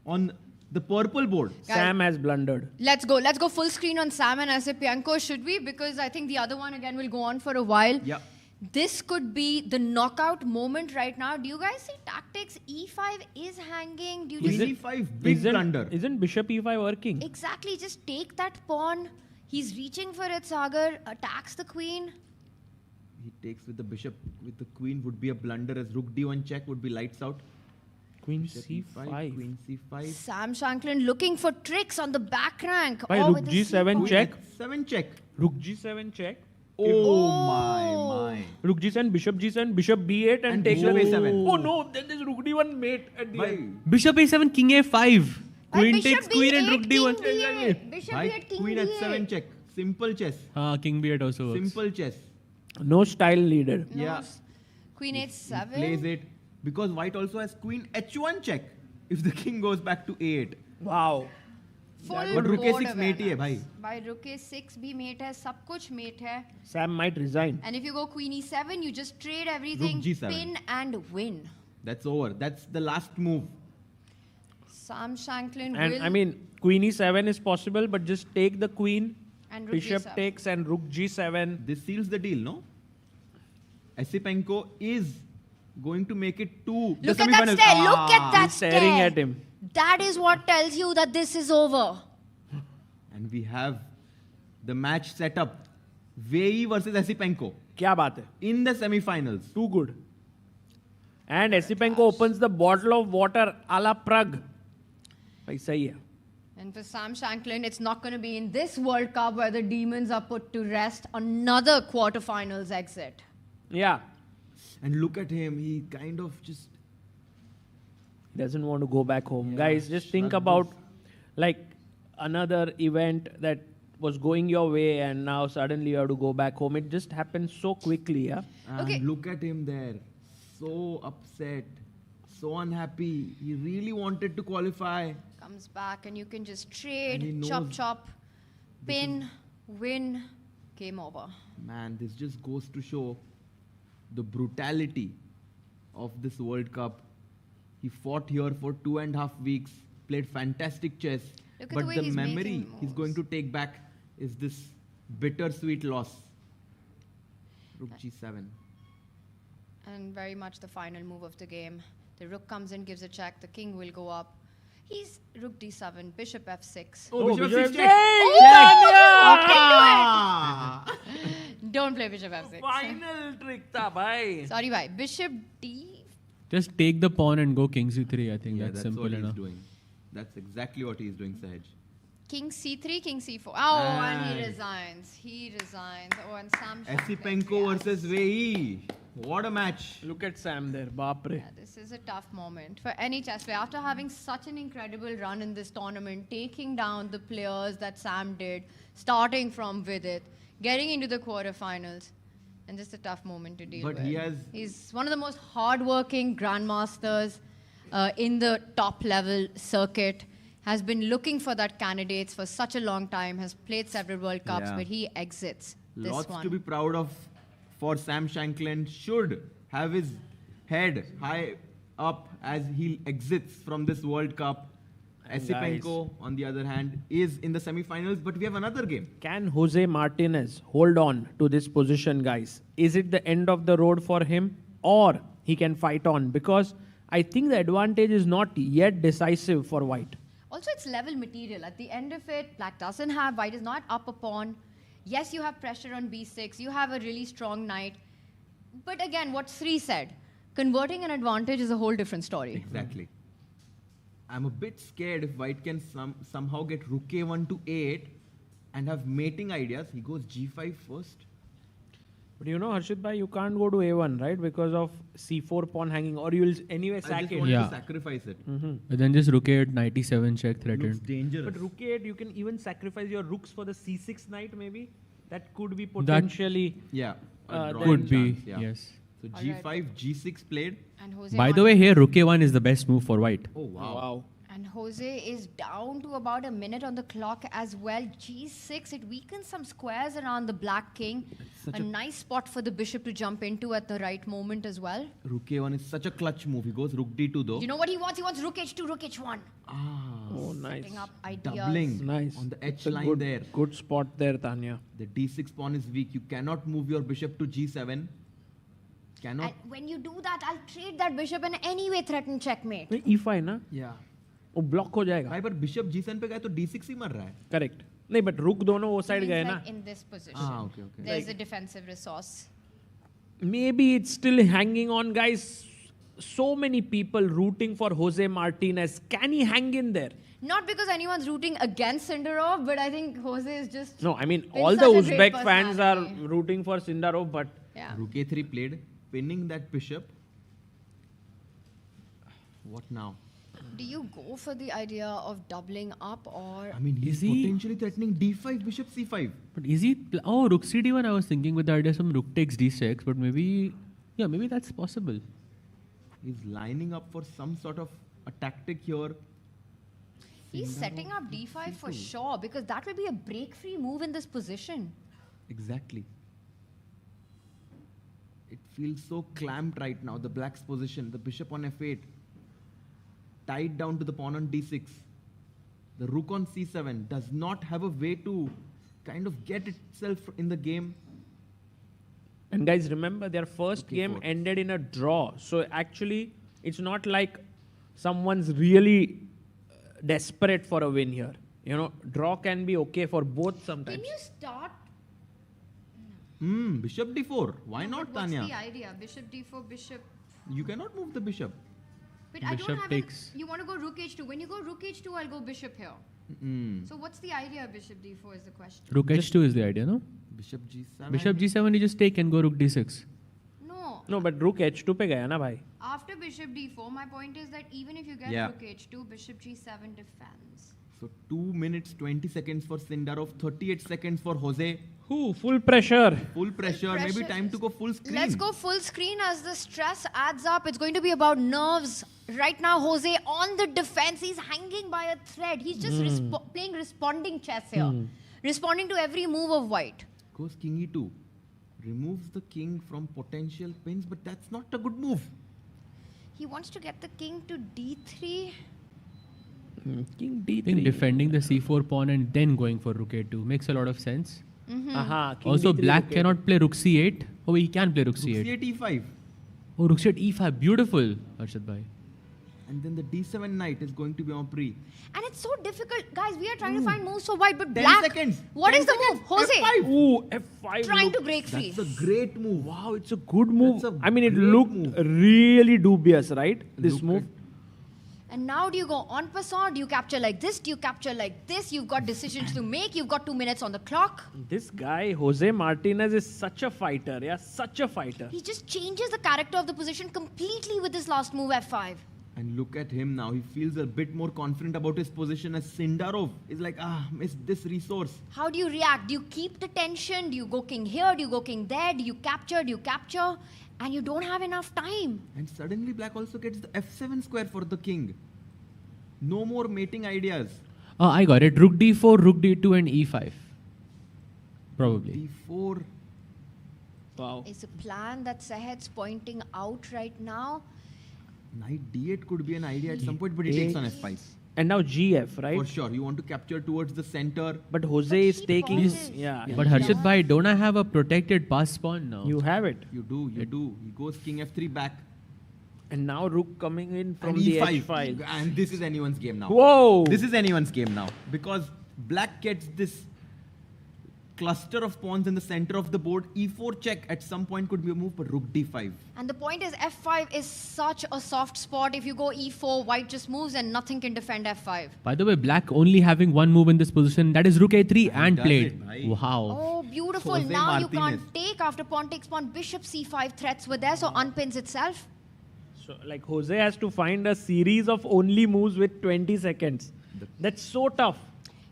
on the purple board, Sam has blundered. Let's go full screen on Sam and Asipianko, should we? Because I think the other one again will go on for a while. Yeah. This could be the knockout moment right now. Do you guys see tactics? E5 is hanging. Do you Queen just E5, big blunder. Isn't bishop e5 working? exactly just take that pawn? He's reaching for it. Sagar attacks the queen. He takes with the bishop, with the queen would be a blunder, as rook d1 check would be lights out. Queen Bishop c5. Queen c5. Sam Shanklin looking for tricks on the back rank. Why, or rook with the g7 c4. check? 7 check. Rook g7 check. Oh my. Rook g7, bishop g7, bishop b8 and take bishop the a7. Oh no, then there's rook d1 mate at the end. Bishop a7, king a5. Queen Bishop takes queen and B8, rook d1. king B8. Bishop Bhai, B8, king queen B8. h7 check. Simple chess. King b8 also works. Simple chess. No style leader. Yeah. Queen He h7. plays it because white also has queen h1 check if the king goes back to a8. Wow. Full But rook board a6 mate ही है भाई. By rook a6 भी mate है, सब कुछ mate है. Sam might resign. And if you go queen e7, you just trade everything, Rook G7. pin and win. That's over. That's the last move. Sam Shanklin And will. I mean, queen e7 is possible, but just take the queen. And rook Bishop G7. takes and rook g7. This seals the deal, no? Esipenko is going to make it to the Look at that semifinals. stare. Look at that He's staring stare. at him. That is what tells you that this is over. And we have the match set up. Wei Yi versus Esipenko क्या बात है? in the semifinals. Too good. And Esipenko opens the bottle of water a la Prague. भाई सही है. And for Sam Shanklin, it's not going to be in this World Cup where the demons are put to rest. Another quarterfinals exit. Yeah. And look at him. He kind of just He doesn't want to go back home. Guys, just think about like another event that was going your way and now suddenly you have to go back home. It just happens so quickly, yeah? And look at him there. So upset. So unhappy. He really wanted to qualify. Comes back and you can just And he trade, knows chop, chop, pin, win, game over. Man, this just goes to show the brutality of this World Cup. He fought here for 2.5 weeks, played fantastic chess, Look at but the way the he's memory making he's going to take back is this bittersweet loss. Rook g7. And very much the final move of the game. The rook comes in, gives a check, the king will go up. He's rook d7, bishop f6. Oh, bishop f6 check. Oh, don't play bishop f6. Final trick tha bhai. Sorry, bhai. Bishop d. Just take the pawn and go king c3. I think Yeah, that's that's simple what enough. he's doing. That's exactly what he's doing, Sahaj. King c3, king c4. Oh, and he And- resigns. He resigns. Oh, and Sam Shanklin Esipenko versus Wei Yi. What a match. Look at Sam there, baapre. This is a tough moment for any chess player. After having such an incredible run in this tournament, taking down the players that Sam did, starting from Vidit, getting into the quarterfinals, and just a tough moment to deal But with. He's one of the most hardworking grandmasters in the top level circuit. Has been looking for that candidates for such a long time. Has played several World Cups, Yeah. but he exits this Lots one. to be proud of for Sam Shanklin. Should have his head high up as he exits from this World Cup. And Esipenko, on the other hand, is in the semifinals, but we have another game. Can Jose Martinez hold on to this position, guys? Is it the end of the road for him or he can fight on? Because I think the advantage is not yet decisive for white. Also, it's level material. At the end of it, black doesn't have, white is not up a pawn. Yes, you have pressure on b6. You have a really strong knight. But again, what Sri said, converting an advantage is a whole different story. Exactly. I'm a bit scared if white can somehow get rook a1 to a8 and have mating ideas. He goes g5 first. But you know, Harshit bhai, you can't go to a1, right? Because of c4 pawn hanging, or you'll anyway I sack just it. wanted to sacrifice it. But then just rook a8, knight e7 check threatened. Looks dangerous. But rook a8, you can even sacrifice your rooks for the c6 knight, maybe. That could be potentially. Yeah. a drawing Could be, chance, yeah. yes. So g5, g6 played. And Jose By the way, here rook a1 is the best move for white. Oh, wow. And Jose is down to about a minute on the clock as well. G6, it weakens some squares around the black king. A nice spot for the bishop to jump into at the right moment as well. Rook a1 is such a clutch move. He goes rook d2 though. You know what he wants? He wants rook h2, rook h1. Oh, nice. Setting up ideas. Doubling Nice. on the It's H a line good, there. Good spot there, Tanya. The d6 pawn is weak. You cannot move your bishop to g7. Cannot. And when you do that, I'll trade that bishop and anyway threaten checkmate. E5 ना? Yeah. वो block हो जाएगा. भाई पर bishop G7 पे गए तो D6 ही मर रहा है. Correct. नहीं but रुक दोनों वो साइड Means गए ना. like in this position. Okay. There's a defensive resource. Maybe it's still hanging on, guys. So many people rooting for Jose Martinez. Can he hang in there? Not because anyone's rooting against Sindarov, but I think Jose is just. No, I mean been all the such a great Uzbek fans are personality. rooting for Sindarov, but Yeah. Rook A3 played, pinning that bishop. What now? Do you go for the idea of doubling up or? I mean, he's potentially threatening D5, bishop C5. But is he? Oh, rook C D1. I was thinking with the idea some rook takes D6, but maybe, yeah, maybe that's possible. He's lining up for some sort of a tactic here. He's setting up D5 for sure because that will be a break-free move in this position. Exactly. It feels so clamped right now. The black's position, the bishop on F8, tied down to the pawn on D6. The rook on C7 does not have a way to kind of get itself in the game. and guys remember their first game ended in a draw. So actually it's not like someone's really desperate for a win here. You know, draw can be okay for both sometimes. Can you start? Bishop D4. Why not, What's Tanya? the idea? Bishop D4, bishop. You cannot move the bishop. But I don't have you want to go rook H2. When you go rook H2, I'll go bishop here. So what's the idea of bishop D4 is the question. Rook H2 is the idea, no? Bishop G7. Bishop G7, you just take and go rook D6. No, but rook H2 पे गया ना भाई. After bishop D4, my point is that even if you get Yeah. rook H2, bishop G7 defends. So 2 minutes 20 seconds for Sindarov, 38 seconds for Jose. Full pressure. Full pressure. Maybe pressure. time to go full screen. Let's go full screen as the stress adds up. It's going to be about nerves. Right now, Jose on the defense. He's hanging by a thread. He's just playing responding chess here. Responding to every move of white. Goes king E2. Removes the king from potential pins, but that's not a good move. He wants to get the king to D3. King I think defending the C4 pawn and then going for rook A2 makes a lot of sense. King Also, D3, black rook cannot play rook C8. Oh, he can play rook C8. C8 E5. Oh, rook C8 E5. Beautiful, Arshad bhai. And then the D7 knight is going to be on pre. And it's so difficult. Guys, we are trying to find moves for white, but 10 black. seconds. What 10 is the seconds. move? Jose. F5. Ooh, F5. Trying to break free. That's a great move. Wow, it's a good move. That's a I mean, it great looked move. really dubious, right? This Look move. And now do you go en passant? Do you capture like this? Do you capture like this? You've got decisions to make. You've got 2 minutes on the clock. This guy, Jose Martinez, is such a fighter. Yeah, such a fighter. He just changes the character of the position completely with this last move, F5. And look at him now. He feels a bit more confident about his position as Sindarov is like, missed this resource. How do you react? Do you keep the tension? Do you go king here? Do you go king there? Do you capture? Do you capture? And you don't have enough time. And suddenly black also gets the F7 square for the king. No more mating ideas. Oh, I got it. Rook D4, rook D2 and E5. Probably. D4. Wow. It's a plan that Sahed's pointing out right now. Knight D8 could be an idea at some point, but he takes on F5. And now GF, right? For sure. You want to capture towards the center. But Jose is taking his... Yeah. But Harshad bhai, don't I have a protected pass pawn now? You have it. You do. He goes king F3 back. And now rook coming in from And the E5. H5. And this is anyone's game now. Whoa! This is anyone's game now. Because black gets this cluster of pawns in the center of the board. E4 check at some point could be a move, but rook D5. And the point is F5 is such a soft spot. If you go E4, white just moves and nothing can defend F5. By the way, black only having one move in this position. That is rook A3 and does played. it, bhai. Wow. Oh, beautiful. Jose Now you Martinez. can't take after pawn takes pawn. Bishop C5 threats were there, so unpins itself. So, like, Jose has to find a series of only moves with 20 seconds. That's so tough.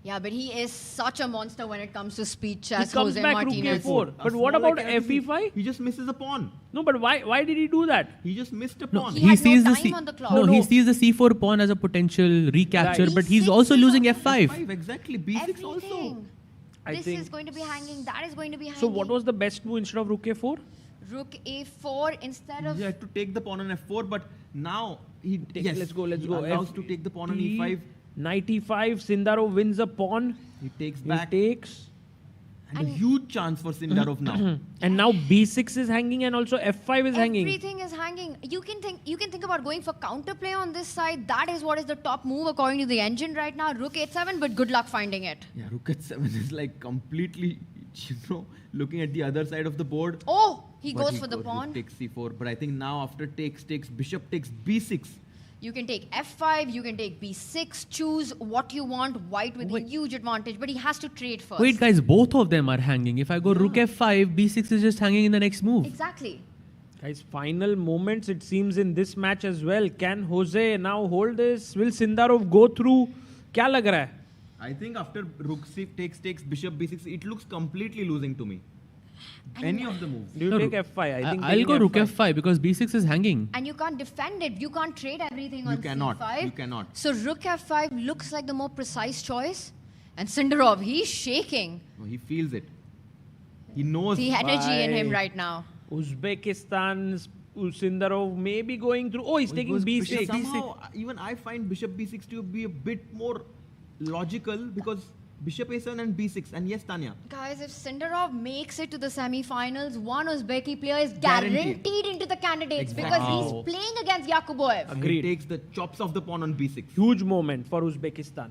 Yeah, but he is such a monster when it comes to speed chess, He comes Jose back Martinez. rook A4. But what about FE5? He just misses a pawn. No, but why did he do that? He just missed a No, pawn. He had sees no the time on the clock. No, No, he no. sees the C4 pawn as a potential recapture, Right. but he's E6 also is losing on F5. F5, exactly. B6 also. Everything. I This think- is going to be hanging. That is going to be hanging. So what was the best move instead of rook A4? Rook A4 instead of... He had to take the pawn on F4, but now he Let's go. he allows to take the pawn on E5. Knight E5. Sindarov wins a pawn. He takes He back. takes. And a huge chance for Sindarov now. And now B6 is hanging and also F5 is hanging. Everything is hanging. You can think about going for counterplay on this side. That is what is the top move according to the engine right now. Rook h7, but good luck finding it. Yeah, Rook h7 is like completely, looking at the other side of the board. Oh, he But goes for the pawn. Rook takes c4. But I think now after takes, bishop takes b6. You can take f5, you can take b6, choose what you want. White with a huge advantage, but he has to trade first. Wait, guys, both of them are hanging. If I go rook f5, b6 is just hanging in the next move. Exactly. Guys, final moments it seems in this match as well. Can Jose now hold this? Will Sindarov go through? Kya lag raha hai? I think after Rook takes, bishop b6, it looks completely losing to me. Any of the moves. Do you take f5? I think I'll go rook f5 because b6 is hanging. And you can't defend it. You can't trade everything on cannot. c5. You cannot. So rook f5 looks like the more precise choice. And Sindarov, he's shaking. No, he feels it. He knows The energy in him right now. Uzbekistan's Sindarov may be going through. Oh, he's taking b6. Somehow, even I find bishop b6 to be a bit more logical because bishop a7 and b6. And yes, Tanya. Guys, if Sindarov makes it to the semi-finals, one Uzbeki player is guaranteed into the candidates because he's playing against Yakuboev. Agreed. He takes the chops of the pawn on b6. Huge moment for Uzbekistan.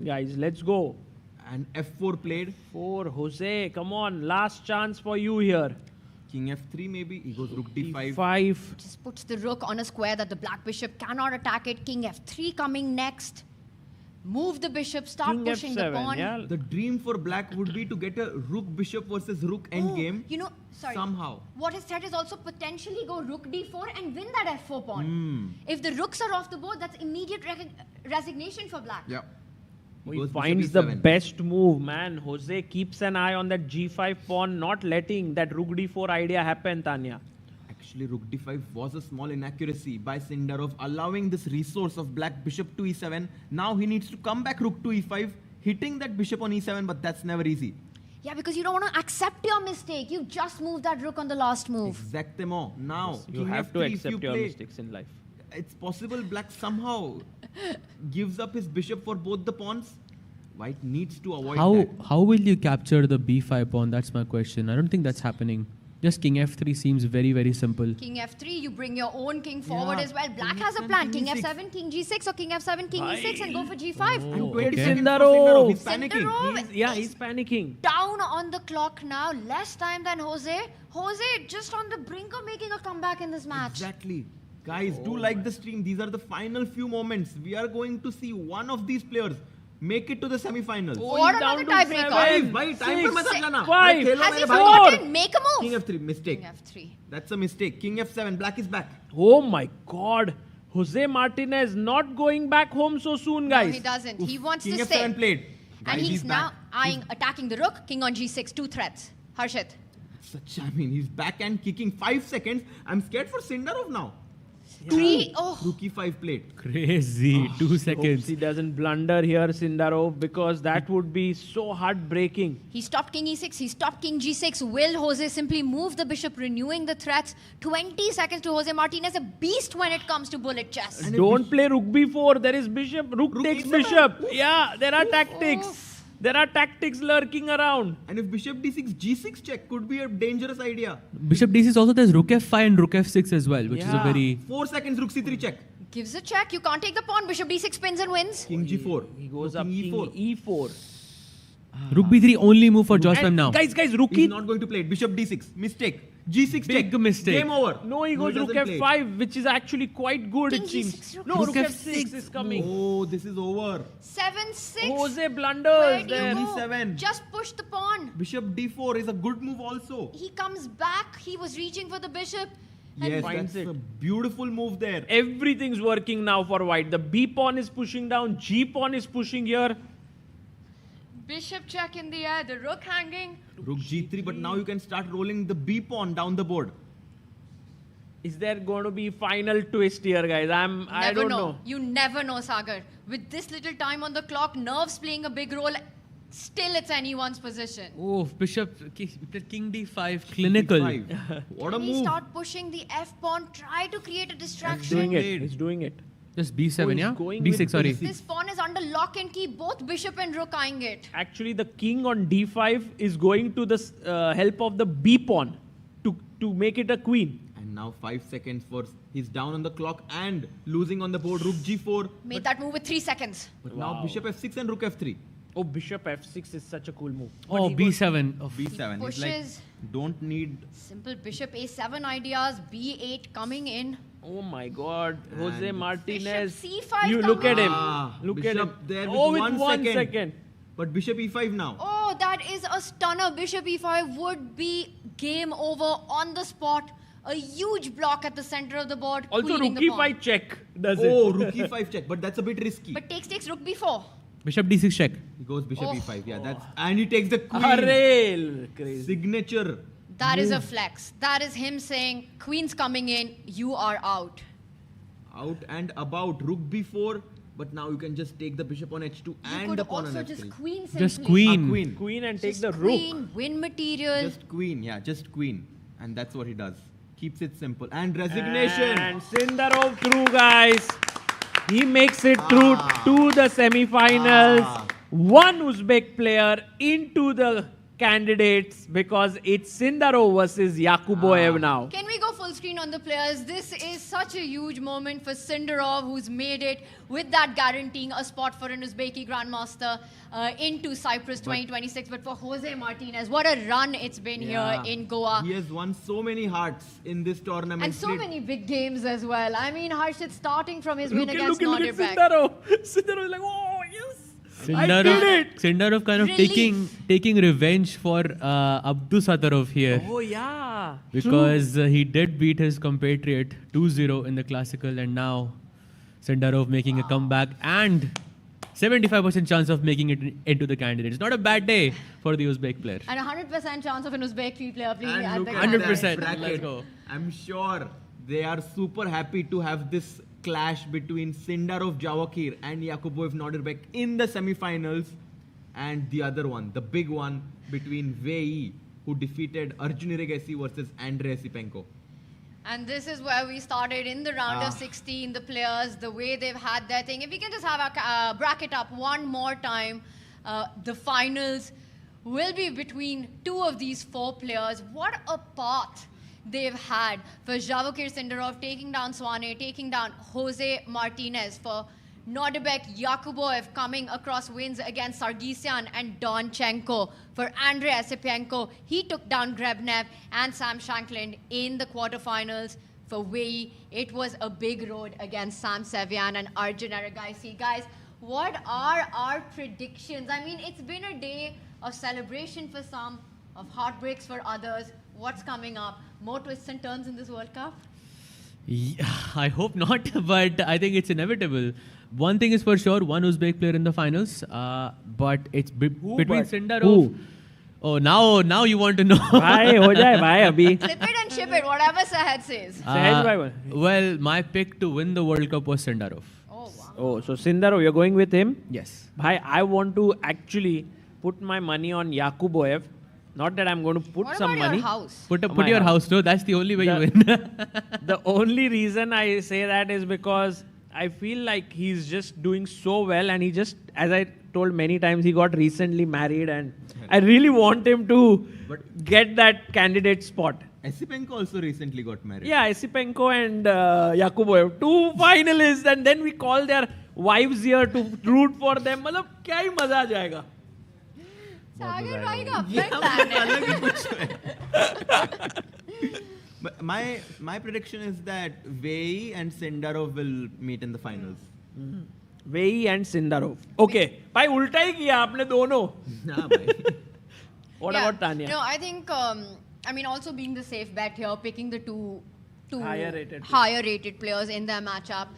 Guys, let's go. And f4 played. For Jose, come on, last chance for you here. King f3 maybe. He goes rook d5. d5. Just puts the rook on a square that the black bishop cannot attack it. King f3 coming next. Move the bishop, start King pushing the f7, pawn. yeah. The dream for black would be to get a rook bishop versus rook endgame. You know, sorry. Somehow. What is said is also potentially go rook d4 and win that f4 pawn. If the rooks are off the board, that's immediate resignation for black. Yeah. He finds the best move, man. Jose keeps an eye on that g5 pawn, not letting that rook d4 idea happen, Tanya. Actually, rook d5 was a small inaccuracy by Sindarov, allowing this resource of black bishop to e7. Now he needs to come back rook to e5, hitting that bishop on e7, but that's never easy. Yeah, because you don't want to accept your mistake. You just moved that rook on the last move. Exactement. Now, Yes, you king have f3, to if accept you your play, mistakes in life. It's possible black somehow gives up his bishop for both the pawns. White needs to avoid that. How will you capture the b5 pawn? That's my question. I don't think that's happening. Just king f3 seems very, very simple. King f3, you bring your own king forward as well. Black has a plan. King f7, king g6, or king f7, king e6, and go for g5. Oh, okay. Sindarov. He's panicking. He's panicking. Down on the clock now. Less time than Jose. Jose just on the brink of making a comeback in this match. Exactly. Guys, do like the stream. These are the final few moments. We are going to see one of these players make it to the semi-finals. Or another tiebreaker. Five. Has he forgotten? Make a move. King f3, mistake. King f3. That's a mistake. King f7, black is back. Oh my God. Jose Martinez not going back home so soon, guys. No, he doesn't. He wants King to f7 stay. played. And Guys, he's now back. attacking the rook. King on g6. 2 threats. Harshit. He's back and kicking 5 seconds. I'm scared for Sindarov now. Rook e5 played. Crazy. 2 seconds. Hopes he doesn't blunder here, Sindarov, because that would be so heartbreaking. He stopped king e6. He stopped king g6. Will Jose simply move the bishop, renewing the threats? 20 seconds to Jose Martinez. A beast when it comes to bullet chess. And don't play rook b4. There is bishop. Rook takes bishop. Yeah, there are tactics. There are tactics lurking around. And if bishop d6, g6 check could be a dangerous idea. Bishop d6 also there's rook f5 and rook f6 as well, which is a very... 4 seconds, rook c3 check. Gives a check. You can't take the pawn. Bishop d6 spins and wins. King g4. He goes up king e4. Rook b3 only move for Josh Prime now. Guys, rook He's not going to play it. Bishop d6. Mistake. G6 Big check. mistake. Game over. No, he goes rook f5, which is actually quite good, it seems. No, rook f6 is coming. Oh, this is over. 7-6. Jose blunders Where do you there. go? E7. Just push the pawn. Bishop d4 is a good move also. He comes back. He was reaching for the bishop. Yes, finds that's it. a beautiful move there. Everything's working now for white. The b pawn is pushing down, g pawn is pushing here. Bishop check in the air. The rook hanging. Rook g3, but now you can start rolling the b pawn down the board. Is there going to be final twist here, guys? I don't know. You never know, Sagar. With this little time on the clock, nerves playing a big role. Still, it's anyone's position. Oh, bishop, king d5, clinical. What a Can he move. start pushing the f pawn? Try to create a distraction. He's doing it. Just b7, yeah? b6, sorry. This pawn is under lock and key. Both bishop and rook eyeing it. Actually, the king on d5 is going to the help of the b pawn to make it a queen. And now 5 seconds for he's down on the clock and losing on the board. Rook g4. Made that move with 3 seconds. But now bishop f6 and rook f3. Oh, bishop f6 is such a cool move. Oh, b7. B7. It's Pushes. like, don't need... Simple bishop a7 ideas. b8 coming in. Oh my God, Jose And Martinez. Bishop c5 You look at him. Look Look at him. there with Oh, with 1 second. second. But bishop e5 now. Oh, that is a stunner. Bishop e5 would be game over on the spot. A huge block at the center of the board. Also, queening rook the pawn. e5 check does it. Oh, rook e5 check. But that's a bit risky. But takes rook b4. Bishop d6 check. He goes bishop Oh. e5. Yeah, that's and he takes the queen. Array, crazy. Signature. That is a move. flex. That is him saying, queen's coming in, you are out. Out and about. Rook b4. But now you can just take the bishop on h2 You and could the pawn on also h3. just queen simply. Just queen. Queen. Queen and take Just the rook. queen, win material. Just queen. Yeah, just queen. And that's what he does. Keeps it simple. And resignation. And Sindarov through, guys. He makes it through to the semi-finals. One Uzbek player into the candidates because it's Sindarov versus Yakuboev now. Can we go full screen on the players? This is such a huge moment for Sindarov, who's made it with that guaranteeing a spot for an Uzbeki Grandmaster into Cyprus 2026. But for Jose Martinez, what a run it's been here in Goa. He has won so many hearts in this tournament. And so many big games as well. I mean, Harshit starting from his win against Look at Nordirbek. Sindarov. Sindarov is like, oh, yes. I did it. Sindarov kind of Relief. taking revenge for Abdusattorov here. Oh, yeah. Because he did beat his compatriot 2-0 in the classical, and now Sindarov making a comeback and 75% chance of making it into the candidates. Not a bad day for the Uzbek player. And 100% chance of an Uzbek player playing And at look the at candidates. that 100%. bracket. Let's go. I'm sure they are super happy to have this clash between Sindarov Jawakir and Yakuboev Nordirbek in the semi-finals, and the other one, the big one between Wei Yi, who defeated Arjun Erigaisi versus Andrei Sipenko. And this is where we started in the round of 16, the players, the way they've had their thing. If we can just have our bracket up one more time, the finals will be between two of these four players. What a path they've had for Jawakir Sindarov taking down Swane, taking down Jose Martinez, for Nordirbek Yakuboev coming across wins against Sargsyan and Donchenko. For Andrei Asipenko, he took down Grebnev and Sam Shankland in the quarterfinals. For Wei Yi, it was a big road against Sam Sevian and Arjun Erigaisi. Guys, what are our predictions? I mean, it's been a day of celebration for some, of heartbreaks for others. What's coming up? More twists and turns in this World Cup? Yeah, I hope not, but I think it's inevitable. One thing is for sure, one Uzbek player in the finals, but it's between Sindarov. Who? Oh, now you want to know. Bhai, ho jaye, bhai, abhi. Flip it and ship it, whatever Sahad says. Well, my pick to win the World Cup was Sindarov. Oh, so Sindarov, you're going with him? Yes. Bhai, I want to actually put my money on Yakuboev. Not that I'm going to put What some about money. your house? Put My your house, though. That's the only way you win. The only reason I say that is because I feel like he's just doing so well, and he just, as I told many times, he got recently married, and I really want him to get that candidate spot. Asipenko also recently got married. Yeah, Asipenko and Yakuboev, two finalists, and then we call their wives here to root for them. मतलब क्या ही मजा आ जाएगा. Sagar भाई का अपना plan है. But my prediction is that Wei Yi and Sindarov will meet in the finals. Wei Yi and Sindarov. Okay. भाई उल्टा ही किया आपने दोनों. What Yeah. about Tanya? No, I think, I mean, also being the safe bet here, picking the two Higher rated players in their matchup.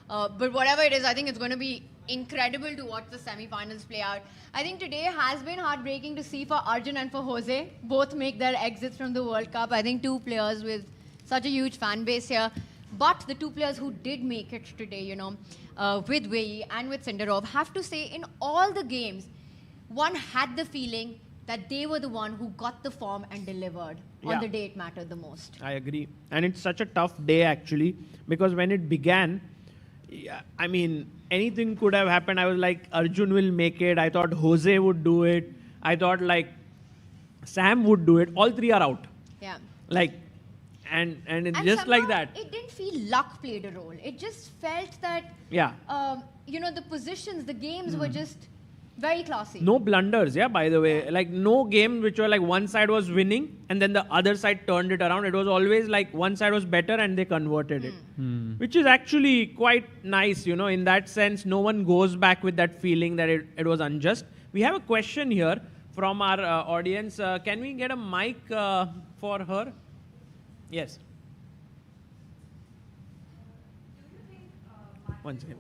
But whatever it is, I think it's going to be incredible to watch the semi-finals play out. I think today has been heartbreaking to see for Arjun and for Jose. Both make their exits from the World Cup. I think two players with such a huge fan base here. But the two players who did make it today, you know, with Wei Yi and with Sindarov, have to say in all the games, one had the feeling that they were the one who got the form and delivered on the day it mattered the most. I agree. And it's such a tough day actually, because when it began, Yeah, I mean, anything could have happened. I was like, Arjun will make it. I thought Jose would do it. I thought like Sam would do it. All three are out. Yeah. Like, and it's And just like somehow that. It didn't feel luck played a role. It just felt that, Yeah. the positions, the games were just very classy. No blunders, yeah, by the way. Like, no game which were like one side was winning and then the other side turned it around. It was always like one side was better and they converted it. Which is actually quite nice, in that sense. No one goes back with that feeling that it was unjust. We have a question here from our audience. Can we get a mic for her? Yes. One second.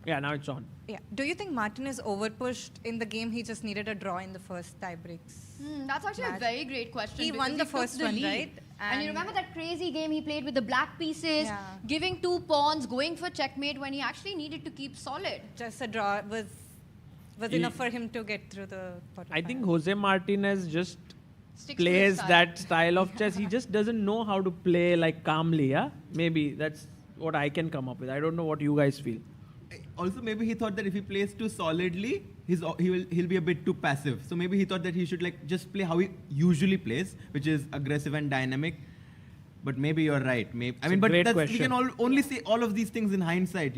Yeah, now it's on. Yeah. Do you think Martin is overpushed in the game? He just needed a draw in the first tiebreaks. That's actually a very great question. He won because the took first one, lead. right? And you remember that crazy game he played with the black pieces, Yeah. giving 2 pawns, going for checkmate when he actually needed to keep solid. Just a draw was enough for him to get through the quarterfinals. I think Jose Martinez just Sticks to plays his style. that style of chess. He just doesn't know how to play like calmly, yeah? Maybe that's what I can come up with. I don't know what you guys feel. Also, maybe he thought that if he plays too solidly, he'll be a bit too passive. So maybe he thought that he should like just play how he usually plays, which is aggressive and dynamic. But maybe you're right. I mean, but we can only say all of these things in hindsight,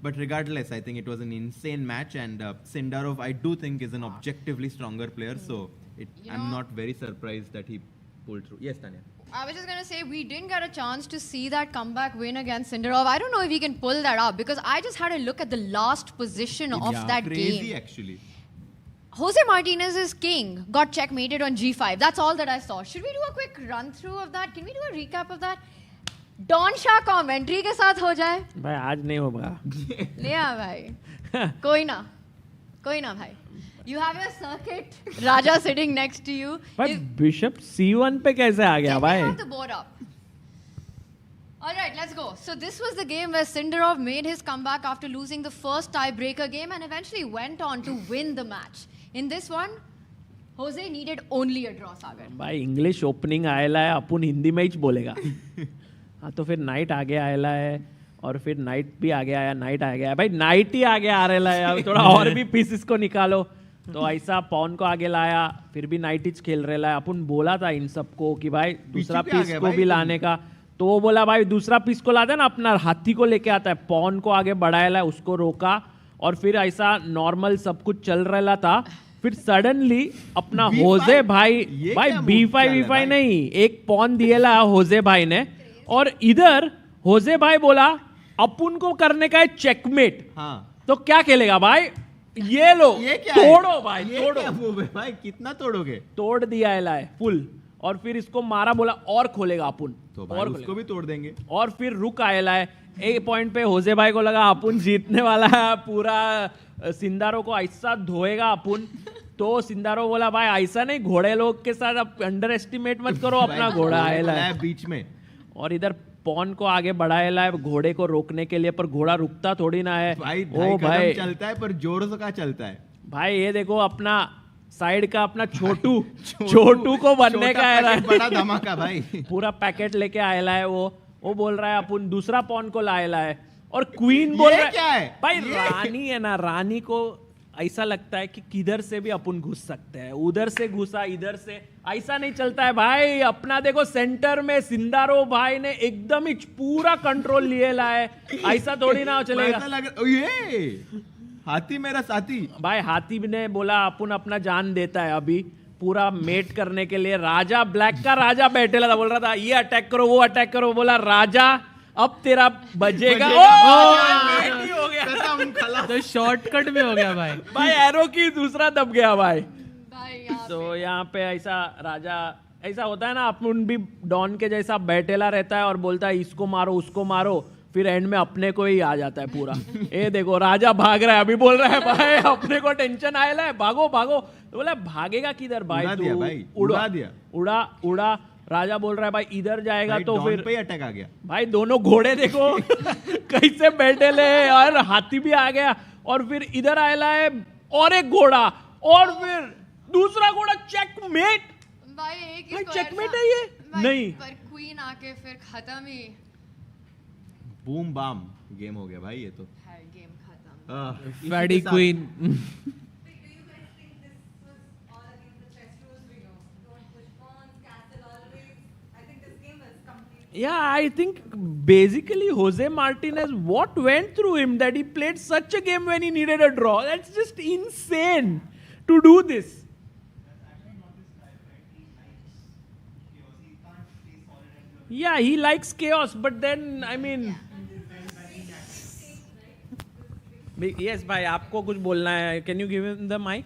But regardless, I think it was an insane match, and Sindarov, I do think, is an objectively stronger player. So I'm not very surprised that he pulled through. Yes, Tanya. I was just going to say, we didn't get a chance to see that comeback win against Sindarov. I don't know if he can pull that up because I just had a look at the last position of that crazy, game. Actually. Jose Martinez's king got checkmated on G5. That's all that I saw. Should we do a quick run through of that? Can we do a recap of that? Don Shah commentary के साथ हो जाए. भाई आज नहीं होगा. ले आ भाई. कोई ना भाई. You have your circuit, Raja sitting next to you. भाई Bishop C1 पे कैसे आ गया भाई? Have the board up. All right, let's go. So this was the game where Sindarov made his comeback after losing the first tiebreaker game and eventually went on to win the match. In this one, Jose needed only a draw, Sagar. भाई English opening आयला है, अपन हिंदी में ही बोलेगा. हाँ तो फिर night आगे आयला है और फिर नाइट भी आगे आया, नाइट आ गया भाई, नाइट ही आगे आ रहा है. अब थोड़ा और भी पीसेस को निकालो. तो ऐसा पॉन को आगे लाया, फिर भी नाइट ही खेल रहा है. अपन बोला था इन सबको कि भाई दूसरा पीस को भी लाने का. तो वो बोला भाई दूसरा पीस को लाता है ना, अपना हाथी को लेके आता है, पॉन को आगे बढ़ाया, उसको रोका और फिर ऐसा नॉर्मल सब कुछ चल रहा था. फिर सडनली अपना होजे भाई B5 नहीं, एक पॉन दिएला होजे भाई ने और इधर होजे भाई बोला अपन को करने का है चेकमेट. तो क्या खेलेगा भाई? ये लो, तोड़ो भाई, तोड़ो भाई. कितना तोड़ोगे? तोड़ दिया है फुल. और फिर इसको मारा, बोला और खोलेगा अपन, तो भाई और उसको भी तोड़ देंगे. और फिर रुक आयला है. एक पॉइंट पे होजे भाई को लगा अपन जीतने वाला है, पूरा सिंदारो को ऐसा धोएगा अपन. तो सिंदारो बोला भाई ऐसा नहीं, घोड़े लोग के साथ आप अंडर एस्टिमेट मत करो, अपना घोड़ा आयला है बीच में. और इधर पॉन को आगे बढ़ाएला है घोड़े को रोकने के लिए, पर घोड़ा रुकता थोड़ी ना है. भाई चलता है पर जोर से का चलता है भाई. ये देखो अपना साइड का अपना छोटू को बनने का है, बड़ा धमाका भाई. पूरा पैकेट लेके आयला है. वो बोल रहा है अपन दूसरा पॉन को लाएला है और क्वीन बोल रहा है क्या है भाई? रानी है ना, रानी को ऐसा लगता है कि किधर से भी अपन घुस सकते हैं, उधर से घुसा, इधर से. ऐसा नहीं चलता है भाई. अपना देखो सेंटर में सिंदारो भाई ने एकदम ही पूरा कंट्रोल लिए ला है. ऐसा थोड़ी ना चलेगा. हाथी मेरा साथी भाई. हाथी ने बोला अपन अपना जान देता है अभी पूरा मेट करने के लिए. राजा ब्लैक का राजा बैठेला था, बोल रहा था ये अटैक करो, वो अटैक करो. बोला राजा अब तेरा बजेगा. हो गया तो शॉर्टकट में हो गया भाई. भाई एरो की दूसरा दब गया भाई. तो यहाँ पे ऐसा राजा ऐसा होता है ना, अपन भी डॉन के जैसा बैठेला रहता है और बोलता है इसको मारो उसको मारो, फिर एंड में अपने को ही आ जाता है पूरा. ये देखो राजा भाग रहा है, अभी बोल रहा है भाई अपने को टेंशन आया है, भागो भागो. तो बोला भागेगा किधर भाई? उड़ा. राजा बोल रहा है भाई इधर जाएगा तो फिर पे अटैक आ गया भाई. दोनों घोड़े देखो कैसे बैठे ले, और हाथी भी आ गया. और फिर इधर आयला है और एक घोड़ा, और फिर दूसरा घोड़ा. चेकमेट भाई, चेकमेट है ये नहीं, पर क्वीन आके फिर खत्म ही. बूम बाम गेम हो गया भाई ये तो. FIDE Queen. Yeah, I think basically Jose Martinez, what went through him that he played such a game when he needed a draw? That's just insane to do this. Yeah, he likes chaos, but then, I mean... Yes, bhai, आपको कुछ बोलना है. Can you give him the mic?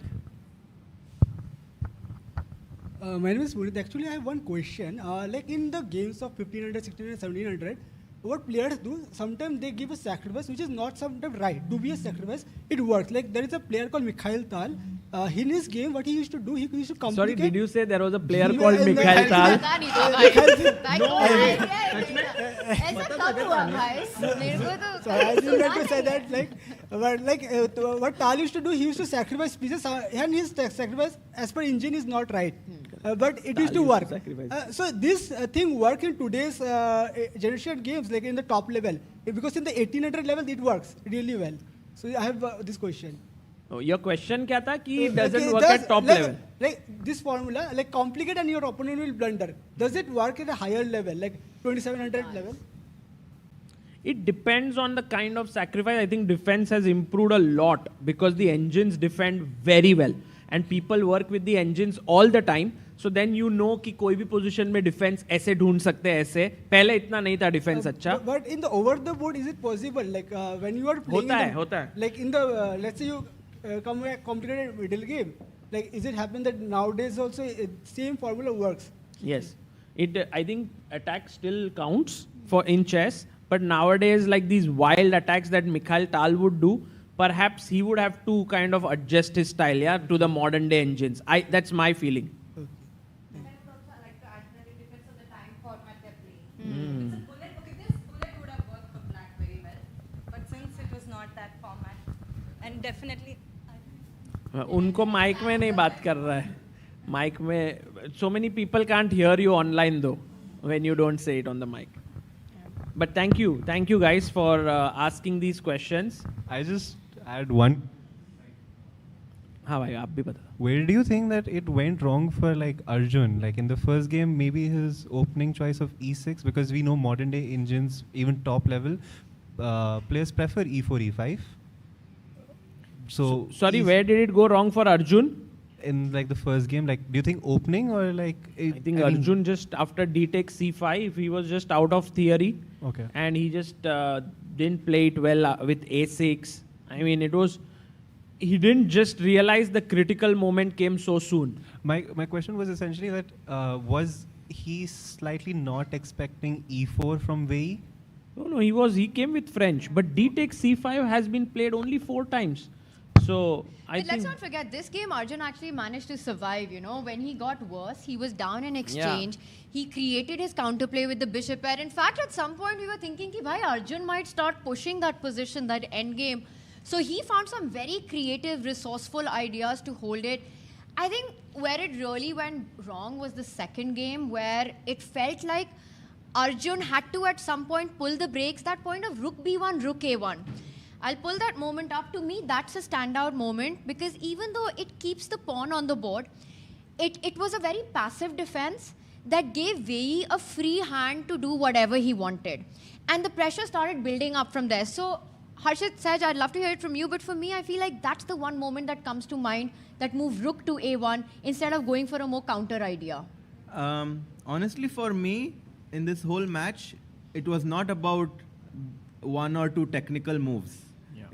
My name is Puneet. Actually, I have one question. Like in the games of 1500, 1600, 1700, what players do, sometimes they give a sacrifice which is not sometimes right. To be a sacrifice, it works. Like there is a player called Mikhail Tal. In his game, what he used to do, he used to complicate... Sorry, did you say there was a player called Mikhail Tal? So I didn't like to say that. What Tal used to do, he used to sacrifice pieces, and his sacrifice as per engine is not right. But it used to work. So this thing works in today's generation games, like in the top level. Because in the 1800 level, it works really well. So I have this question. Oh, your question क्या था कि it doesn't work at top level? Like this formula, like complicate and your opponent will blunder. Does it work at a higher level, like 2700 level? It depends on the kind of sacrifice. I think defense has improved a lot because the engines defend very well. And people work with the engines all the time. So then you know कि कोई भी position में defense ऐसे ढूंढ सकते हैं ऐसे. पहले इतना नहीं था defense अच्छा. But in the over the board, is it possible? Like when you are playing होता है. Like in the, let's say you come a complicated middle game. Like is it happen that nowadays also same formula works? Yes. I think attack still counts for in chess. But nowadays, like these wild attacks that Mikhail Tal would do, perhaps he would have to kind of adjust his style, yeah, to the modern day engines. That's my feeling. And definitely उनको mic में नहीं बात कर रहा है. Mic में so many people can't hear you online though when you don't say it on the mic. But thank you guys for asking these questions. I just add one. हाँ भाई आप भी बता. Where do you think that it went wrong for like Arjun? Like in the first game, maybe his opening choice of e6, because we know modern day engines, even top level, players prefer e4, e5. So sorry, where did it go wrong for Arjun? In like the first game, like do you think opening or like? I think Arjun just after d takes c5, he was just out of theory. Okay. And he just didn't play it well with a6. I mean, he didn't just realize the critical moment came so soon. My question was essentially that was he slightly not expecting e4 from Wei Yi? No, he came with French, but d takes c5 has been played only 4 times. So let's not forget, this game Arjun actually managed to survive, you know. When he got worse, he was down in exchange. Yeah. He created his counterplay with the bishop pair. In fact, at some point we were thinking ki bhai Arjun might start pushing that position, that endgame. So he found some very creative, resourceful ideas to hold it. I think where it really went wrong was the second game, where it felt like Arjun had to at some point pull the brakes, that point of rook b1, rook a1. I'll pull that moment up. To me, that's a standout moment, because even though it keeps the pawn on the board, it was a very passive defense that gave Wei Yi a free hand to do whatever he wanted. And the pressure started building up from there. So, Harshit, Saj, I'd love to hear it from you, but for me, I feel like that's the one moment that comes to mind that moved rook to a1 instead of going for a more counter idea. Honestly, for me, in this whole match, it was not about 1 or 2 technical moves.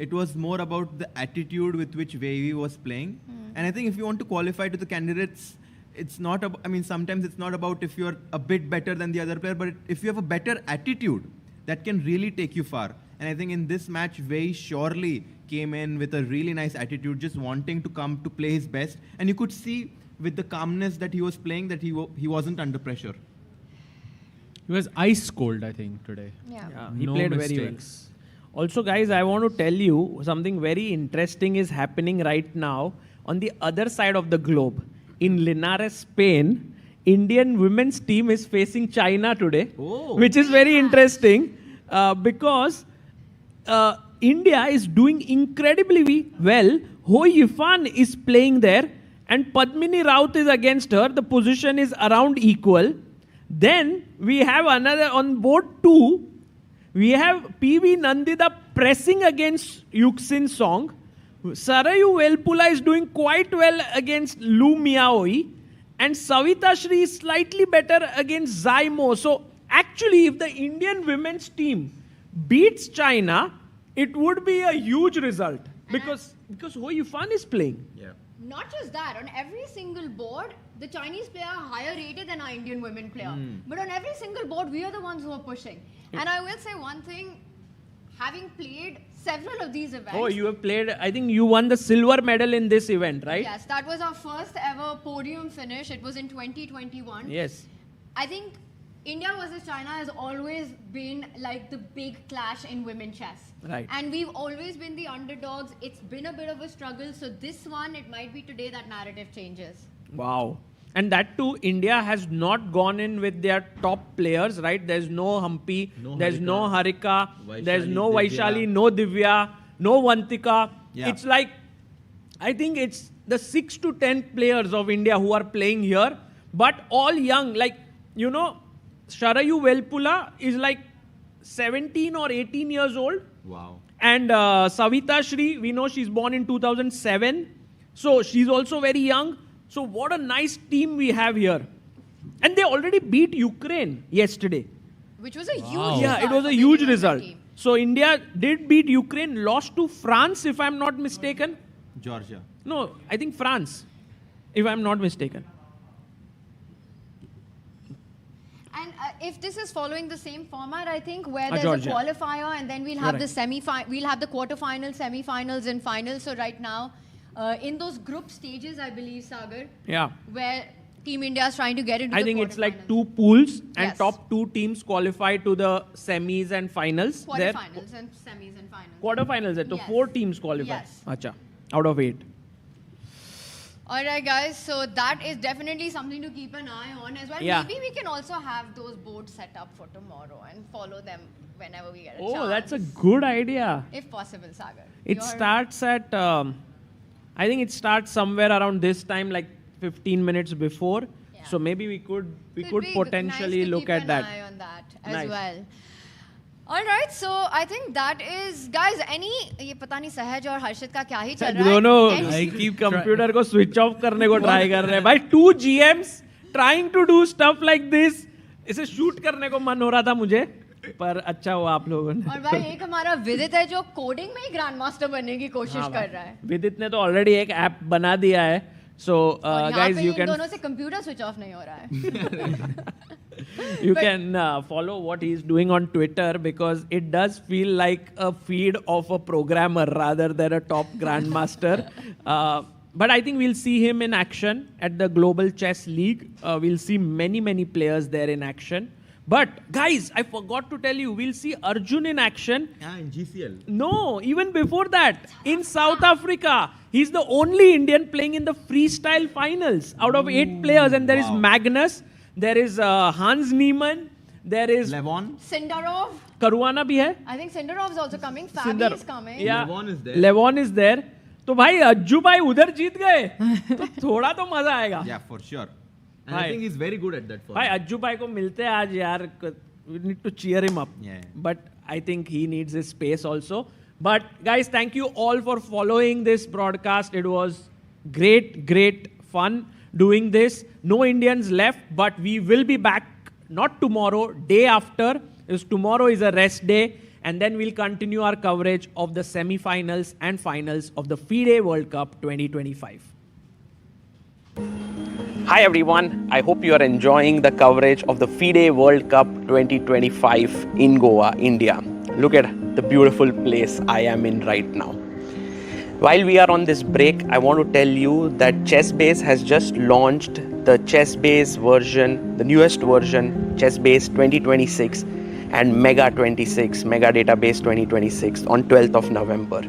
It was more about the attitude with which Wei Yi was playing. And I think if you want to qualify to the candidates, it's not about, sometimes it's not about if you're a bit better than the other player, but if you have a better attitude, that can really take you far. And I think in this match, Wei Yi surely came in with a really nice attitude, just wanting to come to play his best. And you could see with the calmness that he was playing that he wasn't under pressure. He was ice cold, I think, today. Yeah, he played very well. Also, guys, I want to tell you something very interesting is happening right now on the other side of the globe. In Linares, Spain, Indian women's team is facing China today, which is very interesting. because India is doing incredibly well. Ho Yifan is playing there and Padmini Raut is against her. The position is around equal. Then we have another on board 2. We have PV Nandita pressing against Yuxin Song. Sarayu Velpula is doing quite well against Lu Miaoi. And Savita Shri is slightly better against Zaimo. So actually, if the Indian women's team beats China, it would be a huge result. Because Ho Yifan is playing. Yeah. Not just that, on every single board, the Chinese player are higher rated than our Indian women player. But on every single board, we are the ones who are pushing. And I will say one thing, having played several of these events. Oh, you have played, I think you won the silver medal in this event, right? Yes, that was our first ever podium finish. It was in 2021. Yes. I think India versus China has always been like the big clash in women chess. Right. And we've always been the underdogs. It's been a bit of a struggle. So this one, it might be today that narrative changes. Wow. And that too, India has not gone in with their top players, right? There's no Hampi, there's no Harika, there's no Vaishali, no Divya, no Vantika. Yeah. It's like, I think it's the 6 to 10 players of India who are playing here, but all young. Like, you know, Sharayu Velpula is like 17 or 18 years old. Wow. And Savita Shri, we know she's born in 2007. So she's also very young. So what a nice team we have here. And they already beat Ukraine yesterday. Which was a huge result. Yeah, it was for a the huge Indian result. team. So India did beat Ukraine, lost to France, if I'm not mistaken. Georgia. No, I think France, if I'm not mistaken. And if this is following the same format, I think, where there's Georgia. a qualifier and then we'll have the we'll have the quarterfinals, semi-finals and finals. So right now, in those group stages, I believe, Sagar, Yeah. where Team India is trying to get into I the think it's like quarterfinals. 2 pools and Yes. top 2 teams qualify to the semis and finals. There. Quarterfinals and semis and finals. Quarterfinals, so Yes. 4 teams qualify. Yes. Acha, out of 8. All right, guys. So that is definitely something to keep an eye on as well. Yeah. Maybe we can also have those boards set up for tomorrow and follow them whenever we get a chance. Oh, that's a good idea. If possible, Sagar. It starts at, I think it starts somewhere around this time, like 15 minutes before. So maybe we could be potentially nice to look keep at an that. eye on that as Nice. well. All right, so I think that is, guys. ये पता नहीं सहज और हर्षित का क्या ही चल रहा है. दोनों Any- कंप्यूटर को स्विच ऑफ करने को ट्राई कर रहे हैं भाई. 2 GMs trying to do stuff like this. इसे शूट करने को मन हो रहा था मुझे, पर अच्छा हुआ आप लोगों ने. और भाई एक हमारा विदित है जो कोडिंग में ही ग्रैंड मास्टर बनने की कोशिश कर रहा है. विदित ने तो ऑलरेडी एक ऐप बना दिया है. So और यहाँ guys, पे you इन can दोनों से कंप्यूटर स्विच ऑफ नहीं हो रहा है. you can follow what he's doing on Twitter, because it does feel like a feed of a programmer rather than a top grandmaster. But I think we'll see him in action at the Global Chess League. We'll see many players there in action. But guys, I forgot to tell you, we'll see Arjun in action. Yeah, in GCL. No, even before that, in South Africa. He's the only Indian playing in the freestyle finals out of 8 players. And there is Magnus, there is Hans Niemann, there is Levon. Sindarov. Caruana bhi hai. I think Sindarov is also coming. Fabi Sindar- is coming. Yeah. Levon is there. Levon is there. तो भाई अज्जू भाई उधर जीत गए तो थोड़ा तो मजा आएगा. Yeah, for sure. And Hi. I think he's very good at that. भाई अज्जू भाई को मिलते हैं आज यार. We need to cheer him up. Yeah. But I think he needs his space also. But guys, thank you all for following this broadcast. It was great fun doing this. No Indians left, but we will be back not tomorrow, day after. Because tomorrow is a rest day. And then we'll continue our coverage of the semi-finals and finals of the FIDE World Cup 2025. Hi everyone, I hope you are enjoying the coverage of the FIDE World Cup 2025 in Goa, India. Look at the beautiful place I am in right now. While we are on this break, I want to tell you that ChessBase has just launched the ChessBase version, the newest version, ChessBase 2026 and Mega 26, Mega Database 2026 on 12th of November.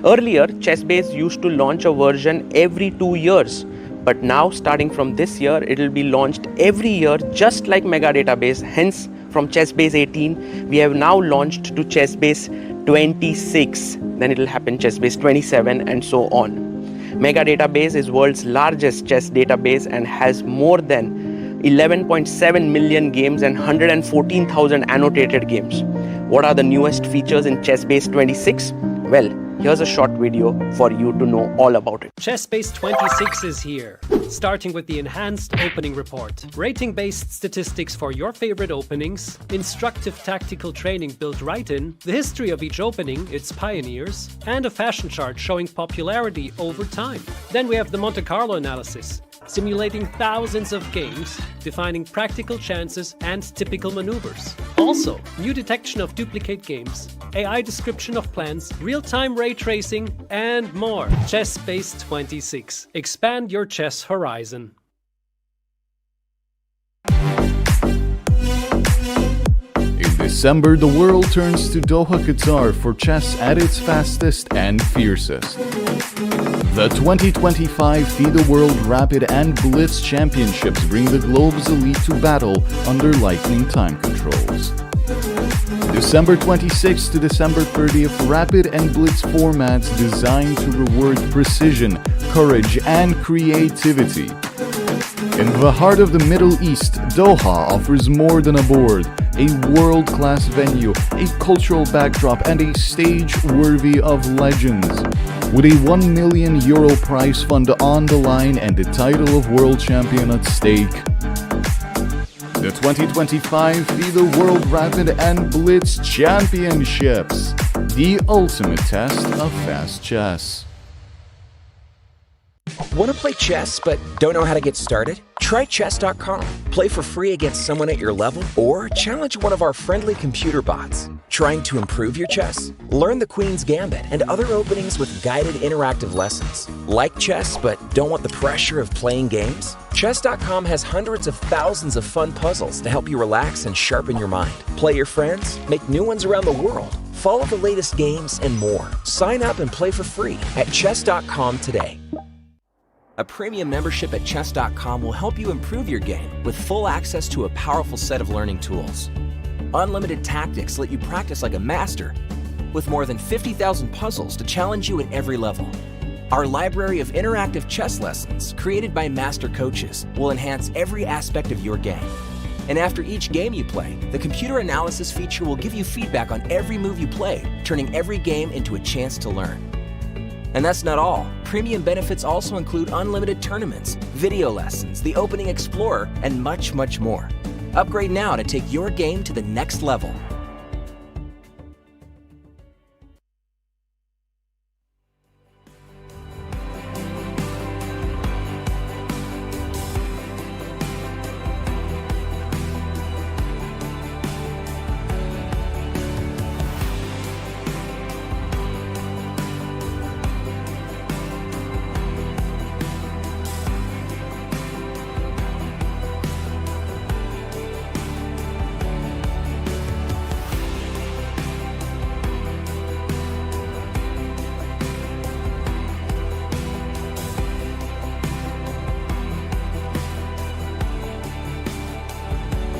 Earlier, ChessBase used to launch a version every 2 years. But now, starting from this year, it will be launched every year, just like Mega Database. Hence, from ChessBase 18, we have now launched to ChessBase 26. Then it will happen ChessBase 27 and so on. Mega Database is world's largest chess database and has more than 11.7 million games and 114,000 annotated games. What are the newest features in ChessBase 26? Well, here's a short video for you to know all about it. ChessBase 26 is here, starting with the enhanced opening report, rating-based statistics for your favorite openings, instructive tactical training built right in, the history of each opening, its pioneers, and a fashion chart showing popularity over time. Then we have the Monte Carlo analysis, simulating thousands of games, defining practical chances and typical maneuvers. Also, new detection of duplicate games, AI description of plans, real-time ray tracing, and more. ChessBase 26. Expand your chess horizon. In December, the world turns to Doha, Qatar for chess at its fastest and fiercest. The 2025 FIDE World Rapid and Blitz Championships bring the globe's elite to battle under lightning time controls. December 26th to December 30th, Rapid and Blitz formats designed to reward precision, courage, and creativity. In the heart of the Middle East, Doha offers more than a board, a world-class venue, a cultural backdrop, and a stage worthy of legends. With a €1 million prize fund on the line and the title of world champion at stake. The 2025 FIDE World Rapid and Blitz Championships, the ultimate test of fast chess. Want to play chess but don't know how to get started? Try chess.com. Play for free against someone at your level or challenge one of our friendly computer bots. Trying to improve your chess? Learn the Queen's Gambit and other openings with guided interactive lessons. Like chess but don't want the pressure of playing games? Chess.com has hundreds of thousands of fun puzzles to help you relax and sharpen your mind. Play your friends, make new ones around the world, follow the latest games, and more. Sign up and play for free at chess.com today. A premium membership at chess.com will help you improve your game with full access to a powerful set of learning tools. Unlimited tactics let you practice like a master, with more than 50,000 puzzles to challenge you at every level. Our library of interactive chess lessons, created by master coaches, will enhance every aspect of your game. And after each game you play, the computer analysis feature will give you feedback on every move you play, turning every game into a chance to learn. And that's not all. Premium benefits also include unlimited tournaments, video lessons, the Opening Explorer, and much, much more. Upgrade now to take your game to the next level.